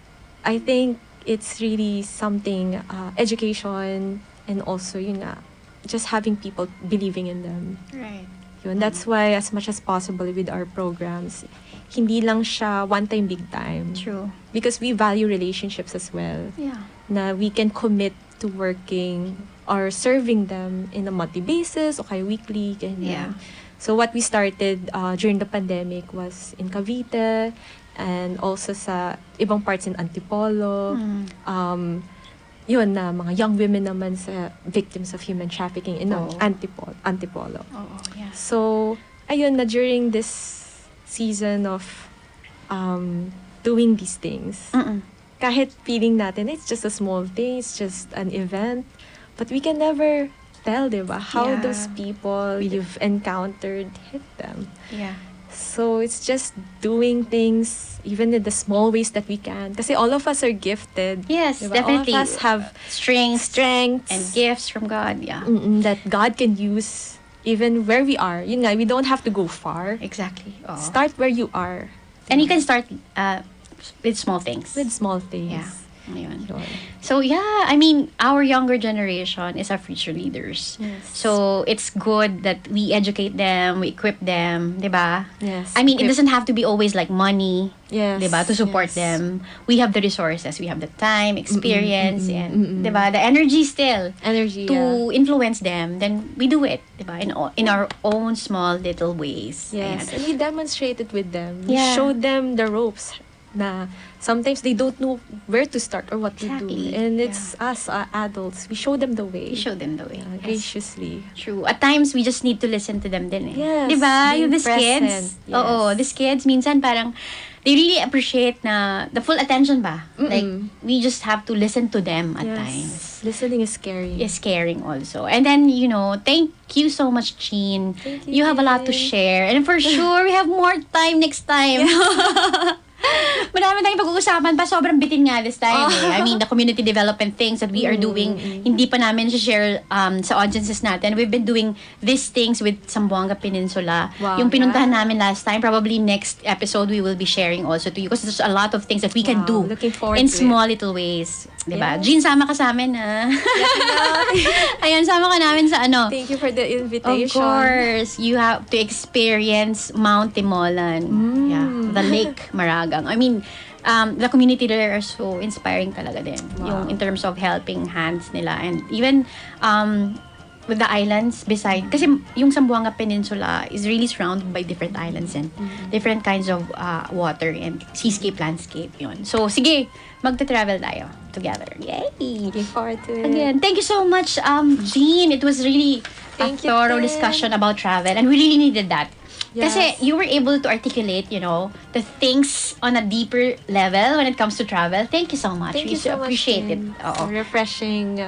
I think it's really something, education, and also, yun nga, just having people believing in them. Right. Yun, that's why as much as possible with our programs, hindi lang siya one time, big time. True. Because we value relationships as well. Yeah. Na we can commit to working or serving them in a monthly basis o kaya weekly. Ganyan. Yeah. So what we started during the pandemic was in Cavite and also sa ibang parts in Antipolo. Yun na, mga young women naman sa victims of human trafficking in Antipolo. Yeah. So, ayun na during this season of doing these things, kahit feeling natin, it's just a small thing, it's just an event, but we can never tell, diba, how those people you've encountered hit them. Yeah. So it's just doing things even in the small ways that we can. Kasi all of us are gifted. Yes, diba? definitely. All of us have strengths and gifts from God. Yeah. That God can use even where we are. Yun nga, we don't have to go far. Exactly. Start where you are. And you can start with small things. With small things. Yeah. Ayun. So yeah, I mean, our younger generation is our future leaders. Yes. So it's good that we educate them, we equip them, diba? Yes. I mean, it doesn't have to be always like money, yes, diba, to support them. We have the resources, we have the time, experience, and diba, the energy still to influence them. Then we do it, diba, in our own small little ways. Yes, Ayan. and we demonstrate it with them. We Yeah. showed them the ropes na sometimes they don't know where to start or what to do. And it's us, adults, we show them the way. We show them the way. Graciously. True. At times, we just need to listen to them din eh. Yes, Diba? being Yung these present. kids. Yes. Oo, these kids, minsan parang, they really appreciate na the full attention ba? Like, we just have to listen to them at times. Listening is scary. Is caring also. And then, you know, thank you so much, Jean. Thank You have a lot to share. And for sure, we have more time next time. Marami tayong pag-uusapan pa. Sobrang bitin nga this time eh. I mean, the community development things that we are doing, hindi pa namin share sa audiences natin. We've been doing these things with Zamboanga Peninsula. Wow, Yung pinuntahan namin last time, probably next episode we will be sharing also to you because there's a lot of things that we can do Looking forward in to small little ways. Diba? Yes. Jean, sama ka sa amin ha. Ayan, sama ka namin sa ano. Thank you for the Of invitation. course, you have to experience Mount Timolan. Yeah, the Lake Maragang. I mean, the community there are so inspiring talaga din. Yung in terms of helping hands nila and even with the islands beside kasi yung Zamboanga Peninsula is really surrounded by different islands and different kinds of water and seascape landscape yun. So sige, magta-travel tayo together. Yay! Looking forward to it. Again, thank you so much, Jean. It was really a thorough discussion about travel, and we really needed that. Yes. Kasi you were able to articulate, you know, the things on a deeper level when it comes to travel. Thank you so much. Thank We you so much, appreciate it. Jean. Oo. Refreshing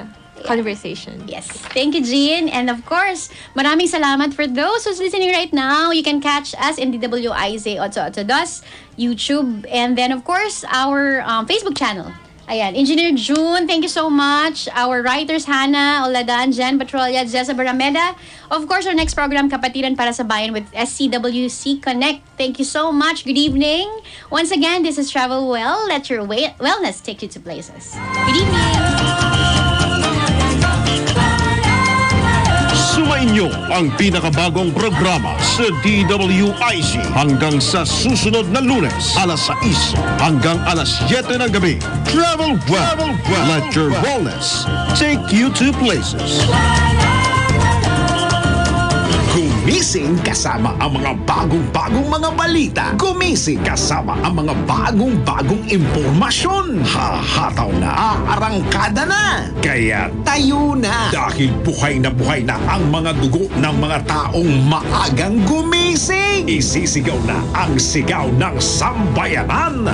conversation. Yes. Thank you, Jean. And of course, maraming salamat for those who's listening right now. You can catch us in DWIZ 882, YouTube, and then of course, our Facebook channel. Ayan, Engineer June, thank you so much. Our writers, Hannah Oladan, Jen Patrolia, Jessa Barameda. Of course, our next program, Kapatiran para sa Bayan with SCWC Connect. Thank you so much. Good evening. Once again, this is Travel Well. Let your wellness take you to places. Good evening. Sumainyo ang pinakabagong programa sa DWIZ hanggang sa susunod na Lunes, alas 6 hanggang alas 7 ng gabi. Travel well. Let your wellness take you to places. Kung Gumising kasama ang mga bagong-bagong mga balita. Gumising kasama ang mga bagong-bagong impormasyon. Hahataw na, arangkada na. Kaya tayo na. Dahil buhay na ang mga dugo ng mga taong maagang gumising. Isisigaw na ang sigaw ng sambayanan.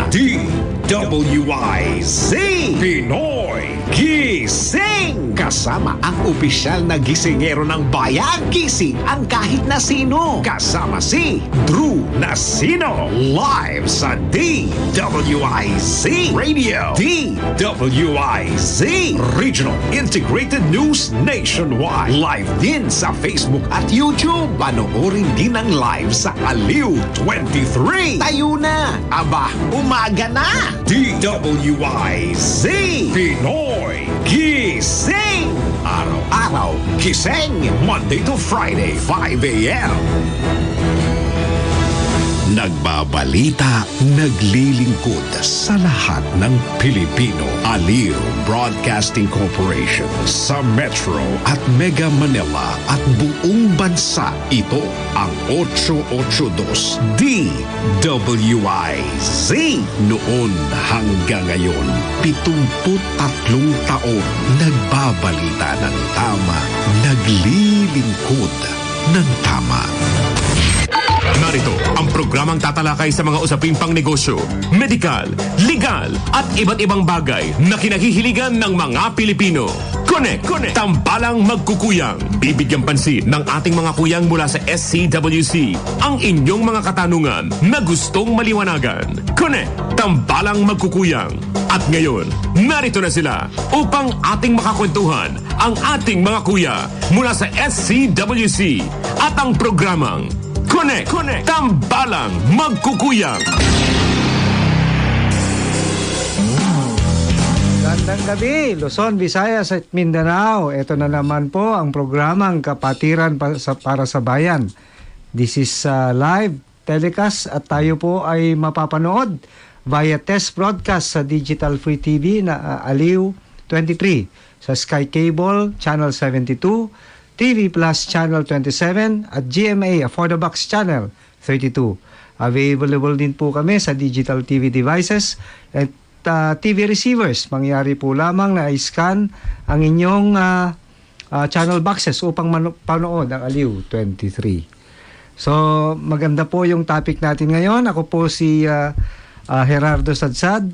DWIZ Pinoy Gising! Kasama ang opisyal na gisingero ng bayan. Gising ang kahit na sino. Kasama si Drew Nasino. Live sa DWIZ Radio. DWIZ Regional Integrated News Nationwide. Live din sa Facebook at YouTube. Panoorin din ang live sa Aliw 23. Tayo na! Aba, umaga na! DWIZ Pinoy Gising! Araw-araw gising! Monday to Friday, 5 a.m. Nagbabalita, naglilingkod sa lahat ng Pilipino. Aliw Broadcasting Corporation sa Metro at Mega Manila at buong bansa. Ito ang 882 DWIZ. Noon hanggang ngayon, 73 taon. Nagbabalita ng tama, naglilingkod ng tama. Narito ang programang tatalakay sa mga usaping pangnegosyo, medikal, legal at iba't ibang bagay na kinahihiligan ng mga Pilipino. Connect! Tambalang magkukuyang. Bibigyan pansin ng ating mga kuyang mula sa SCWC ang inyong mga katanungan na gustong maliwanagan. Connect! Tambalang magkukuyang. At ngayon, narito na sila upang ating makakwentuhan ang ating mga kuya mula sa SCWC at ang programang Connect! Tambalang magkukuyang. Gandang gabi, Luzon, Visayas at Mindanao. Ito na naman po ang programang Kapatiran para sa Bayan. This is live telecast at tayo po ay mapapanood via test broadcast sa Digital Free TV na Aliw 23, sa Sky Cable Channel 72, TV Plus Channel 27 at GMA Affordabox Channel 32. Available din po kami sa digital TV devices at TV receivers. Mangyari po lamang na i-scan ang inyong channel boxes upang panood ang Aliw 23. So, maganda po yung topic natin ngayon. Ako po si Gerardo Sadsad,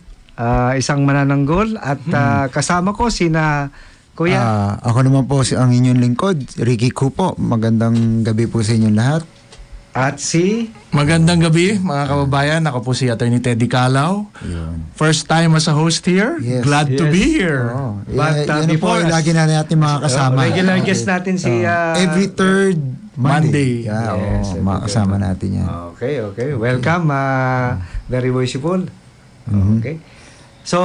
isang manananggol at kasama ko sina Kuya. Ako naman po ang inyong lingkod, Ricky Cupo. Magandang gabi po sa inyong lahat. At si? Magandang gabi mga kababayan. Ako po si Attorney Teddy Calao. First time as a host here. Yes. Glad to be here. But yan po, lagi na natin mga kasama. Regular guest natin si... every third Monday. Yes, makasama natin yan. Okay. Welcome. Very worshipful. Okay. So,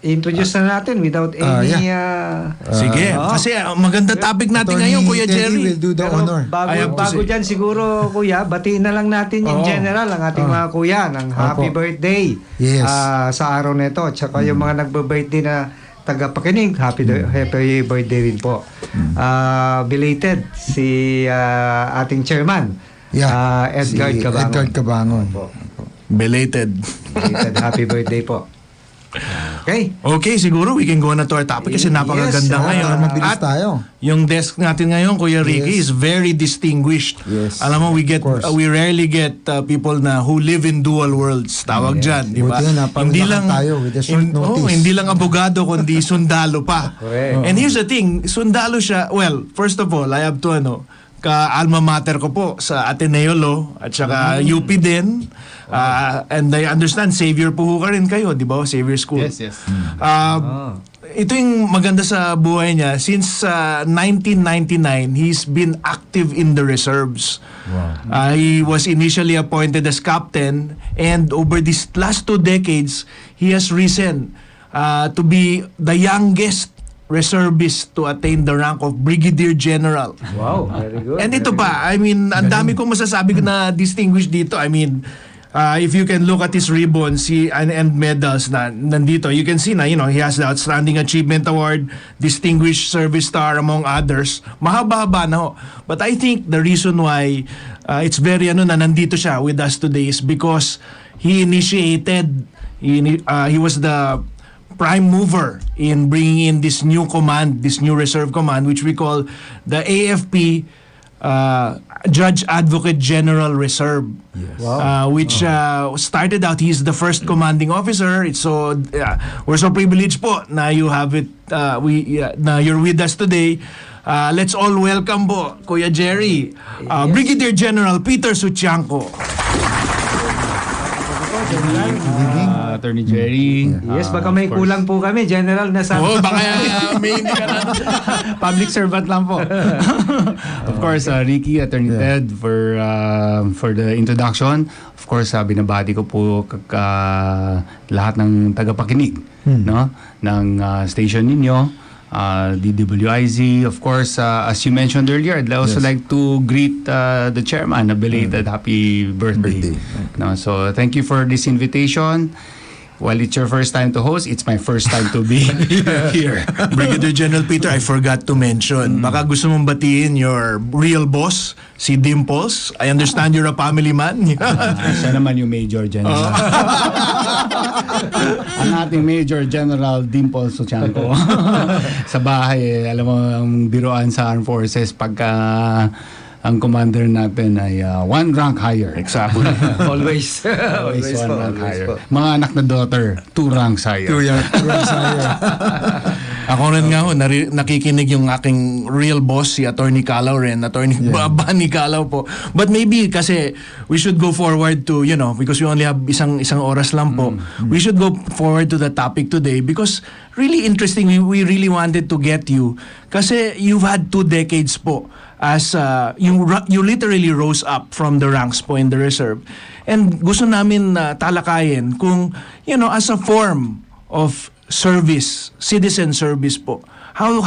introduce na natin without any... Sige, kasi maganda topic natin ngayon, Kuya Jerry. Will do the honor. Bago dyan siguro, Kuya, batiin na lang natin in general ang ating mga kuya ng happy birthday sa araw na ito. At saka yung mga nagbe-birthday na tagapakinig, happy birthday rin po. Belated si ating chairman, Edgar Cabangon. Edgar Cabangon. Belated. Happy birthday po. Okay, siguro we can go na to our topic kasi napakaganda ngayon. Mabilis tayo. Yung desk natin ngayon, Kuya Ricky, is very distinguished. Alam mo, we rarely get people na who live in dual worlds. Tawag dyan, di ba? Hindi lang tayo with a short notice. Hindi lang abogado, kundi sundalo pa. And here's the thing, sundalo siya, well, first of all, I have to ka-alma mater ko po sa Ateneo Law at saka UP din. And I understand, Xavier po ka rin kayo, di ba? Xavier School. Yes. Ito yung maganda sa buhay niya. Since 1999, he's been active in the reserves. He was initially appointed as captain, and over these last 2 decades, he has risen to be the youngest reservist to attain the rank of Brigadier General. Wow, very good. And ito pa, I mean, ang dami kong masasabi na distinguished dito. I mean, if you can look at his ribbons and medals na nandito, you can see na, he has the Outstanding Achievement Award, Distinguished Service Star, among others. Mahaba-haba na ho. But I think the reason why it's very na nandito siya with us today is because he initiated, he was the prime mover in bringing in this new command, this new reserve command, which we call the AFP Judge Advocate General Reserve. Yes. Wow. Which started out, he's the first commanding officer. It's so we're so privileged po na you have it, na you're with us today. Let's all welcome po Kuya Jerry, Brigadier General Peter Sucianco. Attorney Jerry. Yes, baka may kulang po kami, General, na sa... Baka may hindi ka na. Public servant lang po. Of course, Ricky, Attorney Ted, for the introduction. Of course, binabati ko po lahat ng tagapakinig no, ng station ninyo. DWIZ, of course, as you mentioned earlier, I'd also like to greet the chairman, a belated happy birthday. No, so thank you for this invitation. While it's your first time to host, it's my first time to be here. Brigadier General Peter, I forgot to mention, baka gusto mong batiin your real boss, si Dimples. I understand you're a family man. Siya naman yung Major General. Ang ating Major General Dimples Sucianco. Sa bahay, alam mo, ang biroan sa Armed Forces pagka ang commander natin ay one rank higher. Exactly. Always. Always one rank higher. Mga anak na daughter, 2 ranks higher. 2 ranks higher. Ako rin nga ho, nakikinig yung aking real boss, si Attorney Calaw rin, Attorney Bani Calaw po. But maybe kasi we should go forward to, because we only have isang oras lang po, we should go forward to the topic today because really interesting, we really wanted to get you kasi you've had 2 decades po as you literally rose up from the ranks po in the reserve. And gusto namin talakayin kung, as a form of service, citizen service po, how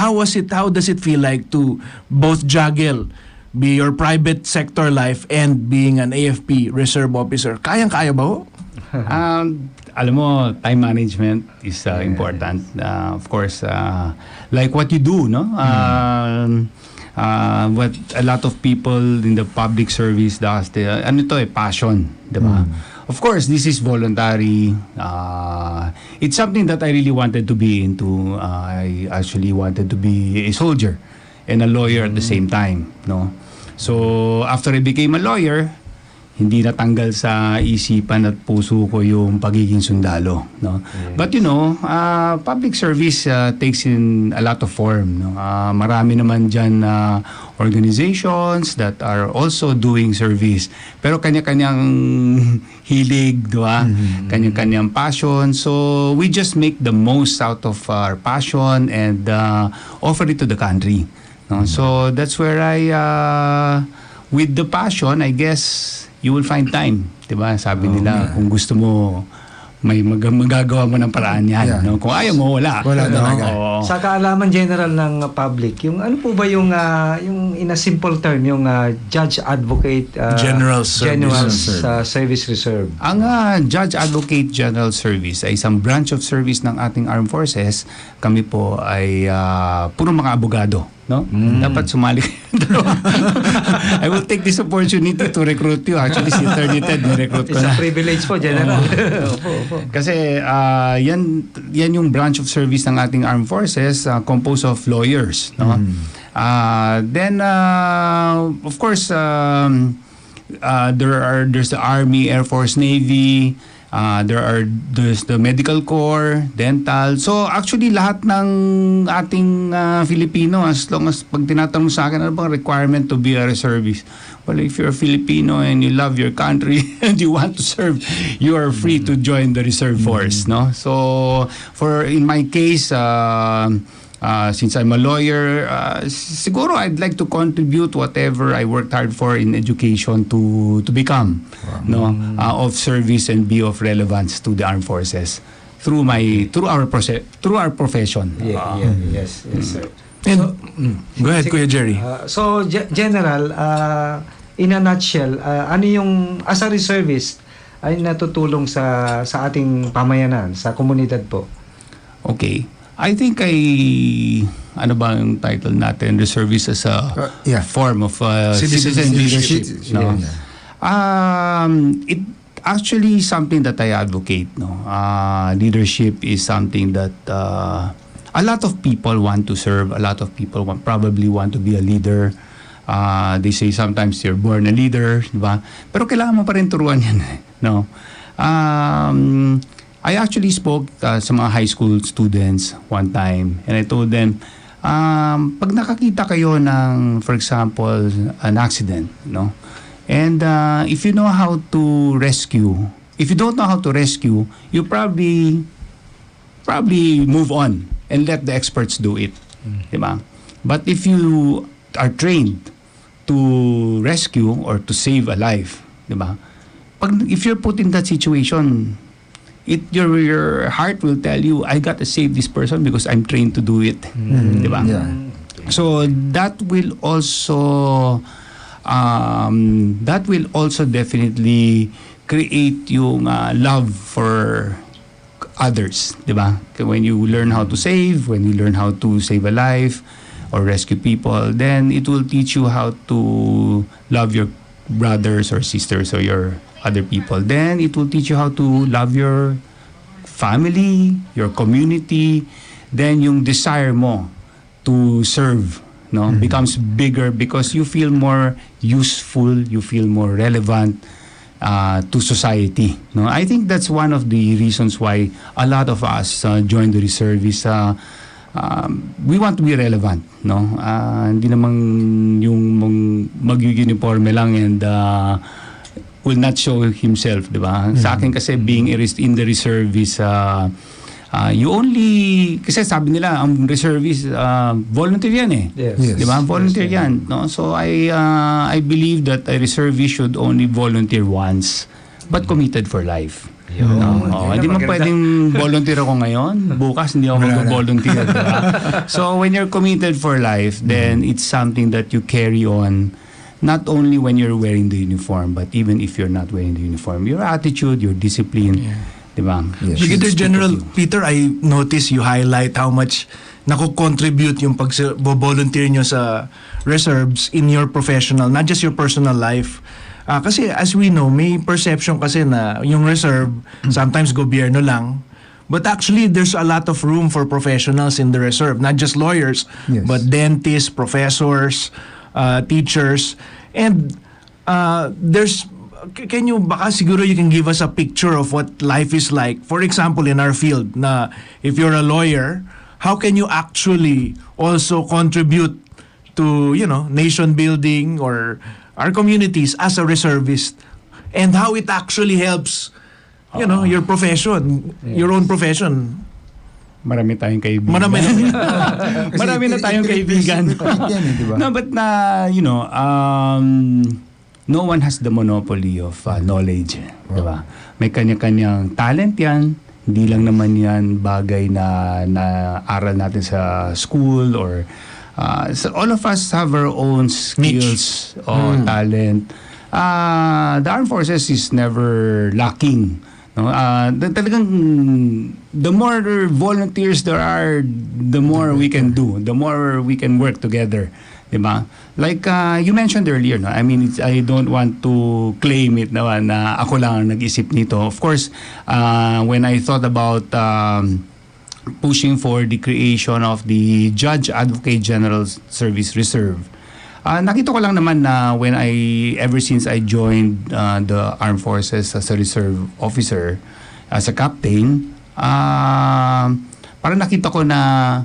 does it feel like to both juggle be your private sector life and being an AFP reserve officer? Kayang-kaya ba ho? Alam mo, time management is important. Of course, like what you do, no? What a lot of people in the public service does, passion, diba? Of course, this is voluntary. It's something that I really wanted to be into. I actually wanted to be a soldier and a lawyer at the same time, no? So, after I became a lawyer, hindi natanggal sa isipan at puso ko yung pagiging sundalo, no? But public service takes in a lot of form, no? Marami naman dyan organizations that are also doing service, pero kanya-kanyang hilig, diba? Kanya-kanyang passion. So we just make the most out of our passion and offer it to the country, no? So that's where with the passion, I guess you will find time, 'di ba? Sabi nila, kung gusto mo may magagawa mo ng paraan yan, no? Kung ayaw mo, wala. Wala talaga. Sa kaalaman general ng public, yung ano po ba yung in a simple term, yung Judge Advocate General Service Reserve? Ang Judge Advocate General Service ay isang branch of service ng ating Armed Forces. Kami po ay puro mga abogado, no? Dapat sumali kayo. I will take this opportunity to recruit you. Actually, si Attorney Ted, ni-recruit ko na. It's a privilege po, General. Kasi yan yung branch of service ng ating armed forces, composed of lawyers, no? Then of course there's the Army, Air Force, Navy, there's the medical corps, dental. So actually lahat ng ating Filipino, as long as pag tinatanong sa akin ano bang requirement to be a reservist, well, if you're a Filipino and you love your country and you want to serve, you are free to join the reserve force, no? So in my case, since I'm a lawyer, siguro I'd like to contribute whatever I worked hard for in education to become, no, of service and be of relevance to the armed forces through our profession. Yes, sir. Go ahead, Kuya Jerry. So, General, in a nutshell, ano yung, as a reservist, ay natutulong sa ating pamayanan, sa komunidad po? Okay. I think ano ba yung title natin? Reservist as a form of citizen leadership. No? It actually something that I advocate. No, leadership is something that a lot of people want to serve. A lot of people probably want to be a leader. They say sometimes you're born a leader, di ba? Pero kailangan mo pa rin turuan yan. No. I actually spoke sa mga high school students one time, and I told them, pag nakakita kayo ng, for example, an accident, no? And if you know how to rescue, if you don't know how to rescue, you probably move on and let the experts do it. Diba? But if you are trained to rescue or to save a life, diba? If you're put in that situation, your heart will tell you, I got to save this person because I'm trained to do it. Diba? Yeah. So that will also definitely create yung love for others, diba? When you learn how to save, when you learn how to save a life or rescue people, then it will teach you how to love your brothers or sisters or your other people. Then it will teach you how to love your family, your community. Then yung desire mo to serve, no, becomes bigger because you feel more useful, you feel more relevant to society. No, I think that's one of the reasons why a lot of us join the reservists. We want to be relevant, no? Hindi naman yung mag-uniforme lang and will not show himself, di ba? Sa akin kasi being in the reserve is you only, kasi sabi nila ang reserve is volunteer yan eh. Yes. Di ba? Volunteer yan, no? So I believe that a reservist should only volunteer once but committed for life. Hindi mo pwedeng volunteer ako ngayon, bukas hindi ako mag-volunteer. Diba? So when you're committed for life, then it's something that you carry on not only when you're wearing the uniform, but even if you're not wearing the uniform. Your attitude, your discipline, diba? Brigadier General Peter, I notice you highlight how much nako-contribute yung pag-volunteer nyo sa reserves in your professional, not just your personal life. Kasi as we know, may perception kasi na yung reserve, sometimes gobyerno lang. But actually, there's a lot of room for professionals in the reserve. Not just lawyers, but dentists, professors, teachers. And baka siguro you can give us a picture of what life is like. For example, in our field, na if you're a lawyer, how can you actually also contribute to, nation building or our communities as a reservist, and how it actually helps, your profession, your own profession. Marami tayong kaibigan. Marami na tayong kaibigan. No, but no one has the monopoly of knowledge. Diba? May kanya-kanyang talent yan. Hindi lang naman yan bagay na aral natin sa school or so all of us have our own skills or talent. The armed forces is never lacking. No? Talagang the more volunteers there are, the more we can do, the more we can work together. Diba? Like you mentioned earlier, no? I mean, I don't want to claim it na ako lang ang nag-isip nito. Of course, when I thought about pushing for the creation of the Judge Advocate General Service Reserve, nakita ko lang naman na ever since I joined the Armed Forces as a reserve officer, as a captain, parang nakita ko na,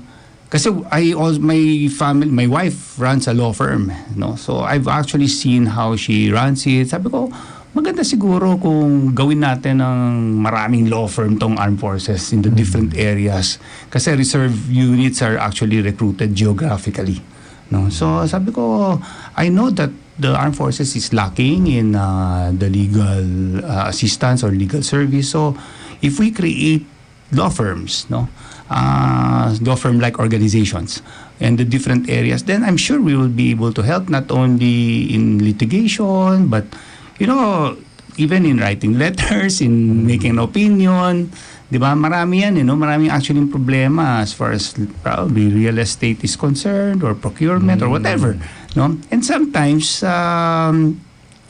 kasi my wife runs a law firm, no? So I've actually seen how she runs it. Sabi ko, maganda siguro kung gawin natin ng maraming law firm tong armed forces in the different areas. Kasi reserve units are actually recruited geographically. No? So sabi ko, I know that the armed forces is lacking in the legal assistance or legal service. So if we create law firms, no, law firm-like organizations and the different areas, then I'm sure we will be able to help not only in litigation, but even in writing letters, in making an opinion, di ba? Marami yan, maraming actually problema as far as probably real estate is concerned or procurement or whatever, no? And sometimes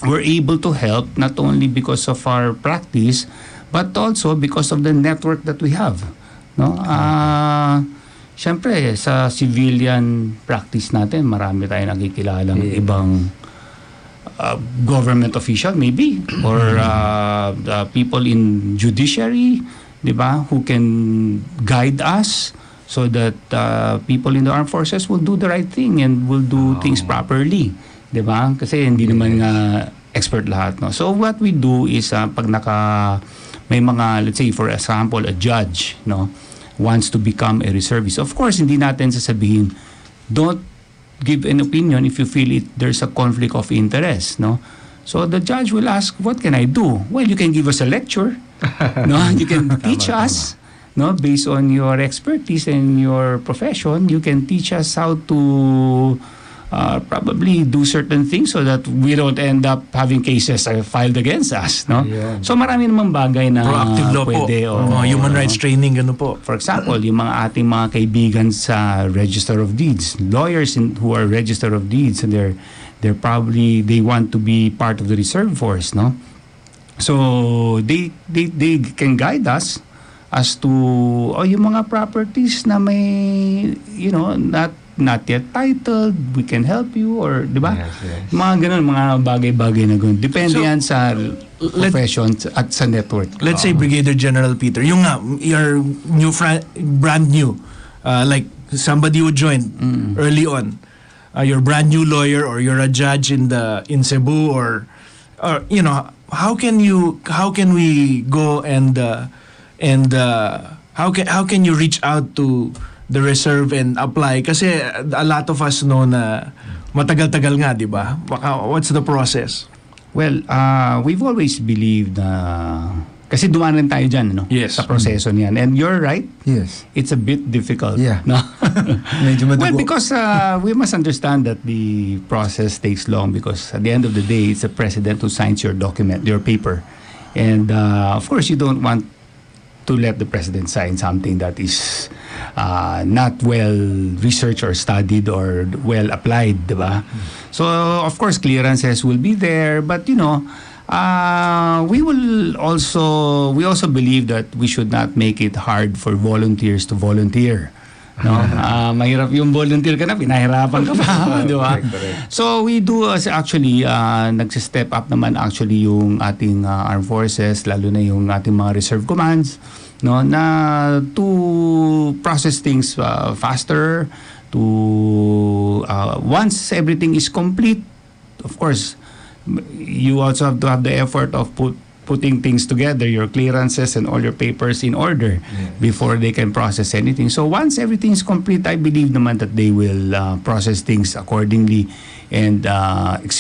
we're able to help not only because of our practice but also because of the network that we have, no? Siyempre, sa civilian practice natin, marami tayong nakikilalang ibang government official maybe or people in judiciary, di ba, who can guide us so that people in the armed forces will do the right thing and will do things properly, di ba? Kasi hindi naman expert lahat, no? So what we do is pag may mga, let's say for example, a judge, no, wants to become a reservist. Of course, hindi natin sasabihin, don't give an opinion if you feel there's a conflict of interest, no? So the judge will ask, what can I do? Well, you can give us a lecture, no? You can teach us, no, based on your expertise and your profession. You can teach us how to probably do certain things so that we don't end up having cases filed against us, no? Yeah. So marami namang bagay na proactive law pwede, po. Human rights training, ano po. For example, yung ating mga kaibigan sa Register of Deeds, lawyers who are Register of Deeds, and they're probably, they want to be part of the reserve force, no? So they can guide us as to yung mga properties na may, not yet titled, we can help you, or di ba? Yes. Mga ganun, mga bagay-bagay na ganun. Depende yan sa profession at sa network. Let's say Brigadier General Peter, yung you're brand new, like somebody who joined early on, you're brand new lawyer or you're a judge in Cebu or how can we go and how can you reach out to the reserve and apply? Kasi a lot of us know na matagal-tagal nga, di ba? What's the process? Well, we've always believed na kasi dumaan rin tayo dyan, no? Yes. Sa proseso niyan. And you're right. Yes. It's a bit difficult. Yeah. No? Medyo madugo. Well, because we must understand that the process takes long because at the end of the day, it's the president who signs your document, your paper. And of course, you don't want to let the president sign something that is not well researched or studied or well applied, diba? So of course clearances will be there, but we also believe that we should not make it hard for volunteers to volunteer. No, mahirap yung volunteer ka na, pinahirapan ka pa, di ba? So we do actually nagsi-step up naman actually yung ating armed forces, lalo na yung ating mga reserve commands, no, na to process things faster, to once everything is complete, of course you also have to have the effort of putting things together, your clearances and all your papers in order before they can process anything. So once everything is complete, I believe naman that they will process things accordingly and with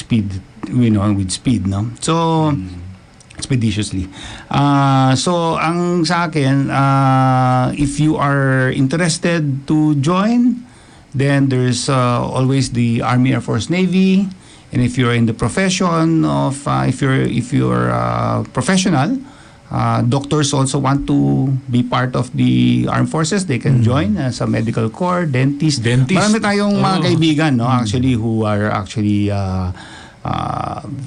speed, no? So expeditiously. So ang sa akin, if you are interested to join, then there's always the Army, Air Force, Navy. And if you're in the profession of, if you're professional, doctors also want to be part of the armed forces, they can join as a medical corps, dentist. Marami tayong mga kaibigan, no, actually, who are actually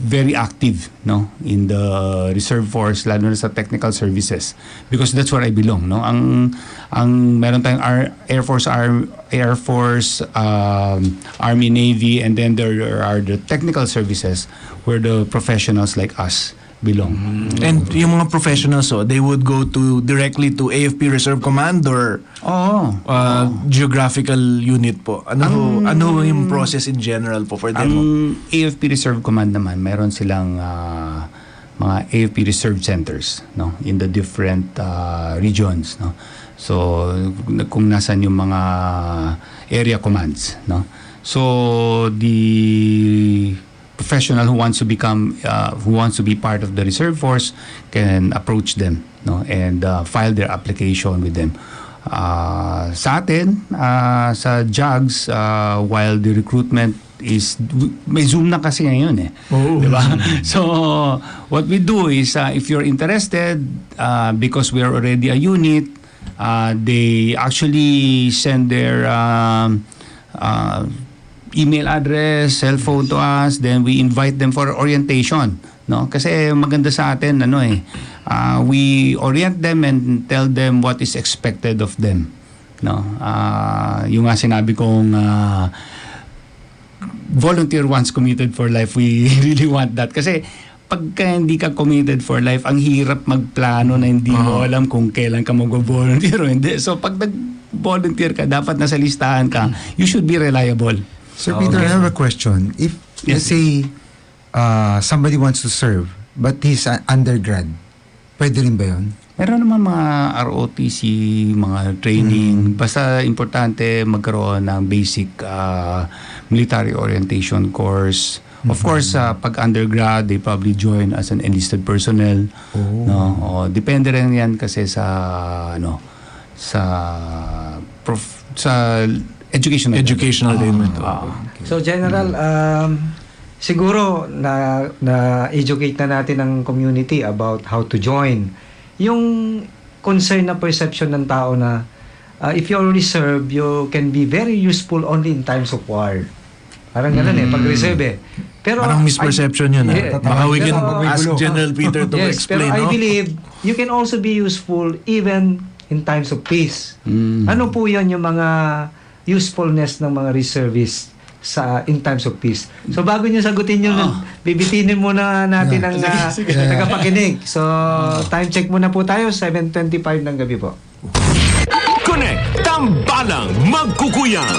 very active, no, in the reserve force, lalo na sa technical services, because that's where I belong, no. Ang meron tayong Air Force, Army, Navy, and then there are the technical services where the professionals like us belong. And yung mga professionals, they would go directly to AFP Reserve Command or geographical unit po. Ano yung process in general po for them? Ang AFP Reserve Command naman, meron silang mga AFP Reserve Centers, no, in the different regions, no. So kung nasan yung mga area commands, no. So the professional who wants to be part of the reserve force can approach them, no, and file their application with them. Sa atin, sa JAGS, while the recruitment is may Zoom na kasi ngayon eh. Di ba? So what we do is if you're interested, because we are already a unit, they actually send their email address, cell phone to us, then we invite them for orientation, no? Kasi maganda sa atin we orient them and tell them what is expected of them, no? Yung nga sinabi kong volunteer once, committed for life. We really want that kasi pagka hindi ka committed for life, ang hirap magplano na hindi mo alam kung kailan ka mag-volunteer o hindi. So pag nag-volunteer ka, dapat nasa listahan ka. You should be reliable. Sir Peter, I have a question. If, let's say, somebody wants to serve, but he's an undergrad, pwede rin ba yun? Meron naman mga ROTC, mga training. Basta importante magkaroon ng basic military orientation course. Of course, pag undergrad, they probably join as an enlisted personnel. No? O, depende rin yan kasi sa educational element. So General, siguro na-educate na natin ang community about how to join. Yung concern na perception ng tao na if you already serve, you can be very useful only in times of war. Parang gano'n pag-reserve Pero parang misperception yun. Baka we can ask General Peter to explain. Pero I believe you can also be useful even in times of peace. Ano po yan yung mga usefulness ng mga reservists in times of peace? So bago nyo sagutin yun, bibitinin muna natin ang tagapakinig. So time check muna po tayo, 7:25 ng gabi po. Connect, tambalang, magkukuyang.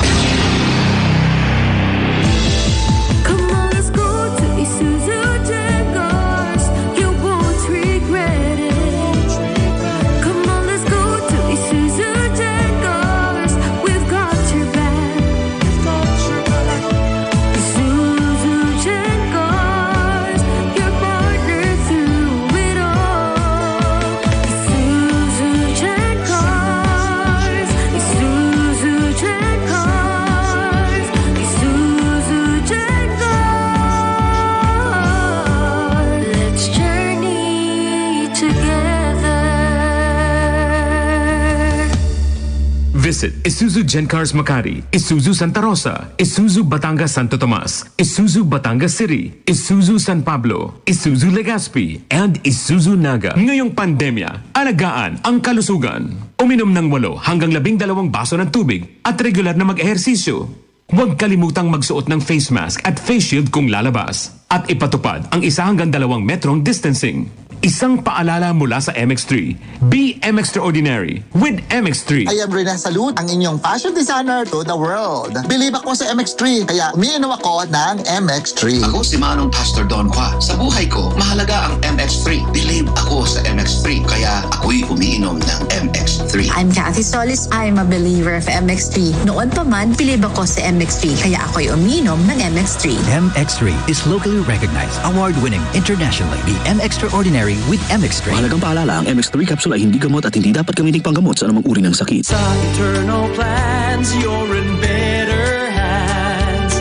Visit Isuzu Gencars Makati, Isuzu Santa Rosa, Isuzu Batangas Santo Tomas, Isuzu Batangas City, Isuzu San Pablo, Isuzu Legazpi, and Isuzu Naga. Ngayong pandemya, alagaan ang kalusugan. Uminom ng 8 hanggang 12 baso ng tubig at regular na mag-ehersisyo. Huwag kalimutang magsuot ng face mask at face shield kung lalabas. At ipatupad ang 1 hanggang 2 metrong distancing. Isang paalala mula sa MX3. Be extraordinary with MX3. I am Rina Salud, ang inyong fashion designer to the world. Believe ako sa MX3, kaya umiinom ako ng MX3. Ako si Manong Pastor Don Qua. Sa buhay ko, mahalaga ang MX3. Believe ako sa MX3, kaya ako'y umiinom ng MX3. I'm Kathy Solis. I'm a believer of MX3. Noon pa man, believe ako sa MX3, kaya ako'y umiinom ng MX3. MX3 is locally recognized, award-winning, internationally. Be extraordinary with MX3. Mahalagang paalala, ang MX3 capsule ay hindi gamot at hindi dapat gamitin panggamot sa anumang uri ng sakit. Sa eternal plans, you're in better hands.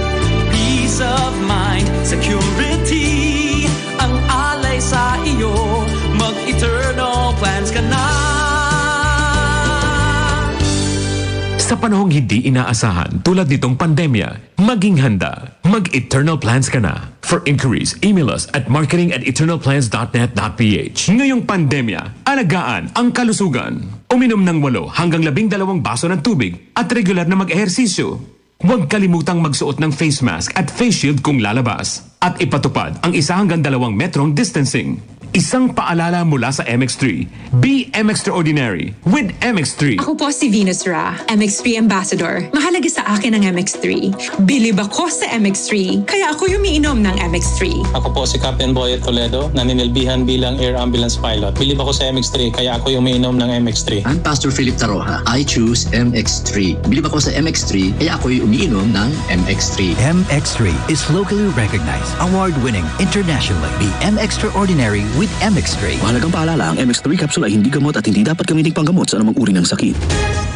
Peace of mind, security, ang alay sa iyo. Mag-eternal plans ka na. Sa panahong hindi inaasahan tulad nitong pandemya, maging handa. Mag-Eternal Plans ka na. For inquiries, email us at marketing@eternalplans.net.ph. Ngayong pandemya, alagaan ang kalusugan. Uminom ng 8 hanggang 12 baso ng tubig at regular na mag-ehersisyo. Huwag kalimutang magsuot ng face mask at face shield kung lalabas. At ipatupad ang 1 hanggang 2 metrong distancing. Isang paalala mula sa MX3. Be extraordinary with MX3. Ako po si Venus Ra, MX3 Ambassador. Mahalaga sa akin ang MX3. Believe ako sa MX3, kaya ako umiinom ng MX3. Ako po si Captain Boyet Toledo, naninilbihan bilang Air Ambulance Pilot. Believe ako sa MX3, kaya ako umiinom ng MX3. I'm Pastor Philip Taroja. I choose MX3. Believe ako sa MX3, kaya ako'y umiinom ng MX3. MX3 is locally recognized, award-winning, internationally. Be extraordinary with MX3. Mahalagang paalala, ang MX3 capsule ay hindi gamot at hindi dapat gamitin panggamot sa anumang uri ng sakit.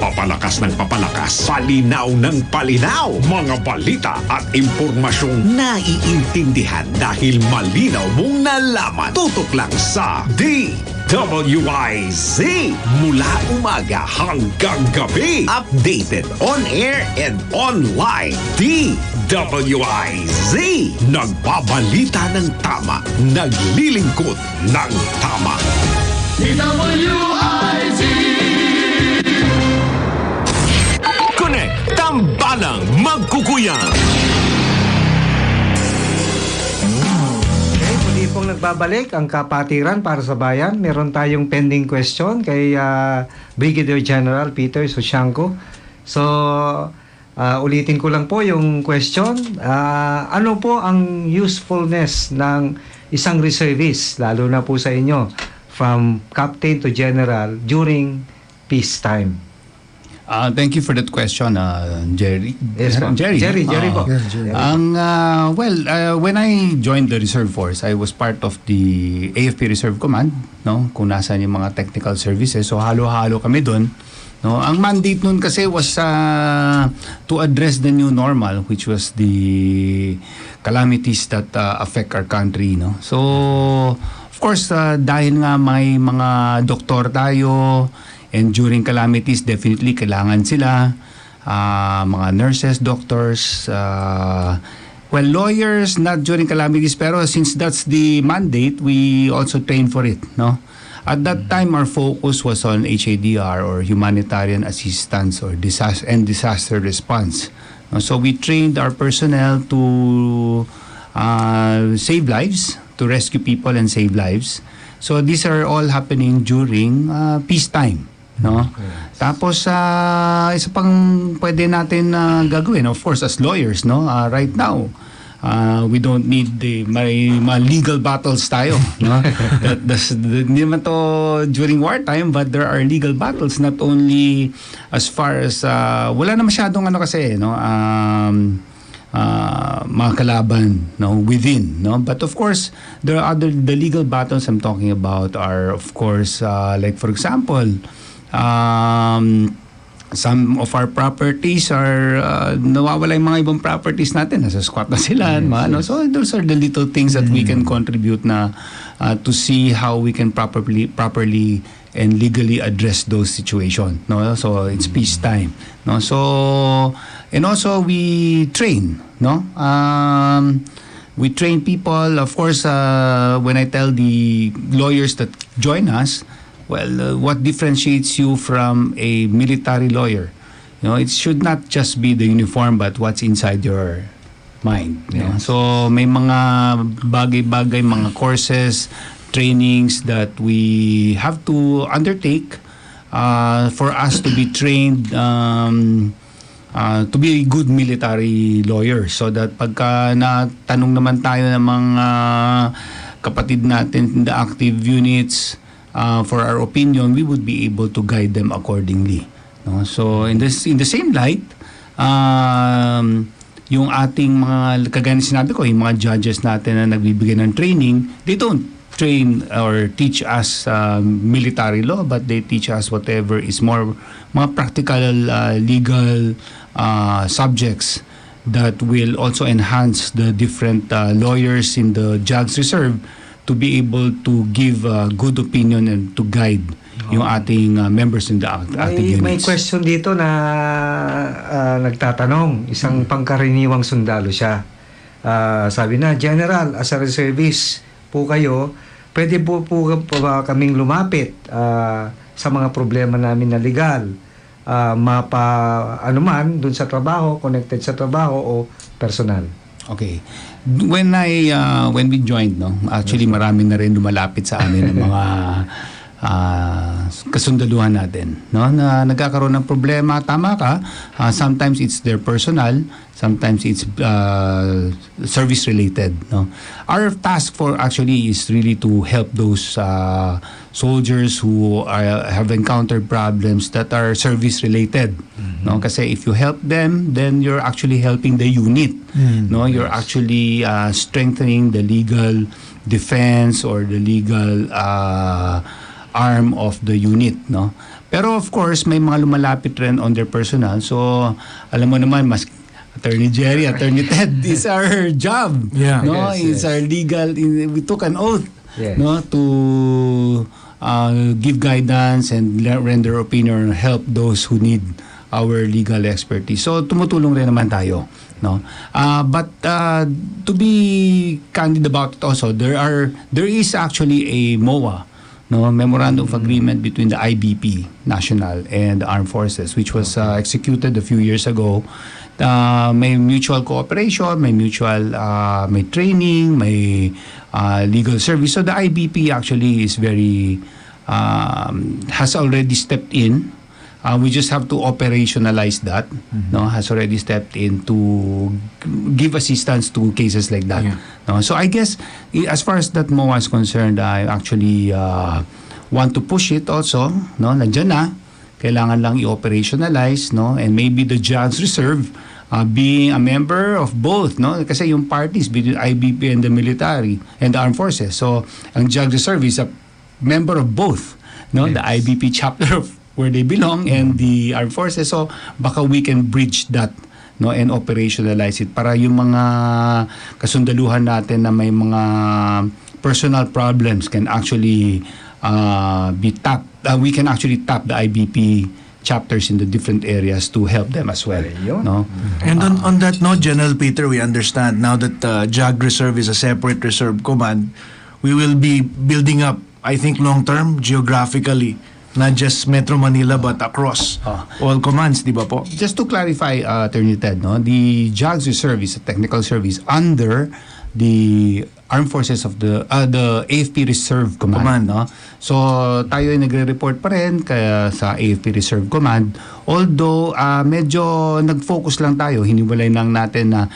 Papalakas ng papalakas, palinaw ng palinaw, mga balita at impormasyong Naiintindihan dahil malinaw mong nalaman. Tutok lang sa DWIZ. Mula umaga hanggang gabi. Updated on air and online. DWIZ. Nagbabalita ng tama. Naglilingkod ng tama. DWIZ. Connect, tambalang magkukuyang. Muli pong nagbabalik ang kapatiran para sa bayan. Meron tayong pending question kay Brigadier General Peter Susyanko. So, ulitin ko lang po yung question. Ano po ang usefulness ng isang reservist, lalo na po sa inyo, from captain to general during peacetime? Thank you for that question, Jerry. Yes, po. Jerry po. When I joined the Reserve Force, I was part of the AFP Reserve Command, no? Kung nasaan yung mga technical services. So halo-halo kami doon. No? Ang mandate nun kasi was to address the new normal, which was the calamities that affect our country, no? So of course, dahil nga may mga doktor tayo, and during calamities, definitely kailangan sila, mga nurses, doctors, lawyers, not during calamities, pero since that's the mandate, we also train for it, no? At that time, our focus was on HADR, or humanitarian assistance, or disaster response. So we trained our personnel to save lives, to rescue people and save lives. So these are all happening during peacetime. No? Tapos isa pang pwede natin gagawin, of course, as lawyers, no? Right now, we don't need may legal battles tayo, no? Hindi naman to during wartime, but there are legal battles, not only as far as wala na masyadong kasi, no? Mga kalaban, no, within, no, but of course there are the legal battles I'm talking about are, of course, like for example, some of our properties are nawawala yung mga ibang properties natin, nasa squat na sila, so those are the little things that we can contribute na to see how we can properly and legally address those situations, no? So it's peacetime, no? So and also we train, no? We train people, of course. When I tell the lawyers that join us, what differentiates you from a military lawyer? You know, it should not just be the uniform, but what's inside your mind. You know? So may mga bagay-bagay, mga courses, trainings that we have to undertake for us to be trained to be a good military lawyer, so that pagka natanong naman tayo ng mga kapatid natin in the active units for our opinion, we would be able to guide them accordingly, no? So in the same light, yung ating mga, kagaya sinabi ko, yung mga judges natin na nagbibigay ng training, they don't train or teach us military law, but they teach us whatever is more mga practical legal subjects that will also enhance the different lawyers in the Judge Reserve to be able to give good opinion and to guide yung ating members in the active units. May question dito na nagtatanong, isang pangkaraniwang sundalo siya. Sabi na, General, as a reservist po kayo, pwede po ba kaming lumapit sa mga problema namin na legal, anuman dun sa trabaho, connected sa trabaho o personal? Okay. When we joined, no, actually marami na rin lumalapit sa amin ng mga kasundaluhan natin, no, na nagkakaroon ng problema. Tama ka, sometimes it's their personal, sometimes it's service related, no. Our task for actually is really to help those soldiers who have encountered problems that are service related, no, kasi if you help them, then you're actually helping the unit, no, you're actually strengthening the legal defense or the legal arm of the unit, no? Pero of course, may mga lumalapit rin on their personnel. So, alam mo naman, mas Attorney Jerry, Attorney Ted, is our job. Yeah. No, Yes, it's our legal. We took an oath, Yes. no, to give guidance and render opinion or help those who need our legal expertise. So tumutulong rin naman tayo, no. But to be candid about it also, there is actually a MOA, no, Memorandum of Agreement between the IBP National and the Armed Forces, which was executed a few years ago. May mutual cooperation, may mutual may training, may legal service. So the IBP actually is very has already stepped in. We just have to operationalize that. No, has already stepped in to give assistance to cases like that. No, so I guess as far as that MOA is concerned, I actually want to push it also. No, nandiyan na. Kailangan lang i-operationalize, no, and maybe the Judge Reserve being a member of both, no, kasi yung parties between IBP and the military and the armed forces. So ang Judge Reserve is a member of both, no, the IBP chapter of where they belong and the armed forces. So baka we can bridge that, no, and operationalize it para yung mga kasundaluhan natin na may mga personal problems can actually be tapped. We can actually tap the IBP chapters in the different areas to help them as well, no. And on that note, General Peter, we understand now that JAG Reserve is a separate reserve command, we will be building up, I think, long-term, geographically, not just Metro Manila but across all commands, di ba po? Just to clarify, Attorney Ted, no, the JAG Reserve is a technical service under the Armed Forces of the AFP Reserve Command, no? So tayo ay nagre-report pa rin kaya sa AFP Reserve Command, although medyo nag-focus lang tayo, hiniwalay lang natin na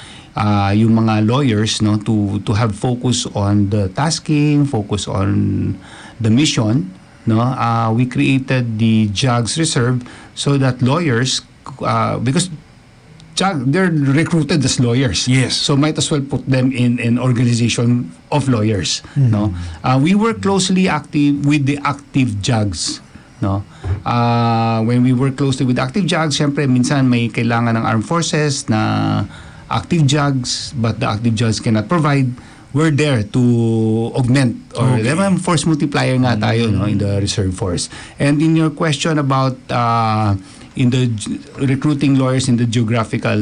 yung mga lawyers, no, to have focus on the tasking, focus on the mission, no. We created the JAGS Reserve so that lawyers, because they're recruited as lawyers. Yes. So might as well put them in an organization of lawyers. No. We work closely with the active JAGs. No. When we work closely with active JAGs, syempre minsan may kailangan ng armed forces na active JAGs, but the active JAGs cannot provide. We're there to augment or force multiplier nga tayo, no, in the reserve force. And in your question about in the recruiting lawyers in the geographical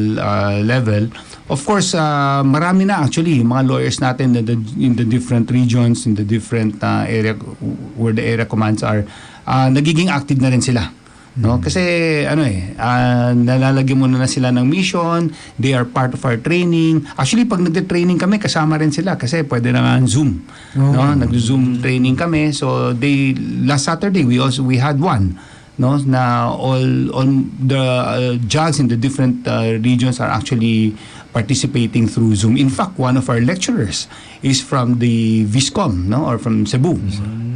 level, of course, marami na actually mga lawyers natin in the different regions, in the different area where the area commands are, nagiging active na rin sila. No, kasi nalalagyan mo na sila ng mission, they are part of our training. Actually, pag nagte-training kami, kasama rin sila kasi pwede na nga Zoom. No, nag-Zoom training kami. So last Saturday we had one, no, na all the JAGs in the different regions are actually participating through Zoom. In fact, one of our lecturers is from the Viscom, no, or from Cebu,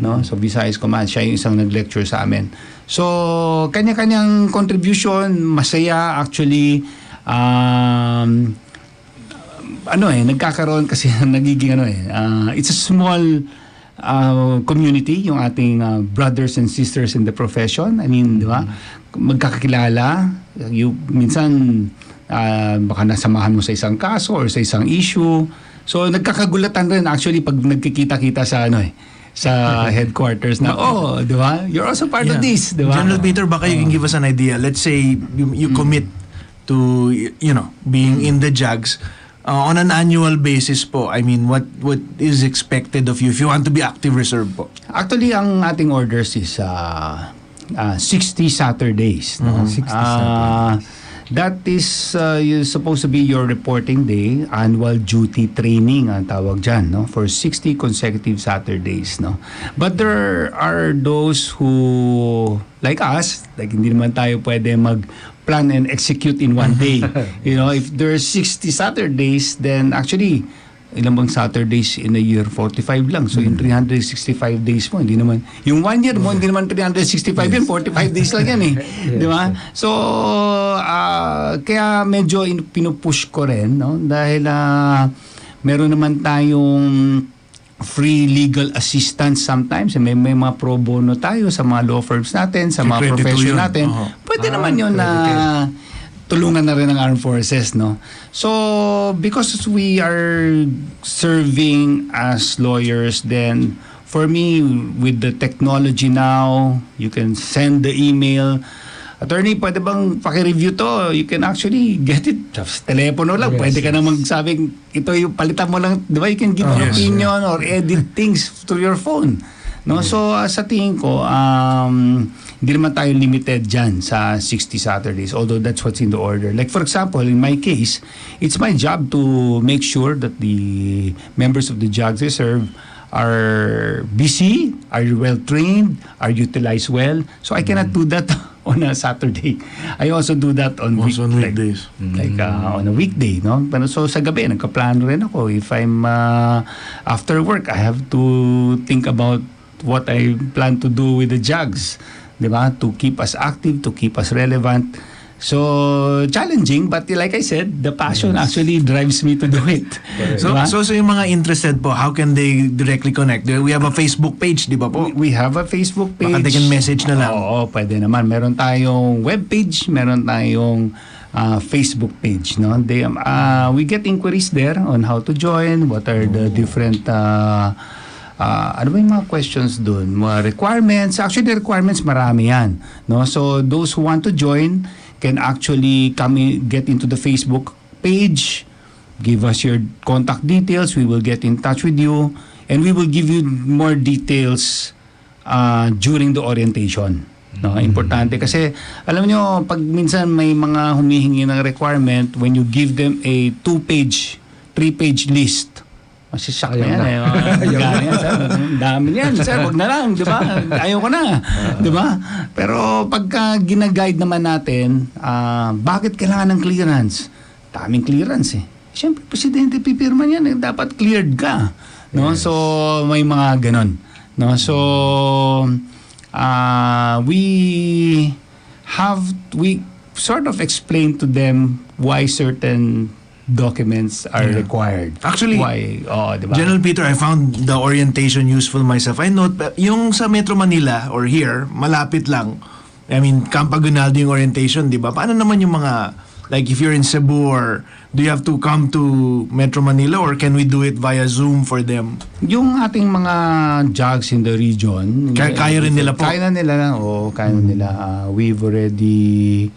no, so Visayas Command. Siya yung isang nag-lecture sa amin. So kanya-kanyang contribution, masaya actually. Nagkakaroon kasi nagiging it's a small community, yung ating brothers and sisters in the profession. I mean, di ba? Magkakakilala. Minsan, baka nasamahan mo sa isang kaso or sa isang issue. So, nagkakagulatan rin actually pag nagkikita-kita sa sa headquarters na, di ba? You're also part of this, di ba? General Peter, baka you can give us an idea. Let's say you commit to, being in the JAGs. On an annual basis po, I mean, what is expected of you if you want to be active reserve po? Actually, ang ating orders is 60 Saturdays. No? 60 Saturdays. That is supposed to be your reporting day, annual duty training ang tawag dyan, no? For 60 consecutive Saturdays, no? But there are those who, like us, like hindi naman tayo pwede mag-plan and execute in one day. If there are 60 Saturdays, then actually, ilang bang Saturdays in a year? 45 lang. So, in 365 days mo, hindi naman, yung 1 year mo, hindi naman 365 yan, 45 days lang yan Di ba? So, kaya medyo pinupush ko rin, no? Dahil meron naman tayong free legal assistance sometimes. May mga pro bono tayo sa mga law firms natin, sa mga Credit profession yun. natin. Pwede naman yun na tulungan na rin ng armed forces, no? So, because we are serving as lawyers, then for me, with the technology now, you can send the email. Attorney, pwede bang paki-review to? You can actually get it sa telepono lang. Pwede ka na magsabing, ito yung palitan mo lang. Di ba? You can give an opinion or edit things through your phone. No? So, sa tingin ko, hindi naman tayo limited dyan sa 60 Saturdays, although that's what's in the order. Like for example, in my case, it's my job to make sure that the members of the JAGS Reserve are busy, are well-trained, are utilized well. So I cannot do that on a Saturday. I also do that on weekdays. Like on a weekday, no? Pero so sa gabi, nagkaplano rin ako. If I'm after work, I have to think about what I plan to do with the JAGS, di ba? To keep us active, to keep us relevant. So, challenging, but like I said, the passion actually drives me to do it. So, Diba? so yung mga interested po, how can they directly connect? We have a Facebook page, di ba po? We have a Facebook page. Baka they can message na lang. Oo, pwede naman. Meron tayong web page, meron tayong Facebook page. No? We get inquiries there on how to join, what are the different ano ba yung mga questions doon? Mga requirements. Actually, the requirements, marami yan. No? So, those who want to join can actually get into the Facebook page, give us your contact details, we will get in touch with you, and we will give you more details during the orientation. No? Importante kasi, alam nyo, pag minsan may mga humihingi ng requirement, when you give them a 2-page, 3-page list, masisak na yan eh. Dami yan. Sir, wag na lang, di ba? Ayaw ko na. Di ba? Pero pagka ginaguide naman natin, bakit kailangan ng clearance? Daming clearance eh. Siyempre, presidente pipirma yan eh. Dapat cleared ka. No? So, may mga ganon. No? So, we sort of explain to them why certain documents are required. Actually, why? Diba? General Peter, I found the orientation useful myself. I note, yung sa Metro Manila or here, malapit lang. I mean, Camp Aguinaldo yung orientation, di ba? Paano naman yung mga, like if you're in Cebu, or do you have to come to Metro Manila, or can we do it via Zoom for them? Yung ating mga JAGs in the region, kaya rin nila po? Kaya na nila. Kaya na nila. We've already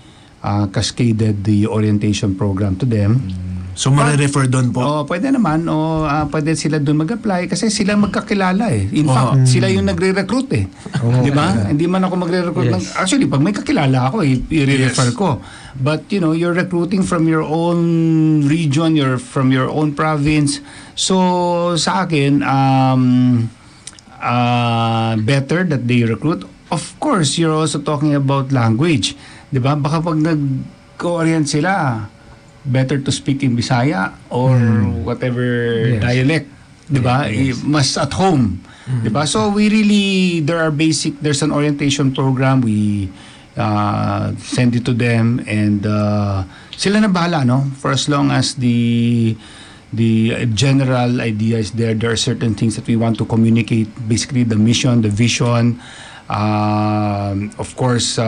cascaded the orientation program to them. So, mare-refer doon po? Pwede naman. Pwede sila doon mag-apply kasi sila magkakilala eh. In fact, sila yung nagre-recruit eh. Di ba? Hindi man ako magre-recruit. Actually, pag may kakilala ako, i-refer ko. But, you're recruiting from your own region, from your own province. So, sa akin, better that they recruit. Of course, you're also talking about language. Di ba? Baka pag nag-orient sila, better to speak in Bisaya or whatever dialect, 'di ba? Mas at home, 'di ba? So there's an orientation program, we send it to them, and sila na bahala, no? For as long as the general idea is there are certain things that we want to communicate, basically the mission, the vision, of course,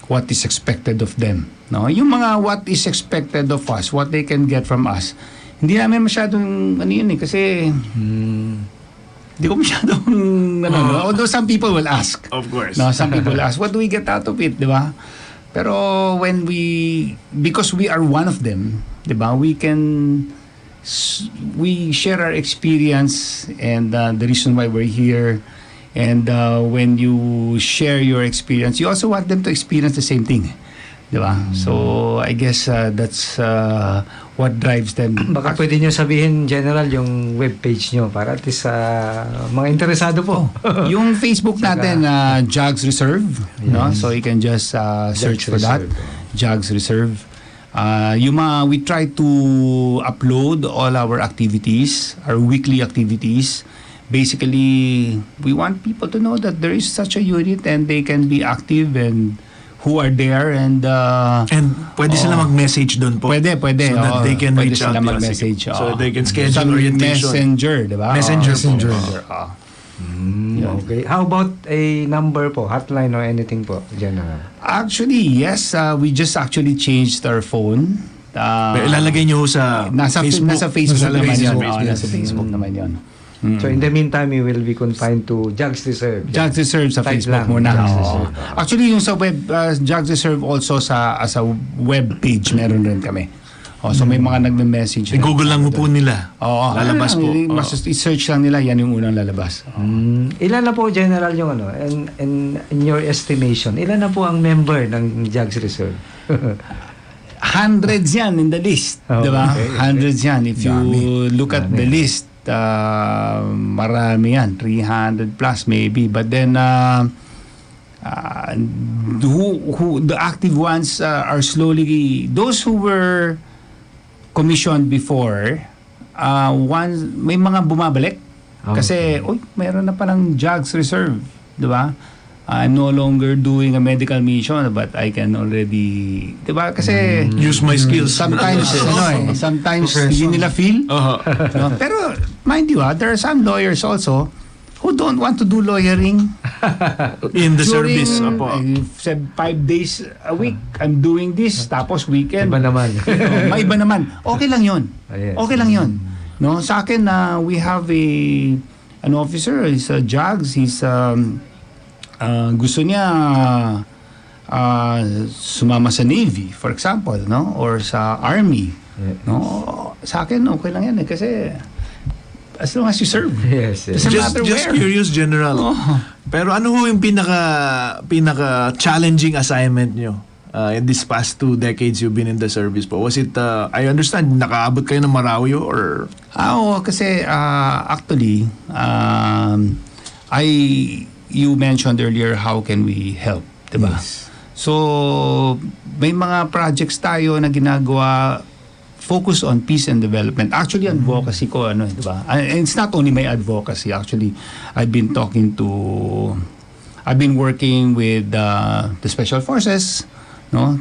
what is expected of them. No, yung mga what is expected of us, what they can get from us, hindi namin masyadong yun eh, kasi hindi ko masyadong although some people will ask. Of course. No, some people will ask, what do we get out of it, di ba? Pero because we are one of them, di ba, we share our experience and the reason why we're here. And when you share your experience, you also want them to experience the same thing. Diba? So, I guess that's what drives them. Baka pwede nyo sabihin, General, yung webpage nyo para at least mga interesado po. Yung Facebook natin, JAGS Reserve. No? So, you can just search for that. JAGS Reserve. We try to upload all our activities, our weekly activities. Basically, we want people to know that there is such a unit and they can be active and who are there and pwede sila mag-message doon po. Pwede. So that they can pwede reach out. sila mag-message. So they can schedule Sa orientation. Messenger, di ba? Messenger. Okay. How about a number po? Hotline or anything po? General. Actually, yes. We just actually changed our phone. Ilalagay nyo sa nasa Facebook. Nasa Facebook Nasa naman yun. Facebook. Nasa Facebook naman yun. So in the meantime, you will be confined to Jugs Reserve. Jugs Reserve sa Type Facebook lang, muna. Jugs Oo. Reserve. Actually, yung sa web, Jugs Reserve also as a web page, meron rin kami. So may mga nagme-message. I-Google lang po nila. Oo. Lalabas po. I-search lang nila, yan yung unang lalabas. Ilan na po, General, yung ano? In your estimation, ilan na po ang member ng Jugs Reserve? Hundreds yan in the list. Diba? Okay. Hundreds yan. If you look at the list, marami yan. 300 plus maybe. But then, the active ones are slowly, those who were commissioned before, may mga bumabalik. Kasi, mayroon na palang Jugs Reserve. Diba? I'm no longer doing a medical mission, but I can already, diba? Kasi use my skills. Sometimes, sometimes hindi nila feel. No? Pero mind you, there are some lawyers also who don't want to do lawyering in the during, service. Opo. 5 days a week. I'm doing this, tapos weekend. Iba naman. May iba naman. Okay lang yun. Yes. Okay lang yun. No? Sa akin, we have an officer, he's a Jugs, he's gusto niya sumama sa Navy, for example, no? Or sa Army. No? Sa akin, okay lang yan kasi as long as you serve. Yes. Doesn't matter Just where. curious, General. Pero ano ho yung pinaka challenging assignment nyo in these past 2 decades you've been in the service po? Was it, I understand, nakaabot kayo ng Marawi or? Kasi actually, you mentioned earlier, how can we help, diba? Yes. So, may mga projects tayo na ginagawa focus on peace and development. Actually, advocacy ko, diba? And it's not only my advocacy. Actually, I've been working with the Special Forces, no?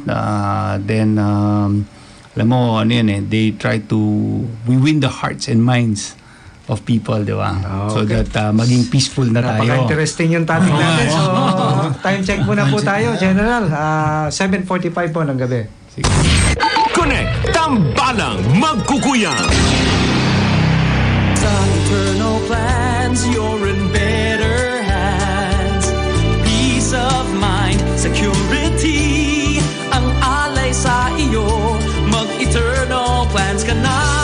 Then, alam mo, they try to, we win the hearts and minds of people, di ba? So that maging peaceful na tayo. Napaka-interesting yung topic natin. So, time check muna po tayo, General. 7:45 po ng gabi. Sige. Connect! Tambalang Magkukuyang! Sa eternal plans, you're in better hands. Peace of mind, security, ang alay sa iyo. Mag-eternal plans ka na.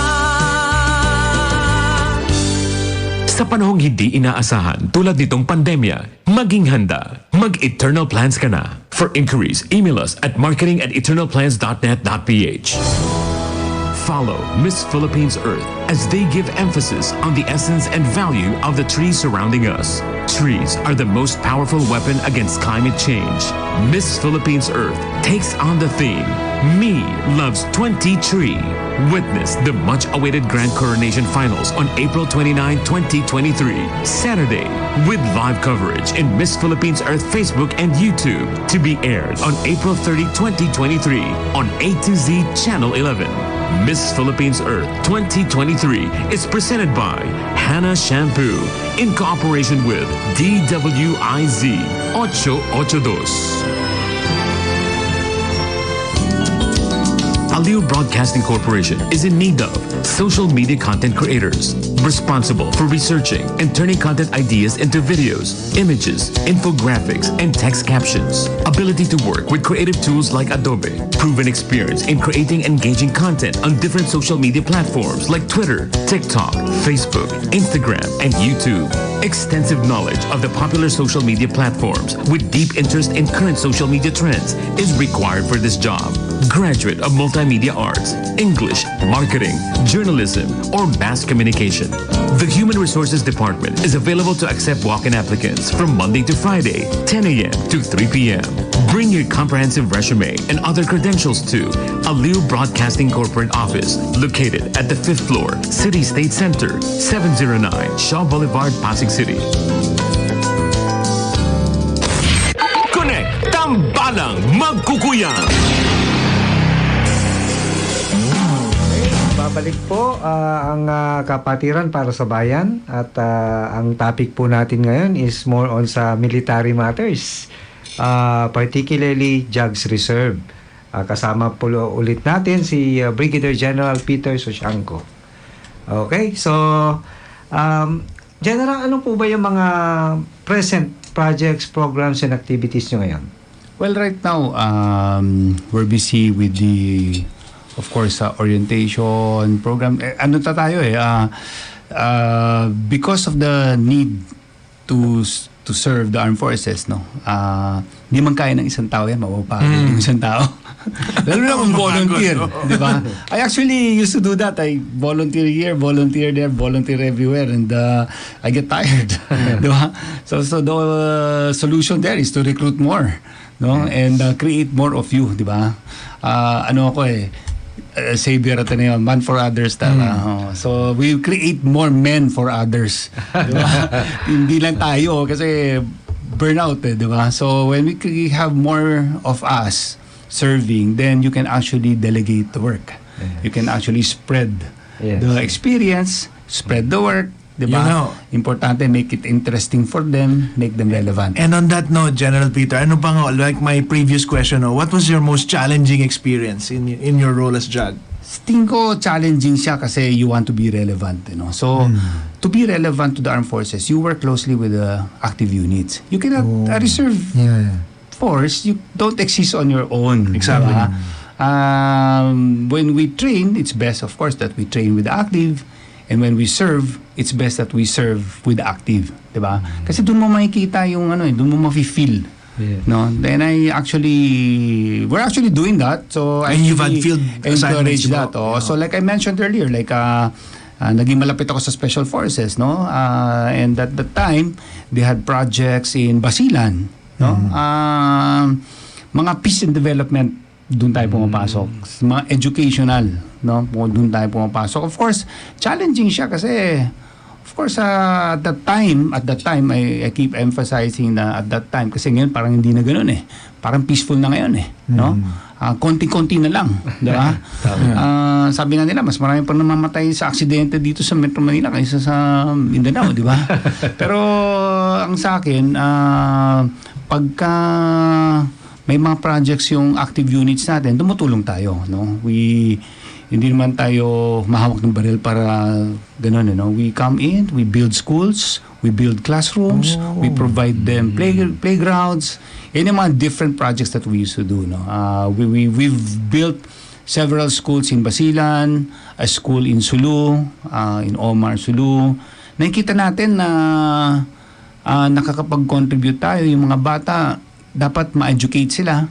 Sa panahong hindi inaasahan tulad nitong pandemya, maging handa. Mag-Eternal Plans ka na. For inquiries, email us at marketing@eternalplans.net.ph. Follow Miss Philippines Earth as they give emphasis on the essence and value of the trees surrounding us. Trees are the most powerful weapon against climate change. Miss Philippines Earth takes on the theme, Me Loves 20 Tree. Witness the much-awaited Grand Coronation Finals on April 29, 2023, Saturday, with live coverage in Miss Philippines Earth Facebook and YouTube, to be aired on April 30, 2023 on A to Z Channel 11. Miss Philippines Earth 2023 is presented by Hannah Shampoo in cooperation with DWIZ 882. Aliw Broadcasting Corporation is in need of social media content creators responsible for researching and turning content ideas into videos, images, infographics, and text captions. Ability to work with creative tools like Adobe. Proven experience in creating engaging content on different social media platforms like Twitter, TikTok, Facebook, Instagram, and YouTube. Extensive knowledge of the popular social media platforms with deep interest in current social media trends is required for this job. Graduate of Multimedia Arts, English, Marketing, Journalism, or Mass Communication. The Human Resources Department is available to accept walk-in applicants from Monday to Friday, 10 a.m. to 3 p.m. Bring your comprehensive resume and other credentials to Aliw Broadcasting Corporate Office, located at the 5th floor, City State Center, 709 Shaw Boulevard, Pasig City. Connect! Tambalang Magkukuyang! Tugkukuyan. Babalik po ang kapatiran para sa bayan at ang topic po natin ngayon is more on sa military matters, particularly Jugs Reserve. Kasama po ulit natin si Brigadier General Peter Sosiangco. Okay, so General, ano po ba yung mga present projects, programs, and activities nyo ngayon? Well, right now, we're busy with the, of course, orientation program. Ano tayo because of the need to serve the armed forces, no? Hindi man kaya ng isang tao yan, mapapagod yung isang tao. Lalo na kung volunteer, di ba? I actually used to do that. I volunteer here, volunteer there, volunteer everywhere, and I get tired, di ba? So the solution there is to recruit more, no? And create more of you, di ba? Savior at ano yun, man for others so we create more men for others, diba? Hindi lang tayo kasi burnout diba? So when we have more of us serving, then you can actually delegate the work. You can actually spread the experience, spread the work, diba? Importante, make it interesting for them, make them relevant. And on that note, General Peter, ano pa nga, like my previous question, what was your most challenging experience in your role as JAG? Tingin ko challenging siya kasi you want to be relevant, So, to be relevant to the armed forces, you work closely with the active units. You cannot reserve force, you don't exist on your own. Exactly. When we train, it's best, of course, that we train with the active. And when we serve, it's best that we serve with the active, 'di ba? Kasi doon mo makikita yung doon mo mafi-feel. No? Then we're actually doing that. So I you've had field encourage that. So like I mentioned earlier, like naging malapit ako sa Special Forces, no? And at the time, they had projects in Basilan, no? Mga peace and development, doon tayo pumapasok. Mga educational, no? Doon tayo pumapasok. Of course, challenging siya kasi of course at that time I keep emphasizing na at that time kasi ngayon parang hindi na ganoon Parang peaceful na ngayon no? Konti-konti na lang, di ba? Sabi nga nila, mas marami pa namamatay sa aksidente dito sa Metro Manila kaysa sa Mindanao, di ba? Pero ang sa akin, pagka may mga projects yung active units natin, tumutulong tayo, no? Hindi naman tayo mahawak ng baril para gano'n, We come in, we build schools, we build classrooms, we provide them playgrounds. Yan yung mga different projects that we used to do, no? We've built several schools in Basilan, a school in Sulu, in Omar, Sulu. Nakikita natin na nakakapag-contribute tayo. Yung mga bata, dapat ma-educate sila.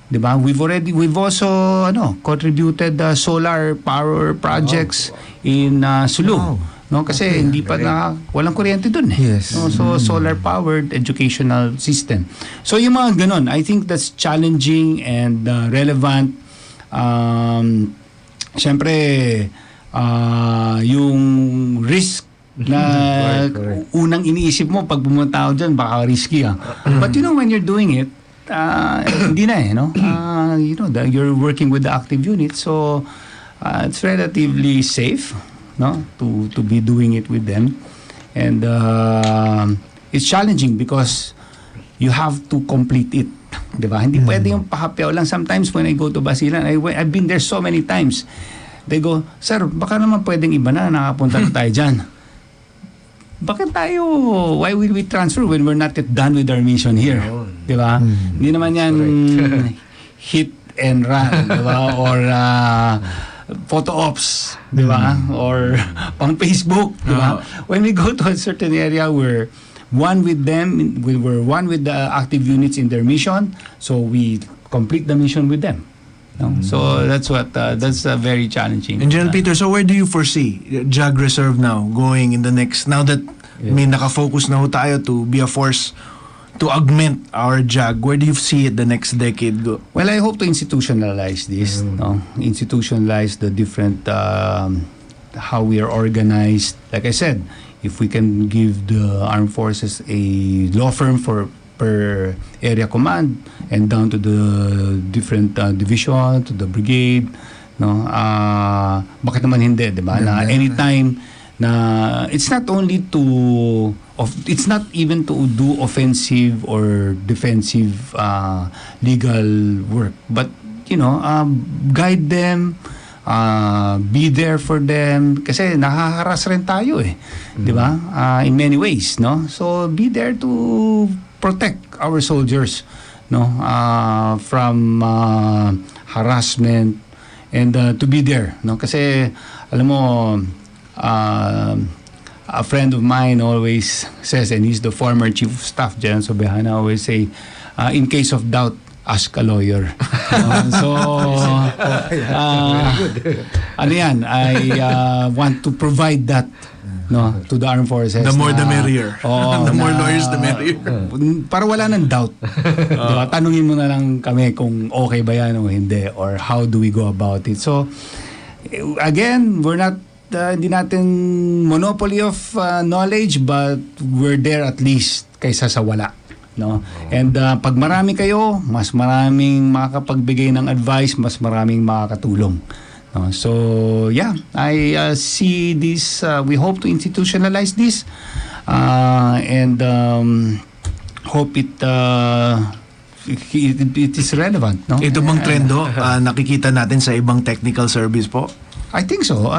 Diba? We've also contributed solar power projects in Sulu. No, kasi hindi pa walang kuryente doon Yes. No? So solar powered educational system. So yung mga ganun, I think that's challenging and relevant. Siyempre yung risk na unang iniisip mo pag pumunta ako dyan, baka risky But when you're doing it, hindi na no? You're working with the active unit, so it's relatively safe, no? To be doing it with them, and it's challenging because you have to complete it, diba? Hindi pwede yung pahapyaw lang. Sometimes when I go to Basilan, I've been there so many times. They go, sir, baka naman pwedeng iba na nakapunta na tayo dyan. Bakit tayo, why will we transfer when we're not yet done with our mission here? Diba? Hindi naman yan hit and run, diba? Or photo ops, diba? Or pang Facebook, diba? When we go to a certain area, we're one with them, we're one with the active units in their mission, so we complete the mission with them. No? So that's very challenging. And General Peter, so where do you foresee JAG Reserve now going in the next, now that may nakafocus na ho tayo to be a force to augment our JAG, where do you see it the next decade go? Well, I hope to institutionalize this, no? Institutionalize the different how we are organized. Like I said, if we can give the armed forces a law firm for per area command and down to the different division, to the brigade, no? Bakit naman hindi, 'di ba? Na anytime na it's not even to do offensive or defensive legal work, but guide them, be there for them kasi nahaharas rin tayo di ba? In many ways, no? So be there to protect our soldiers, no? From harassment and to be there, no? Kasi alam mo, a friend of mine always says, and he's the former chief of staff, General Sobehana, always say, in case of doubt, ask a lawyer. Ano yan, I want to provide that, no, to the armed forces. The more the merrier. The more lawyers, the merrier. Para wala nang doubt. Diba? Tanungin mo na lang kami kung okay ba yan o hindi, or how do we go about it. So, again, we're not hindi natin monopoly of knowledge, but we're there at least kaysa sa wala, no? And pag marami kayo, mas maraming makakapagbigay ng advice, mas maraming makakatulong, no? So yeah, I see this, we hope to institutionalize this, and hope it is relevant, no? Ito bang trendo nakikita natin sa ibang technical service po? I think so.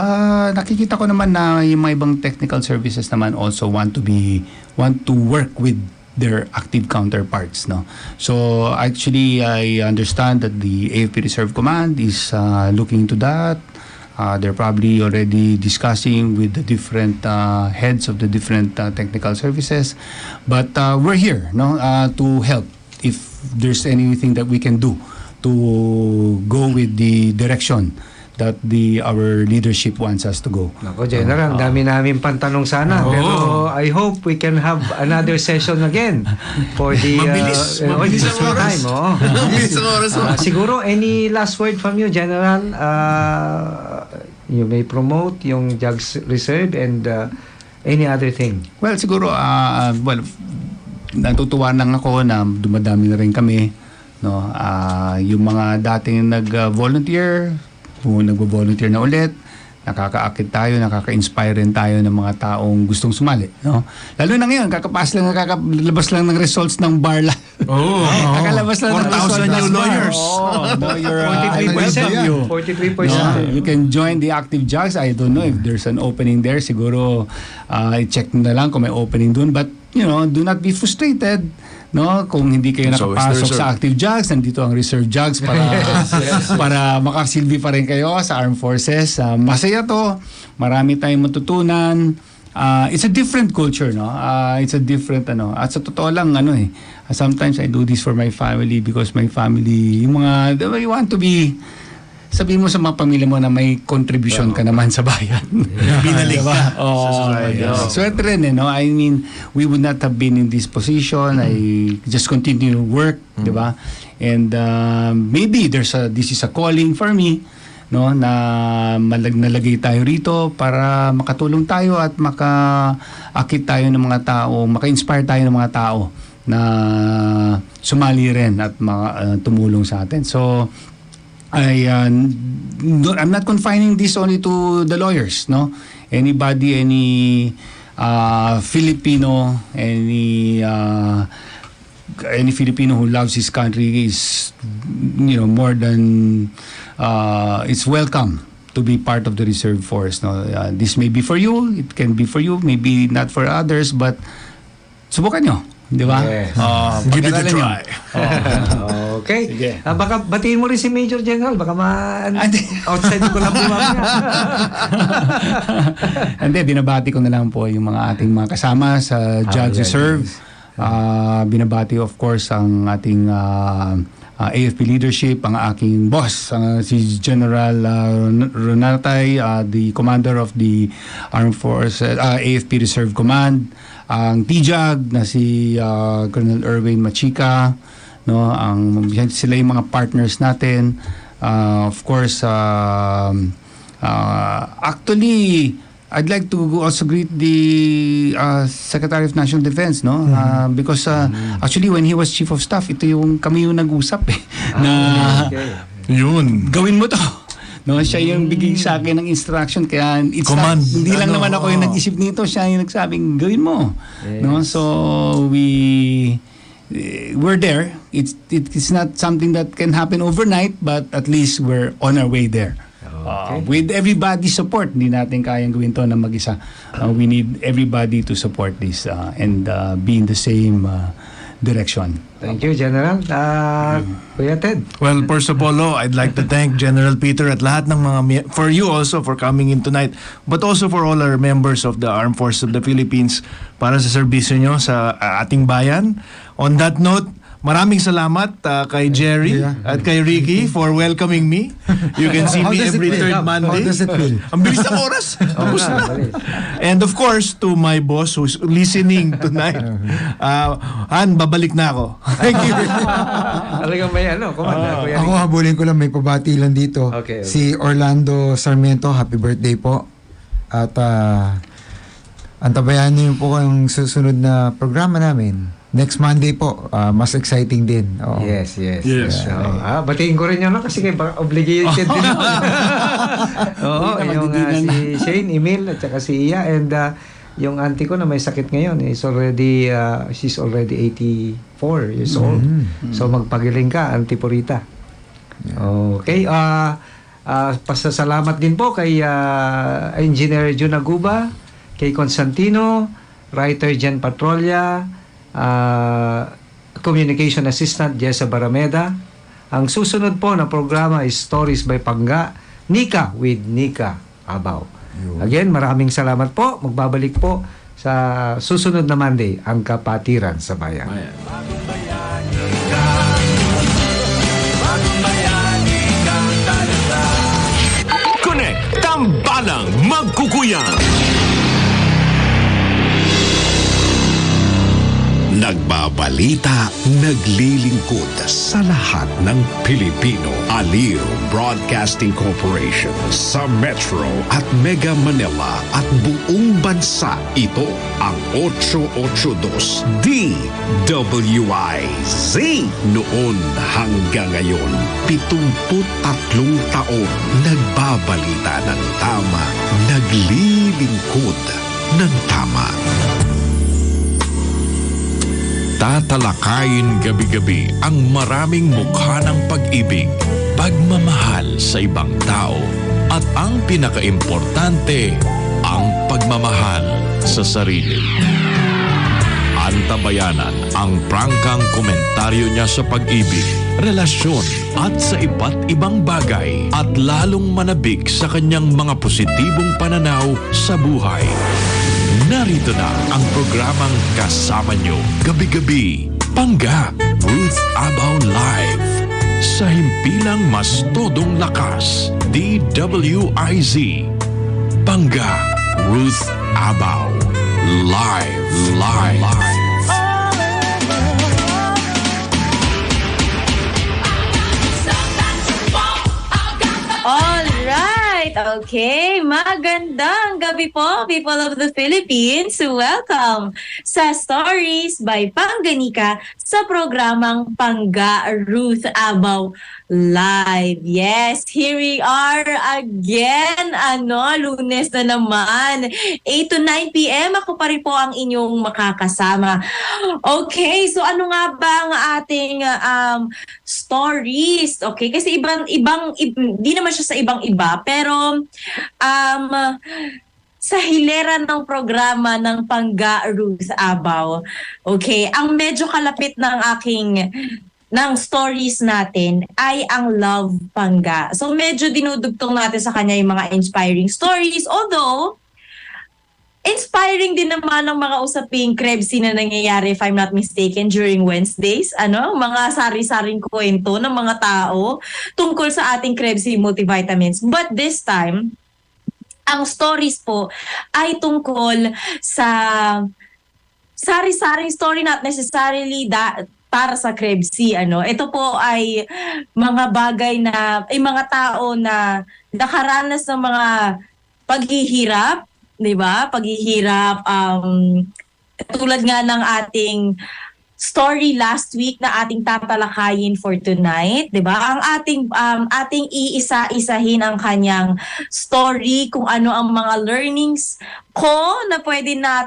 Nakikita ko naman na yung mga ibang technical services naman also want to work with their active counterparts, no? So actually, I understand that the AFP Reserve Command is looking into that. They're probably already discussing with the different heads of the different technical services, but we're here, no, to help if there's anything that we can do to go with the direction that our leadership wants us to go. Nako, General, ang dami namin pantanong sana. Pero I hope we can have another session again for the Mabilis ang oras. Mabilis ang oras. Siguro, any last word from you, General? You may promote yung Jugs Reserve and any other thing. Well, siguro, natutuwa lang ako na dumadami na rin kami, no? Yung mga dating nag-volunteer, nagvo-volunteer na ulit, nakakaakit tayo, nakaka-inspire rin tayo ng mga taong gustong sumali, no? Lalo na ngayon, kakalabas lang ng results ng bar kakalabas lang ng results 4,000 new lawyers. I welcome you. 43%. You can join the active jugs. I don't know if there's an opening there. Siguro, i-check na lang kung may opening dun. But, do not be frustrated. No, kung hindi kayo nakapasok sa active jugs, nandito ang reserve jugs para makasilbi pa rin kayo sa armed forces. Masaya to, marami tayong matutunan. It's a different culture, no? It's a different at sa totoo lang sometimes I do this for my family because my family, yung mga you want to be, sabihin mo sa mga pamilya mo na may contribution ka naman sa bayan. Binalik ka sa society. Swerte rin, no? I mean, we would not have been in this position. I just continue to work, di ba? And maybe this is a calling for me, no? Na nalagay tayo rito para makatulong tayo at makaakit tayo ng mga tao, maka-inspire tayo ng mga tao na sumali rin at tumulong sa atin. So, I'm not confining this only to the lawyers, no? Anybody, any Filipino, any Filipino who loves his country is, more than it's welcome to be part of the reserve force. No, this may be for you. It can be for you. Maybe not for others, but subukan nyo. Di ba? Yes. Give it a try. Okay. Baka batiin mo rin si Major General. Baka outside ko lang po mamaya. Hindi, binabati ko na lang po yung mga ating mga kasama sa Jugs Reserve. Binabati of course ang ating AFP leadership, ang aking boss, si General Ronatay, the commander of the Armed Forces, AFP Reserve Command, ang TJAG na si Colonel Erwin Machika, no, sila yung mga partners natin. Of course, actually I'd like to also greet the Secretary of National Defense, no? Because actually when he was Chief of Staff, kami yung nag-usap na yun, gawin mo to. No, siya yung bigay sa akin ng instruction, kaya hindi lang naman ako yung nag-isip nito, siya yung nagsabing gawin mo. No, so we're there. It's not something that can happen overnight, but at least we're on our way there. With everybody's support, hindi natin kayang gawin to na mag-isa. We need everybody to support this and be in the same direction. Thank you, General. Kuya Ted. Well, first of all, I'd like to thank General Peter at lahat ng mga, for you also for coming in tonight, but also for all our members of the Armed Forces of the Philippines para sa serbisyo nyo sa ating bayan. On that note, maraming salamat kay Jerry at kay Ricky for welcoming me. You can see me every third Monday. How does it feel? Ang bilis ng oras. Tapos na. And of course, to my boss who's listening tonight, Han, babalik na ako. Thank you. Talagang may komanda. Ako habulin ko lang, may pabati lang dito. Okay. Si Orlando Sarmiento, happy birthday po. At antabayan niyo po ang susunod na programa namin. Next Monday po, mas exciting din. Oo. Yes. Batiin ko rin yun kasi obligated din ako. Oo, yung si Shane, Emil, at saka si Iya. And yung auntie ko na may sakit ngayon, she's already 84 years old. So magpagiling ka, Auntie Purita. Okay. Pasasalamat din po kay Engineer Jun Aguba, kay Constantino, writer Jen Patrolia, Communication Assistant Jessa Barameda. Ang susunod po na programa is Stories by Pangga, Nika with Nika Abaw. Again, maraming salamat po. Magbabalik po sa susunod na Monday ang Kapatiran sa Bayan. Connect, tambalang magkukuyang. Nagbabalita, naglilingkod sa lahat ng Pilipino. Aliw Broadcasting Corporation sa Metro at Mega Manila at buong bansa. Ito ang 882 DWIZ. Noon hanggang ngayon, 73 taon. Nagbabalita ng tama, naglilingkod ng tama. Tatalakayin gabi-gabi ang maraming mukha ng pag-ibig, pagmamahal sa ibang tao, at ang pinakaimportante, ang pagmamahal sa sarili. Antabayanan ang prangkang komentaryo niya sa pag-ibig, relasyon at sa iba't ibang bagay at lalong manabik sa kanyang mga positibong pananaw sa buhay. Narito na ang programang kasama nyo gabi-gabi. Pangga, Ruth Abaw Live. Sa Himpilang mas Todong Lakas, DWIZ. Pangga, Ruth Abaw Live. Alright, okay. Magandang gabi po, people of the Philippines. Welcome sa Stories by Pangganika sa programang Pangga Ruth Abaw Live. Yes, here we are again. Lunes na naman. 8 to 9 p.m. Ako pa rin po ang inyong makakasama. Okay, so ano nga ba ang ating stories? Okay, kasi di naman siya sa ibang-iba, pero sa hilera ng programa ng Pangga Ruth Abaw. Okay, ang medyo kalapit ng stories natin ay ang Love Pangga. So medyo dinudugtong natin sa kanya yung mga inspiring stories. Although, inspiring din naman ng mga usaping krebsi na nangyayari, if I'm not mistaken, during Wednesdays. Mga sari-saring kwento ng mga tao tungkol sa ating krebsi multivitamins. But this time, ang stories po ay tungkol sa sari-saring story, not necessarily para sa krebsi. Ito po ay mga bagay na, mga tao na nakaranas ng mga paghihirap, 'di ba? Paghihirap, tulad nga ng ating story last week na ating tatalakayin for tonight, 'di ba? Ang ating iisa-isahin ang kanyang story, kung ano ang mga learnings ko na pwede na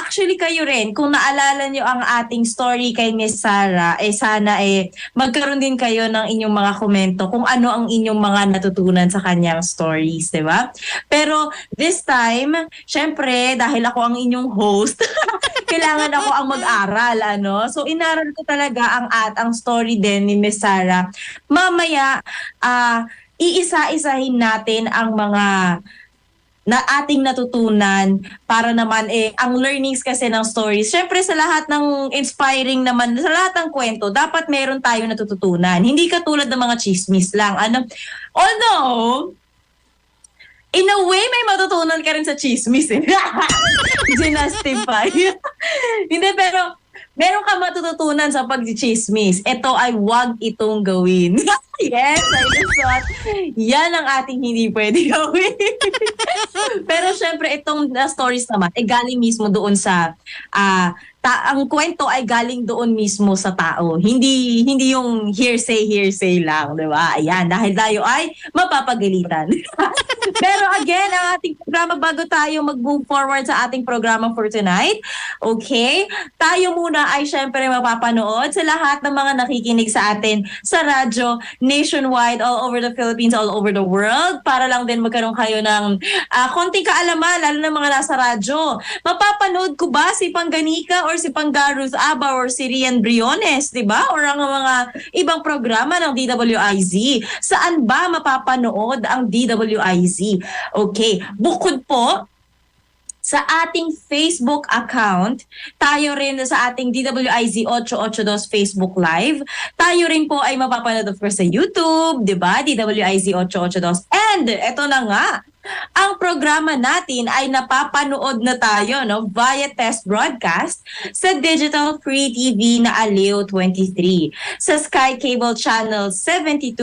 actually kayo rin, kung naalala nyo ang ating story kay Miss Sarah, sana magkaroon din kayo ng inyong mga komento kung ano ang inyong mga natutunan sa kanyang stories, di ba? Pero this time, syempre, dahil ako ang inyong host, kailangan ako ang mag-aral, ano? So, inaral ko talaga ang story din ni Miss Sarah. Mamaya, iisa-isahin natin ang mga na ating natutunan para naman ang learnings kasi ng stories. Syempre sa lahat ng inspiring naman, sa lahat ng kwento, dapat meron tayo natututunan. Hindi katulad ng mga chismis lang. Although, in a way, may matutunan ka rin sa chismis. Ginastify. Hindi, pero meron ka matututunan sa pag-chismis. Ito ay wag itong gawin. Yes, I just thought, yan ang ating hindi pwede gawin. Pero syempre, itong stories naman, galing mismo doon sa, ang kwento ay galing doon mismo sa tao. Hindi yung hearsay lang, di ba? Ayan, dahil tayo ay mapapagalitan. Pero again, ang ating programa, bago tayo mag-move forward sa ating programa for tonight, okay, tayo muna ay syempre mapapanood sa lahat ng mga nakikinig sa atin sa radyo, nationwide, all over the Philippines, all over the world, para lang din magkaroon kayo ng konting kaalaman, lalo na mga nasa radyo. Mapapanood ko ba si Pangganika or si Panggarus Aba or si Rian Briones, di ba? Or ang mga ibang programa ng DWIZ. Saan ba mapapanood ang DWIZ? Okay, bukod po sa ating Facebook account, tayo rin sa ating DWIZ 882 Facebook Live. Tayo rin po ay mapapanood of course sa YouTube, di ba? DWIZ 882. And eto na nga, ang programa natin ay napapanood na tayo via test broadcast sa Digital Free TV na Aliw 23, sa Sky Cable Channel 72,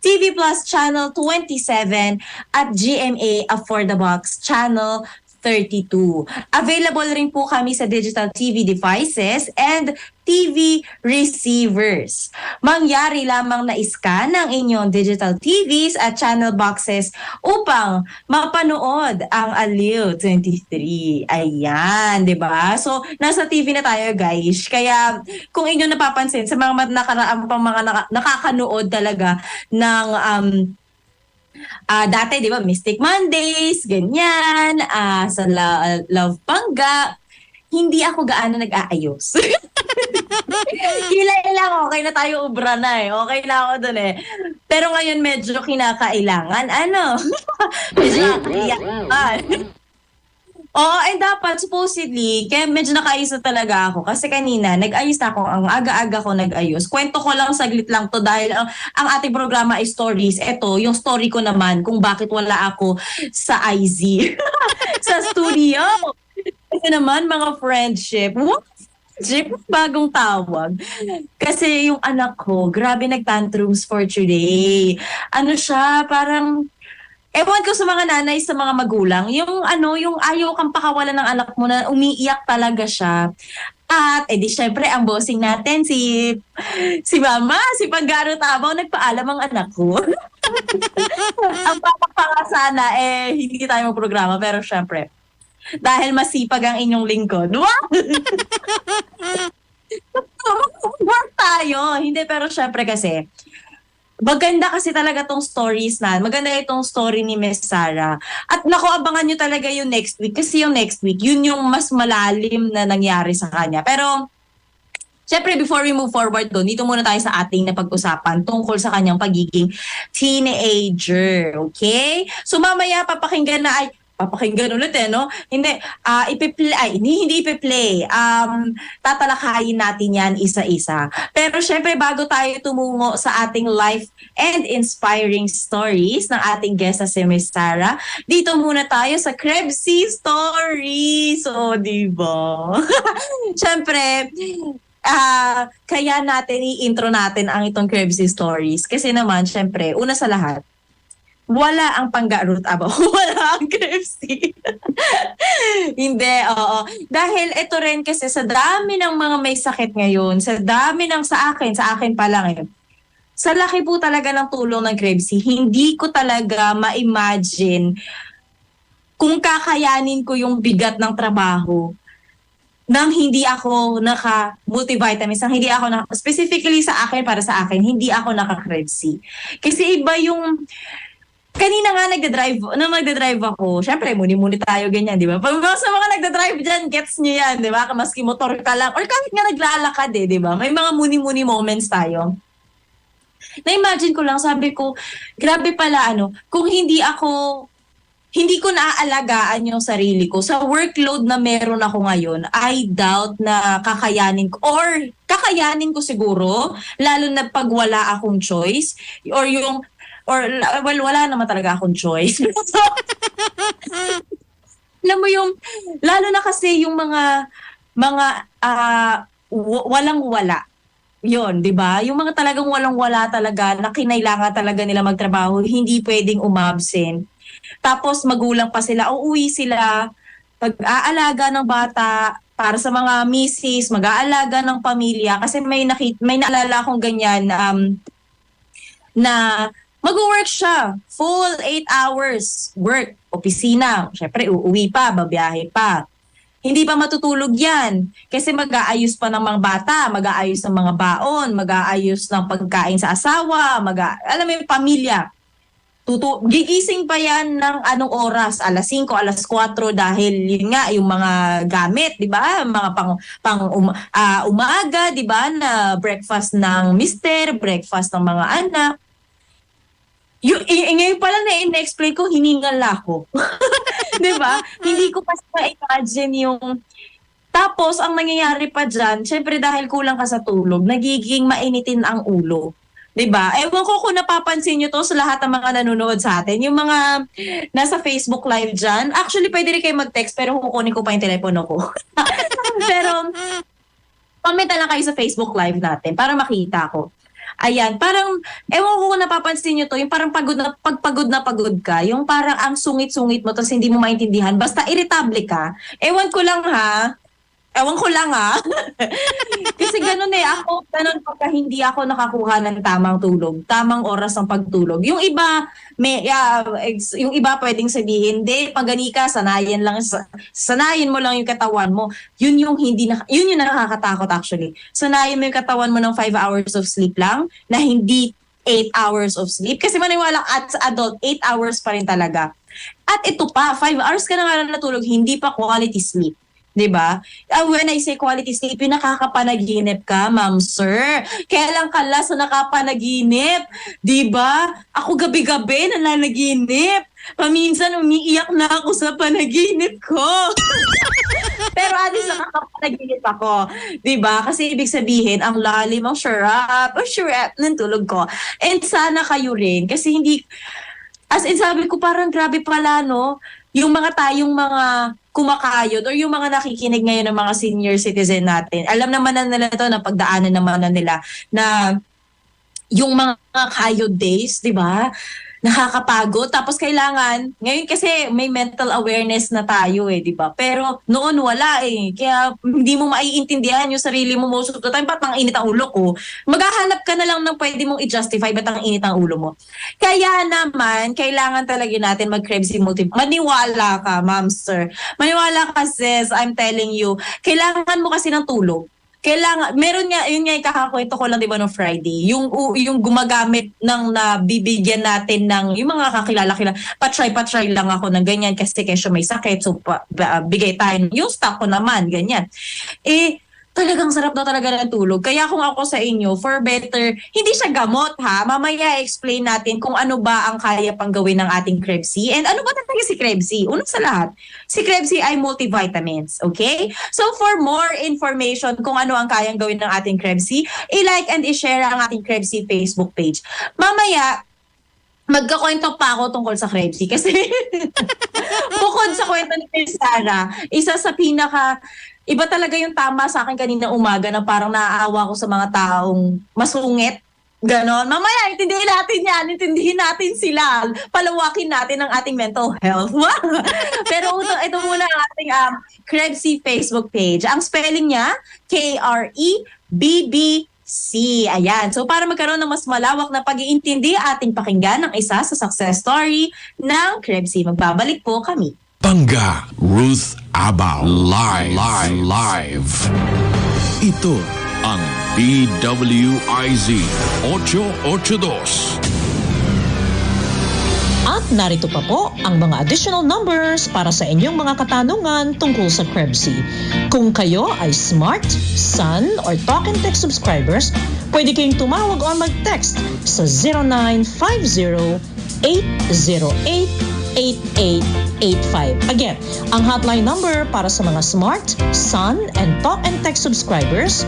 TV Plus Channel 27, at GMA Affordabox Channel 32. Available rin po kami sa digital TV devices and TV receivers. Mangyari lamang na iscan ang inyong digital TVs at channel boxes upang mapanood ang Aliw 23. Ayan, di ba? So, nasa TV na tayo, guys. Kaya, kung inyong napapansin, sa mga nakaraang pang mga nakakanood talaga ng dati, di ba, Mystic Mondays, ganyan, sa Love Pangga, hindi ako gaano nag-aayos. Kilay lang, okay na tayo, ubra na okay na ako dun Pero ngayon medyo kinakailangan, medyo nakakailangan. Oo, dapat supposedly, kaya medyo nakaayos na talaga ako. Kasi kanina, nag-ayos na ako, ang aga-aga ko nag-ayos. Kwento ko lang, saglit lang to dahil ang ating programa ay stories. Ito, yung story ko naman kung bakit wala ako sa IZ. Sa studio. Kasi naman, mga friendship, bagong tawag. Kasi yung anak ko, grabe nag-tantrums for today. Siya, parang ewan ko sa mga nanay, sa mga magulang, yung ayaw kang pakawalan ng anak mo na umiiyak talaga siya. At di syempre ang bossing natin si Mama, si Panggaro Tabaw, nagpaalam ang anak ko. Ang papakpaka sana hindi tayo magprograma, pero syempre dahil masipag ang inyong lingkod. Work tayo. Hindi, pero syempre kasi maganda kasi talaga tong stories na. Maganda itong story ni Miss Sarah. At naku, abangan nyo talaga yung next week. Kasi yung next week, yun yung mas malalim na nangyari sa kanya. Pero, syempre, before we move forward doon, dito muna tayo sa ating napag-usapan tungkol sa kanyang pagiging teenager. Okay? So, mamaya papakinggan ulit Hindi, hindi ipi-play. Tatalakayin natin yan isa-isa. Pero syempre, bago tayo tumungo sa ating life and inspiring stories ng ating guest na si Miss Sarah, dito muna tayo sa Krebsy Stories. So, diba? Syempre, kaya natin i-intro natin ang itong Krebsy Stories. Kasi naman, syempre, una sa lahat, wala ang panggarot aba. Wala ang KFC. Hindi, oo. Dahil ito rin kasi sa dami ng mga may sakit ngayon, sa dami ng sa akin pa lang sa laki po talaga ng tulong ng KFC, hindi ko talaga ma-imagine kung kakayanin ko yung bigat ng trabaho nang hindi ako naka-multivitamins, nang hindi ako specifically sa akin, para sa akin, hindi ako naka-KFC. Kasi iba yung kanina nga nagda-drive ako. Syempre, muni-muni tayo ganyan, di ba? Pag sa mga nagda-drive dyan, gets nyo yan, di ba? Maski motor ka lang. Or kahit nga naglalakad di ba? May mga muni-muni moments tayo. Na-imagine ko lang, sabi ko, grabe pala kung hindi ko naaalagaan yung sarili ko. Sa workload na meron ako ngayon, I doubt na kakayanin ko. Or kakayanin ko siguro, lalo na pag wala akong choice. Wala naman talaga akong choice. Alam mo yung, lalo na kasi yung mga walang-wala. Yun, di ba? Yung mga talagang walang-wala talaga, na kinailangan talaga nila magtrabaho, hindi pwedeng umabsent. Tapos magulang pa sila, uuwi sila, pag-aalaga ng bata, para sa mga misis, mag-aalaga ng pamilya. Kasi may naalala akong ganyan, na mag-work siya, full 8 hours work, opisina. Syempre, uuwi pa, babiyahe pa. Hindi pa matutulog yan. Kasi mag-aayos pa ng mga bata, mag-aayos ng mga baon, mag-aayos ng pagkain sa asawa, alam mo yung pamilya. Gigising pa yan ng anong oras? Alas 5, alas 4 dahil yun nga, yung mga gamit, di ba? Mga umaga, di ba? Na breakfast ng mister, breakfast ng mga anak. Ngayon pala na-explain ko, hiningal ako. Diba? Hindi ko pa ma-imagine yung... Tapos, ang nangyayari pa dyan, syempre dahil kulang ka sa tulog, nagiging mainitin ang ulo. Diba? Ewan ko kung napapansin nyo to sa lahat ng mga nanonood sa atin. Yung mga nasa Facebook Live dyan, actually pwede rin kayo mag-text pero kukunin ko pa yung telepono ko. Pero, comment lang kayo sa Facebook Live natin para makita ko. Ayan, parang, ewan ko kung napapansin nyo to, yung parang pagod na pagod ka, yung parang ang sungit-sungit mo, tapos hindi mo maintindihan, basta irritable ka. Ewan ko lang ha. Kasi ganun ganun pagka hindi ako nakakuha ng tamang tulog, tamang oras ng pagtulog. Yung iba, yung iba pwedeng sabihin, hindi, pag gani ka, sanayin mo lang yung katawan mo. Yun yung nakakatakot actually. Sanayin mo yung katawan mo ng 5 hours of sleep lang, na hindi 8 hours of sleep. Kasi maniwala at sa adult, 8 hours pa rin talaga. At ito pa, 5 hours ka na nga natulog, hindi pa quality sleep. Diba? When I say quality sleep, yung nakakapanaginip ka, ma'am, sir. Kailan ka last na nakapanaginip? Diba? Ako gabi-gabi nananaginip. Paminsan umiiyak na ako sa panaginip ko. Pero at least nakakapanaginip ako. Diba? Kasi ibig sabihin, ang lalim, ang sharap ng tulog ko. And sana kayo rin. Kasi hindi, as in sabi ko, parang grabe pala, no? Yung tayong mga kumakayod or yung mga nakikinig ngayon ng mga senior citizen natin, alam naman na nila ito, na pagdaanan naman na nila na yung mga kayod days, di ba? Nakakapagod. Tapos kailangan, ngayon kasi may mental awareness na tayo di ba? Pero noon wala Kaya hindi mo maiintindihan yung sarili mo most of the time. Ba't ang init ang ulo ko? Maghahanap ka na lang ng pwede mong i-justify ba't ang init ang ulo mo. Kaya naman, kailangan talaga natin mag-KFC multi. Maniwala ka, ma'am, sir. Maniwala ka, sis. I'm telling you. Kailangan mo kasi ng tulog. Meron nga, yun nga kakakwento ko lang diba no Friday, yung gumagamit ng nabibigyan natin ng, yung mga kakilala, patry lang ako ng ganyan kasi kesyo may sakit, so bigay tayo, yung stock ko naman, ganyan. Talagang sarap daw talaga ng tulog. Kaya kung ako sa inyo, for better, hindi siya gamot ha. Mamaya explain natin kung ano ba ang kaya pang gawin ng ating KFC. And ano ba talaga si KFC? Una sa lahat, si KFC ay multivitamins. Okay? So for more information kung ano ang kayang gawin ng ating KFC, i-like and i-share ang ating KFC Facebook page. Mamaya, magkakwento pa ako tungkol sa KFC kasi bukod sa kwento ni Sarah, isa sa iba talaga yung tama sa akin kanina umaga na parang naaawa ko sa mga taong masungit Ganon. Mamaya, intindihin natin sila. Palawakin natin ang ating mental health. Pero ito muna ang ating Krebsy Facebook page. Ang spelling niya, KREBBC. Ayan. So para magkaroon ng mas malawak na pag-iintindi, ating pakinggan ang isa sa success story ng Krebsy. Magbabalik po kami. Pangga Ruth Abaw live. Ito ang DWIZ 882. At narito pa po ang mga additional numbers para sa inyong mga katanungan tungkol sa Krebsy. Kung kayo ay Smart, Sun, or Talk and Text subscribers, pwede kayong tumawag o mag-text sa 0950-808-8885. Again, ang hotline number para sa mga Smart, Sun, and Talk and Text subscribers,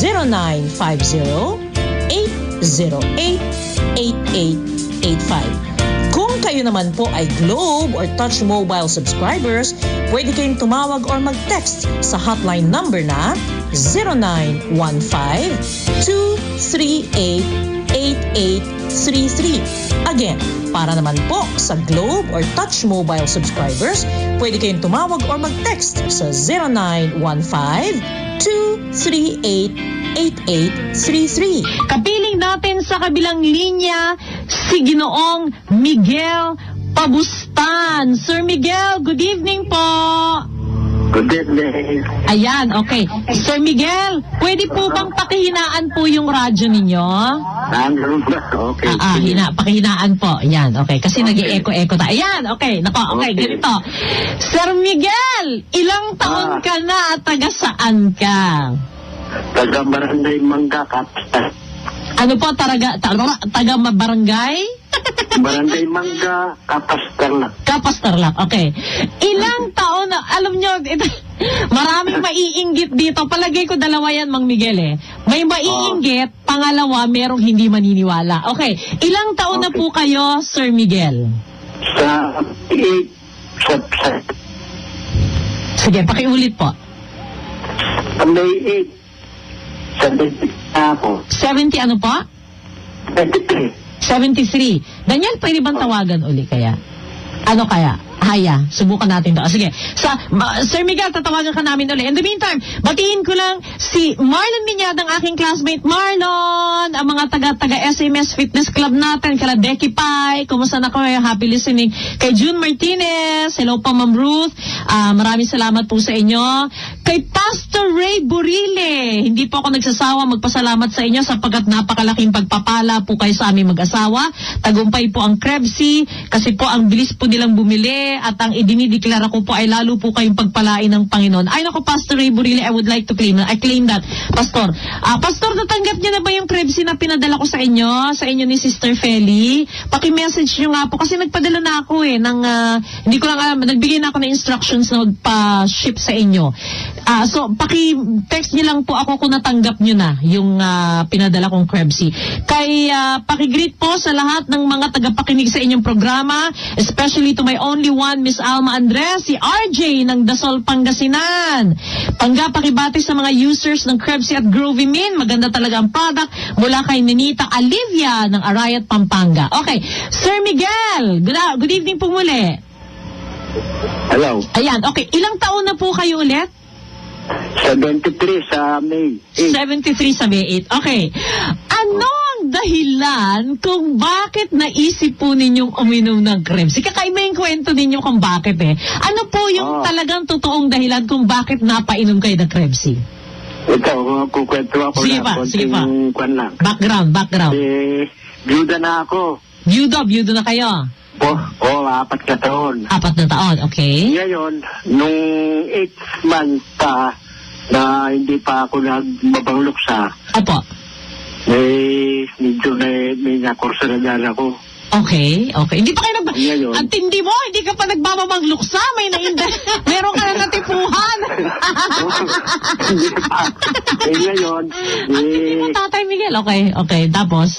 0950-808-8885. Kung kayo naman po ay Globe or Touch Mobile subscribers, pwede kayong tumawag or mag-text sa hotline number na 0915-238-8833. Again, para naman po sa Globe or Touch Mobile subscribers, pwede kayong tumawag or mag-text sa 0915-238-8833. Kapiling natin sa kabilang linya si Ginoong Miguel Pabustan. Sir Miguel, good evening po. Good evening. Ayan, okay. Sir Miguel, pwede po bang pakihinaan po yung radyo ninyo? Okay. Pakihinaan po. Ayan, okay. Kasi nag-e-echo-echo tayo. Ayan, okay. Nako, okay, ganito. Sir Miguel, ilang taon ka na at taga saan ka? Taga Barangay Mangga, Kapistar. Ano po, taga Barangay? Barangay Mangga, Kapastarlak, okay. Ilang taon na, alam nyo, maraming maiinggit dito. Palagay ko dalawa yan, Mang Miguel eh. May maiinggit, pangalawa, merong hindi maniniwala. Okay, ilang taon na po kayo, Sir Miguel? Sa 8. Sige, pakiulit po. May 8. 70 ako. 70 ano po? 73. Daniel, pwede bang tawagan uli kaya? Ano kaya? Haya, subukan natin to. Sige, Sir Miguel, tatawagan ka namin ulit. In the meantime, batiin ko lang si Marlon Minyad, ang aking classmate. Marlon, ang mga taga SMS Fitness Club natin, kala Becky Pai, kumusta na kayo? Happy listening. Kay June Martinez, hello pa Ma'am Ruth, maraming salamat po sa inyo. Kay Pastor Ray Burile, hindi po ako nagsasawa magpasalamat sa inyo sapagkat napakalaking pagpapala po kayo sa aming mag-asawa. Tagumpay po ang Krebsy, kasi po ang bilis po nilang bumili at ang idinideklara ko po ay lalo po kayong pagpalain ng Panginoon. Ay nako, Pastor Ray Burile, I would like to claim that. I claim that, Pastor. Pastor, natanggap niyo na ba yung Krebsy na pinadala ko sa inyo ni Sister Feli? Paki-message niyo nga po kasi nagpadala na ako ng, hindi ko lang alam, nagbigay na ako ng instructions na magpa-ship sa inyo. So, paki-text niyo lang po ako kung natanggap niyo na yung pinadala kong Krebsy. Kay paki-greet po sa lahat ng mga tagapakinig sa inyong programa, especially to my only one, Miss Alma Andres, si RJ ng Dasol, Pangasinan. Pangga-pakibati sa mga users ng Krebsy at Grovimin. Maganda talaga ang product mula kay Ninita Olivia ng Arayat, Pampanga. Okay, Sir Miguel, good evening po muli. Hello. Ayan, okay. Ilang taon na po kayo ulit? 73 sa May 8. 73 sa May 8. Okay. Ano ang dahilan kung bakit naisip po ninyong uminom ng Krebsy? Kakaiba yung kwento ninyo kung bakit eh. Ano po yung talagang totoong dahilan kung bakit napainom kayo ng Krebsy? Ito, kukwento ako sige na konting kwan lang. Background. Byuda na ako. Byuda na kayo? 4 na taon. 4 na taon, okay. Ngayon, nung 8 months pa na hindi pa ako nagmabangluksa. Apo. Medyo may nakursa na dyan ako. Okay. Hindi pa kayo ang tindi mo, hindi ka pa nagmamamangluksa, meron ka na natipuhan. Hindi pa. Ngayon, ang tindi mo, Tatay Miguel. Okay, tapos?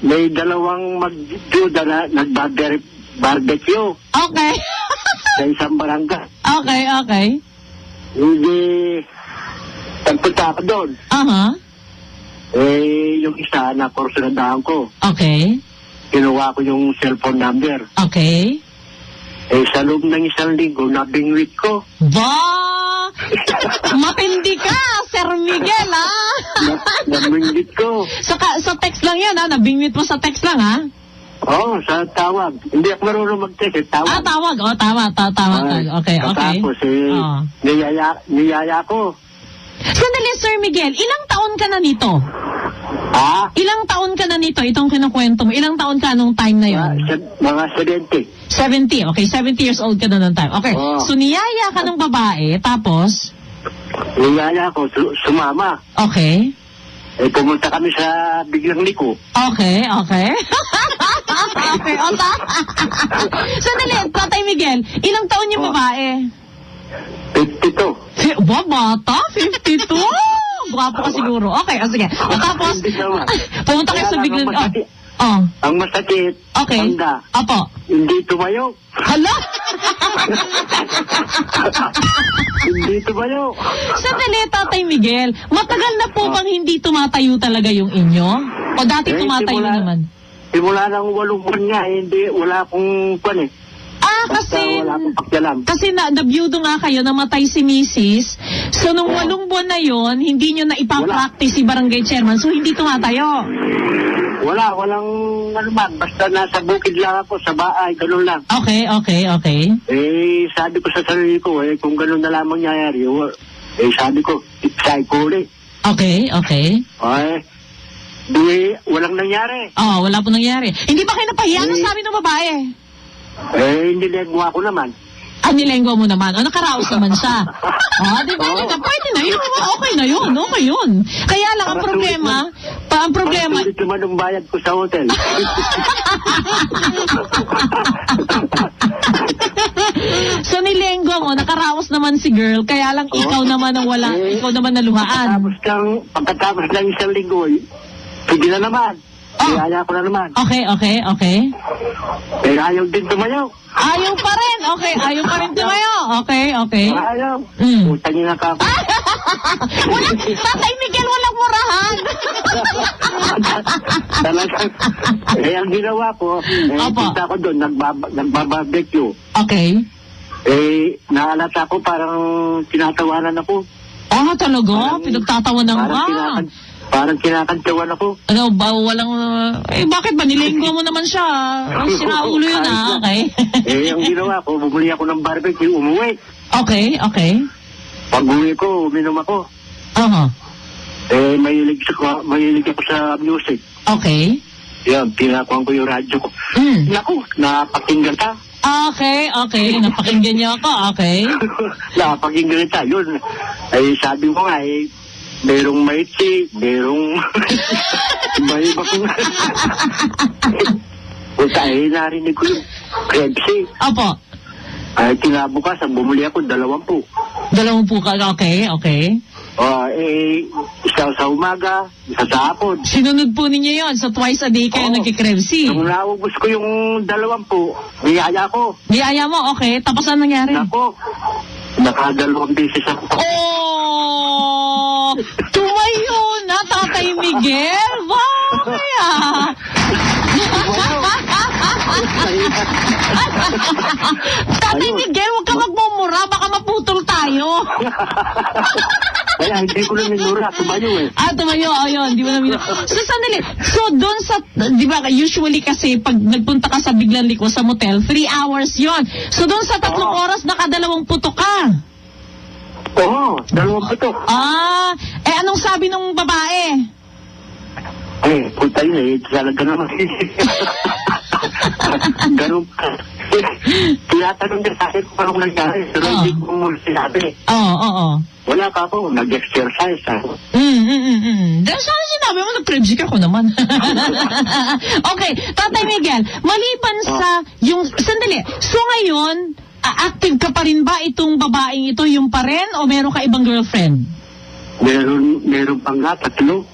May dalawang mag-juda na nag-barbecue. Okay. Sa isang barangay. Okay. Hindi, nagpunta ako doon. Yung isa, naporsunadahan ko. Okay. Kinuha ko yung cellphone number. Okay. Sa loob ng 1 linggo, nabingwit ko. Ba! Matindi ka, Sir Miguel, ha? Nabingwit ko. Sa text lang yan, ha? Nabingwit mo sa text lang, ha? Oo, sa tawag. Hindi ako marunong mag-text, tawag. Tawag. Tawag. Okay. Tapos, niyaya ko. Sandali, Sir Miguel, ilang taon ka na nito? Ha? Ilang taon ka na nito, itong kinukwento mo? Ilang taon ka nung time na yun? Mga 70. 70, okay. 70 years old ka na nung time. Okay, so niyaya ka ng babae, tapos? Niyaya ko, sumama. Okay. Pumunta kami sa Biglang Liko. Okay. Okay, sandali, Tatay Miguel, ilang taon yung babae? 52. Bata? 52? Gwapo ka siguro. Okay, sige. Tapos, pumunta kayo sa Biglang... Ang masakit, okay. Apo. Hindi tumayo. Hala? Hindi tumayo. Sandali, Tatay Miguel, matagal na po bang hindi tumatayo talaga yung inyo? O dati tumatayo naman? Simula ng 8 buwan nga, wala akong pan eh. Kasi na-byudo nga kayo, namatay si Mrs. So, nung 8 buwan na yon, hindi nyo na ipapractice si barangay chairman. So, hindi tumatayo. Walang man. Basta nasa bukid lang ako, sa bahay, ganun lang. Okay. Sabi ko sa sarili ko, kung ganun na lamang nangyayari, sabi ko, psycho. Okay. Walang nangyari. Wala po nangyari. Hindi ba kayo napahiya? Ano sabi ng babae? Nilengwa ko naman. Nilengwa mo naman. Nakaraos naman siya. Di ba? Pwede na yun. Okay na yun. Kaya lang, ang problema... Sulit naman ang bayad ko sa hotel. So, nilengwa mo, nakaraos naman si girl, kaya lang ikaw naman ang ikaw naman naluhaan. Pagkatapos lang 1 linggo, sige na naman. Niyaya ko na naman. Okay. Pero ayaw din tumayo. Ayaw pa rin. Okay, ayaw pa rin tumayo. Okay. Ayaw. Utangin na ka ako. Tatay Miguel, walang murahan. Talagang, ang ginawa ko, punta ko doon, nagbabarbecue. Okay. Naalata ko, parang tinatawanan ako. Talaga? Pinagtatawanan ka? Parang kinakantawan ako. Bakit ba? Nilenggo mo naman siya. Sinaulo yun, Okay. Ang ginawa ko, bumuli ako ng barbecue, umuwi. Okay. Pag-uwi ko, uminom ako. Mahilig ako sa music. Okay. Yan, pinakuhan ko yung radyo ko. Naku, napakinggan ka. Okay. Napakinggan niyo ako. Okay. Napakinggan ka. Yun. Sabi mo nga, merong maitsi, merong may bakong narinig ko yung Krebsi. Apo. Kinabukasan, bumuli ako 20. 20 ka, okay. Isa sa umaga, isa sa hapon. Sinunod po ninyo yon, so twice a day kayo nagkikrebsi. Nung naubos ko yung 20, niyaya ko. Niyaya mo, okay. Tapos ano nangyari? Nako, nakadalawang beses ako. Tumayo na, Tatay Miguel. Bakit? Tatay Miguel, huwag ka magmumura. Baka maputol tayo. Kaya hindi ko na minura. Tumayo Tumayo. Yun. Di mo na minura. So, sandali. So, doon sa, di ba, usually kasi pag nagpunta ka sa Biglang Liko sa motel, 3 hours yon. So, doon sa 3 oras, naka-2 putok ka. Oo, 2 putok. Anong sabi nung babae? Punta yun talaga naman. Ganun ka. Tinatanong niya sa akin kung anong nangyari. Pero hindi ko muna sinabi. Wala ka po, nag-exercise ako. Dahil saan sinabi mo, nag-prejik ako naman. Okay, Tatay Miguel, maliban sa yung, sandali, so ngayon, active ka pa rin ba itong babaeng ito, yung pa rin, o meron ka ibang girlfriend? Meron pa nga, 3.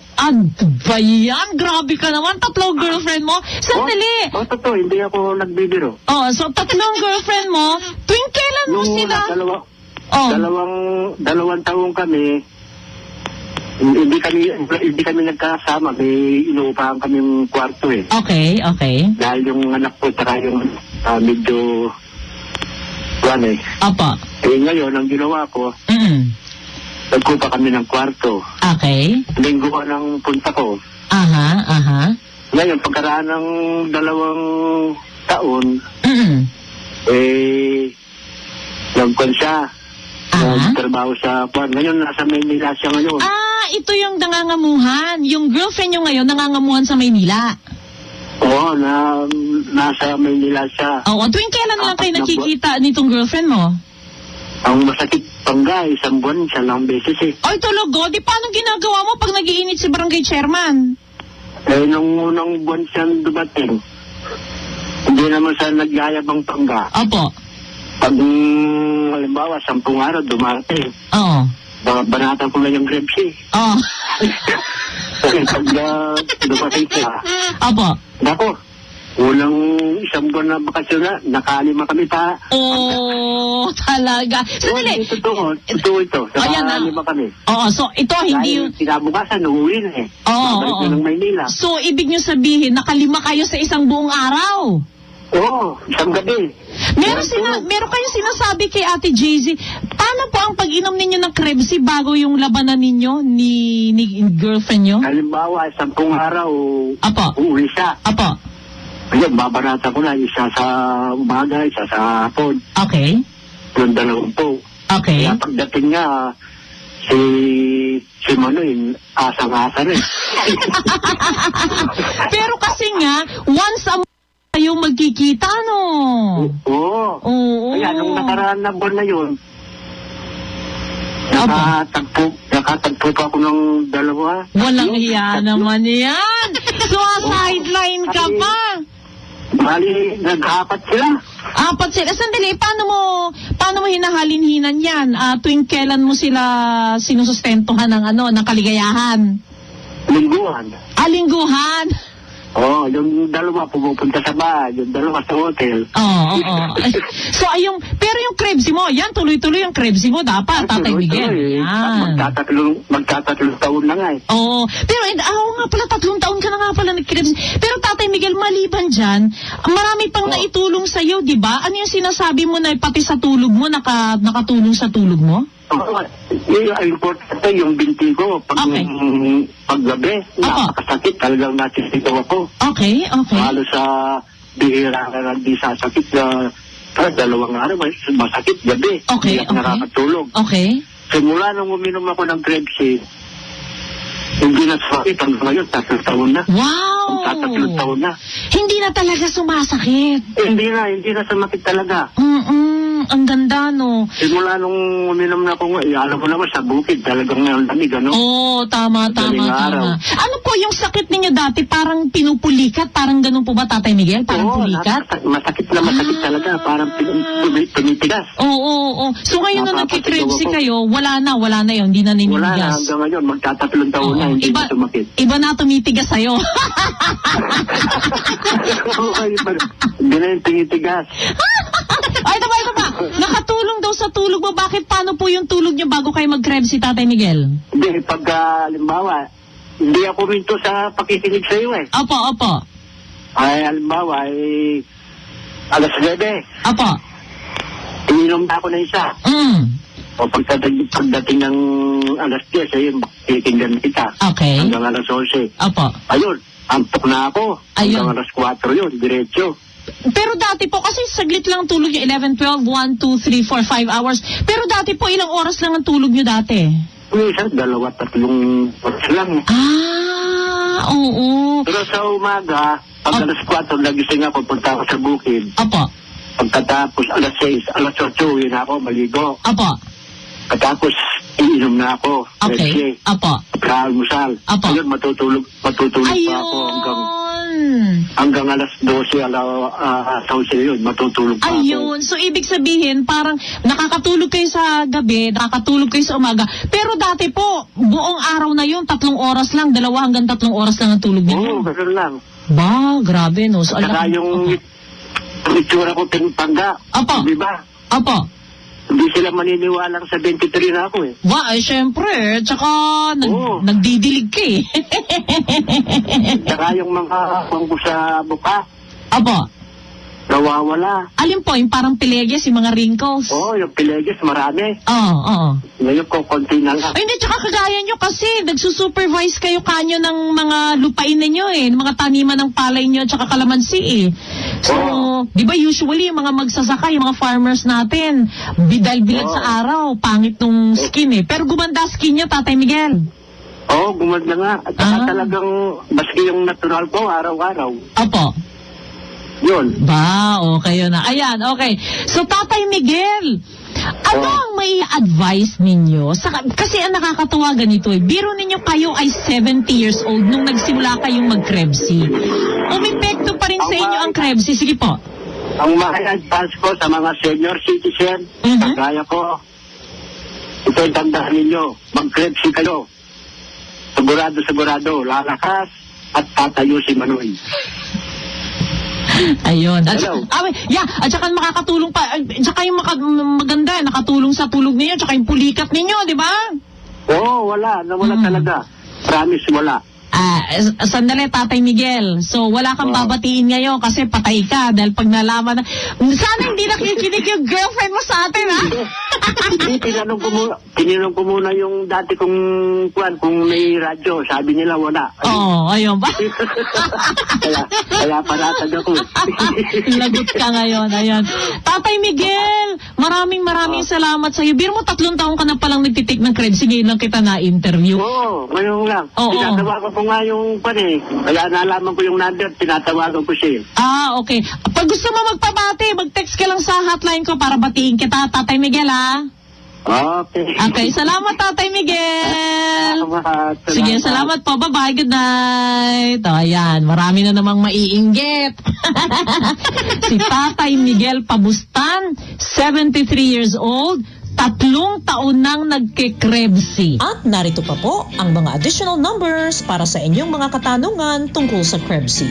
Ba yan? Grabe ka naman. 3 girlfriend mo? Sandali. Totoo. Hindi ako nagbibiro. So 3 girlfriend mo? Tuwing kailan mo sila? 2 taon kami, Hindi kami nagkasama. May inuupahan kaming kwarto eh. Okay. Dahil yung anak ko saka yung medyo Opo. Ngayon, ang ginawa ko, nagkupa kami ng kwarto. Okay. Linggo ko ng punta ko. Aha. Ngayon, pagkaraan ng 2 taon, nagkwan siya. Nagtrabaho sa kwan. Ngayon, nasa Maynila siya ngayon. Ito yung nangangamuhan. Yung girlfriend nyo ngayon, nangangamuhan sa Maynila. Oo, nasa Maynila siya. Oo, tuwing kailan lang kayo nakikita nitong girlfriend mo? Ang masakit pangga, 1 buwan siya lang beses eh. Ay, talaga? Di paano ginagawa mo pag nagiinit si barangay chairman? Nung unang buwan siya dumating, hindi naman siya nagyayabang pangga. Opo. Pag, halimbawa, 10 araw dumating. Oo. Banatan ko lang yung grapes eh. Oo. Pag dumating siya. Opo. Nako, unang 1 buwan na bakasyon na, nakalima kami pa. Talaga. Sandali. Totoo ito. Nakalima kami. Oo, so ito hindi... Dahil kinabukasan, uuwi na eh. Babalik na ng Maynila. So, ibig nyo sabihin, nakalima kayo sa isang buong araw? Oo, isang gabi. Meron kayong sinasabi kay Ate JZ, paano po ang pag-inom ninyo ng Krebsi bago yung labanan ninyo ni girlfriend nyo? Halimbawa, 10 araw, uuwi siya. Apo. Ayun, babarata ko na, isa sa umaga, isa sa hapon. Okay. Yung 20. Okay. Kaya pagdating niya, si Manoy, asang-asa rin. Pero kasi nga, once a kayo magkikita, no? Oo. Kaya nung nakaraan na buwan na yun, nakatagpo pa ako ng 2. Walang hiya naman yan. So, sideline ka pa. Bali, nag-apat sila. 4 sila. Sandali, paano mo hinahalin-hinan yan? Tuwing kailan mo sila sinusustentuhan ng kaligayahan? Lingguhan. Lingguhan. Oo, yung 2 pumupunta sa bahay, yung 2 sa hotel. Oo. So, pero yung Krebsi mo, yan, tuloy-tuloy yung Krebsi mo dapat, Tatay Miguel. Yan. Magtatatlong taon na nga eh. Oo. Pero, nga pala, 3 taon ka na nga pala nag-Krebsi. Pero, Tatay Miguel, maliban dyan, marami pang naitulong sa'yo, di ba? Ano yung sinasabi mo na pati sa tulog mo, nakatulong sa tulog mo? Yung importante, yung binti ko, paggabi, napakasakit, talagang nasisigaw ako. Okay. Halos sa bihira ka di sasakit na 2 araw, masakit gabi. Okay. Nakakatulog. Okay. Simula nung uminom ako ng Krebsi, hindi na sakit. Hanggang ngayon, 3 taon na. Wow! 3 taon na. Hindi na talaga sumasakit. Hindi na sumakit talaga. Ang ganda, no? Simula nung uminom na ako, alam mo naman sa bukid, talagang lamig, ano? Oo, tama. Ano po yung sakit ninyo dati? Parang pinupulikat? Parang ganun po ba, Tatay Miguel? Parang pulikat? Masakit talaga. Parang tumitigas. Oo. So ngayon na nagkikrebsi kayo, wala na yun. Hindi na nininigas. Wala na, hanggang ngayon, magtatatlong taon na, hindi na sumakit. Iba na tumitigas sa'yo. Hindi na yung tumitigas. Ay, ito pa. Nakatulong daw sa tulog mo. Bakit? Paano po yung tulog niyo bago kayo mag-Krebsi, Tatay Miguel? Hindi, halimbawa, hindi ako minto sa pakikinig sa iyo eh. Opo. Ay, halimbawa, alas 9. Opo. Ininom na ako na isa. O pagdating ng alas 10, ayun, titingnan kita. Okay. Hanggang alas 11. Opo. Ayun, antok na ako. Hanggang alas 4 yun, diretso. Pero dati po, kasi saglit lang tulog nyo, 11, 12, 1, 2, 3, 4, 5 hours. Pero dati po, ilang oras lang ang tulog nyo dati? Minsan, 2, 3 oras lang. Oo. Pero sa umaga, pag alas 4, nagising ako, punta ako sa bukid. Opo. Pagkatapos, alas 6, alas 8, uwi na ako, maligo. Opo. Pagkatapos, iinom na ako. Okay. Opo. Pagkamusal. Opo. Ayun, matutulog pa ako hanggang alas 12, alas 12 yun, matutulog pa ako. Ayun. So, ibig sabihin, parang nakakatulog kayo sa gabi, nakakatulog kayo sa umaga. Pero dati po, buong araw na yun, 3 oras lang, 2 hanggang 3 oras lang ang tulog niyo. Oo, ganun lang. Ba, grabe, no? So, saka yung itsura ko pangga. Opo. Diba? Opo. Hindi sila maniniwalang sa 23 na ako eh. Syempre. Tsaka, nagdidilig ka eh. Saka yung mga ko sa buka. Apo. Nawawala. Alin po, yung parang pileges, yung mga wrinkles? Yung pileges, marami. Oo. Ngayon ko, konti na lang. Ay, hindi, tsaka kagaya nyo kasi, nagsusupervise kayo kanyo ng mga lupain ninyo ng mga taniman ng palay nyo, tsaka kalamansi eh. So, di ba usually, yung mga magsasaka, yung mga farmers natin, bidal-bilad sa araw, pangit nung skin eh. Pero gumanda skin nyo, Tatay Miguel. Gumanda nga. At saka talagang, maski yung natural ko, araw-araw. Opo. Yun. Okay yun na. Ayan, okay. So, Tatay Miguel, ano ang may advice ninyo? Kasi ang nakakatawa ganito biro ninyo kayo ay 70 years old nung nagsimula kayong mag-Krebsi. Umepekto pa rin sa inyo ang Krebsi. Sige po. Ang ma-advance ko sa mga senior citizen, kagaya ko, ito ang tandaan ninyo, mag-Krebsi kayo. Sigurado, lalakas at tatayo si Manoy. Ayun. At saka makakatulong pa. At saka yung maganda, nakatulong sa tulog ninyo, tsaka yung pulikat ninyo, di ba? Wala. Nawala talaga. Promise, wala. Sandali, Tatay Miguel. So, wala kang babatiin ngayon kasi patay ka dahil pag nalaman na... Sana hindi nakikinig yung girlfriend mo sa atin, ha? Hindi, tinanong ko muna yung dati kong kung may radyo. Sabi nila wala. Ayun ba? kaya paratag ako. Lagot ka ngayon, ayun. Tatay Miguel, maraming salamat sa iyo. Biro mo 3 taon ka na palang nagtitik ng Krebs. Sige lang kita na-interview. Ngayon lang. Tinatawagan ko nga yung kaya nalaman ko yung number, tinatawagan ko siya. Okay. Pag gusto mo magpabati, mag-text ka lang sa hotline ko para batiin kita, Tatay Miguel, ha? Okay, salamat, Tatay Miguel. Sige, salamat po. Bye-bye, good night. Ayan, marami na namang maiinggit. Si Tatay Miguel Pabustan, 73 years old, 3 taon nang nagkikrebsi. At narito pa po ang mga additional numbers para sa inyong mga katanungan tungkol sa Krebsi.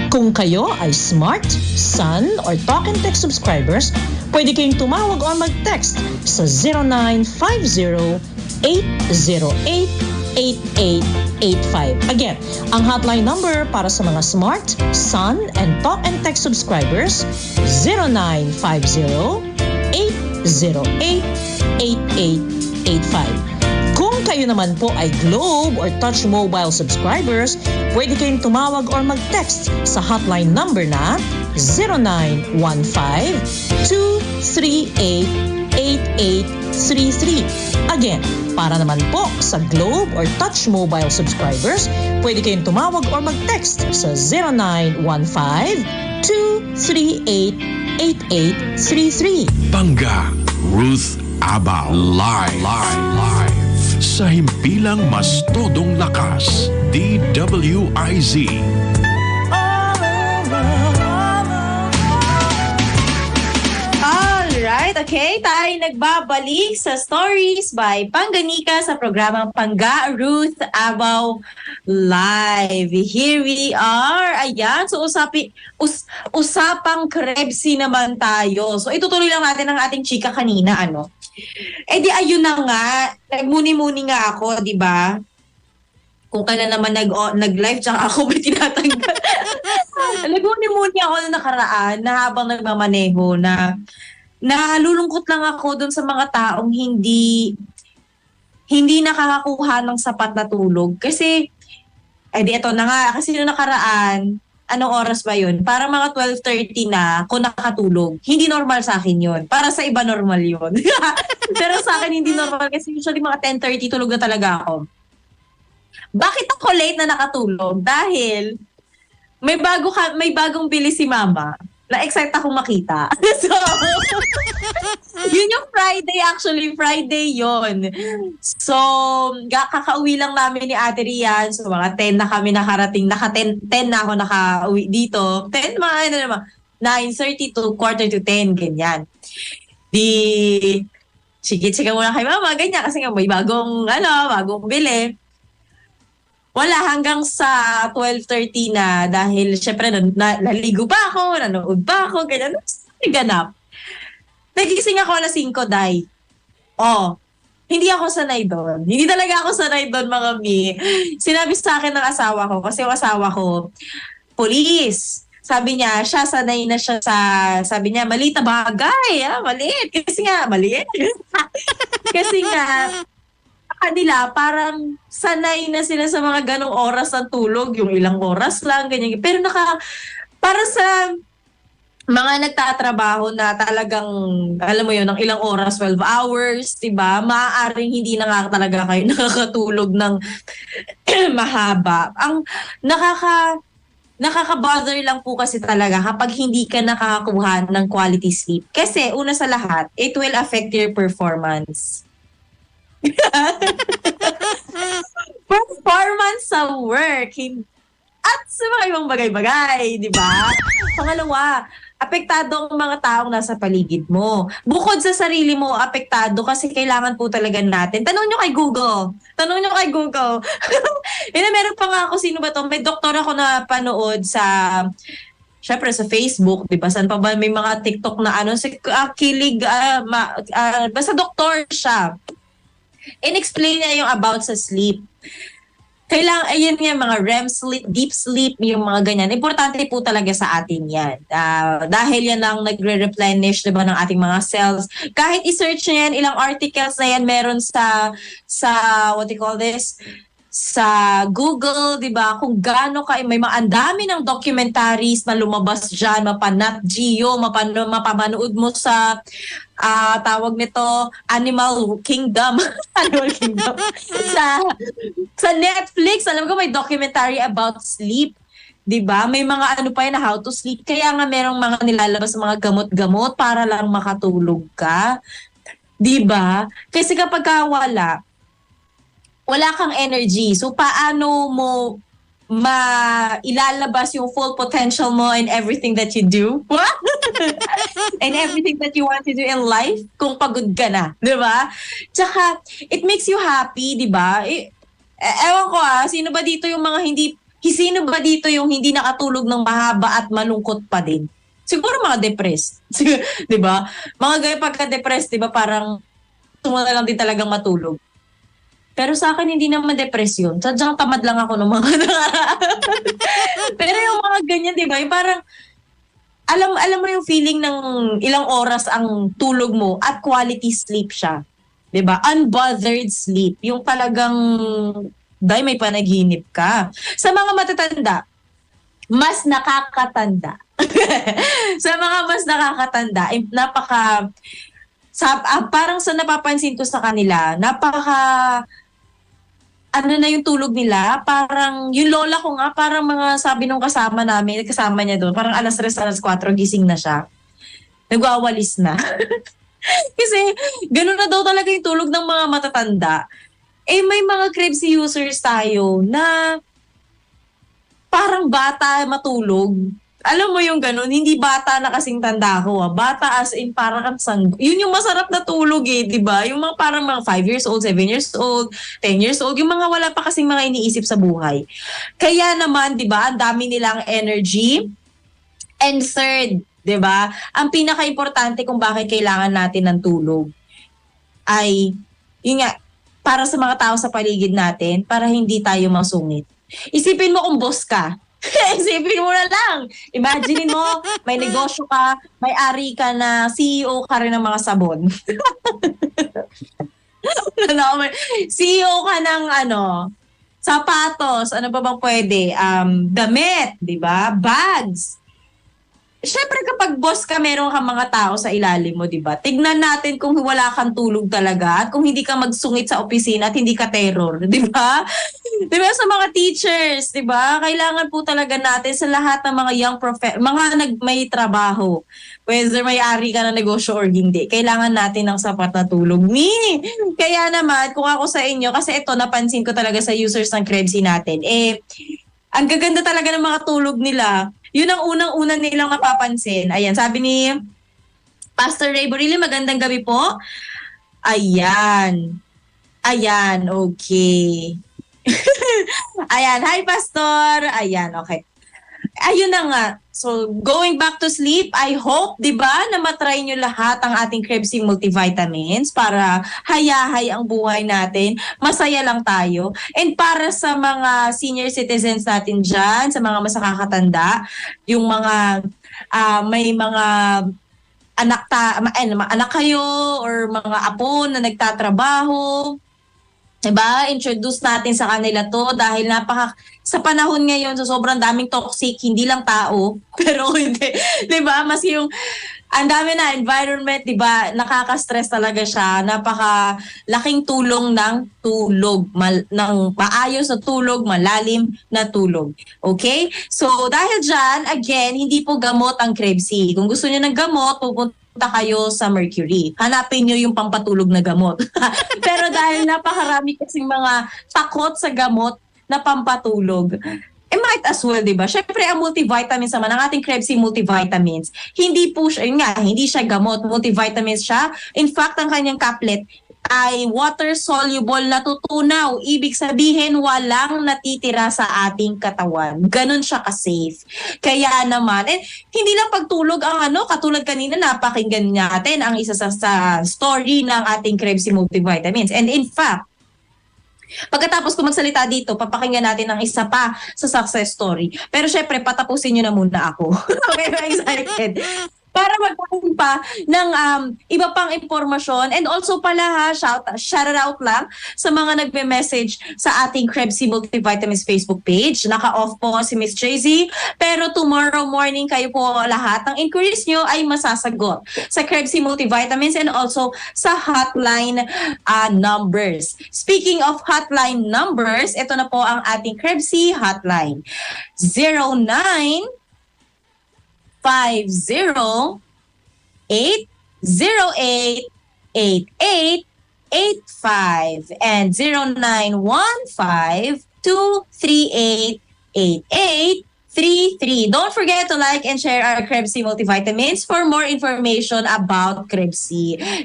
Kung kayo ay Smart, Sun, or Talk and Text subscribers, pwede kayong tumawag o mag-text sa 0950-808-8885. Again, ang hotline number para sa mga Smart, Sun, and Talk and Text subscribers, 0950-808-8885. Kung kayo naman po ay Globe or Touch Mobile subscribers, pwede kayong tumawag or mag-text sa hotline number na 0915-238-8833. Again, para naman po sa Globe or Touch Mobile subscribers, pwede kayong tumawag or mag-text sa 0915-238-8833. Bangga, Ruth Abao. Live sa Himpilang Mas Todong Lakas, DWIZ. Alright, okay. Tayo nagbabalik sa Stories by Pangganika sa programang Pangga Ruth Abao Live. Here we are. Ayan, so usapang Krebsi naman tayo. So itutuloy lang natin ang ating chika kanina, ano? Di ayun na nga, nagmuni-muni nga ako, di ba? Kung kailan naman nag-live, tsaka ako may tinatanggal. Nagmuni-muni ako na nakaraan na habang nagmamaneho na nalulungkot lang ako dun sa mga taong hindi nakakakuha ng sapat na tulog. Kasi, eto na nga, kasi nung nakaraan, anong oras ba yun? Parang mga 12:30 na ako nakatulog. Hindi normal sa akin yun. Para sa iba normal yun. Pero sa akin hindi normal kasi usually mga 10:30 tulog na talaga ako. Bakit ako late na nakatulog? Dahil may bagong bili si Mama. Na-excite akong makita. So, yun yung Friday actually. Friday yon. So, kakauwi lang namin ni Ate Rian. So, mga 10 na kami nakarating. 10 na ako nakauwi dito. 10, mga 9:30 to 9:45, ganyan. Sige muna kay Mama, ganyan. Kasi nga may bagong bili. Wala, hanggang sa 12:30 na dahil syempre naligo pa ako, nanood pa ako, ganyan. Ganap. nagising ako alas 5, Day. Oh, hindi ako sanay doon. Hindi talaga ako sanay doon, mga mi. Sinabi sa akin ng asawa ko, kasi yung asawa ko, police. Sabi niya, siya sanay na siya sa, sabi niya, maliit na bagay. Maliit. Kasi nga, maliit. Kasi nga, kanila, parang sanay na sila sa mga ganong oras ng tulog. Yung ilang oras lang, ganyan. Pero para sa mga nagtatrabaho na talagang, alam mo yun, ng ilang oras, 12 hours, diba? Maaaring hindi na nga talaga kayo nakakatulog ng mahaba. Ang nakaka-bother lang po kasi talaga kapag hindi ka nakakakuha ng quality sleep. Kasi una sa lahat, it will affect your performance. Performance sa work at sa mga ibang bagay-bagay, di ba? Pangalawa, apektado ang mga taong nasa paligid mo. Bukod sa sarili mo, apektado kasi kailangan po talaga natin. Tanong nyo kay Google. Meron pa nga ako, sino ba to? May doktor ako na panood sa, syempre sa Facebook, di ba? Saan pa ba may mga TikTok na basta doktor siya. In-explain niya yung about sa sleep. Kailangan, ayun nga, mga REM sleep, deep sleep, yung mga ganyan. Importante po talaga sa atin yan. Dahil yan ang nagre-replenish, diba, ng ating mga cells. Kahit i-search niya yan, ilang articles na yan meron sa what do you call this? Sa Google, di ba? Kung gaano may ang dami ng documentaries na lumabas dyan, mapanat Geo, mapamanood mo sa tawag nito, Animal Kingdom. Animal Kingdom. sa Netflix, alam ko may documentary about sleep. 'Di ba? May mga ano pa yan na how to sleep. Kaya nga merong mga nilalabas mga gamot-gamot para lang makatulog ka. 'Di ba? Kasi kapag wala kang energy. So paano mo ilalabas yung full potential mo in everything that you do? And everything that you want to do in life kung pagod ka na, 'di ba? Tsaka it makes you happy, 'di ba? Ewan ko sino ba dito yung hindi nakatulog ng mahaba at malungkot pa din? Siguro mga depressed. 'Di ba? Mga gaya pagka-depressed, 'di ba, parang gusto mo na lang din talagang matulog. Pero sa akin, hindi naman depresyon. Sadyang tamad lang ako ng mga Pero yung mga ganyan, di ba? Yung parang, alam mo yung feeling ng ilang oras ang tulog mo at quality sleep siya. Di ba? Unbothered sleep. Yung talagang, may panaginip ka. Sa mga matatanda, mas nakakatanda. Sa mga mas nakakatanda, parang sa napapansin ko sa kanila, na yung tulog nila, parang yung lola ko nga, parang mga sabi nung kasama niya doon, parang alas 3, alas 4, gising na siya. Nagwawalis na. Kasi gano'n na daw talaga yung tulog ng mga matatanda. May mga Krebsy users tayo na parang bata matulog. Alam mo yung ganun, hindi bata na kasing tanda ko. Bata as in parang yun yung masarap na tulog di ba? Yung mga parang mga 5 years old, 7 years old, 10 years old, yung mga wala pa kasing mga iniisip sa buhay. Kaya naman, di ba, ang dami nilang energy. And third, di ba, ang pinaka-importante kung bakit kailangan natin ng tulog ay, yun nga, para sa mga tao sa paligid natin, para hindi tayo masungit. Isipin mo kung boss ka. Isipin mo na lang. Imagine mo, may negosyo ka, may ari ka na CEO ka rin ng mga sabon. CEO ka ng sapatos, ano pa bang pwede? Damit, di ba? Bags. Siyempre kapag boss ka, meron kang mga tao sa ilalim mo, di ba? Tignan natin kung wala kang tulog talaga at kung hindi ka magsungit sa opisina at hindi ka terror, di ba? Di ba sa mga teachers, di ba? Kailangan po talaga natin sa lahat ng mga may trabaho, whether may-ari ka ng negosyo or hindi, kailangan natin ng sapat na tulog. Kaya naman, kung ako sa inyo, kasi ito napansin ko talaga sa users ng Krebsy natin, ang gaganda talaga ng mga tulog nila. Yun ang unang-unang nilang napapansin. Ayan, sabi ni Pastor Ray Borili, magandang gabi po. Ayan, okay. Ayan, hi Pastor. Ayan, okay. ayun na nga. So, going back to sleep, I hope, di ba, na matry nyo lahat ang ating Krebs multivitamins para hayahay ang buhay natin. Masaya lang tayo. And para sa mga senior citizens natin dyan, sa mga mas nakakatanda, yung mga may mga anak kayo or mga apo na nagtatrabaho, diba? Introduce natin sa kanila to dahil sa panahon ngayon, so sobrang daming toxic, hindi lang tao, pero hindi, diba? Mas yung, ang dami na environment, diba? Nakaka-stress talaga siya. Napaka-laking tulong ng tulog, ng maayos na tulog, malalim na tulog. Okay? So, dahil dyan, again, hindi po gamot ang Krebs. Kung gusto niyo ng gamot, pupunta kayo sa Mercury. Hanapin nyo yung pampatulog na gamot. Pero dahil napakarami kasing mga takot sa gamot na pampatulog, might as well, di ba? Syempre, ang multivitamins naman, ang ating Krebs multivitamins, hindi po siya, yun nga, hindi siya gamot, multivitamins siya. In fact, ang kanyang caplet ay water-soluble na tutunaw. Ibig sabihin, walang natitira sa ating katawan. Ganun siya ka-safe. Kaya naman, hindi lang pagtulog ang katulad kanina, napakinggan natin ang isa sa story ng ating Krebs multivitamins. And in fact, pagkatapos ko magsalita dito, papakinggan natin ang isa pa sa success story. Pero syempre, patapusin nyo na muna ako. Okay, excited. Para magkaroon pa ng iba pang impormasyon. And also pala shout out lang sa mga nagme-message sa ating Krebs Multivitamins Facebook page. Naka-off po si Miss Tracy. Pero tomorrow morning kayo po lahat ng inquiries nyo ay masasagot sa Krebs Multivitamins and also sa hotline numbers. Speaking of hotline numbers, ito na po ang ating Krebs hotline. 0950-808-8885 and 0915-238-8833. Don't forget to like and share our Krebs multivitamins for more information about Krebs.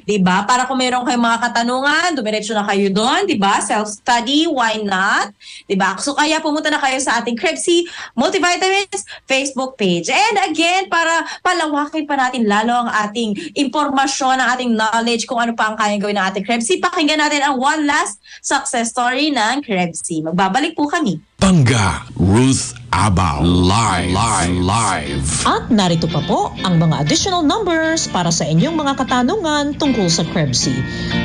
Diba? Para kung meron kayong mga katanungan, dumiretso na kayo doon, diba? Self-study, why not? Diba? So kaya pumunta na kayo sa ating Krebs Multivitamins Facebook page. And again, para palawakin pa natin lalo ang ating impormasyon, ang ating knowledge kung ano pa ang kayang gawin ng ating Krebs, pakinggan natin ang one last success story ng Krebs. Magbabalik po kami. Pangga, Ruth Abao, live. At narito pa po ang mga additional numbers para sa inyong mga katanungan tungkol sa Krebs.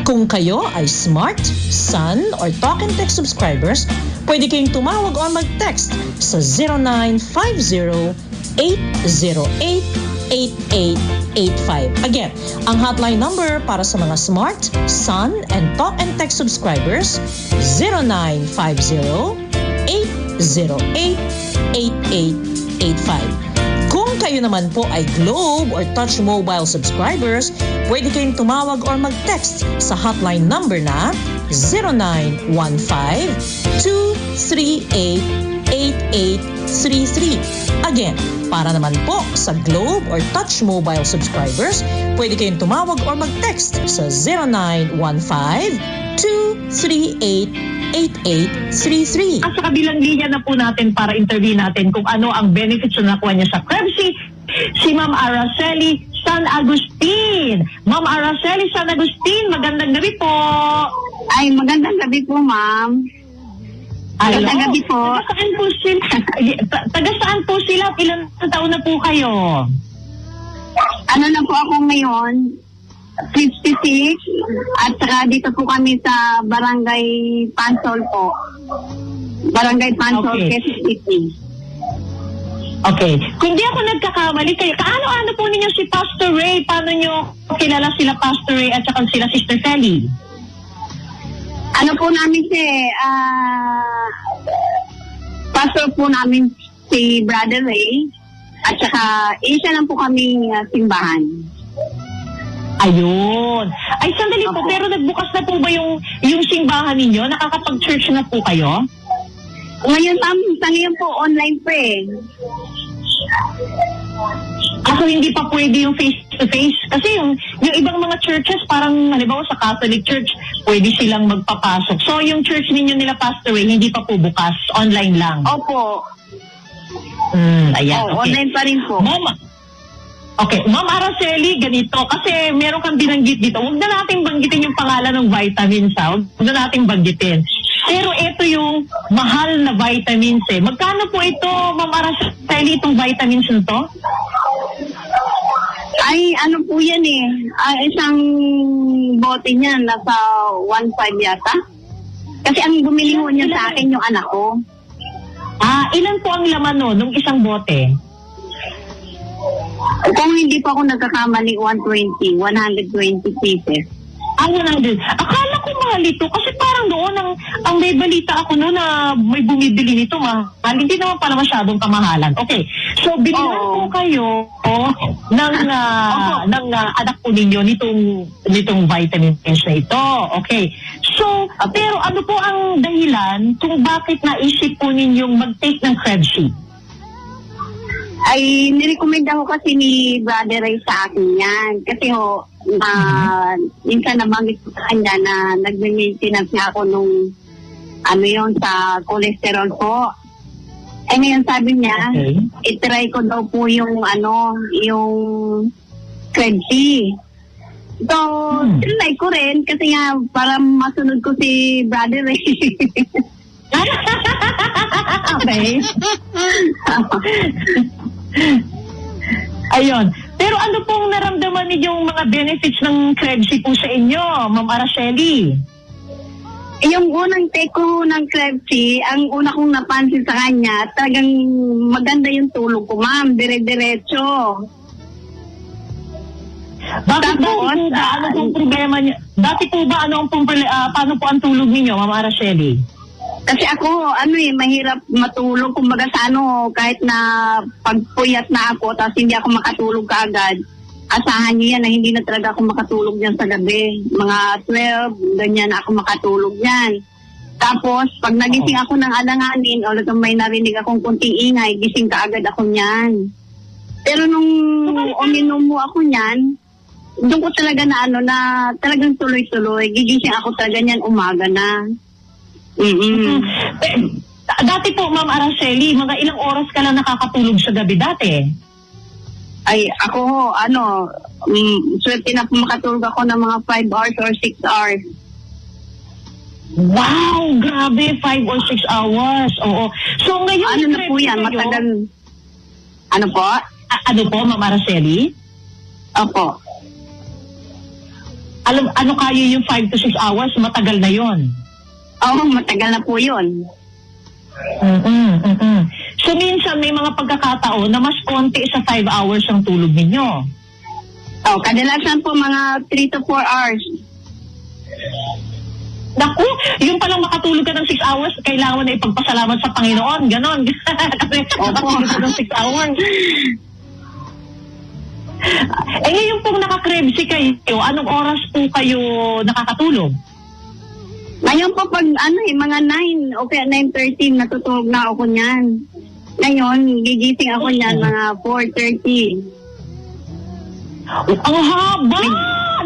Kung kayo ay Smart, Sun, or Talk and Text subscribers, pwede kayong tumawag o mag-text sa 0950-808-8885. Again, ang hotline number para sa mga Smart, Sun, and Talk and Text subscribers, 0950-808-8885. Kung kayo naman po ay Globe or Touch Mobile subscribers, pwede kayong tumawag or mag-text sa hotline number na 0915-238-8833. Again, para naman po sa Globe or Touch Mobile subscribers, pwede kayong tumawag or mag-text sa 0915-238-8833. At sa kabilang linya na po natin para interview natin kung ano ang benefits na nakuha niya sa Krebs, si Ma'am Araceli San Agustin. Ma'am Araceli San Agustin, magandang gabi po. Ay, magandang gabi po, ma'am. Magandang gabi po. Taga saan po sila? Taga saan po sila? Ilang taon na po kayo? Ano na po ako ngayon? 56. At saka dito po kami sa Barangay Pansol po. Barangay Pansol, Okay. Quezon City. Okay. Kung di ako nagkakamali kayo, kaano-ano po ninyo si Pastor Ray? Paano nyo kilala sila Pastor Ray at saka sila Sister Kelly? Ano po namin pastor po namin si Brother Ray. At saka isa lang po kaming simbahan. Ayun. Ay, sandali po, pero nagbukas na po ba yung simbahan ninyo? Nakakapag-church na po kayo? Ngayon, sa ngayon po, online po eh. Ako hindi pa pwede yung face-to-face. Kasi yung ibang mga churches, parang, halimbawa sa Catholic Church, pwede silang magpapasok. So, yung church ninyo nila, Pastor Ray, hindi pa po bukas. Online lang. Opo. Ayan, Oo, okay. online pa rin po. Ma'am Araceli, ganito, kasi meron kang binanggit dito. Huwag na natin banggitin yung pangalan ng vitamins, ha? Huwag na natin banggitin. Pero ito yung mahal na vitamins, eh. Magkano po ito, Ma'am Araceli, itong vitamins nito? Ay, ano po yan eh. Isang bote niya, nasa 1.5 yata. Kasi ang bumili ho niya sa akin yung anak ko. Ilan po ang laman nung isang bote? Kung hindi pa ako nagkakamali, 120 pieces. 100. Akala ko mahal ito kasi parang doon ang may balita ako noon na may bumibili nito mahal. Hindi naman pala masyadong kamahalan. Okay. So bilihan po kayo ng anak po ninyo nitong vitamins na ito. Okay. So, pero ano po ang dahilan kung bakit naisip po ninyong mag-take ng Krebs? Ay, nirecommend ako kasi ni Brother Ray sa akin yan. Kasi minsan nabanggit ko sa kanya na nagme-maintenance niya ako nung sa cholesterol po. Eh ngayon sabi niya, itry ko daw po yung Krebs. So, tinry ko rin kasi nga para masunod ko si Brother Ray. Okay. Ayun. Pero ano pong naramdaman ninyong mga benefits ng Krebs po sa inyo, Ma'am Araceli? Yung unang take ko ng Krebs, ang una kong napansin sa kanya, talagang maganda yung tulog ko, ma'am. Dire-diretso. Bakit po ba? Ano pong problema niyo? Dati po ba, paano po ang tulog ninyo, Ma'am Araceli? Kasi ako, mahirap matulog. Kumbaga sa kahit na pagpuyat na ako, tapos hindi ako makatulog kaagad, asahan niyo yan na hindi na talaga ako makatulog dyan sa gabi. Mga 12, ganyan ako makatulog yan. Tapos, pag nagising ako ng alanganin, o may narinig akong kunting ingay, gising kaagad ako niyan. Pero nung uminom mo ako niyan, doon ko talaga na talagang tuloy-tuloy. Gigising ako talaga niyan umaga na. Dati po, Ma'am Araceli, mga ilang oras ka lang nakakatulog sa gabi dati? Ay, ako, swerte na po makatulog ako ng mga 5 hours or 6 hours. Wow! Grabe, 5 or 6 hours. Oo. So ngayon, ano na po yan? Matagal. Ano po? Ano po, Ma'am Araceli? Opo. Ano kayo yung 5 to 6 hours? Matagal na yon. Oo, matagal na po yun. So minsan may mga pagkakataon na mas konti sa 5 hours ang tulog ninyo. Kadalasan po mga 3 to 4 hours. Naku, yung palang makatulog ka ng 6 hours, kailangan na ipagpasalamat sa Panginoon. Ganon. Kasi makatulog ka ng 6 hours. Ngayon pong naka-Krebs kayo, anong oras po kayo nakakatulog? Ngayon po pag mga 9 o kaya 9:30 natutulog na ako niyan. Ngayon, gigising ako niyan mga 4:30. Ang haba!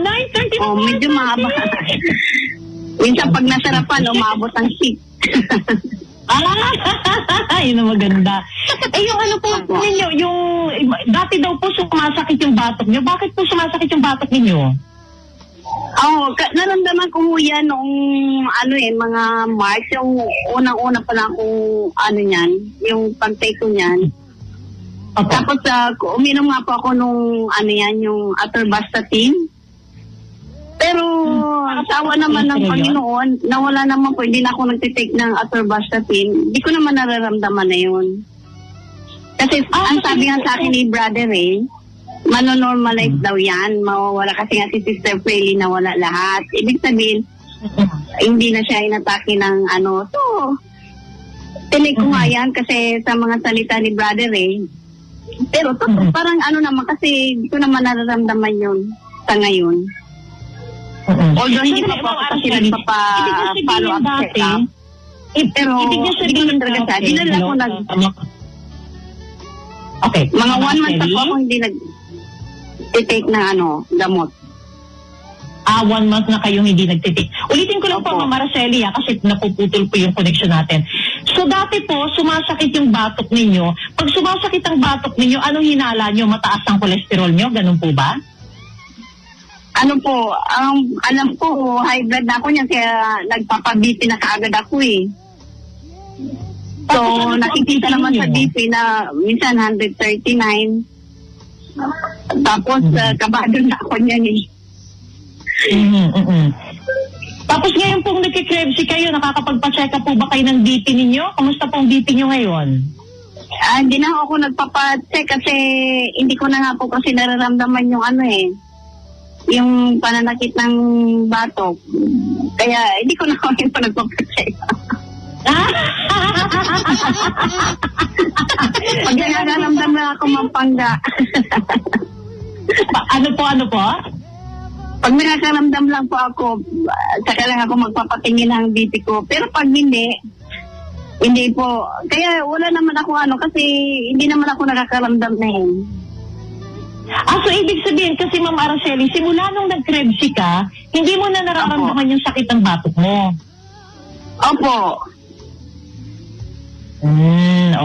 9:30 na medyo mahaba. Minsan pag nasarapan, umabot ang 6. Yun ang maganda. Yung ano po ninyo, yung dati daw po sumasakit yung batok nyo. Bakit po sumasakit yung batok ninyo? Naramdaman ko yan noong mga March, yung unang-una pa lang kung niyan, yung pag-take ko niyan. Tapos uminom nga po ako nung yung atorvastatin. Pero sawa naman ng Panginoon, nawala naman po, hindi na ako nagtitake ng atorvastatin. Hindi ko naman nararamdaman na yun. Kasi ang sabi nga sa akin ni Brother Ray, manonormalize daw yan. Mawawala kasi nga si Sister Freely na wala lahat. Ibig sabihin, hindi na siya inatake ng So, tinake ko nga yan kasi sa mga salita ni Brother Ray. Pero parang naman kasi hindi ko naman nararamdaman yun sa ngayon. Although hindi pa po ako kasi nagpapa-follow up check-up. Pero hindi ko lang talaga sabi. Dinala ko Okay. Mga 1 month ako hindi nag-take na gamot. 1 month na kayo hindi nagtitake. Ulitin ko lang po, Ma'am Araceli, kasi napuputol po yung connection natin. So dati po, sumasakit yung batok ninyo. Pag sumasakit ang batok ninyo, anong hinala nyo? Mataas ang kolesterol nyo? Ganun po ba? Ano po, alam ko, high blood na ako niyan, kaya nagpapabiti na kaagad ako eh. So, nakikita naman sa BP na minsan 139. Tapos, kabado na ako niyan eh. Tapos ngayon pong nagkikrebsi kayo, nakakapagpa-check up po ba kayo ng BP ninyo? Kamusta pong BP nyo ngayon? Hindi na ako nagpapa-check kasi hindi ko na nga po kasi nararamdaman yung yung pananakit ng batok. Kaya hindi ko na kami pa nagpapa-check up. Pag nararamdam na ako mampangga. Ano po? Pag nakakaramdam lang po ako, saka lang ako magpapatingin ng BP ko. Pero pag hindi po. Kaya wala naman ako kasi hindi naman ako nakakaramdam na yun. So ibig sabihin, kasi Ma'am Araceli, simula nung nag-krebsi ka, hindi mo na nararamdaman yung sakit ng batok mo? Opo.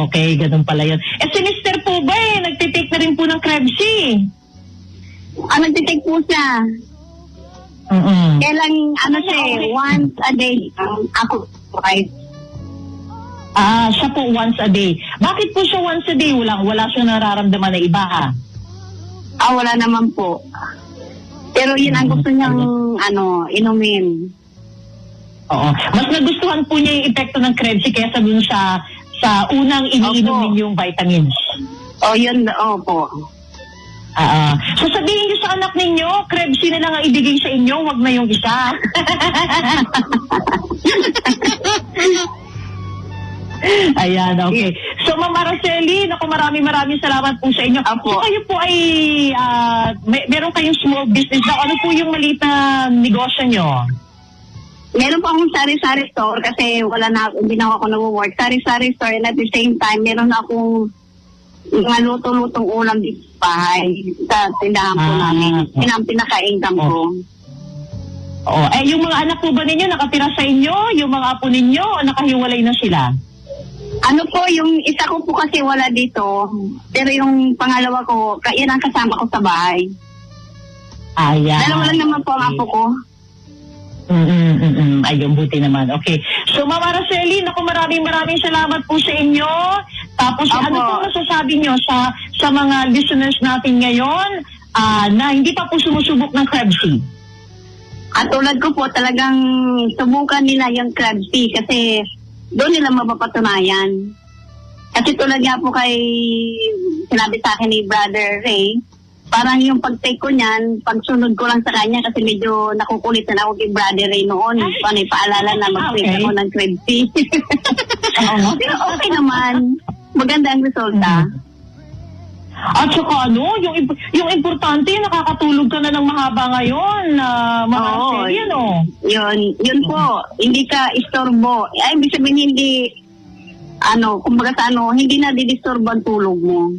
Okay, ganun pala yun. Si Mr. po ba nagtitake na rin po ng krebsi? Nagtitake po siya. Kailang once a day. Ako, right? Siya po once a day. Bakit po siya once a day? Wala siyang nararamdaman na iba wala naman po. Pero yun ang gusto niyang inumin. Oo. Mas nagustuhan po niya yung epekto ng krebsi kaysa dun sa unang iniinom ninyong vitamins. Yun, opo. So sabihin niyo sa anak ninyo, krebsi na lang ang ibigay sa inyo, wag na yung isa. Ayan, okay. So Ma'am Araceli, maraming salamat po sa inyo. So kayo po ay, meron kayong small business na, ano po yung maliit na negosyo nyo? Meron po akong sari-sari store kasi hindi na ako nag-work. Sari-sari store and at the same time, meron akong mga luto-lutong ulam dito sa bahay sa tindahan po namin. Yun ang pinaka-income ko. Yung mga anak po ba ninyo nakatira sa inyo? Yung mga apo ninyo o nakahiwalay na sila? Yung isa ko po kasi wala dito. Pero yung pangalawa ko, yan ang kasama ko sa bahay. Ayan. Dalawa lang naman po ang apo ko. Ayun, buti naman. Okay. So, Ma'am Araceli, maraming salamat po sa inyo. Tapos, ano po masasabi nyo sa mga listeners natin ngayon na hindi pa po sumusubok ng krebsi? At tulad ko po, talagang subukan nila yung krebsi kasi doon nila mapapatunayan. Kasi tulad nga po kay sinabi sa akin ni Brother Ray, parang yung pag-take ko niyan, pagsunod ko lang sa kanya kasi medyo nakukulit na ako kay Brother Ray noon. Paalala na mag-take ako ng krebsi. Pero okay naman. Maganda ang resulta. At saka yung importante, nakakatulog ka na ng mahaba ngayon. Yun po. Hindi ka istorbo. Ibig sabihin hindi, hindi na didisturbo ang tulog mo.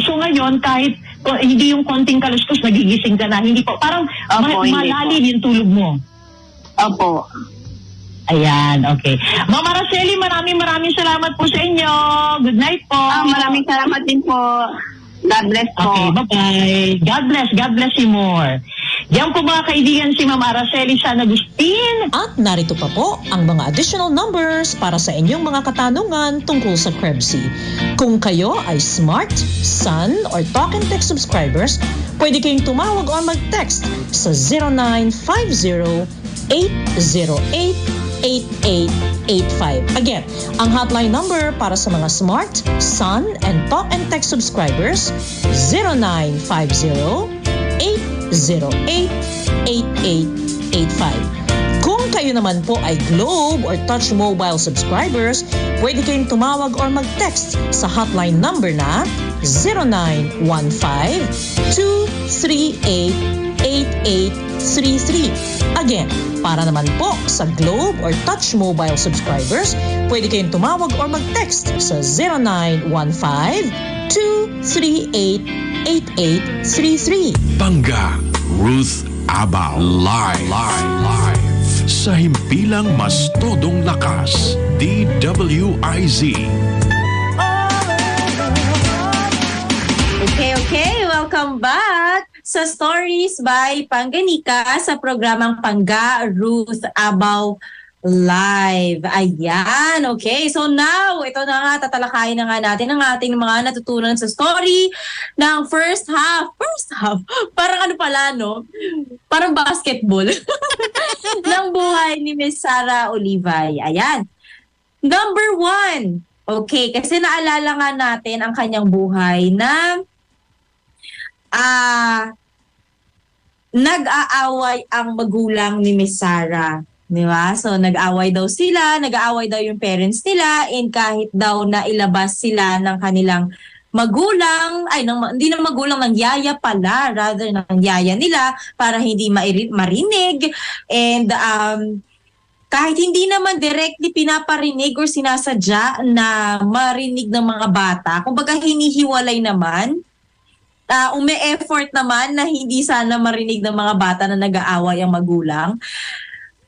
So ngayon, kahit hindi yung konting kaluskos, nagigising ka na. Hindi po. Parang malalim yung tulog mo. Opo. Ayan, okay. Ma'am Araceli, maraming salamat po sa inyo. Good night po. Maraming salamat din po. God bless po. Okay, bye-bye. God bless you more. Yan po mga kaibigan si Ma'am Araceli San Agustin. At narito pa po ang mga additional numbers para sa inyong mga katanungan tungkol sa krebsi. Kung kayo ay Smart, Sun, or Talk and Text subscribers, pwede kayong tumawag o mag-text sa 0950-808-8885. Again, ang hotline number para sa mga Smart, Sun, and Talk and Text subscribers, 0950-808-8885. Kung kayo naman po ay Globe or Touch Mobile subscribers, pwede kayong tumawag or mag-text sa hotline number na 0915-238-8833. Again, para naman po sa Globe or Touch Mobile subscribers, pwede kayong tumawag or mag-text sa 0915-238-8833. Pangga Ruth Abao live. sa Himpilang Mas Todong Lakas, DWIZ. Okay, welcome back sa Stories by Pangganika sa programang Pangga Ruth Abaw Live. Ayan, okay. So now, ito na nga, tatalakayin na nga natin ang ating mga natutunan sa story ng first half. Parang ano pala, no? Parang basketball. ng buhay ni Miss Sara Olivay. Ayan. Number 1. Okay, kasi naalala nga natin ang kanyang buhay na nag-aaway ang magulang ni Miss Sara. Diba? So, nag-aaway daw sila, nag-aaway daw yung parents nila, and kahit daw na ilabas sila ng kanilang magulang, hindi ng magulang, ng yaya pala, rather ng yaya nila, para hindi marinig. And kahit hindi naman directly pinaparinig or sinasadya na marinig ng mga bata, kumbaga hinihiwalay naman, ume-effort naman na hindi sana marinig ng mga bata na nag-aaway ang magulang.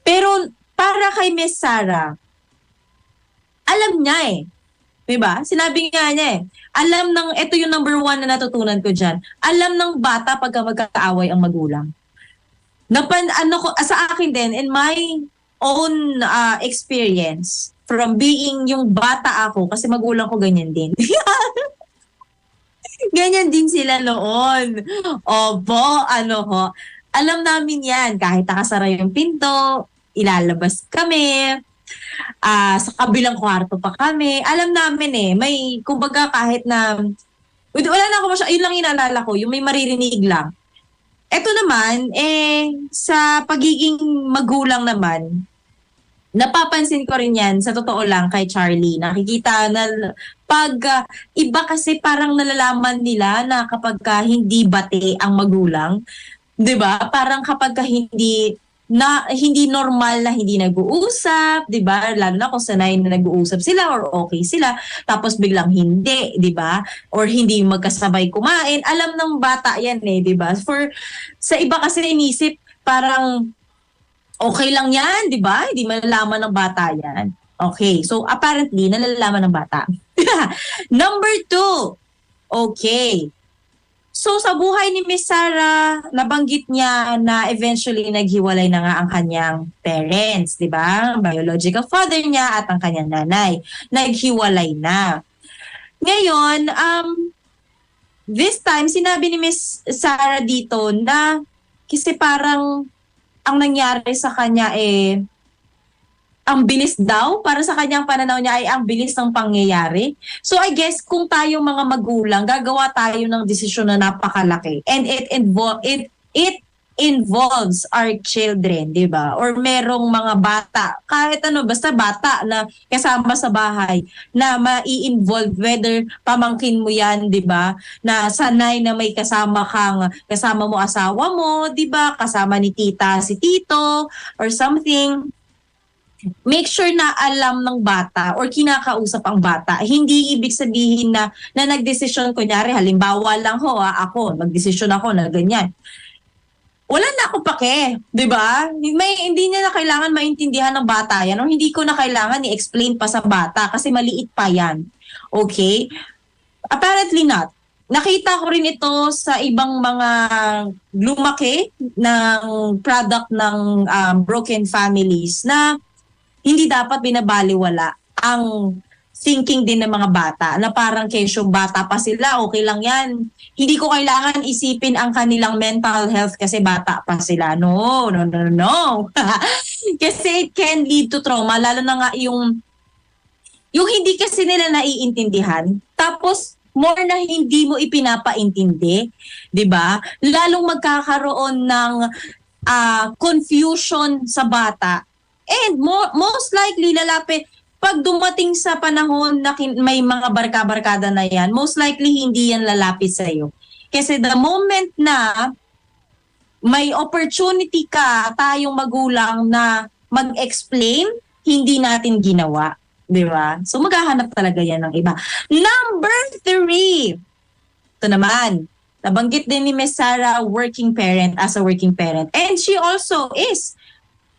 Pero para kay Miss Sara, alam niya eh. Diba? Sinabi nga niya eh. Ito yung number 1 na natutunan ko dyan. Alam ng bata pagka magkakaaway ang magulang. Sa akin din, in my own experience, from being yung bata ako, kasi magulang ko ganyan din. Ganyan din sila noon. Opo, alam namin yan. Kahit nakasara yung pinto, ilalabas kami. Sa kabilang kwarto pa kami. Alam namin eh. May, kumbaga kahit na, wala na ako yun lang inaalala ko, yung may maririnig lang. Ito naman, sa pagiging magulang naman, napapansin ko rin yan, sa totoo lang, kay Charlie. Nakikita na pag iba kasi parang nalalaman nila na kapag hindi bate ang magulang, 'di ba? Parang kapag hindi normal na hindi nag-uusap, 'di ba? Lalo na kung sanay na nag-uusap sila or okay sila, tapos biglang hindi, 'di ba? Or hindi magkasabay kumain. Alam ng bata 'yan 'di ba? Sa iba kasi inisip parang okay lang 'yan, 'di ba? Hindi malalaman ng bata 'yan. Okay. So apparently nalalaman ng bata. Number 2. Okay. So sa buhay ni Miss Sara, nabanggit niya na eventually naghiwalay na nga ang kanyang parents, 'di ba? Biological father niya at ang kanyang nanay. Naghiwalay na. Ngayon, this time sinabi ni Miss Sara dito na kasi parang ang nangyari sa kanya ang bilis daw, para sa kanyang pananaw niya ay ang bilis ng pangyayari. So I guess kung tayo mga magulang, gagawa tayo ng desisyon na napakalaki. And it involves our children, di ba? Or merong mga bata, kahit basta bata na kasama sa bahay, na mai-involve, whether pamangkin mo yan, di ba? Na sanay na may kasama mo asawa mo, di ba? Kasama ni tita, si tito, or something. Make sure na alam ng bata or kinakausap ang bata. Hindi ibig sabihin na nagdesisyon, kunyari, halimbawa lang ako, magdesisyon ako na ganyan. Wala na ako pake, di ba? Hindi niya na kailangan maintindihan ng bata yan o hindi ko na kailangan i-explain pa sa bata kasi maliit pa yan. Okay? Apparently not. Nakita ko rin ito sa ibang mga lumaki ng product ng broken families na hindi dapat binabaliwala ang thinking din ng mga bata na parang kesyong bata pa sila, okay lang yan. Hindi ko kailangan isipin ang kanilang mental health kasi bata pa sila. No. Kasi it can lead to trauma, lalo na nga yung hindi kasi nila naiintindihan. Tapos, more na hindi mo ipinapaintindi, di ba? Lalong magkakaroon ng confusion sa bata. And most likely, pag dumating sa panahon na may mga barka-barkada na yan, most likely hindi yan lalapit sa iyo. Kasi the moment na may opportunity tayong magulang na mag-explain, hindi natin ginawa. Di ba? So maghahanap talaga yan ng iba. Number 3. Ito naman. Nabanggit din ni Miss Sara, as a working parent. And she also is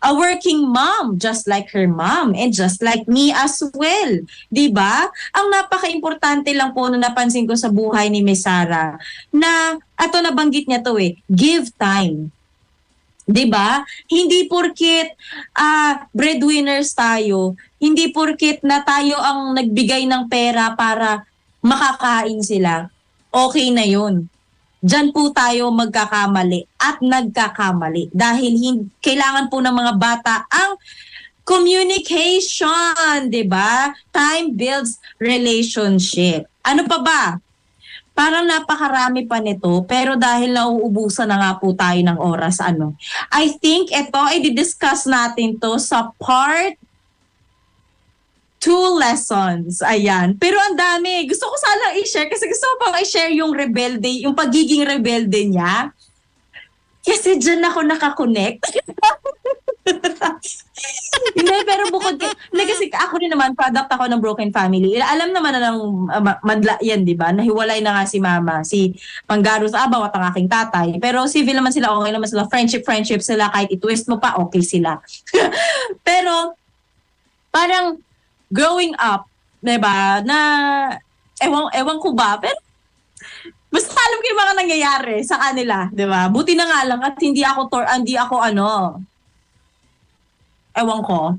a working mom, just like her mom, and just like me as well. Diba? Ang napaka-importante lang po na napansin ko sa buhay ni Miss Sarah, na, ato nabanggit niya to give time. 'Di ba? Hindi porket breadwinners tayo, hindi porket na tayo ang nagbigay ng pera para makakain sila, okay na 'yun. Diyan po tayo magkakamali at nagkakamali dahil kailangan po ng mga bata ang communication, 'di ba? Time builds relationship. Ano pa ba? Parang napakarami pa nito, pero dahil nauubusan na nga po tayo ng oras, I think ito ay didiscuss natin to sa part 2 lessons. Ayan. Pero ang dami. Gusto ko sana i-share kasi gusto ko pang i-share yung rebelde, yung pagiging rebelde niya. Kasi dyan ako nakakonect. Hindi, pero bukod kasi ako rin naman, product ako ng broken family. Alam naman na ng madla yan, di ba? Nahiwalay na nga si mama, si Panggaro sa Abaw at ang aking tatay. Pero civil naman sila, okay naman sila. Friendship sila, kahit i-twist mo pa, okay sila. Pero, parang growing up, di ba, na ewan ko ba, pero basta alam ko yung mga nangyayari sa kanila, di ba? Buti na nga lang at hindi ako ewan ko.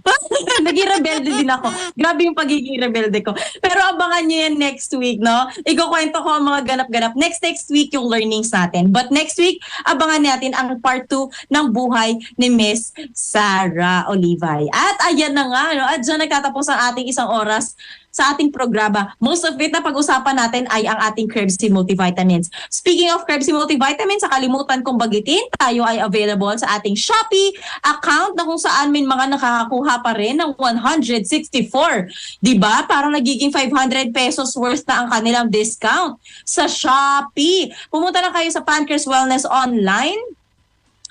Naging rebelde din ako. Grabe yung pagiging rebelde ko. Pero abangan nyo yan next week, no? Ikukwento ko ang mga ganap-ganap. Next week yung learnings natin. But next week, abangan natin ang part 2 ng buhay ni Miss Sarah Olivay. At ayan na nga, no? At dyan nagtatapos ang ating isang oras sa ating programa. Most of it na pag-usapan natin ay ang ating Krebsy Multivitamins. Speaking of Krebsy Multivitamins, sa kalimutan kong bagitin, tayo ay available sa ating Shopee account na kung saan may mga nakakakuha pa rin ng 164. Diba? Parang nagiging 500 pesos worth na ang kanilang discount sa Shopee. Pumunta na kayo sa Pancreas Wellness online.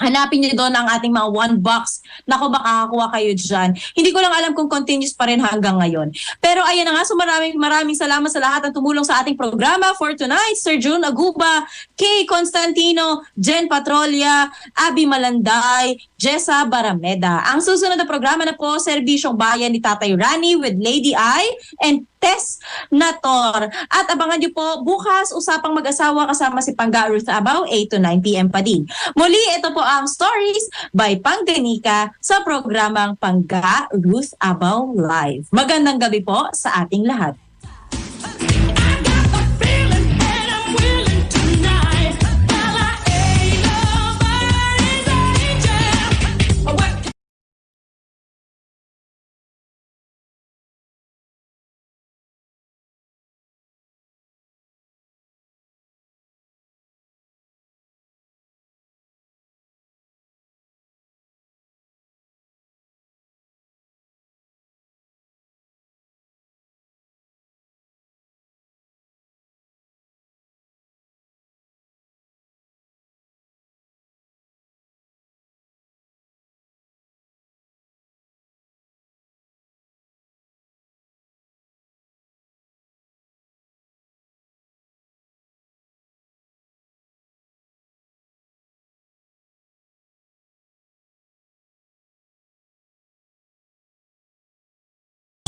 Hanapin niyo doon ang ating mga 1 box. Naku, makakakuha kayo dyan. Hindi ko lang alam kung continuous pa rin hanggang ngayon. Pero ayan na nga, so maraming salamat sa lahat ng tumulong sa ating programa for tonight. Sir June Aguba, Kay Constantino, Jen Patrolia, Abby Malanday, Jessa Barameda. Ang susunod na programa na po, Serbisyong Bayan ni Tatay Rani with Lady I and Tess Nator. At abangan niyo po bukas, usapang mag-asawa kasama si Pangga Ruth Abaw, 8 to 9 p.m. pa din. Muli, ito po ang Stories by Pangganika sa programang Pangga Ruth Abaw Live. Magandang gabi po sa ating lahat.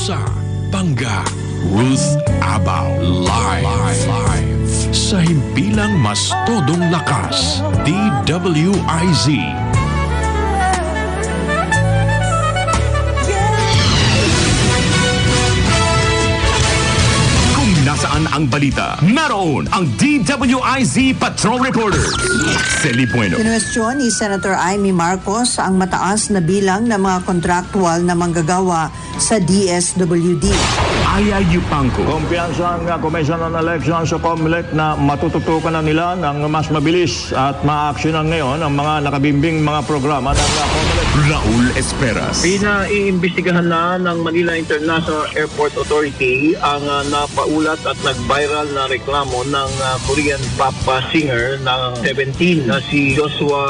Sa Pangga Ruth Abaw Live sa Himpilang mas Todong Lakas DWIZ. Kung nasaan ang balita, naroon ang DWIZ Patrol Reporter. Celi Bueno. Kinwestiyon ni Senator Amy Marcos ang mataas na bilang ng mga kontraktual na manggagawa sa DSWD. Aya Yupanco. Kumpiyansa ang Commission on Elections sa COMELEC na matututukan na nila ng mas mabilis at ma-actionan ngayon ang mga nakabimbing mga programa ng COMELEC. Raul Esperas. Pinaiimbestigahan na ng Manila International Airport Authority ang napaulat at nag-viral na reklamo ng Korean pop singer na 17 na si Joshua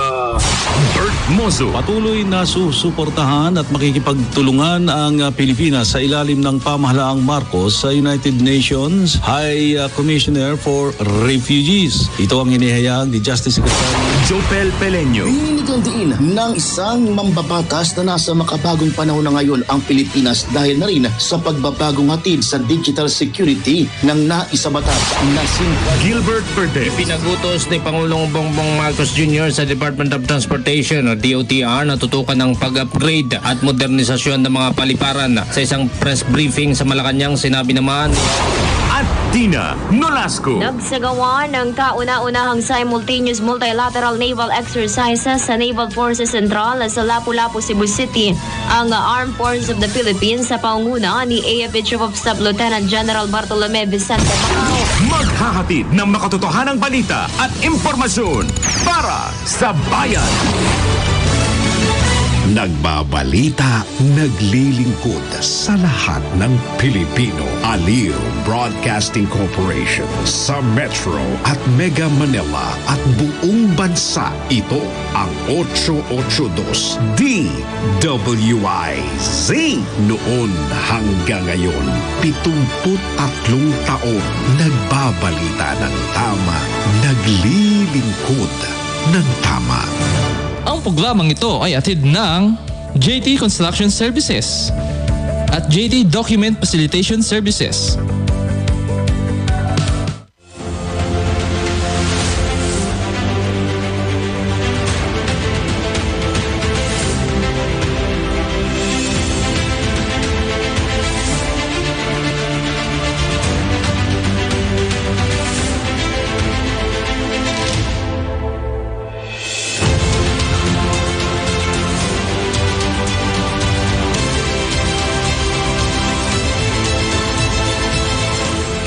Bert Mozo. Patuloy na susuportahan at makikipagtulungan ang Pilipinas sa ilalim ng pamahalaang Marcos sa United Nations High Commissioner for Refugees. Ito ang inihayag ni Justice Secretary Jopel Peleño. Hinihigan din ng isang mambabatas na nasa makabagong panahon na ngayon ang Pilipinas dahil na rin sa pagbabagong hatid sa digital security ng naisabatas na Gilbert Verde. Pinagutos ni Pangulong Bongbong Marcos Jr. sa Department of Transportation o DOTR na tutukan ng pag-upgrade at modernisasyon ng mga paliparan. Sa isang press briefing sa Malacanang, sinabi naman at Dina Nolasco. Nagsagawa ng kauna-unahang simultaneous multilateral naval exercises sa Naval Forces Central sa Lapu-Lapu, Cebu City ang Armed Forces of the Philippines sa pangunguna ni AFP Chief of Staff Lieutenant General Bartolome Vicente Macao. Maghahatid ng makatotohanang balita at impormasyon para sa bayan. Nagbabalita, naglilingkod sa lahat ng Pilipino. Aliw Broadcasting Corporation sa Metro at Mega Manila at buong bansa. Ito ang 882 DWIZ. Noon hanggang ngayon, 73 taon nagbabalita ng tama, naglilingkod ng tama. Ang programang ito ay atid ng JT Construction Services at JT Document Facilitation Services.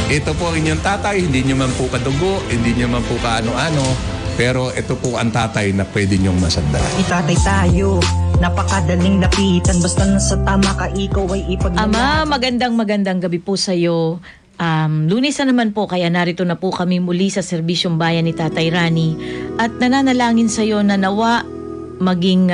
Ito po ang inyong tatay, hindi nyo man po kadugo, hindi nyo man po kaano-ano, pero ito po ang tatay na pwede nyong masanda. Itatay tayo, napakadaling lapitan, basta nasa tama ka, ikaw ay ipaglaban. Ama, magandang gabi po sa iyo. Lunes na naman po, kaya narito na po kami muli sa Serbisyong Bayan ni Tatay Rani at nananalangin sa iyo na nawa maging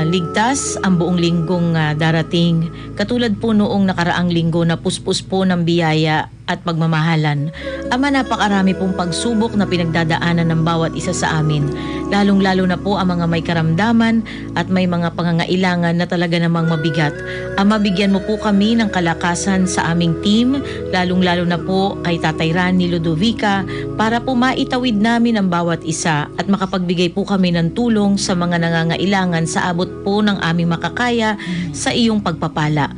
ligtas ang buong linggong darating. Katulad po noong nakaraang linggo na puspos po ng biyaya at pagmamahalan. Ama, napakarami pong pagsubok na pinagdadaanan ng bawat isa sa amin. Lalong-lalo na po ang mga may karamdaman at may mga pangangailangan na talaga namang mabigat. Ama, bigyan mo po kami ng kalakasan sa aming team, lalong-lalo na po kay Tatay Rani Ludovica, para po maitawid namin ang bawat isa at makapagbigay po kami ng tulong sa mga nangangailangan sa abot po ng aming makakaya sa iyong pagpapala.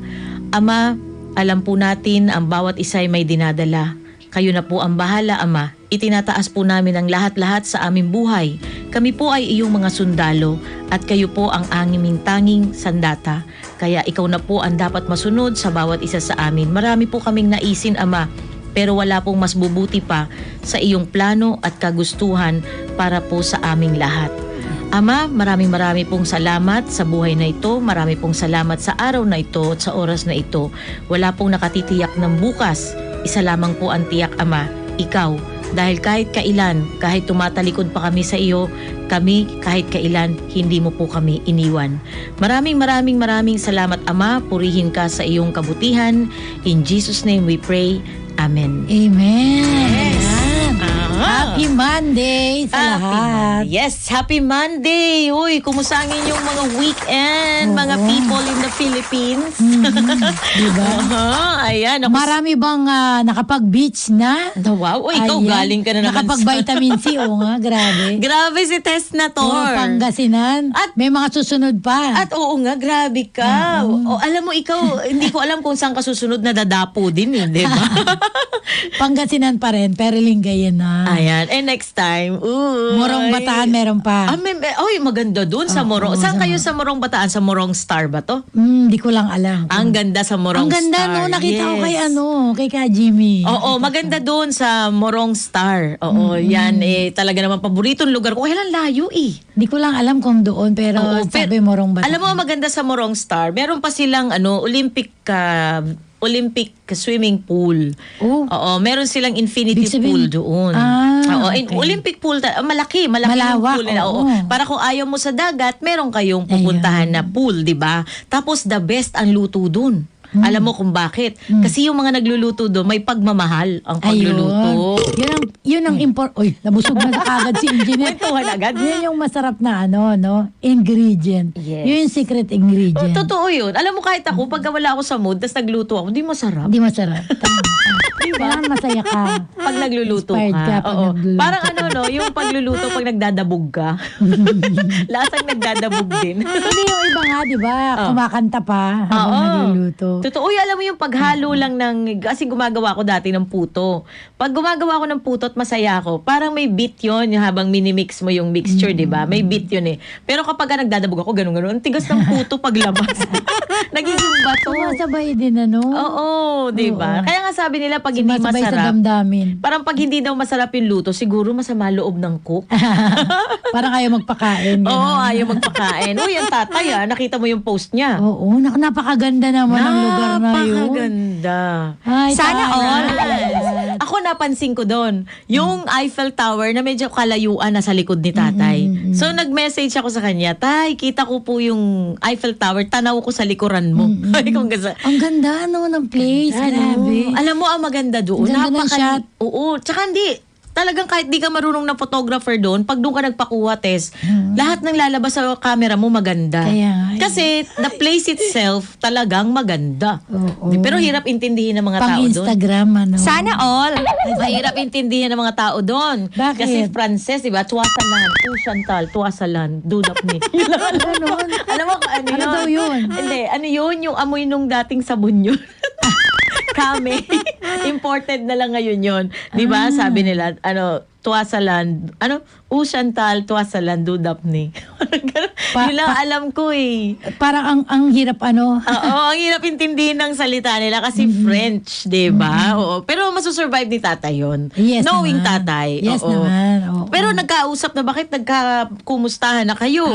Ama, alam po natin ang bawat isa ay may dinadala. Kayo na po ang bahala, Ama. Itinataas po namin ang lahat-lahat sa aming buhay. Kami po ay iyong mga sundalo at kayo po ang aming tanging sandata. Kaya ikaw na po ang dapat masunod sa bawat isa sa amin. Marami po kaming naisin, Ama, pero wala pong mas bubuti pa sa iyong plano at kagustuhan para po sa aming lahat. Ama, maraming pong salamat sa buhay na ito. Marami pong salamat sa araw na ito at sa oras na ito. Wala pong nakatitiyak ng bukas. Isa lamang po ang tiyak, Ama, ikaw. Dahil kahit kailan, kahit tumatalikod pa kami sa iyo, kami kahit kailan, hindi mo po kami iniwan. Maraming salamat, Ama. Purihin ka sa iyong kabutihan. In Jesus' name we pray. Amen. Amen. Happy Monday sa lahat. Yes, happy Monday. Uy, kumusta ang inyong mga weekend, mga people in the Philippines? Diba? Ayan. Marami bang nakapag-beach na? Wow, uy, ikaw galing ka na naman. Nakapag-vitamin C, nga, grabe. Grabe si Tess na to. Pangasinan. At may mga susunod pa. At oo nga, grabe ka. Alam mo, ikaw, hindi ko alam kung saan ka susunod na dadapo din, di ba? Pangasinan pa rin, pero Lingayen na. Ayan. And next time, Morong Bataan meron pa. Maganda dun sa Morong. Saan kayo sa Morong Bataan? Sa Morong Star ba to? Hindi ko lang alam. Ang ganda sa Morong Star. Ang ganda, no? Nakita ko kay Ka Jimmy. Oo, maganda dun sa Morong Star. Oo, yan. Talaga naman paboritong lugar ko. Kailan layo Hindi ko lang alam kung doon, pero sabi Morong Bataan. Alam mo, maganda sa Morong Star. Meron pa silang Olympic swimming pool. Oo, meron silang infinity pool doon. Olympic pool, malaki malawak, yung pool. Oo. Para kung ayaw mo sa dagat, meron kayong pupuntahan na pool, 'di ba? Tapos the best ang luto doon. Alam mo kung bakit? Kasi yung mga nagluluto doon, may pagmamahal ang pagluluto. Yun ang Uy, nabusog na agad si engineer. Kwentuhan agad. Yun yung masarap na ingredient. Yes. Yun yung secret ingredient. Totoo yun. Alam mo kahit ako, pag wala ako sa mood, tapos nagluto ako, di masarap. Hindi masarap. Kailangan masaya ka. Pag nagluluto Inspired ka. pag Oo. nagluluto. Parang yung pagluluto pag nagdadabog ka. Lasang nagdadabog din. Hindi yung iba nga, di ba? Kumakanta pa habang Oo. nagluluto. Totoo. Uy, alam mo yung paghalo lang kasi gumagawa ko dati ng puto. Pag gumagawa ko ng puto at masaya ako, parang may beat yun yung habang minimix mo yung mixture, di ba? May beat yun eh. Pero kapag nagdadabog ako, ganun-ganun, ang tigas ng puto paglabas. Nagiging bato. Sumasabay din, Oo, di ba? Kaya nga sabi nila, pag hindi Sumasabay sa masarap, damdamin. parang pag hindi daw masarap yung luto, siguro masama loob ng cook. Parang ayaw magpakain. Oo, ayaw magpakain. Uy, ang tatay nakita mo yung post niya. Oo, napakaganda naman ang lugar na yun. Napakaganda. Ay, Sana taray. all. Ako napansin ko doon, yung Eiffel Tower na medyo kalayuan na sa likod ni tatay. So nag-message ako sa kanya, Tay, kita ko po yung Eiffel Tower, tanaw ko sa likuran mo. Ang ganda ng place. Grabe. Alam mo, ang maganda doon. Ang ganda ng shot. Oo. Tsaka talagang kahit di ka marunong na photographer doon, pag doon ka nagpakuha, Tess, lahat ng lalabas sa camera mo maganda. Kasi the place itself talagang maganda. Pero hirap intindihin ng mga tao doon. Pang-Instagram, Sana all. Mahirap intindihin ng mga tao doon. Bakit? Kasi Frances, di ba? Tuwasalan, Chantal, tuwasalan, dudap ni. Alam mo kung ano yun? Ano daw yun? Hindi, ano yun? Yung amoy nung dating sabon yun. Kame. Imported na lang ngayon yun. Di ba? Sabi nila, tuwasalan, Chantal, tuwasalan, dudap ni. Yun lang alam ko eh. Parang ang hirap Oo, ang hirap intindihin ng salita nila kasi French, di ba? Oo. Pero masusurvive ni tatay yun. Yes Knowing naman. tatay. Yes oo. naman. Oo. Pero nagkausap na, bakit nagkakumustahan na kayo?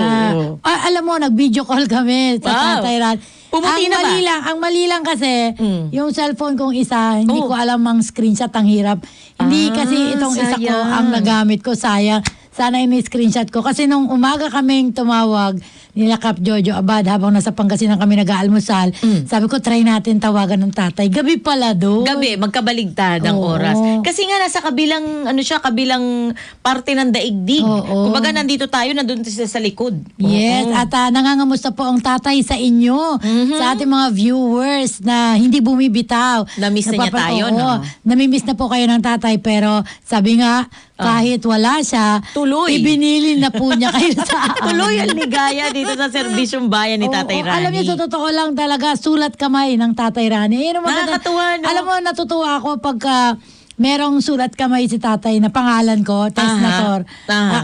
Alam mo, nag-video call kami sa Tatay Ran. Pumuti na ba? Ang mali lang kasi, yung cellphone kong isa, hindi ko alam ang screenshot, ang hirap. Hindi kasi itong isa ko ang nagamit ko, sayang. Sana may screenshot ko. Kasi nung umaga kaming tumawag, nila Kap Jojo Abad, habang nasa Pangasinan kami nag-aalmusal, sabi ko, try natin tawagan ng tatay. Gabi pala doon. Gabi, magkabaligtad ang oras. Kasi nga nasa kabilang, kabilang parte ng daigdig. Kumbaga nandito tayo, nandun sila sa likod. Yes, at nangangamusta po ang tatay sa inyo, sa ating mga viewers na hindi bumibitaw. Namiss na niya tayo, no? Namimiss na po kayo ng tatay, pero sabi nga, kahit wala siya, tuloy. Ibinili na po niya kayo sa tuloy ang ligaya dito sa serbisyong bayan ni Tatay Rani. Alam niyo, sa totoo lang talaga, sulat kamay ng Tatay Rani. Nakakatuwa, no? Alam mo, natutuwa ako pagka merong sulat kamay si tatay na pangalan ko, Tess Nator.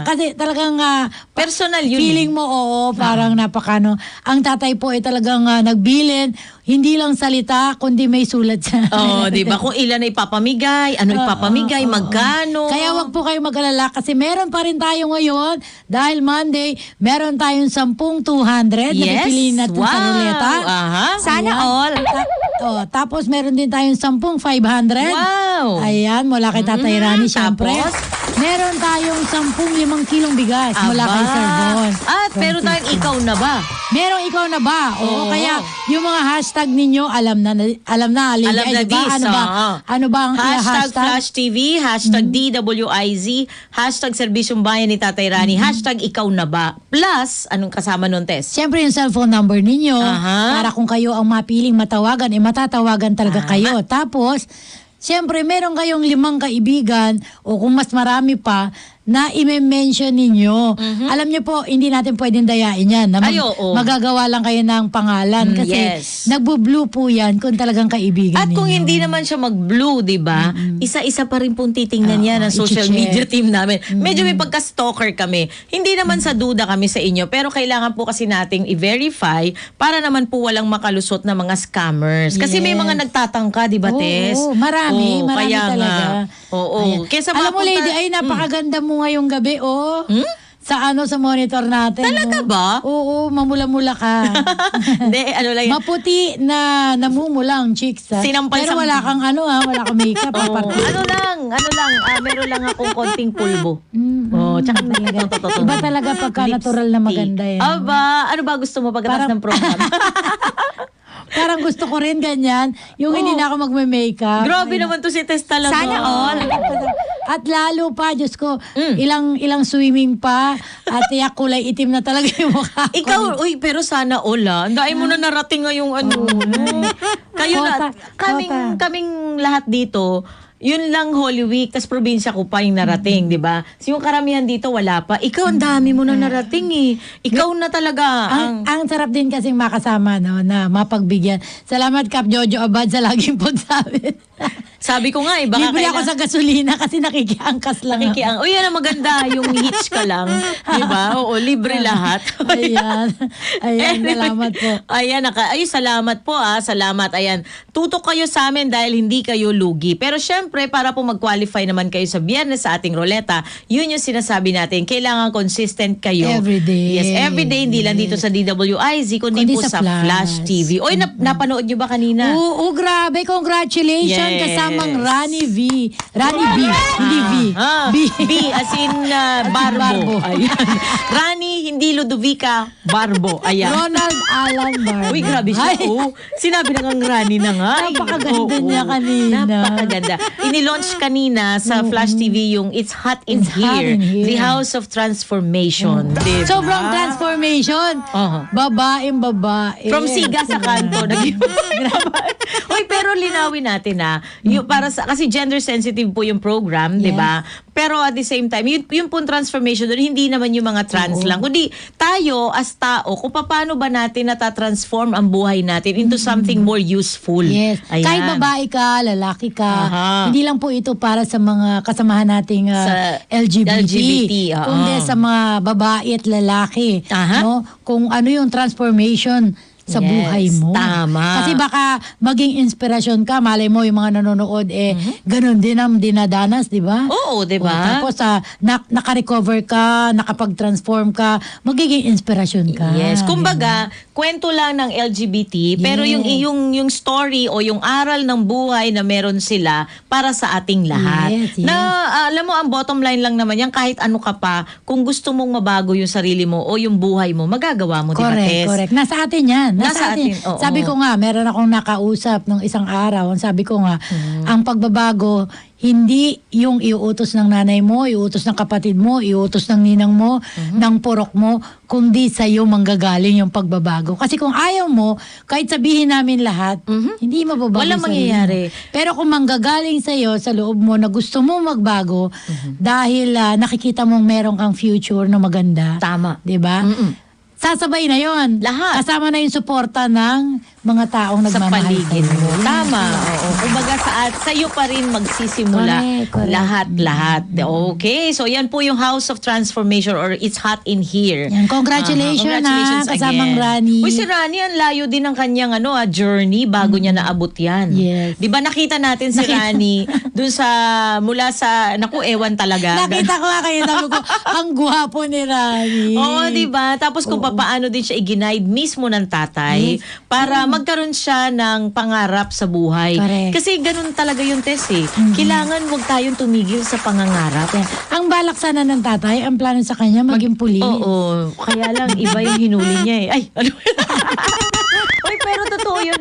Kasi talagang personal yun. Feeling mo, parang napakano. Ang tatay po ay talagang nagbilin, hindi lang salita, kundi may sulat siya. Di ba? Kung ilan na ipapamigay, ipapamigay, magkano. Kaya wag po kayo mag-alala kasi meron pa rin tayo ngayon, dahil Monday, meron tayong 10-200 na pipiliin natin sa ruleta. Sana all. Tapos meron din tayong 10-500. Wow! Ayan, mula kay Tatay Rani, syempre. Meron tayong 5 kilong bigas mula kay Sir Von. Pero tayong ikaw na ba? Merong ikaw na ba? Oo, kaya yung mga hashtag ninyo, alam na Alam na diba? Ano ba ang hashtag Flash TV, hashtag DWIZ, hashtag Serbisyong Bayan ni Tatay Rani, hashtag ikaw na ba? Plus, anong kasama nun, Tess? Siyempre yung cellphone number ninyo, para kung kayo ang mapiling matawagan, matatawagan talaga kayo. Tapos, siyempre, meron kayong 5 kaibigan o kung mas marami pa na i-mention ninyo. Alam niyo po, hindi natin pwedeng dayain yan. Na magagawa lang kayo ng pangalan. Kasi nagbo-blue po yan kung talagang kaibigan At ninyo. kung hindi naman siya mag-blue, di ba? Isa-isa pa rin pong titingnan yan ng social media team namin. Medyo may pagka-stalker kami. Hindi naman sa duda kami sa inyo, pero kailangan po kasi nating i-verify para naman po walang makalusot na mga scammers. Kasi may mga nagtatangka, di ba, Tess? Marami talaga. Kesa alam mo, lady, ay napakaganda mo ngayong gabi, sa monitor natin. Talaga ba? Oo, mamula-mula ka. Hindi, lang yan. Maputi na namumulang cheeks. Pero wala kang wala kang makeup. Meron lang akong konting pulbo. Tsaka iba talaga pagka natural na maganda yan. Ano ba gusto mo pagkatapos ng program? Parang gusto ko rin ganyan. Yung hindi na ako magme-makeup. Grabe naman to si Tess talaga. Sana all. At lalo pa, Diyos ko, ilang swimming pa at tiyak kulay itim na talaga yung mukha ko. Ikaw, pero sana all Ang dahil mo na narating ngayong Kayo na, kaming lahat dito, yun lang Holy Week, tas probinsya ko pa yung narating, di ba? So yung karamihan dito wala pa. Ikaw, ang dami mo na narating Ikaw na talaga. Ang sarap din kasing makasama, no, na mapagbigyan. Salamat, Kap Jojo Abad, sa laging pagsabi. Sabi ko nga, baka libre ako sa gasolina kasi nakikiangkas lang. O yan ang maganda, yung hitch ka lang. Di ba? Oo, libre lahat. Ayan, salamat po. Ayan, salamat po salamat. Ayan, tutok kayo sa amin dahil hindi kayo lugi. Pero syempre, para po mag-qualify naman kayo sa Biyernes sa ating roleta, yun yung sinasabi natin, kailangan consistent kayo. Everyday. Yes, everyday, hindi lang dito sa DWIZ, kundi po sa Flash TV. Oy, napanood nyo ba kanina? Oo, grabe. Congratulations. Kasamang Rani V. Rani B. Hindi V. B as in Barbo. Ayan. Rani, hindi Ludovica, Barbo. Ayan. Ronald Alan Barbo. Uy, grabe siya. Sinabi na ngang Rani na nga. Napakaganda niya kanina. Napakaganda. Ini-launch kanina sa Flash TV yung It's Hot in Here. The House of Transformation. Diba? Sobrang transformation. Babaeng babae. From siga sa kanto. Uy, pero linawin natin yung kasi gender sensitive po yung program, di ba? Pero at the same time, yung pong transformation doon, hindi naman yung mga trans lang. Kundi tayo as tao, kung paano ba natin natatransform ang buhay natin into something more useful. Yes. Ayan. Kahit babae ka, lalaki ka, hindi lang po ito para sa mga kasamahan nating LGBT. Kundi sa mga babae at lalaki. No? Kung ano yung transformation sa buhay mo. Tama. Kasi baka maging inspirasyon ka, malay mo yung mga nanonood, ganun din ang dinadanas, di ba? Oo, di ba? Tapos naka-recover ka, nakapag-transform ka, magiging inspirasyon ka. Yes. Kumbaga, kwento lang ng LGBT, pero yung story o yung aral ng buhay na meron sila para sa ating lahat. Yes. Na alam mo, ang bottom line lang naman yan, kahit ano ka pa, kung gusto mong mabago yung sarili mo o yung buhay mo, magagawa mo, di ba, Tess? Correct. Nasa atin yan. Nasa atin. Sabi ko nga, meron akong nakausap nung isang araw. Sabi ko nga, ang pagbabago, hindi yung iuutos ng nanay mo, iuutos ng kapatid mo, iuutos ng ninang mo, ng purok mo, kundi sa'yo manggagaling yung pagbabago. Kasi kung ayaw mo, kahit sabihin namin lahat, hindi mababago. Walang mangyayari. Pero kung manggagaling sa'yo, sa loob mo na gusto mo magbago, dahil nakikita mong meron kang future na maganda. Tama. Diba? Sasabay na yon. Lahat. Kasama na yung suporta ng mga taong nagmamahal sa paligid mo. Tama. Oo. Kumbaga sa iyo pa rin magsisimula lahat-lahat. Okay. So yan po yung House of Transformation or It's Hot in Here. Yan. Congratulations kasamang Rani. Uy, si Rani, ang layo din ng kanyang journey bago niya naabot yan. Yes. Di ba nakita natin si Rani dun mula sa, ewan talaga. Nakita ko nga kayo, sabi ko, ang gwapo ni Rani. Oo, di ba? Tapos kung paano din siya i-guide mismo ng tatay para magkaroon siya ng pangarap sa buhay. Correct. Kasi ganun talaga yung Tess Kailangan huwag tayong tumigil sa pangangarap. Ang balak sana ng tatay, ang plano sa kanya, maging pulis. Oo. Kaya lang, iba yung hinuli niya Ay, ano? Uy, pero totoo yun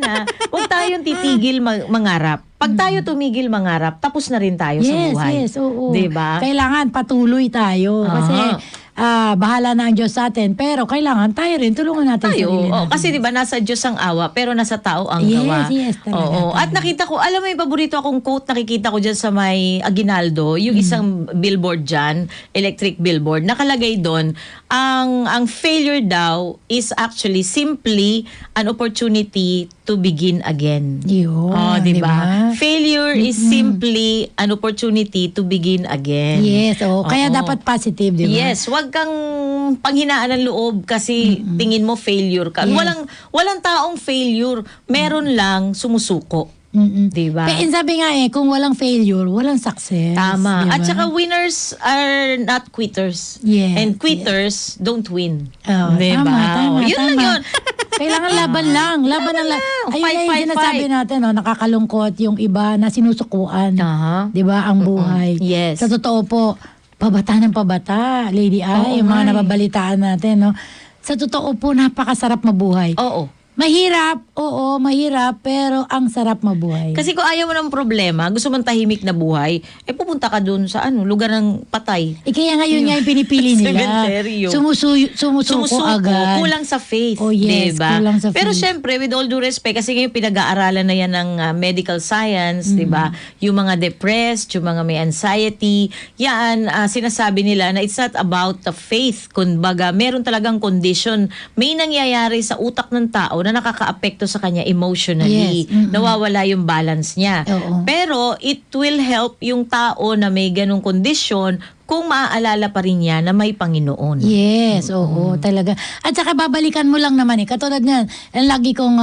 Huwag tayong titigil mangarap. Pag tayo tumigil mangarap, tapos na rin tayo sa buhay. Yes, oo. Diba? Kailangan patuloy tayo. Kasi bahala na ang Diyos sa atin, pero kailangan tayo rin, tulungan natin sarili natin. Kasi diba, nasa Diyos ang awa, pero nasa tao ang gawa. Yes, talaga. At nakita ko, alam mo yung paborito akong quote, nakikita ko dyan sa may Aguinaldo, yung isang billboard dyan, electric billboard, nakalagay doon, ang failure daw is actually simply an opportunity to begin again. Yun, diba? Failure is simply an opportunity to begin again. Yes, kaya dapat positive, diba? Yes, wag kang panghinaan ng loob kasi tingin mo failure ka. Yes. Walang taong failure, meron lang sumusuko. Diba? Sabi nga kung walang failure, walang success. Tama. Diba? At saka winners are not quitters. Yes, and quitters don't win. Diba? Tama. Yun lang yun. Kailangan laban lang. Laban lang. Ayun yung sinasabi natin, nakakalungkot yung iba na sinusukuan. Diba? Ang buhay. Yes. Sa totoo po, pabata ng pabata, Lady Ay, yung mga nababalitaan natin, no? Sa totoo po, napakasarap mabuhay. Oo. Mahirap, oo, mahirap, pero ang sarap mabuhay. Kasi kung ayaw mo ng problema, gusto mong tahimik na buhay, pupunta ka dun sa lugar ng patay. Kaya ngayon nga yung pinipili nila. Sementeryo. Sumusuko agad. Kulang sa faith. Oh yes, diba? kulang sa Pero faith. syempre, with all due respect, kasi ngayon pinag-aaralan na yan ng medical science, diba? Yung mga depressed, yung mga may anxiety, yan, sinasabi nila na it's not about the faith. Kumbaga, meron talagang condition. May nangyayari sa utak ng tao na nakaka-apekto sa kanya emotionally. Yes. Nawawala yung balance niya. Oo. Pero it will help yung tao na may ganong kondisyon kung maaalala pa rin niya na may Panginoon. Yes, oo, talaga. At saka babalikan mo lang naman katulad niyan, ang lagi kong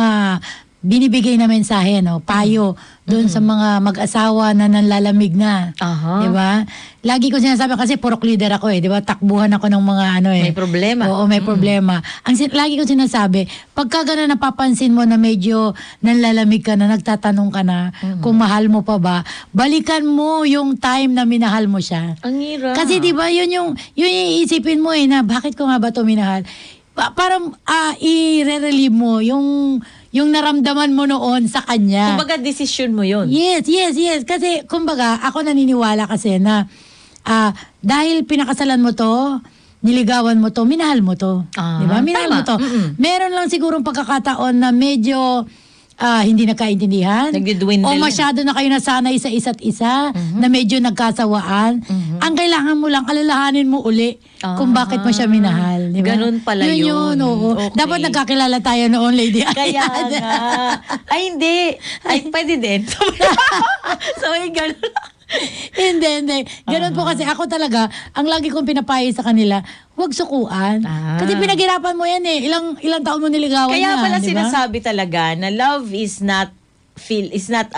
binibigay na mensahe, payo doon sa mga mag-asawa na nanlalamig na. Di ba? Lagi ko sinasabi kasi purok leader ako di ba? Takbuhan ako ng mga May problema. Oo, may problema. Lagi ko sinasabi, pagka gano'n napapansin mo na medyo nanlalamig ka na, nagtatanong ka na kung mahal mo pa ba, balikan mo yung time na minahal mo siya. Ang hirap. Kasi di ba, yun yung iisipin mo na bakit ko nga ba ito minahal? Parang i-relieve mo yung naramdaman mo noon sa kanya. Kumbaga, decision mo yun. Yes. Kasi, kumbaga, ako naniniwala kasi na dahil pinakasalan mo to, niligawan mo to, minahal mo to. Diba? Minahal mo to. Meron lang sigurong pagkakataon na medyo hindi nagkaintindihan. Nagdidwindle. O masyado na kayo nasanay sa isa't isa na medyo nagkasawaan. Ang kailangan mo lang, alalahanin mo uli kung bakit mo siya minahal. Diba? Ganun pala yun. Oo. Okay. Dapat nagkakilala tayo noon, Lady. Kaya nga. Ay, hindi. Ay, pwede din. So, ganun. Hindi. Ganun po kasi ako talaga, ang lagi kong pinapayo sa kanila, huwag sukuan. Kasi pinaghirapan mo yan ilang taon mo niligawan Kaya yan, pala diba? sinasabi talaga na love is not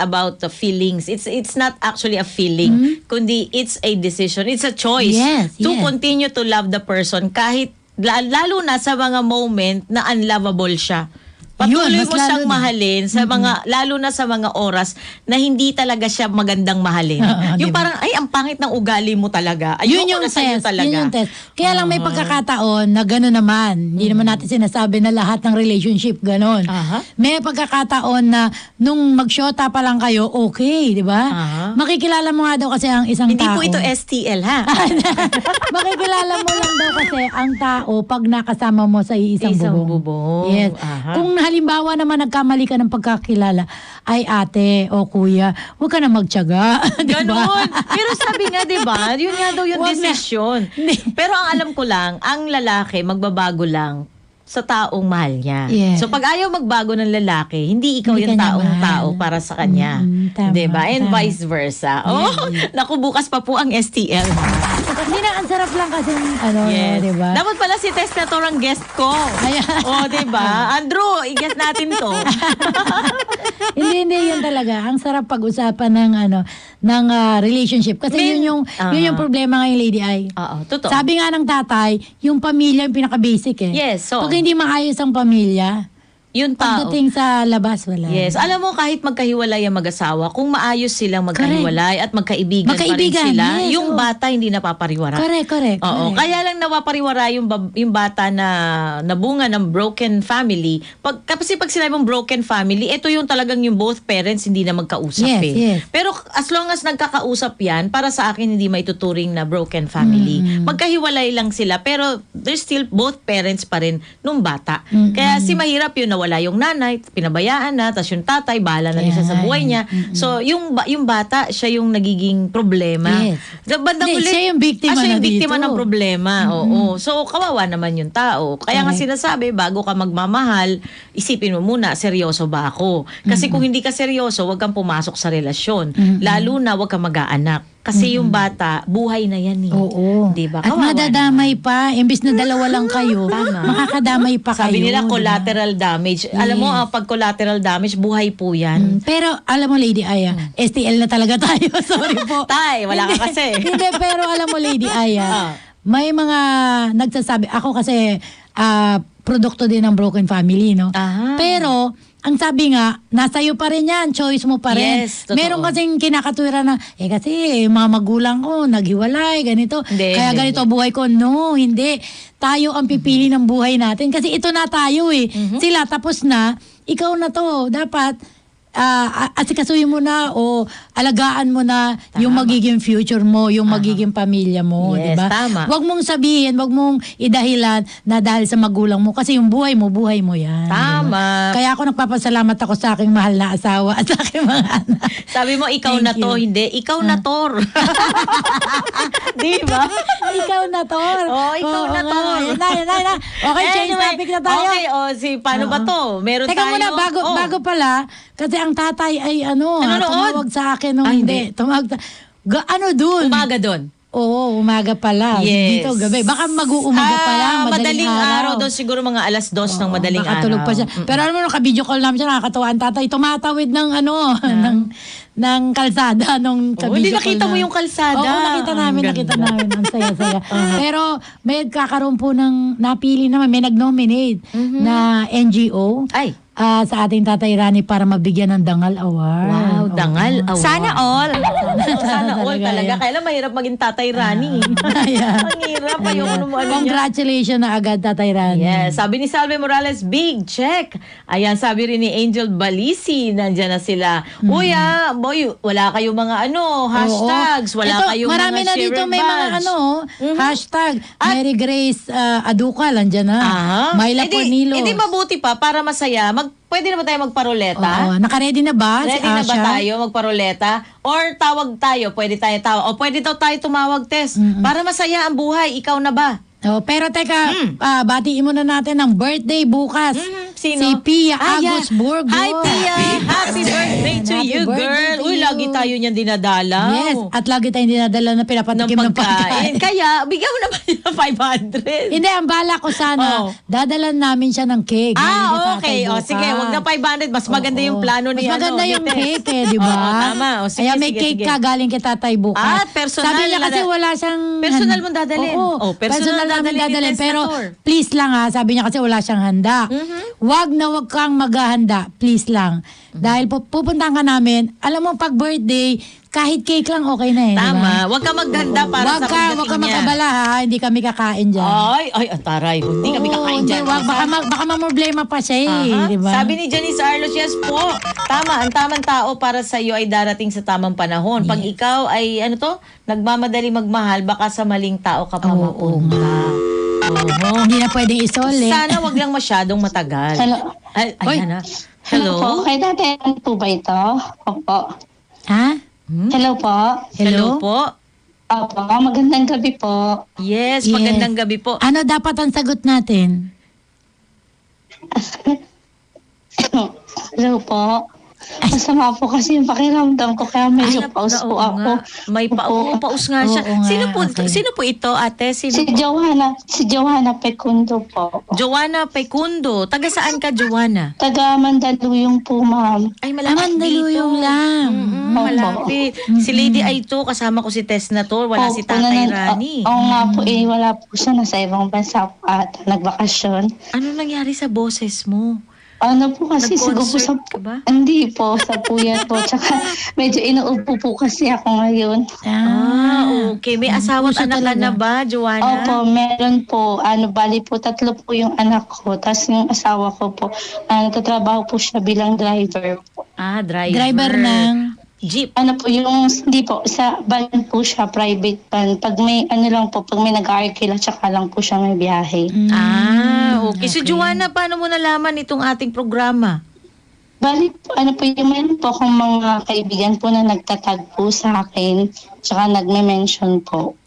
about the feelings. It's not actually a feeling, kundi it's a decision. It's a choice to continue to love the person kahit lalo na sa mga moment na unlovable siya. Patuloy mo siyang mahalin sa mga lalo na sa mga oras na hindi talaga siya magandang mahalin. Yung diba? parang ay ang pangit ng ugali mo talaga. Ayun yung sa'yo talaga. Yun yung test. Kaya lang may pagkakataon na gano'n naman. Hindi naman natin sinasabi na lahat ng relationship gano'n. May pagkakataon na nung magsyota pa lang kayo, okay, di ba? Makikilala mo nga daw kasi ang isang hindi tao. Hindi po ito STL ha. Makikilala mo lang daw kasi ang tao pag nakasama mo sa isang bubong. Yes. Kung halimbawa naman nagkamali ka ng pagkakilala, ay ate o kuya, huwag ka na magtiyaga. Ganon. Pero sabi nga, di ba? Yun nga daw yung decision. Pero ang alam ko lang, ang lalaki magbabago lang sa taong mahal niya. Yes. So pag ayaw magbago ng lalaki, hindi ikaw yung tao para sa kanya. Tama, 'Di ba? And tama. vice versa. Naku, bukas pa po ang STL. Hindi na, ang sarap lang kasi di ba? Dapat pala si Testator ang guest ko. Di ba? Andrew, i-guest natin to. hindi yun talaga. Ang sarap pag-usapan ng relationship kasi yun yung problema ngayon, Lady Ay. Totoo. Sabi nga ng tatay, yung pamilya yung pinaka-basic Yes, so pag hindi maayos ang pamilya, yung tao. pagdating sa labas, wala. Yes. Alam mo, kahit magkahiwalay ang mag-asawa, kung maayos silang magkahiwalay at magkaibigan pa rin sila, yes, yung bata hindi napapariwara. Correct. Oo. Kaya lang napapariwara yung bata na nabunga ng broken family. Kasi pag sinabi mong broken family, ito yung talagang yung both parents hindi na magkausap Yes. Pero as long as nagkakausap yan, para sa akin hindi maituturing na broken family. Magkahiwalay lang sila, pero there's still both parents pa rin nung bata. Kaya mahirap yun na wala yung nanay, pinabayaan na, tapos yung tatay, bahala na rin siya sa buhay niya. So, yung bata, siya yung nagiging problema. Yes. Siya yung biktima siya yung na biktima dito. ng problema. Oo. So, kawawa naman yung tao. Kaya nga sinasabi, bago ka magmamahal, isipin mo muna, seryoso ba ako? Kasi kung hindi ka seryoso, huwag kang pumasok sa relasyon. Lalo na huwag kang mag-aanak. Kasi yung bata, buhay na yan eh. Oo. Diba? At madadamay pa. Imbis na dalawa lang kayo, Tama. makakadamay pa kayo. Sabi nila diba? collateral damage. Alam mo, pag collateral damage, buhay po yan. Pero alam mo, Lady Aya, STL na talaga tayo. Sorry po. Tay, wala ka kasi. Hindi, pero alam mo, Lady Aya, may mga nagsasabi, ako kasi produkto din ng broken family, no? Pero ang sabi nga, nasa iyo pa rin yan, choice mo pa rin. Yes, totoo. Meron kasing kinakatwiran na, kasi mga magulang ko, naghiwalay, ganito. Kaya ganito buhay ko. No, hindi. Tayo ang pipili ng buhay natin. Kasi ito na tayo Sila tapos na, ikaw na to. Dapat, asikasuhin mo na o alagaan mo na yung magiging future mo, yung magiging pamilya mo, Yes, diba? tama. Wag mong sabihin, wag mong idahilan na dahil sa magulang mo kasi yung buhay mo yan. Tama. Diba? Kaya ako nagpapasalamat ako sa aking mahal na asawa at sa aking mga anak. Sabi mo, ikaw Thank na to, you. hindi. Ikaw na tor. Di ba? Ikaw na tor. Oh, ikaw na tor. Yan na. Okay, change topic na tayo. Okay, paano ba to? Meron Teka tayo. muna, bago pala, kasi ang tatay ay tumawag sa akin nung hindi. Tumawag dun? Umaga dun. Oo, umaga pala. Yes. Dito, gabi. Baka mag-uumaga pa lang, madaling araw doon, siguro mga 2:00 ng madaling araw. Nakatulog pa siya. Pero alam mo, naka-video call namin siya, nakakatawa ang tatay. Tumatawid ng ng kalsada nung Hindi nakita mo yung kalsada. Oo, nakita namin. Ang saya-saya. Pero may kakaroon po ng napili naman, may nag-nominate na NGO. Sa ating Tatay Rani para mabigyan ng Dangal Award. Wow, Dangal Award. Sana all. Sana all talaga. Kaya lang mahirap maging Tatay Rani. Ang hirap. Ayoko nung Congratulations na agad, Tatay Rani. Yes. Sabi ni Salve Morales, big check. Ayan, sabi rin ni Angel Balisi, nandyan na sila. Uy, boy, wala kayong mga hashtags. Wala kayong marami mga na dito sharer may mga badge. hashtag. Mary Grace Aducal, andyan na. Myla Cornilo. Hindi mabuti pa para masaya. Pwede na ba tayo magparoleta? Oo, naka-ready na ba? Ready na ba tayo magparoleta? Or tawag tayo? Pwede tayo tawag. O pwede daw tayo tumawag, Tess. Para masaya ang buhay. Ikaw na ba? Pero teka, batiin muna natin ang birthday bukas. Sino? Si Pia Agus Burgos. Hi, Pia! Happy birthday to you, girl! Uy, lagi tayo niyan dinadalaw. Yes, at lagi tayong dinadala na pinapatikim ng pagkain. Kaya, bigyan mo naman ng 500. Hindi, ang bala ko sana, dadalan namin siya ng cake. Okay. Sige, wag na 500. Mas maganda yung plano ni Mas maganda yung cake di ba? Tama. Kaya may cake ka galing kay Tatay bukas. Personal. Sabi niya kasi wala siyang... Personal mong dadalhin. Personal namin dadalhin. Pero please lang sabi niya kasi wala siyang handa. Wag kang maghahanda. Please lang. Dahil pupuntahan ka namin, alam mo pag birthday, kahit cake lang okay na Tama. Diba? Wag ka maghanda para sa pagdating niya. Wag ka magkabala hindi kami kakain dyan. Ay, taray. Hindi kami kakain dyan. Baka mamroblema pa siya diba? Sabi ni Janice Arlos, yes po. Tama, ang tamang tao para sa iyo ay darating sa tamang panahon. Pag ikaw ay, nagmamadali magmahal, baka sa maling tao ka pa mapunta. Hindi na pwedeng isole. Sana wag lang masyadong matagal. Hello. Ayan na. Hello? Po, kay Tatay Rani po ba ito? Opo. Ha? Hello po. Hello po. Opo, magandang gabi po. Yes, magandang gabi po. Ano dapat ang sagot natin? Hello po. Masama po kasi yung pakiramdam ko kaya medyo paus po ako. May paus nga siya. Sino po ito, ate? Si Joanna Pecundo po. Joanna Pecundo. Taga saan ka, Joanna? Taga Mandaluyong po, ma'am. Ay, malapit Mandaluyong lang. Malapit. Si Lady Aito, kasama ko si Tess na to. Wala si Tatay Rani. Oo nga po, wala po siya. Nasa ibang bansa po at nagbakasyon. Ano nangyari sa boses mo? Ano po kasi siguro po sa... Hindi po, sa puyat po. Tsaka medyo inuupo po kasi ako ngayon. Okay. May asawa at anak ka na ba, Joanna? Opo, meron po. Bali po, 3 po yung anak ko. Tapos yung asawa ko po, nagtatrabaho po siya bilang driver po. Driver. Driver ng... jeep. Hindi po, sa van po siya, private van. Pag may, pag may nag-arkila, tsaka lang po siya may biyahe. Okay. So, Joanna, paano mo nalaman itong ating programa? Bali, meron po akong mga kaibigan po na nagtatag po sa akin, tsaka nagme-mention po.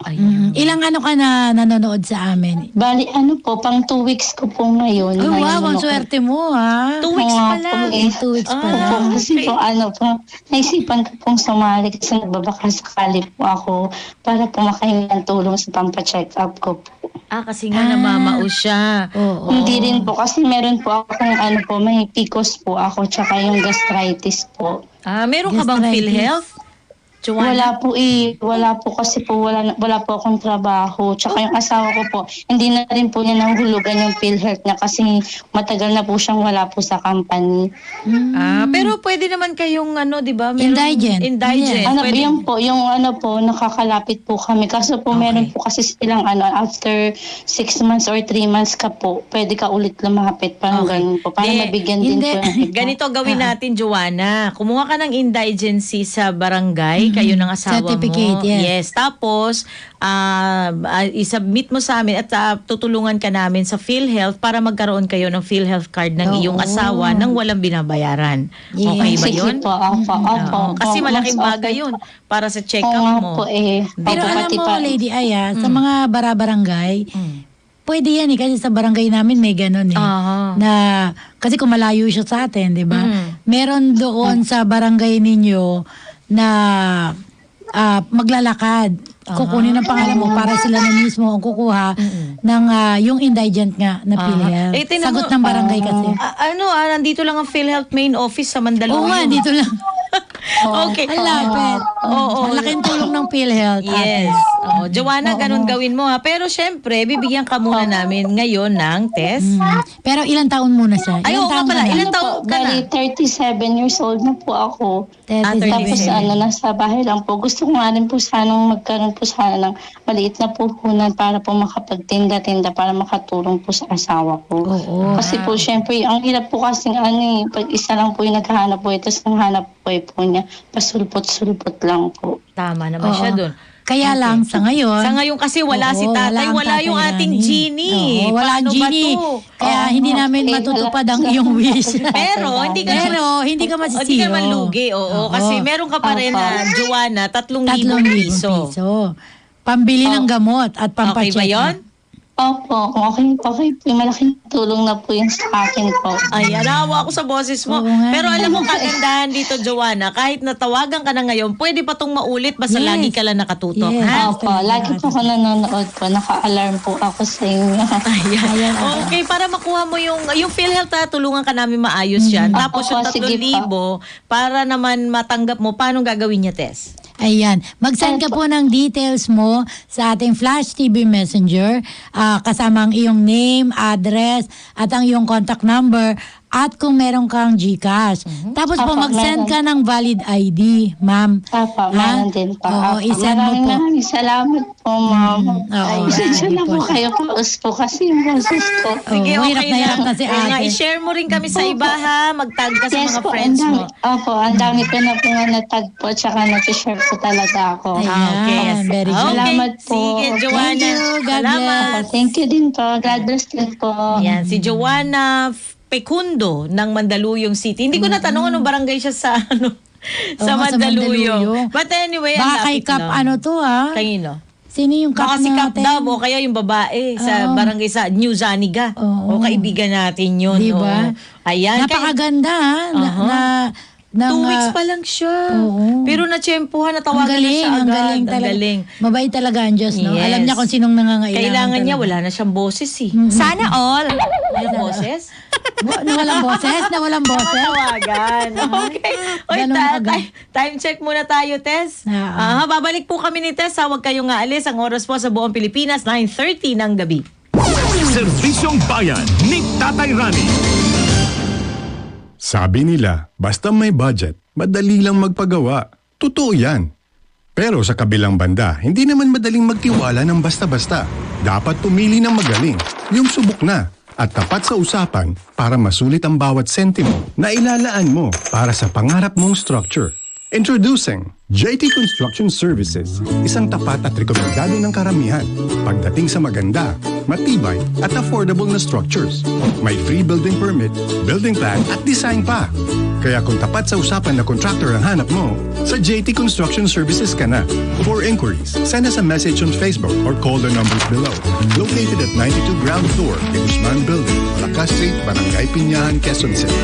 Ilang ka na nanonood sa amin? Bali, pang 2 weeks ko po ngayon. Oh, wow, ang swerte mo, 2 weeks pa lang. 2 weeks pa lang. Kasi po, naisipan ko pong sumali kasi nagbabaka sakali po ako para po makahingi ng tulong sa pampacheck up ko po. Kasi nga namamao siya. Hindi rin po, kasi meron po akong may PCOS po ako, tsaka yung gastritis po. Meron ka bang PhilHealth? Wala po wala po kasi po wala po akong trabaho. Tsaka yung asawa ko po, hindi na rin po niya nahulugan yung PhilHealth niya kasi matagal na po siyang wala po sa company. Pero pwede naman kayong di ba? Indigent. Ano Pwede. yun po, yung nakakalapit po kami. Kaso po meron po kasi silang after 6 months or 3 months ka po, pwede ka ulit lumapit. Parang ganun po. Para mabigyan din po. Ganito gawin natin, Joanna. Kumuha ka ng indigency sa barangay, kayo ng asawa Certificate, mo. yes. Tapos, isubmit mo sa amin at tutulungan ka namin sa PhilHealth para magkaroon kayo ng PhilHealth card ng iyong asawa nang walang binabayaran. Yes. Okay ba Sige yun? po, opo. Kasi malaking Mas bagay okay. yun para sa check-up mo. Pero alam mo, Lady Aya, sa mga barabarangay, pwede yan kasi sa barangay namin may ganun na, kasi kung malayo siya sa atin, di ba? Meron doon sa barangay ninyo na maglalakad. Kukunin ang pangalan mo para sila na mismo ang kukuha ng yung indigent nga na PhilHealth. Sagot ng barangay kasi. Nandito lang ang PhilHealth main office sa Mandaluyong. Oo nga, dito lang. Okay. Ang lapit. Malaking tulong ng PhilHealth. Yes. Joanna, ganun gawin mo ha. Pero syempre, bibigyan ka muna namin ngayon ng test. Pero ilang taon muna siya? Ay, oo nga pala. Ilang taon ka na? Bali, 37 years old na po ako. 37. Tapos nasa bahay lang po. Gusto ko nga rin po sanang magkaroon po sana ng maliit na puhunan para po makapagtinda-tinda para makatulong po sa asawa ko. Kasi po syempre, ang hirap po kasi pag isa lang po yung naghahanap po ito sa hanap po niya, pasulpot-sulpot lang po. Tama naman siya dun. Kaya lang, sa ngayon kasi wala si tatay, wala yung ating Genie. Wala ang Paano ba Genie. to? Kaya hindi namin matutupad ang iyong wish. Pero hindi ka masisiro. Hindi ka malugi, kasi meron ka pa rin na, Joanna, 3,000 piso. Pambili ng gamot at pampacheck. Okay ba yun? Opo, okay po. Malaking tulong na po yun sa akin po. Ay, naawa ako sa boses mo. Pero alam mo, kagandahan dito, Joanna, kahit natawagan ka na ngayon, pwede pa tong maulit, basta lagi ka lang nakatutok. Ha? Opo, lagi po ako nanonood po. Naka-alarm po ako sa inyo. Ayan. Okay, para makuha mo yung PhilHealth, tulungan ka namin maayos yan. Tapos yung 3,000, para naman matanggap mo, paano gagawin niya, Tess? Ayan. Mag-send ka po ng details mo sa ating Flash TV Messenger kasama ang iyong name, address, at ang iyong contact number at kung meron kang GCash. Tapos po mag-send ka ng valid ID, ma'am. Meron din po. Oo, i-send mo po. Maraming salamat po, ma'am. Pasensya na po kayo po kasi yung boses ko. Sige, okay hirap na si ate. I-share mo rin kami sa iba, ha? Mag-tag ka sa mga friends mo. Opo, ang dami ko na po nga na-tag po tsaka na-share po talaga ako. Ayan, very good. Salamat po. Sige, Joanna. Salamat. Thank you din po. God bless din po. Yan, si Joanna Pecundo ng Mandaluyong City. Hindi ko natanong anong barangay siya sa sa Mandaluyong. But anyway, baka kay Kap to ha? Kanino? Sino yung Kap baka si Kap natin? Dab o kaya yung babae sa barangay sa New Zaniga. O kaibigan natin yun. Diba? Ayan. Napakaganda ha? 2 weeks pa lang siya. Pero na-tsempuhan, natawagan na siya agad. Ang galing. Mabait talaga ang Diyos, no? Yes. Alam niya kung sinong nangangailangan. Kailangan niya, wala na siyang boses eh. Sana all. Yung boses? Nawalang boses? Tawagan. Okay. Oy, time check muna tayo, Tess. Babalik po kami ni Tess. Huwag kayong aalis. Ang oras po sa buong Pilipinas, 9:30 ng gabi. Serbisyong Bayan ni Tatay Rani. Sabi nila, basta may budget, madali lang magpagawa. Totoo yan. Pero sa kabilang banda, hindi naman madaling magtiwala ng basta-basta. Dapat pumili ng magaling, yung subok na, at tapat sa usapan para masulit ang bawat sentimo na ilalaan mo para sa pangarap mong structure. Introducing JT Construction Services, isang tapat at rekomendado ng karamihan pagdating sa maganda, matibay at affordable na structures. May free building permit, building plan at design pa. Kaya kung tapat sa usapan na contractor ang hanap mo, sa JT Construction Services ka na. For inquiries, send us a message on Facebook or call the numbers below. Located at 92 Ground Floor, Guzman Building, Lakas Street, Barangay Piñahan, Quezon City.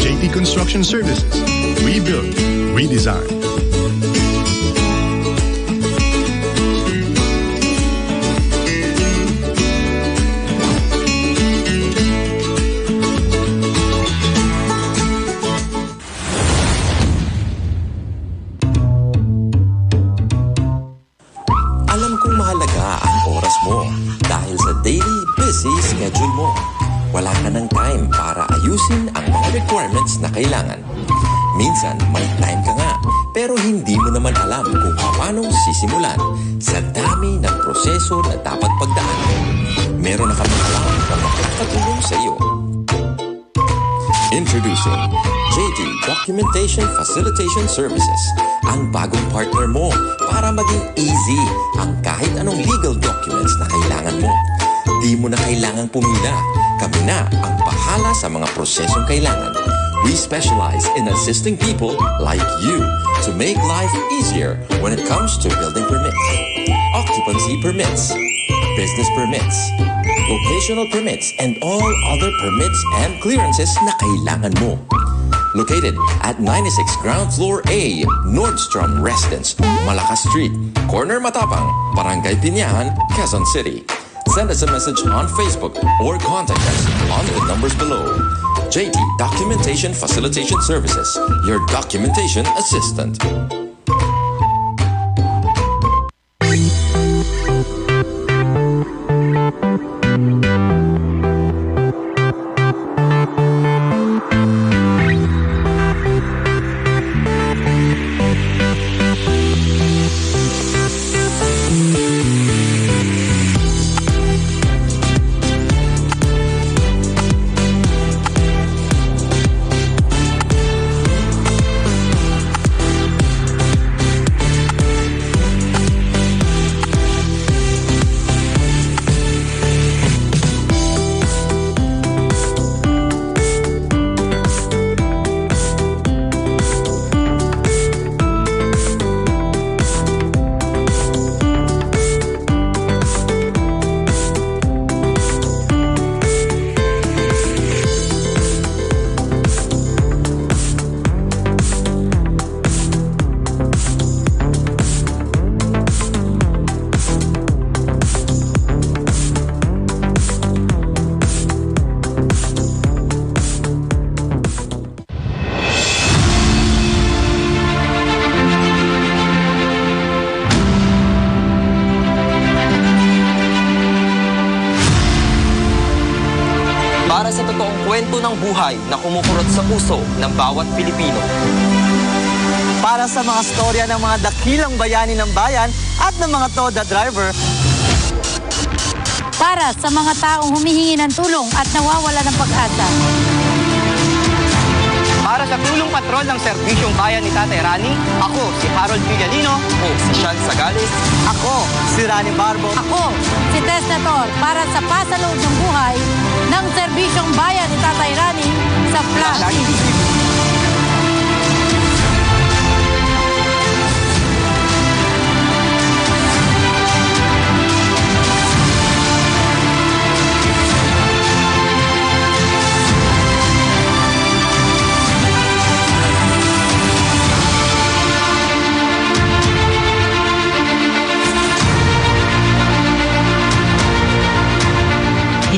JT Construction Services. We build, we design. Alam kong mahalaga ang oras mo dahil sa daily busy schedule mo. Wala ka ng time para ayusin ang mga requirements na kailangan. Minsan, may time ka nga, pero hindi mo naman alam kung paano sisimulan sa dami ng proseso na dapat pagdaanan. Meron na kami alam na makakatulong sa iyo. Introducing JT Documentation Facilitation Services, ang bagong partner mo para maging easy ang kahit anong legal documents na kailangan mo. Di mo na kailangang pumila. Kami na ang bahala sa mga prosesong kailangan. We specialize in assisting people like you to make life easier when it comes to building permits, occupancy permits, business permits, vocational permits, and all other permits and clearances na kailangan mo. Located at 96 Ground Floor A, Nordstrom Residence, Lakas Street, Corner Matapang, Barangay Piñahan, Quezon City. Send us a message on Facebook or contact us on the numbers below. JT Documentation Facilitation Services, your documentation assistant. Para sa totoong kwento ng buhay na kumukurot sa puso ng bawat Pilipino. Para sa mga storya ng mga dakilang bayani ng bayan at ng mga toda driver. Para sa mga taong humihingi ng tulong at nawawala ng pag-asa. Para sa tulong patrol ng Serbisyong Bayan ni Tatay Rani, ako si Harold Villalino. Ako si Sean Sagales. Ako si Rani Barbo. Ako si Tess Nator para sa pasaloob ng buhay ng Serbisyong Bayan ni Tatay Rani sa Flash TV.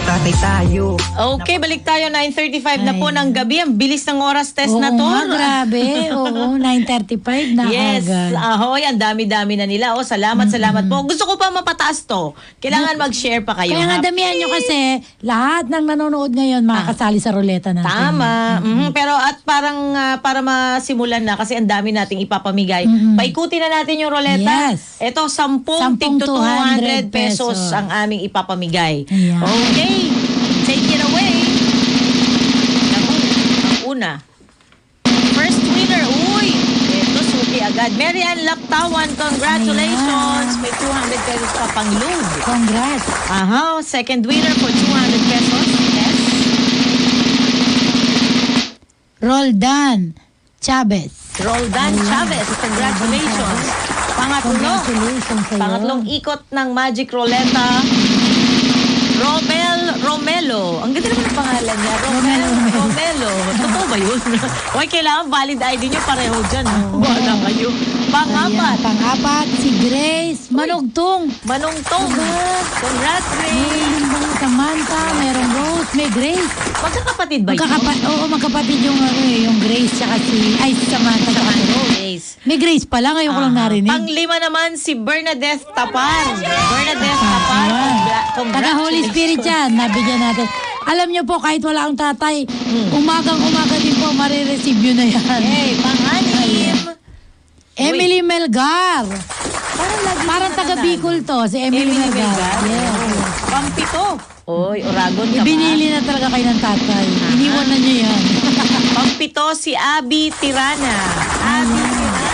Tatay tayo. Okay, balik tayo. 9:35 na po ng gabi. Ang bilis ng oras, Tess na to. Oo, grabe. Oo, 9:35 na yes. agad. Ahoy, ang dami-dami na nila. Oh, salamat po. Gusto ko pa mapataas to. Kailangan mag-share pa kayo. Kaya nga damihan nyo kasi lahat ng nanonood ngayon makakasali sa ruleta natin. Tama. Pero at parang para masimulan na kasi ang dami nating ipapamigay. Paikutin na natin yung ruleta. Yes. Ito, 10 tig to 200 pesos ang aming ipapamigay. Ayan. Okay. Take it away. Naku, ang una. First winner. Uy, ito suki agad. Mary Ann Laptawan, congratulations. May 200 pesos pa pang load. Congrats. Aha, second winner for 200 pesos. Yes. Roldan Chavez. Roldan Chavez, congratulations. Pangatlong ikot ng Magic Roleta. Romelo. Ang ganda naman ang pangalan niya. Romelo. Totoo ba yun? Huwag kailangan valid ID niyo pareho dyan. Wala kayo. Pang-apat. Pang-apat, si Grace Manugtong. Manungtong. Congrats, Grace. May Limbong Samantha, merong Rose, may Grace. Magkakapatid ba yun? Oo, magkapatid yung, yung Grace, tsaka si Samantha, tsaka si Rose. May Grace pala, ngayon ko lang narinig. Pang-lima naman si Bernadette Tapar. Bernadette Tapar. Taga Holy Spirit yan, nabigyan natin. Alam niyo po, kahit wala ang tatay, umagang-umaga din po, marireceive yun na yan. Hey, pang-anim. Emily Melgar. Parang taga Bicol to, si Emily Melgar. Yes. Pang-pito. Oy, Oragon ka ba? Ibinili na talaga kayo ng tatay. Iniwan na niyo yan. Pang-pito si Abby Tirana. Abby Tirana.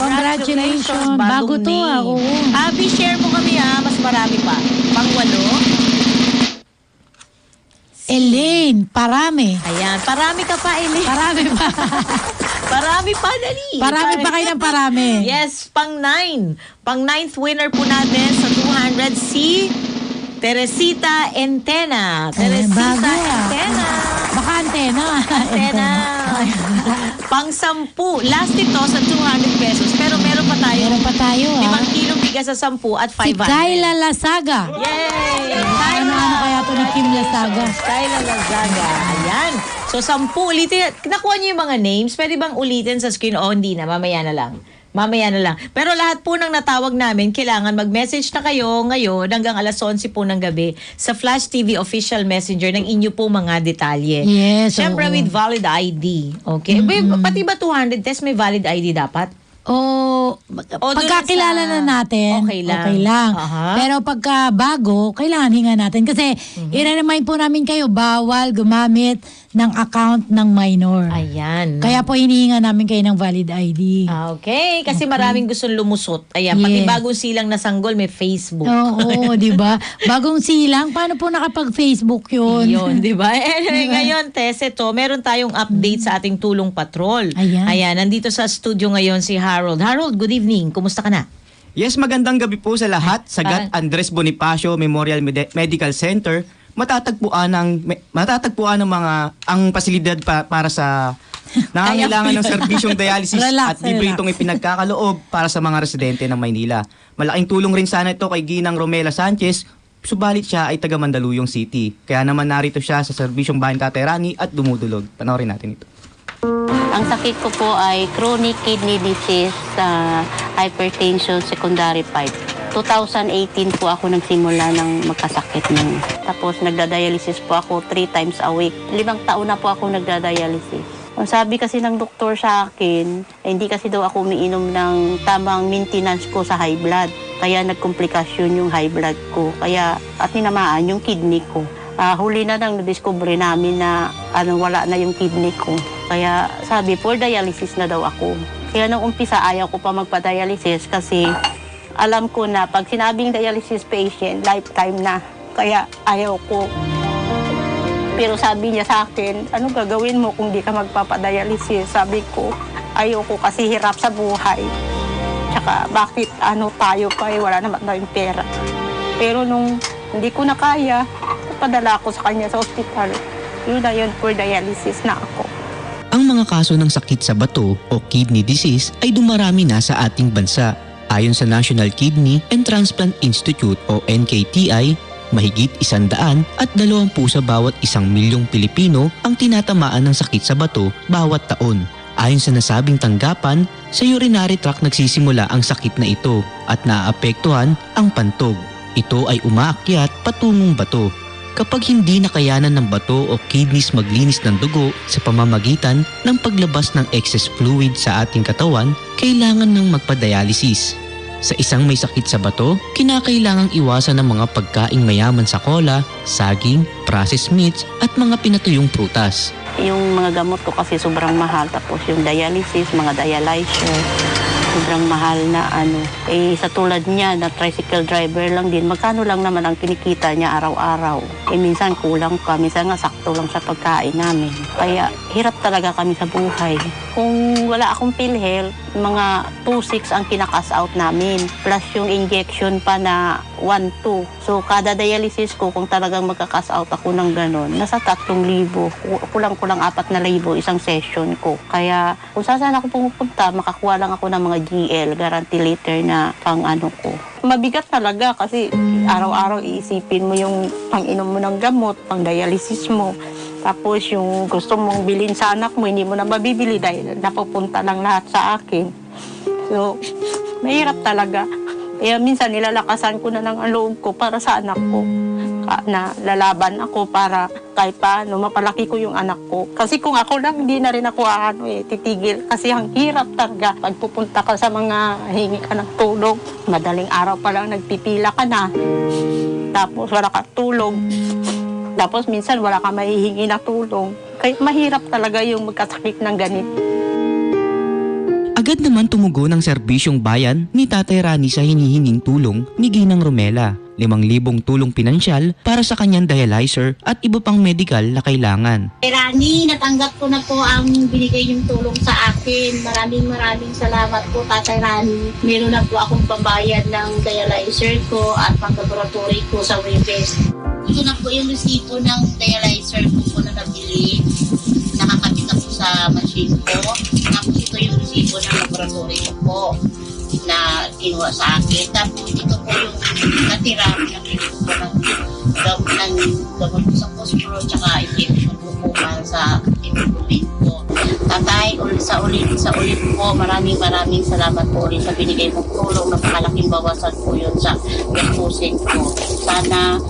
Congratulations. Bago to name. Abby, share mo kami mas marami pa. Pang-walo. Elaine, parami. Ayan, parami ka pa, Elaine. Parami pa. Parami pa, dali. Parami pa kayo ng parami. Yes, pang-9. Pang-9th winner po natin sa 200 si Teresita Entena. Teresita Entena. Baka antena. Antena. Pang-10. Last ito sa 200 pesos. Pero meron pa tayo. Meron pa tayo, 5 kilong bigas sa 10 at 500. Si Kayla Lasaga. Yay! Ano kaya ito ni Kim Lasaga? Kayla Lasaga. Ayan. So, 10 ulitin. Nakuha niyo yung mga names. Pwede bang ulitin sa screen? O, hindi na. Mamaya na lang. Pero lahat po ng natawag namin, kailangan mag-message na kayo ngayon hanggang alas 11 po ng gabi sa Flash TV official messenger ng inyo po mga detalye. Yes. Siyempre with valid ID. Okay? Pati ba 200 test may valid ID dapat? Pagkakilala na natin, okay lang. Pero pagka bago, kailangan hinga natin. Kasi, i-remind po namin kayo, bawal gumamit ng account ng minor. Ayan. Kaya po hinihinga namin kayo ng valid ID. Okay, kasi maraming gustong lumusot. Ayan, pati bagong silang na sanggol may Facebook. Oo, di ba? Bagong silang, paano po nakapag-Facebook yun? Yun, di ba? Anyway, ngayon, Tess, ito, meron tayong update sa ating tulong patrol. Ayan, nandito sa studio ngayon si Harold. Harold, good evening. Kumusta ka na? Yes, magandang gabi po sa lahat. Sa GAT Andres Bonifacio Memorial Medical Center, matatagpuan ng mga ang pasilidad para sa nangangailangan ng serbisyong dialysis at libre itong ipinagkakaloob para sa mga residente ng Maynila. Malaking tulong rin sana ito kay Ginang Romela Sanchez, subalit siya ay taga Mandaluyong City. Kaya naman narito siya sa serbisyong Bayan Katerani at dumudulog. Panoorin natin ito. Ang sakit ko po ay chronic kidney disease, hypertension secondary 5. 2018 po ako nagsimula ng magkasakit nun. Tapos nagdadialysis po ako 3 times a week. 5 taon na po ako nagdadialysis. Ang sabi kasi ng doktor sa akin, hindi kasi daw ako umiinom ng tamang maintenance ko sa high blood. Kaya nagkomplikasyon yung high blood ko. Kaya at tinamaan yung kidney ko. Huli na nang na-discover namin na wala na yung kidney ko. Kaya sabi, for dialysis na daw ako. Kaya nung umpisa, ayaw ko pa magpa-dialysis kasi alam ko na pag sinabing dialysis patient, lifetime na. Kaya ayaw ko. Pero sabi niya sa akin, ano gagawin mo kung di ka magpapadialysis? Sabi ko, ayaw ko kasi hirap sa buhay. Tsaka bakit tayo pa wala naman tayong pera. Pero nung hindi ko na kaya, padala ako sa kanya sa ospital. Yun na yun, for dialysis na ako. Ang mga kaso ng sakit sa bato o kidney disease ay dumarami na sa ating bansa. Ayon sa National Kidney and Transplant Institute o NKTI, mahigit 120 sa bawat 1 milyong Pilipino ang tinatamaan ng sakit sa bato bawat taon. Ayon sa nasabing tanggapan, sa urinary tract nagsisimula ang sakit na ito at naaapektuhan ang pantog. Ito ay umaakyat patungong bato. Kapag hindi nakayanan ng bato o kidneys maglinis ng dugo sa pamamagitan ng paglabas ng excess fluid sa ating katawan, kailangan ng magpa-dialysis. Sa isang may sakit sa bato, kinakailangang iwasan ng mga pagkaing mayaman sa cola, saging, processed meats at mga pinatuyong prutas. Yung mga gamot ko kasi sobrang mahal. Tapos yung dialysis, mga dialyzer, sobrang mahal na sa tulad niya na tricycle driver lang din, magkano lang naman ang kinikita niya araw-araw. Minsan kulang pa, minsan nga sakto lang sa pagkain namin. Kaya hirap talaga kami sa buhay. Kung wala akong PhilHealth, mga 2,600 ang kinakas out namin. Plus yung injection pa na 1,200. So kada dialysis ko, kung talagang magkakas out ako ng ganon, nasa 3,000. Kulang-kulang 4,000 isang session ko. Kaya kung saan ako pumupunta, makakuha lang ako ng mga GL, guarantee letter na pang ano ko. Mabigat talaga kasi araw-araw iisipin mo yung pang-inom mo ng gamot, pang dialysis mo. Tapos yung gusto mong bilhin sa anak mo, hindi mo na mabibili dahil napupunta lang lahat sa akin. So, mahirap talaga. Kaya minsan nilalakasan ko na lang ang loob ko para sa anak ko. Na lalaban ako para kahit paano mapalaki ko yung anak ko. Kasi kung ako lang, hindi na rin ako titigil. Kasi ang hirap talaga. Pag pupunta ka sa mga hingi ka ng tulong, madaling araw pa lang nagpipila ka na. Tapos wala ka tulog. Tapos minsan wala ka mahihingi na tulong. Kaya mahirap talaga yung magkasakit ng ganito. Agad naman tumugon ang serbisyong bayan ni Tatay Rani sa hinihinging tulong ni Ginang Romela. 5,000 tulong pinansyal para sa kanyang dialyzer at iba pang medical na kailangan. Rani, natanggap ko na po ang binigay niyong tulong sa akin. Maraming salamat po, Tatay Rani. Meron na po akong pambayad ng dialyzer ko at pang-laboratory ko sa Webes. Ito na po yung resibo ng dialyzer ko na nabili. Nakakabit na po sa machine ko. Tapos ito yung resibo ng laboratory ko po na kinuha sa akin. Tapos ito po yung natira ng gamot sa pospro tsaka injection po para sa hemoglobin ko. Tatay, sa ulit po, maraming salamat po ulit sa binigay mong tulong. Napakalaking bawasan po yun sa gastusin ko. Sana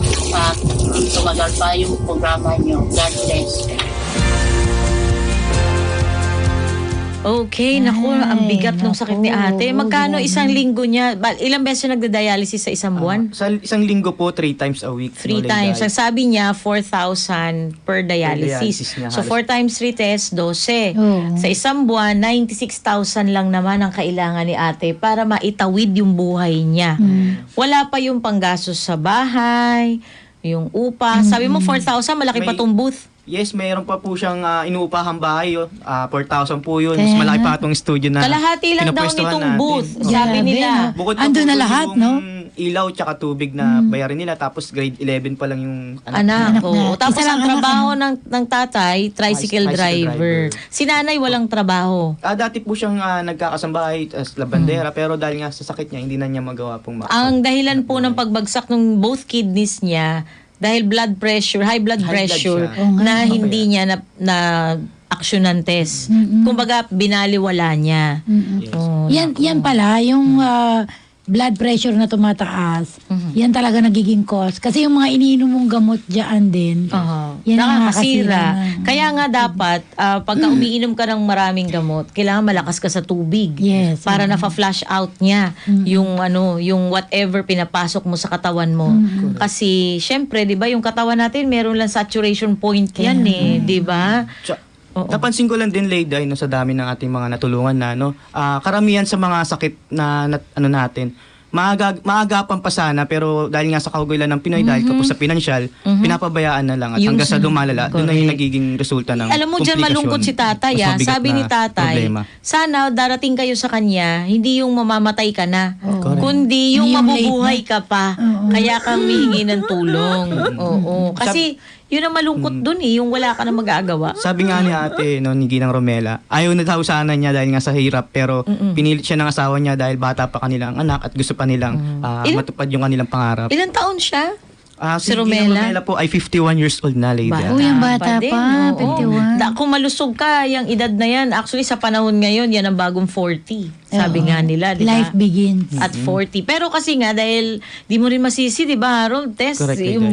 tumagal pa yung programa nyo. God bless. Okay, naku, ang bigat ng sakit ni ate. Magkano isang linggo niya? Ilang beses siya nagda-dialysis sa isang buwan? Sa isang linggo po, 3 times a week. 3 times. Ang sabi niya, 4,000 per dialysis. niya, So, 4 times 3 tests, 12. Sa isang buwan, 96,000 lang naman ang kailangan ni ate para maitawid yung buhay niya. Wala pa yung panggastos sa bahay, yung upa. Sabi mo, 4,000, malaki pa tong booth. Yes, mayroon pa po siyang inuupahang bahay. 4,000 po yun. Mas malaki pa itong studio na kalahati lang daw nitong booth. Sabi nila. Bukod ando na lahat, no? Ilaw tsaka tubig na bayarin nila. Tapos grade 11 pa lang yung anak. Tapos ang trabaho ng tatay, tricycle driver. Si nanay walang trabaho. Dati po siyang nagkakasambahay as labandera. Pero dahil nga sa sakit niya, hindi na niya magawa pong ang dahilan po ng pagbagsak ng both kidneys niya, dahil high blood pressure na hindi niya na aksyonan test. Kumbaga, binaliwala niya. Yan pala, yung blood pressure na tumataas, yan talaga nagiging cause. Kasi yung mga iniinom mong gamot dyan din, yan nakakasira. Kaya nga dapat, pagka umiinom ka ng maraming gamot, kailangan malakas ka sa tubig. Yes. Para na-flush out niya yung whatever pinapasok mo sa katawan mo. Kasi, syempre, di ba, yung katawan natin, meron lang saturation point yan di ba? Napansin ko lang din, Lady, no, sa dami ng ating mga natulungan na, karamihan sa mga sakit na natin, maagapan pa sana, pero dahil nga sa kaugulan ng Pinoy, dahil kapos sa pinansyal, pinapabayaan na lang. At hanggang sa lumalala, doon na yung nagiging resulta ng alam mo dyan, malungkot si tatay. Sabi ni tatay, sana darating kayo sa kanya, hindi yung mamamatay ka na, kundi yung mabubuhay ka pa. Kaya kang humihingi ng tulong. Kasi yun ang malungkot dun yung wala ka na magagawa. Sabi nga ni ate, ni Ginang Romela, ayaw na daw sana niya dahil nga sa hirap, pero pinilit siya ng asawa niya dahil bata pa kanilang anak at gusto pa nilang matupad yung kanilang pangarap. Ilang taon siya? Si Romela po ay 51 years old na, Lady. Yung bata pa, 51. Kung malusog ka, yung edad na yan, actually sa panahon ngayon, yan ang bagong 40. Sabi nga nila, di ba? Life begins. At 40. Pero kasi nga, dahil di mo rin masisi, di ba, Harold? Test,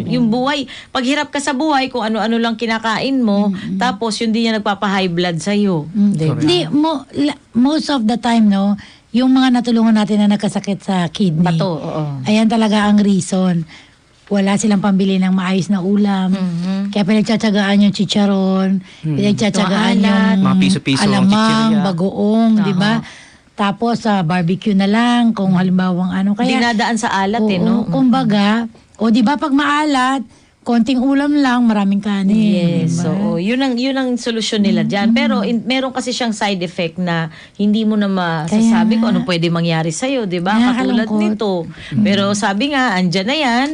yung buhay. Paghirap ka sa buhay, kung ano-ano lang kinakain mo, tapos yun din yung nagpapa-high blood sa'yo. Hindi, most of the time, yung mga natulungan natin na nagkasakit sa kidney. Bato, ayan talaga ang reason. Wala silang pambili ng maayos na ulam. Kaya pinagtsatsagaan yung chicharon, pinagtsatsagaan yung mga piso-piso, alamang, bagoong, di ba? Tapos barbecue na lang kung halimbawang ano. Kaya dinadaan sa alat kumbaga, di ba pag maalat, konting ulam lang, maraming kanin. Yes, diba? so yun ang solusyon nila diyan. Pero meron kasi siyang side effect na hindi mo na masasabi kung anong pwede mangyari sa iyo, 'di ba? Katulad nito. Pero sabi nga, andyan na 'yan.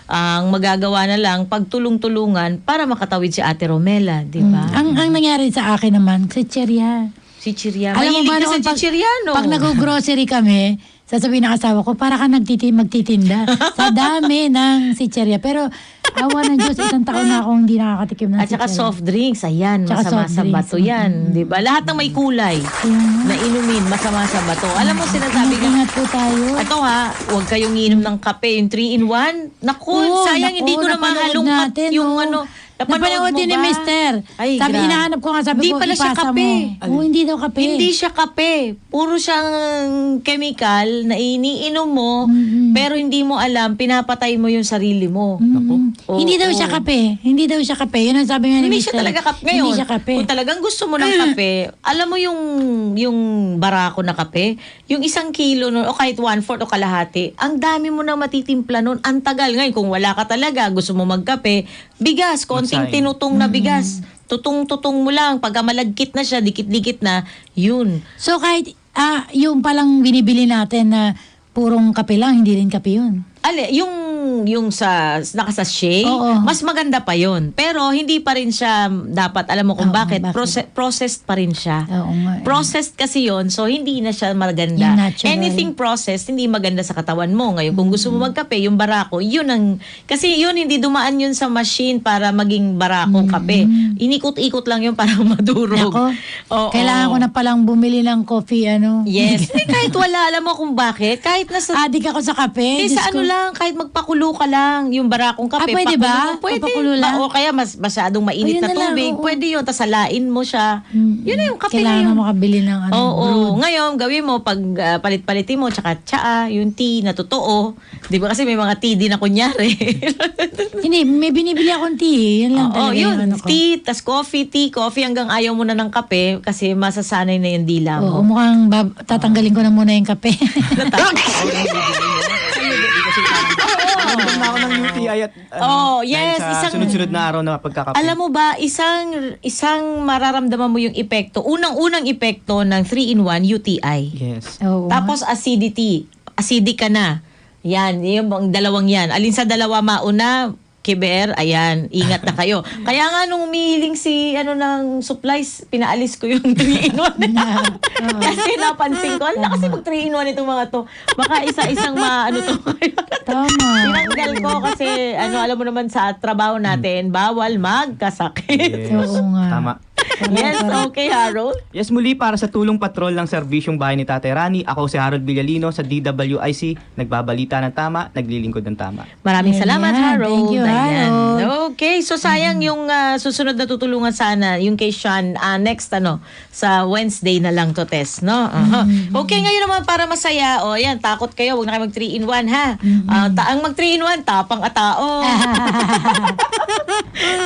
Ang magagawa na lang pagtulong-tulungan para makatawid si Ate Romela, 'di ba? Ang nangyari sa akin naman, si Chiria. Si Chiria. Alam mo ba Mahilig ka noon, sa Chichiriano. pag nag-grocery kami, sasabihin ng asawa ko, para ka magtitinda. Sa dami ng Chicheria. Pero, awa ng Diyos, isang taon na akong hindi nakakatikim ng At saka Chicheria. soft drinks, ayan, Tsaka masama soft sa drinks. bato yan. Di ba? Lahat ng may kulay na inumin, masama sa bato. Alam mo, sinasabi ka, Ingat po tayo. ito ha, huwag kayong inom ng kape, yung 3-in-1. Naku, Oo, sayang, hindi ko na napanood mahalungkat natin, yung no? ano. Napanood din ni Mister. Ay, Sabi, grabe. hinahanap ko nga, sabi Hindi ko, pala siya ipasa kape. mo. Oo, hindi daw kape. Hindi siya kape. Puro siyang chemical na iniinom mo, pero hindi mo alam, pinapatay mo yung sarili mo. Oo, Hindi daw siya kape. Hindi daw siya kape. Yun ang sabi nga ni Hindi Mister. siya talaga kape ngayon. Hindi siya kape. Kung talagang gusto mo ng kape, alam mo yung barako na kape, yung 1 kilo nun, o kahit 1/4 o kalahati, ang dami mo na matitimpla nun. Ang tagal. Ngayon, kung wala ka talaga, gusto mo magkape, bigas, konting Magsayang. tinutong na bigas. Tutong-tutong mo lang. Pagka malagkit na siya, dikit-dikit na, yun. So kahit yung palang binibili natin na purong kape lang, hindi rin kape yun. Yung sa nakasashay, mas maganda pa yon. Pero hindi pa rin siya dapat, alam mo kung bakit? Processed pa rin siya. Processed kasi yon, so hindi na siya maganda. Yung natural. Anything processed, hindi maganda sa katawan mo. Ngayon, kung gusto mo magkape, yung barako, yun ang, kasi yun, hindi dumaan yun sa machine para maging barako kape. Inikot-ikot lang yun para madurog. Nako, kailangan ko na palang bumili ng coffee, Yes. Kahit wala, alam mo kung bakit. Kahit nasa... Adik ako sa kape. Sa ano lang, kahit magpakulo ka lang, yung barakong kape. Pwede ba? Pwede. Papakulo lang? O kaya masyadong mainit Ayun na na lang, tubig. oo. Pwede yun. Tapos salain mo siya. Yun na yung kape Kailangan na yun. na makabili ng Oo. Ngayon, gawin mo, pag palit-palitin mo, tsaka tsaa, yung tea na totoo. Di ba kasi may mga tea din na kunyari. Hindi, may binibili akong tea. Yan lang Oo, talaga yun. yung ano ko. Tea, tas coffee, hanggang ayaw mo na ng kape kasi masasanay na yung dila Oo, mo. mukhang tatanggalin ko na muna yung kape. Nandun na ako ng UTI at yes, dahil sa sunod-sunod na araw na pagkakape. Alam mo ba, isang mararamdaman mo yung epekto, unang-unang epekto ng 3-in-1 UTI. Yes. Tapos acidity. Acidic ka na. Yan, yung dalawang yan. Alin sa dalawa mauna, Kiber, ayan, ingat na kayo. Kaya nga nung umihiling si ng supplies, pinaalis ko yung 3-in-1. Kasi napansin ko, kasi mag 3-in-1 itong mga to. Baka isa-isang to. Tama. Tinanggal ko kasi, alam mo naman sa trabaho natin, bawal magkasakit. Yes. Oo nga. Tama. Yes, okay, Harold. Yes, muli para sa tulong patrol ng serbisyong bahay ni Tate Rani, ako si Harold Villalino sa DWIC, Nagbabalita ng Tama, Naglilingkod ng Tama. Maraming salamat, Harold. Thank you, Ayan. Harold. Okay, so sayang yung susunod na tutulungan sana, yung kay Sean, next sa Wednesday na lang to test, no? Okay, ngayon naman para masaya, yan, takot kayo, huwag na kayo mag 3-in-1, ha? Ang mag 3-in-1, tapang at tao.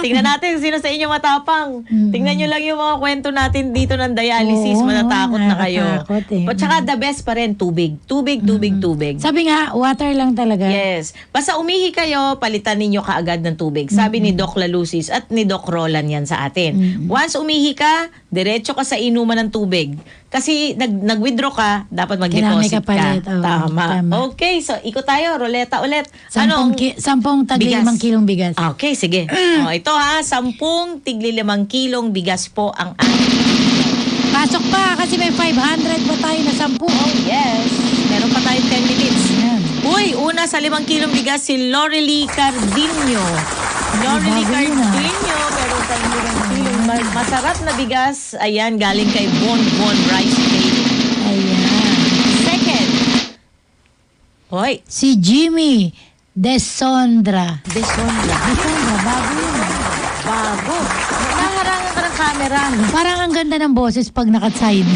Tingnan natin sino sa inyo matapang. Tingnan nyo lang yung mga kwento natin dito ng dialysis, matatakot na kayo. But saka the best pa rin, tubig. Tubig. Sabi nga, water lang talaga. Yes. Basta umihi kayo, palitan ninyo kaagad ng tubig. Sabi ni Doc Lalusis at ni Doc Roland yan sa atin. Once umihi ka, diretso ka sa inuman ng tubig. Kasi nag-withdraw ka, dapat mag-deposit ka. Tama. Okay, so ikot tayo, ruleta ulit. 10 tagli 5 kilong bigas. Okay, sige. Ito 10 tigli 5 kilong bigas po ang Pasok pa kasi may 500 pa tayo na 10. Oh, yes. Meron pa tayong 10 minutes. Uy, una sa 5 kilong bigas si Lorely Cardino. Lorely Cardino, meron tayong 5 kilong masarap na bigas. Ayan, galing kay Bon Rice Cake. Ayan. Second. Hoy. Si Jimmy Desondra. Bago yun. Bago. Naharangan ka ng camera. Parang ang ganda ng boses pag naka-side.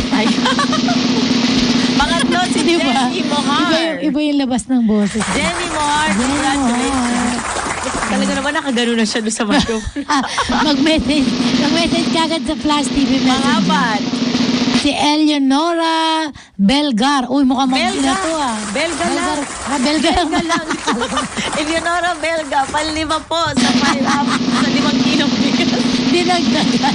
Pangatlo si Jenny Mohar. Iba yung labas ng boses. Jenny Mohar, congratulations. Talaga naman nakagano na siya doon sa microphone. Mag-message kagad sa Flash TV message. Mga bat. Si Eleonora Belgar. Uy, mukhang mag-ina to Belga lang. Belga lang. Eleonora Belga, panlima po sa 5 kilong bigas. Dinagdagan.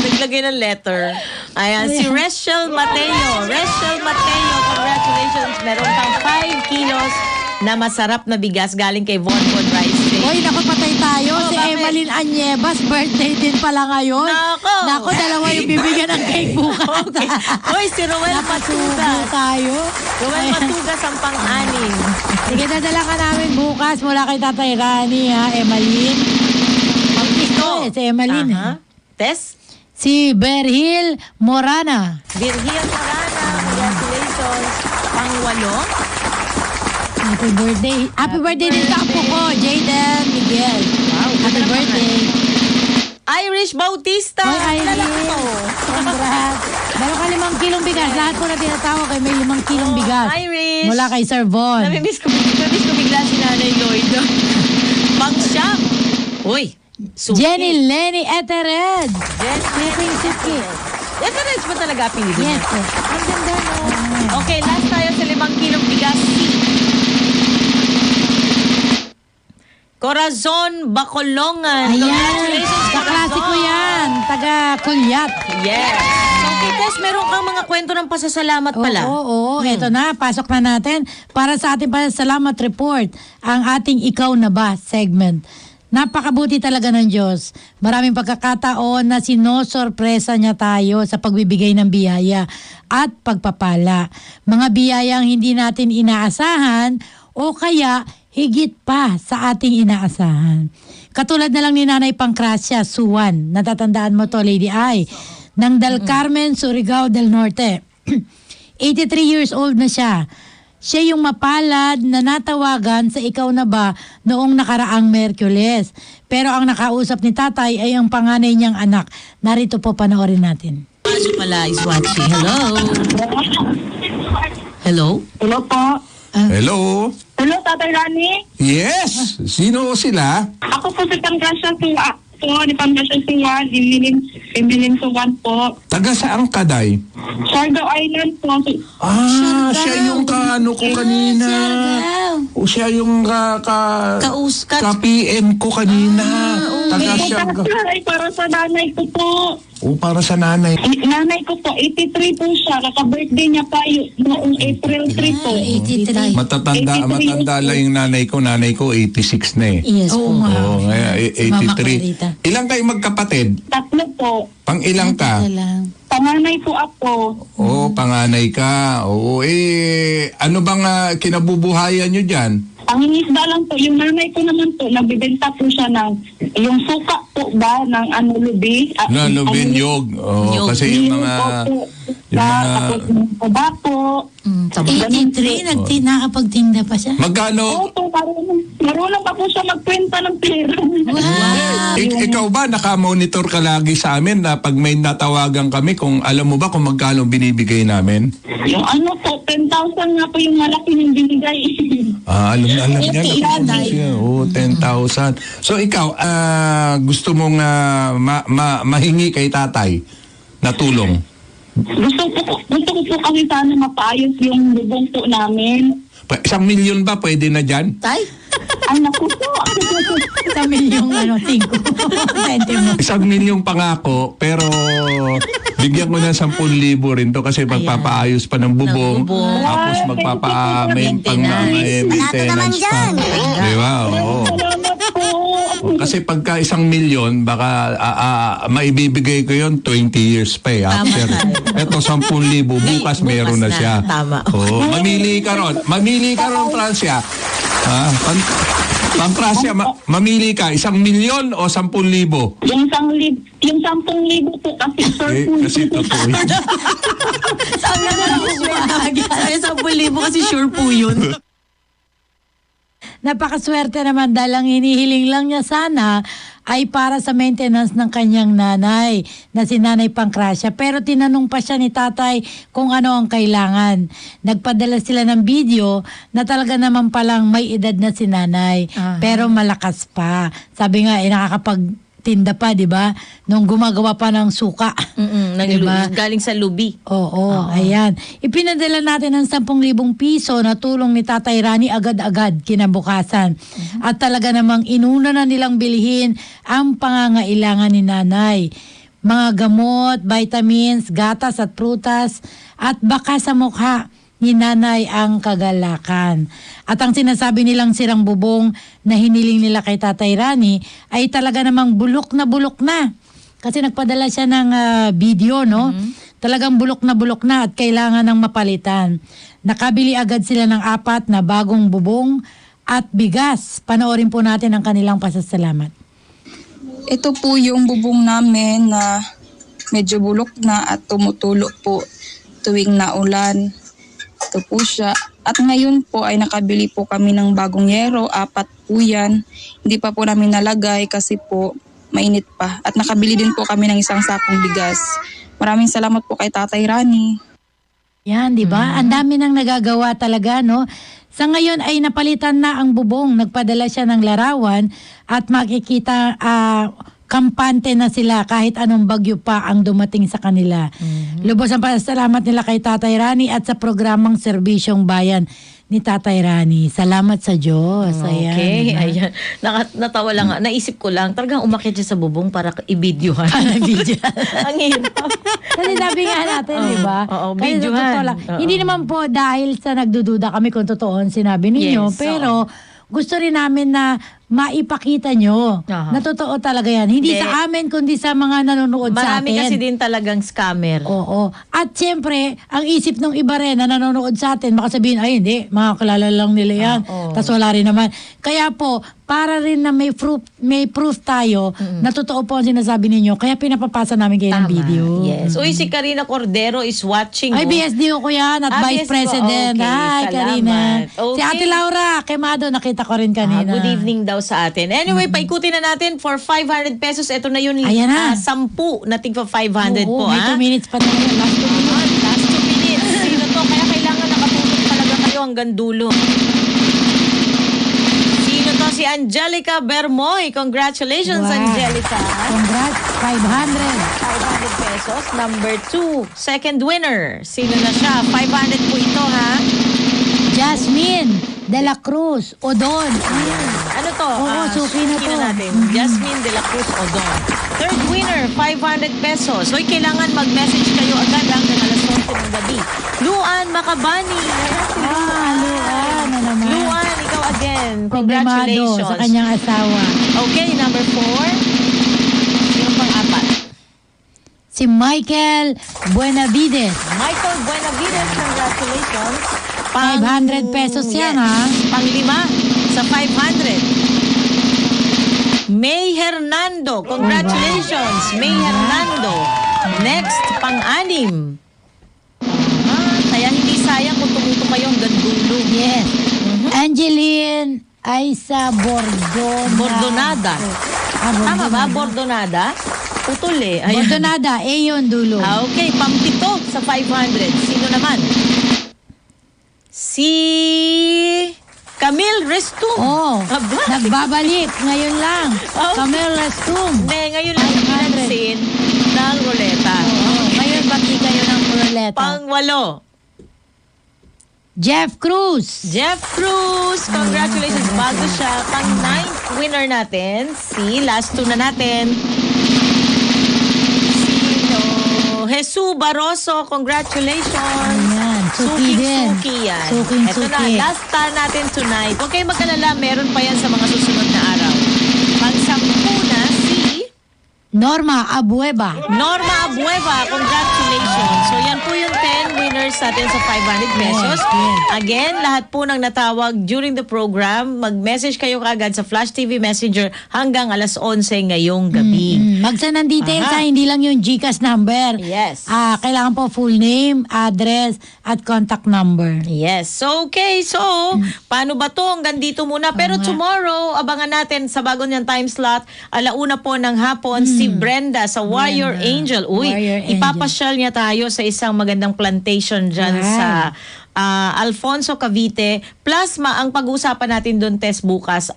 Naglagay ng letter. Ayan, si Rachel Mateo. Rachel Mateo, congratulations. Meron kang 5 kilos na masarap na bigas galing kay Von Rice. Uy, naku, patay tayo. Si Emeline Anyebas, birthday din pala ngayon. Naku, dalawa yung bibigyan ng cake bukas. Okay. Uy, si Ruel Matugas. tayo. Ruel Matugas ang pang-anim. Sige, dadala ka namin bukas mula kay Tatay Rani, ha, Emeline. Si Emeline. Tess? Si Berhil Morana. Berhil Morana, congratulations. Pang-walo. Happy birthday. Happy birthday din sa apo ko, Jaden Miguel. Wow, happy birthday. Irish Bautista. Hoy, Irish. Congrats. Meron ka 5 kilong bigas. Lahat po na tinatawag ay may 5 kilong bigas. Irish. Mula kay Sir Von. Namimiss ko bigla si Nanay Lloyd. Pang-siyam. Uy. Jenny Lenny Etered. Jenny Etered ba talaga pinili? Yes. Ang ganda, no? Okay, last tayo sa 5 kilong bigas. Corazon Bacolongan. Ayan. Congratulations, Kaklase ko yan. Taga Kulyat. Yes. So, Tess, meron kang mga kwento ng pasasalamat pala. Oo. Eto na, pasok na natin. Para sa ating pasasalamat report, ang ating Ikaw na Ba segment. Napakabuti talaga ng Diyos. Maraming pagkakataon na sinosorpresa niya tayo sa pagbibigay ng biyaya at pagpapala. Mga biyayang hindi natin inaasahan o kaya higit pa sa ating inaasahan. Katulad na lang ni Nanay Pancracia Suwan, natatandaan mo to, Lady Ai, ng Del Carmen, Surigao del Norte. 83 years old na siya. Siya yung mapalad na natawagan sa Ikaw na Ba noong nakaraang Miyerkules. Pero ang nakausap ni Tatay ay ang panganay niyang anak. Narito po, panoorin natin. Majo pala is watching. Hello? Hello? Hello po. Hello? Hello, Tatay Rani? Yes! Sino sila? Ako po si Pancracia Suwan. Ni Pancracia Suwan. Imilin Suwan po. Taga saan ka, Day? Siargao Island po. Siya yung ko kanina. O siya yung ka-PM ko kanina. Taga Siargao. Ay, para sa nanay ko po. O, para sa nanay. Nanay ko po, 83 po siya. Kaka-birthday niya pa noong April 3 po. 83. Matanda lang yung nanay ko. Nanay ko, 86 na eh. Yes po. Oo, kaya 83. Ilang kayo magkapatid? 3 po. Pang ilang ka? Panganay po ako. Oo, panganay ka. Oo, ano bang kinabubuhayan nyo dyan? Ang inisda lang po, yung nanay ko naman po, nagbibenta po siya ng, yung suka po ba, ng lubi. Nyog. Oo, kasi yung mga... Tapos yung tabako. 83, nakapagtinda pa siya. Magkano? Oo, marunong pa po siya magkwenta ng pera. Wow. Ikaw ba, nakamonitor ka lagi sa amin na pag may natawagan kami, kung alam mo ba kung magkano binibigay namin? Yung po, 10,000 nga po yung malaki yung binigay. Alam niya. Oo, 10,000. So ikaw, gusto mong mahingi kay tatay na tulong? Gusto ko po kami sana mapaayos yung bubong po namin. 1 milyon ba pwede na dyan? Tay? Ay, naku po. 1 milyong 5 1 milyong pangako, pero bigyan ko na 10,000 rin to kasi magpapaayos pa ng bubong. Tapos maintenance pa. Di ba? Oo. Kasi pagka 1 milyon, baka maibibigay ko yon 20 years pa eh. After. Ito 10,000, bukas meron na siya. Tama. Oo. Mamili ka ron, Francia. Pancracia, mamili ka, 1 milyon o 10,000? Yung 10,000 po kasi sure po. Kasi totoo yun. Sabi na lang ako sure. 10,000 kasi sure po yun. Napakaswerte naman dahil ang hinihiling lang niya sana ay para sa maintenance ng kanyang nanay na si Nanay Pancracia. Pero tinanong pa siya ni Tatay kung ano ang kailangan. Nagpadala sila ng video na talaga naman palang may edad na si Nanay. Pero malakas pa. Sabi nga, nakakapag nagtinda pa, di ba? Nung gumagawa pa ng suka. Diba? Galing sa lubi. Oo, ayan. Ipinadala natin ang 10,000 piso na tulong ni Tatay Rani agad-agad kinabukasan. At talaga namang inuna na nilang bilhin ang pangangailangan ni nanay. Mga gamot, vitamins, gatas at prutas, at baka sa mukha ni nanay ang kagalakan. At ang sinasabi nilang sirang bubong na hiniling nila kay Tatay Rani ay talaga namang bulok na. Kasi nagpadala siya ng video, no? Talagang bulok na at kailangan ng mapalitan. Nakabili agad sila ng 4 na bagong bubong at bigas. Panoorin po natin ang kanilang pasasalamat. Ito po yung bubong namin na medyo bulok na at tumutulo po tuwing naulan. Ito po siya. At ngayon po ay nakabili po kami ng bagong yero, 4 po yan. Hindi pa po namin nalagay kasi po mainit pa. At nakabili din po kami ng 1 sakong bigas. Maraming salamat po kay Tatay Rani. Yan, di ba? Ang dami nang nagagawa talaga, no? Sa ngayon ay napalitan na ang bubong. Nagpadala siya ng larawan at makikita kampante na sila kahit anong bagyo pa ang dumating sa kanila. Lubos ang pasalamat nila kay Tatay Rani at sa programang Serbisyong Bayan ni Tatay Rani. Salamat sa Diyos. Ayan, Okay, diba? ayan. Natawa lang nga. Naisip ko lang, talagang umakyat siya sa bubong para i-videohan. Ang hirap. Kasi sabi nga natin, di ba? Oo, Kasi videohan. totoo lang. Oo. Hindi naman po dahil sa nagdududa kami kung totoo ang sinabi ninyo, Yes, pero gusto rin namin na maipakita nyo na totoo talaga yan. Hindi Hindi. sa amin, kundi sa mga nanonood sa atin. Marami kasi din talagang scammer. Oo. At siyempre, ang isip ng iba rin na nanonood sa atin, baka sabihin, ay hindi, mga kalala lang nila yan. Tapos wala rin naman. Kaya po, para rin na may proof tayo na totoo po ang sinasabi ninyo, kaya pinapapasa namin kayo ng video. Yes. Uy, si Karina Cordero is watching. Ay, BSDO ko yan at Vice BSDO. President. Okay, Hi, salamat. Karina. Okay. Si Ate Laura, Quemado, nakita ko rin kanina. Good evening daw sa atin. Anyway, paikutin na natin for 500 pesos. Ito na yun, Ayan na. 10 na tig 500 Oo, po. may 2 minutes pa tayo. Last 2 minutes. Last 2 minutes. Sino to? Kaya kailangan nakatutok talaga kayo hanggang dulo. Sino to? Si Angelica Bermoy. Congratulations, Wow. Angelica. Congrats, 500. 500 pesos. Number 2, second winner. Sino na siya? 500 po ito, ha? Jasmine de la Cruz, Odon. Ano to? Oo, suki na to. natin. Jasmine de la Cruz Odon. Third winner, 500 pesos. So, kailangan mag-message kayo agad hanggang alas 11 ng gabi. Luan Makabani. Luan na naman. Luan, ikaw again. Problemado Congratulations. sa kanyang asawa. Okay, number 4. Sino pang 4? Si Michael Buenavides. Michael Buenavides, congratulations. 500 pesos yan, ha? Pang-5 sa 500. May Hernando, congratulations. May Hernando. Next, pang-6. Kaya hindi sayang kung tumuto kayo hanggang dulo. Yes. Angeline Aisa Bordonada. Tama ba? Bordonada? Putol eh. Ayan. Bordonada, yun dulo. Okay, pang-7 sa 500. Sino naman? Si Camille Restum. Oh, nagbabalik ngayon lang. Camille Restum. Hindi, ngayon lang pinansin ng ruleta. Ngayon bati kayo ng ruleta. Pang-8. Jeff Cruz. Jeff Cruz. Congratulations. Bago siya. Pang-9th winner natin. Si last 2 na natin. Jesus Barroso, congratulations. Ayan, suki din. Suki yan. Suking-suki. Ito na, last star natin tonight. Huwag kayong mag-alala, meron pa yan sa mga susunod na araw. Pang-10 na si Norma Abueva. Norma Abueva, congratulations. So yan po yung 10 winners natin sa 500 pesos. Again, lahat po ng natawag during the program, mag-message kayo kaagad sa Flash TV Messenger hanggang alas 11 ngayong gabi. Magsan ng details ha, hindi lang yung GCash number. Yes. Kailangan po full name, address, at contact number. Yes. So, okay. So, paano ba to? Hanggang dito muna. Pero tomorrow, abangan natin sa bago niyang time slot, 1:00 po ng hapon, si Brenda sa Warrior Angel. Uy, Warrior Angel. ipapasyal niya tayo sa isang magandang plantation dyan sa Alfonso Cavite. Plus, ang pag-uusapan natin doon, Tess, bukas,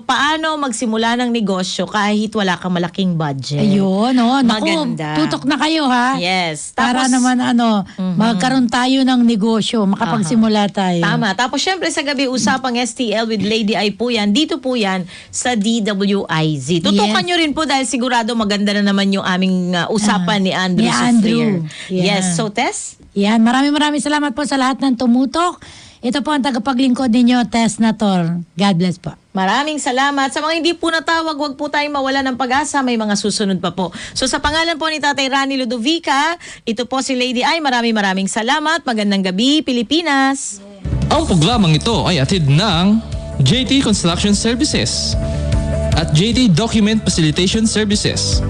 paano magsimula ng negosyo kahit wala kang malaking budget. Ayun, Maganda. tutok na kayo ha. Yes. Para naman magkaroon tayo ng negosyo, makapagsimula tayo. Tama. Tapos syempre sa gabi, usapang STL with Lady I po yan. Dito po yan sa DWIZ. Tutukan nyo rin po dahil sigurado maganda na naman yung aming usapan ni Andrew. Yes. So, Tess? Yan. Maraming salamat po sa lahat ng tumutok. Ito po ang tagapaglingkod ninyo, Tess Nator. God bless po. Maraming salamat. Sa mga hindi po natawag, wag po tayong mawala ng pag-asa. May mga susunod pa po. So sa pangalan po ni Tatay Rani Ludovica, ito po si Lady I. Maraming salamat. Magandang gabi, Pilipinas. Ang programang ito ay atid ng JT Construction Services at JT Document Facilitation Services.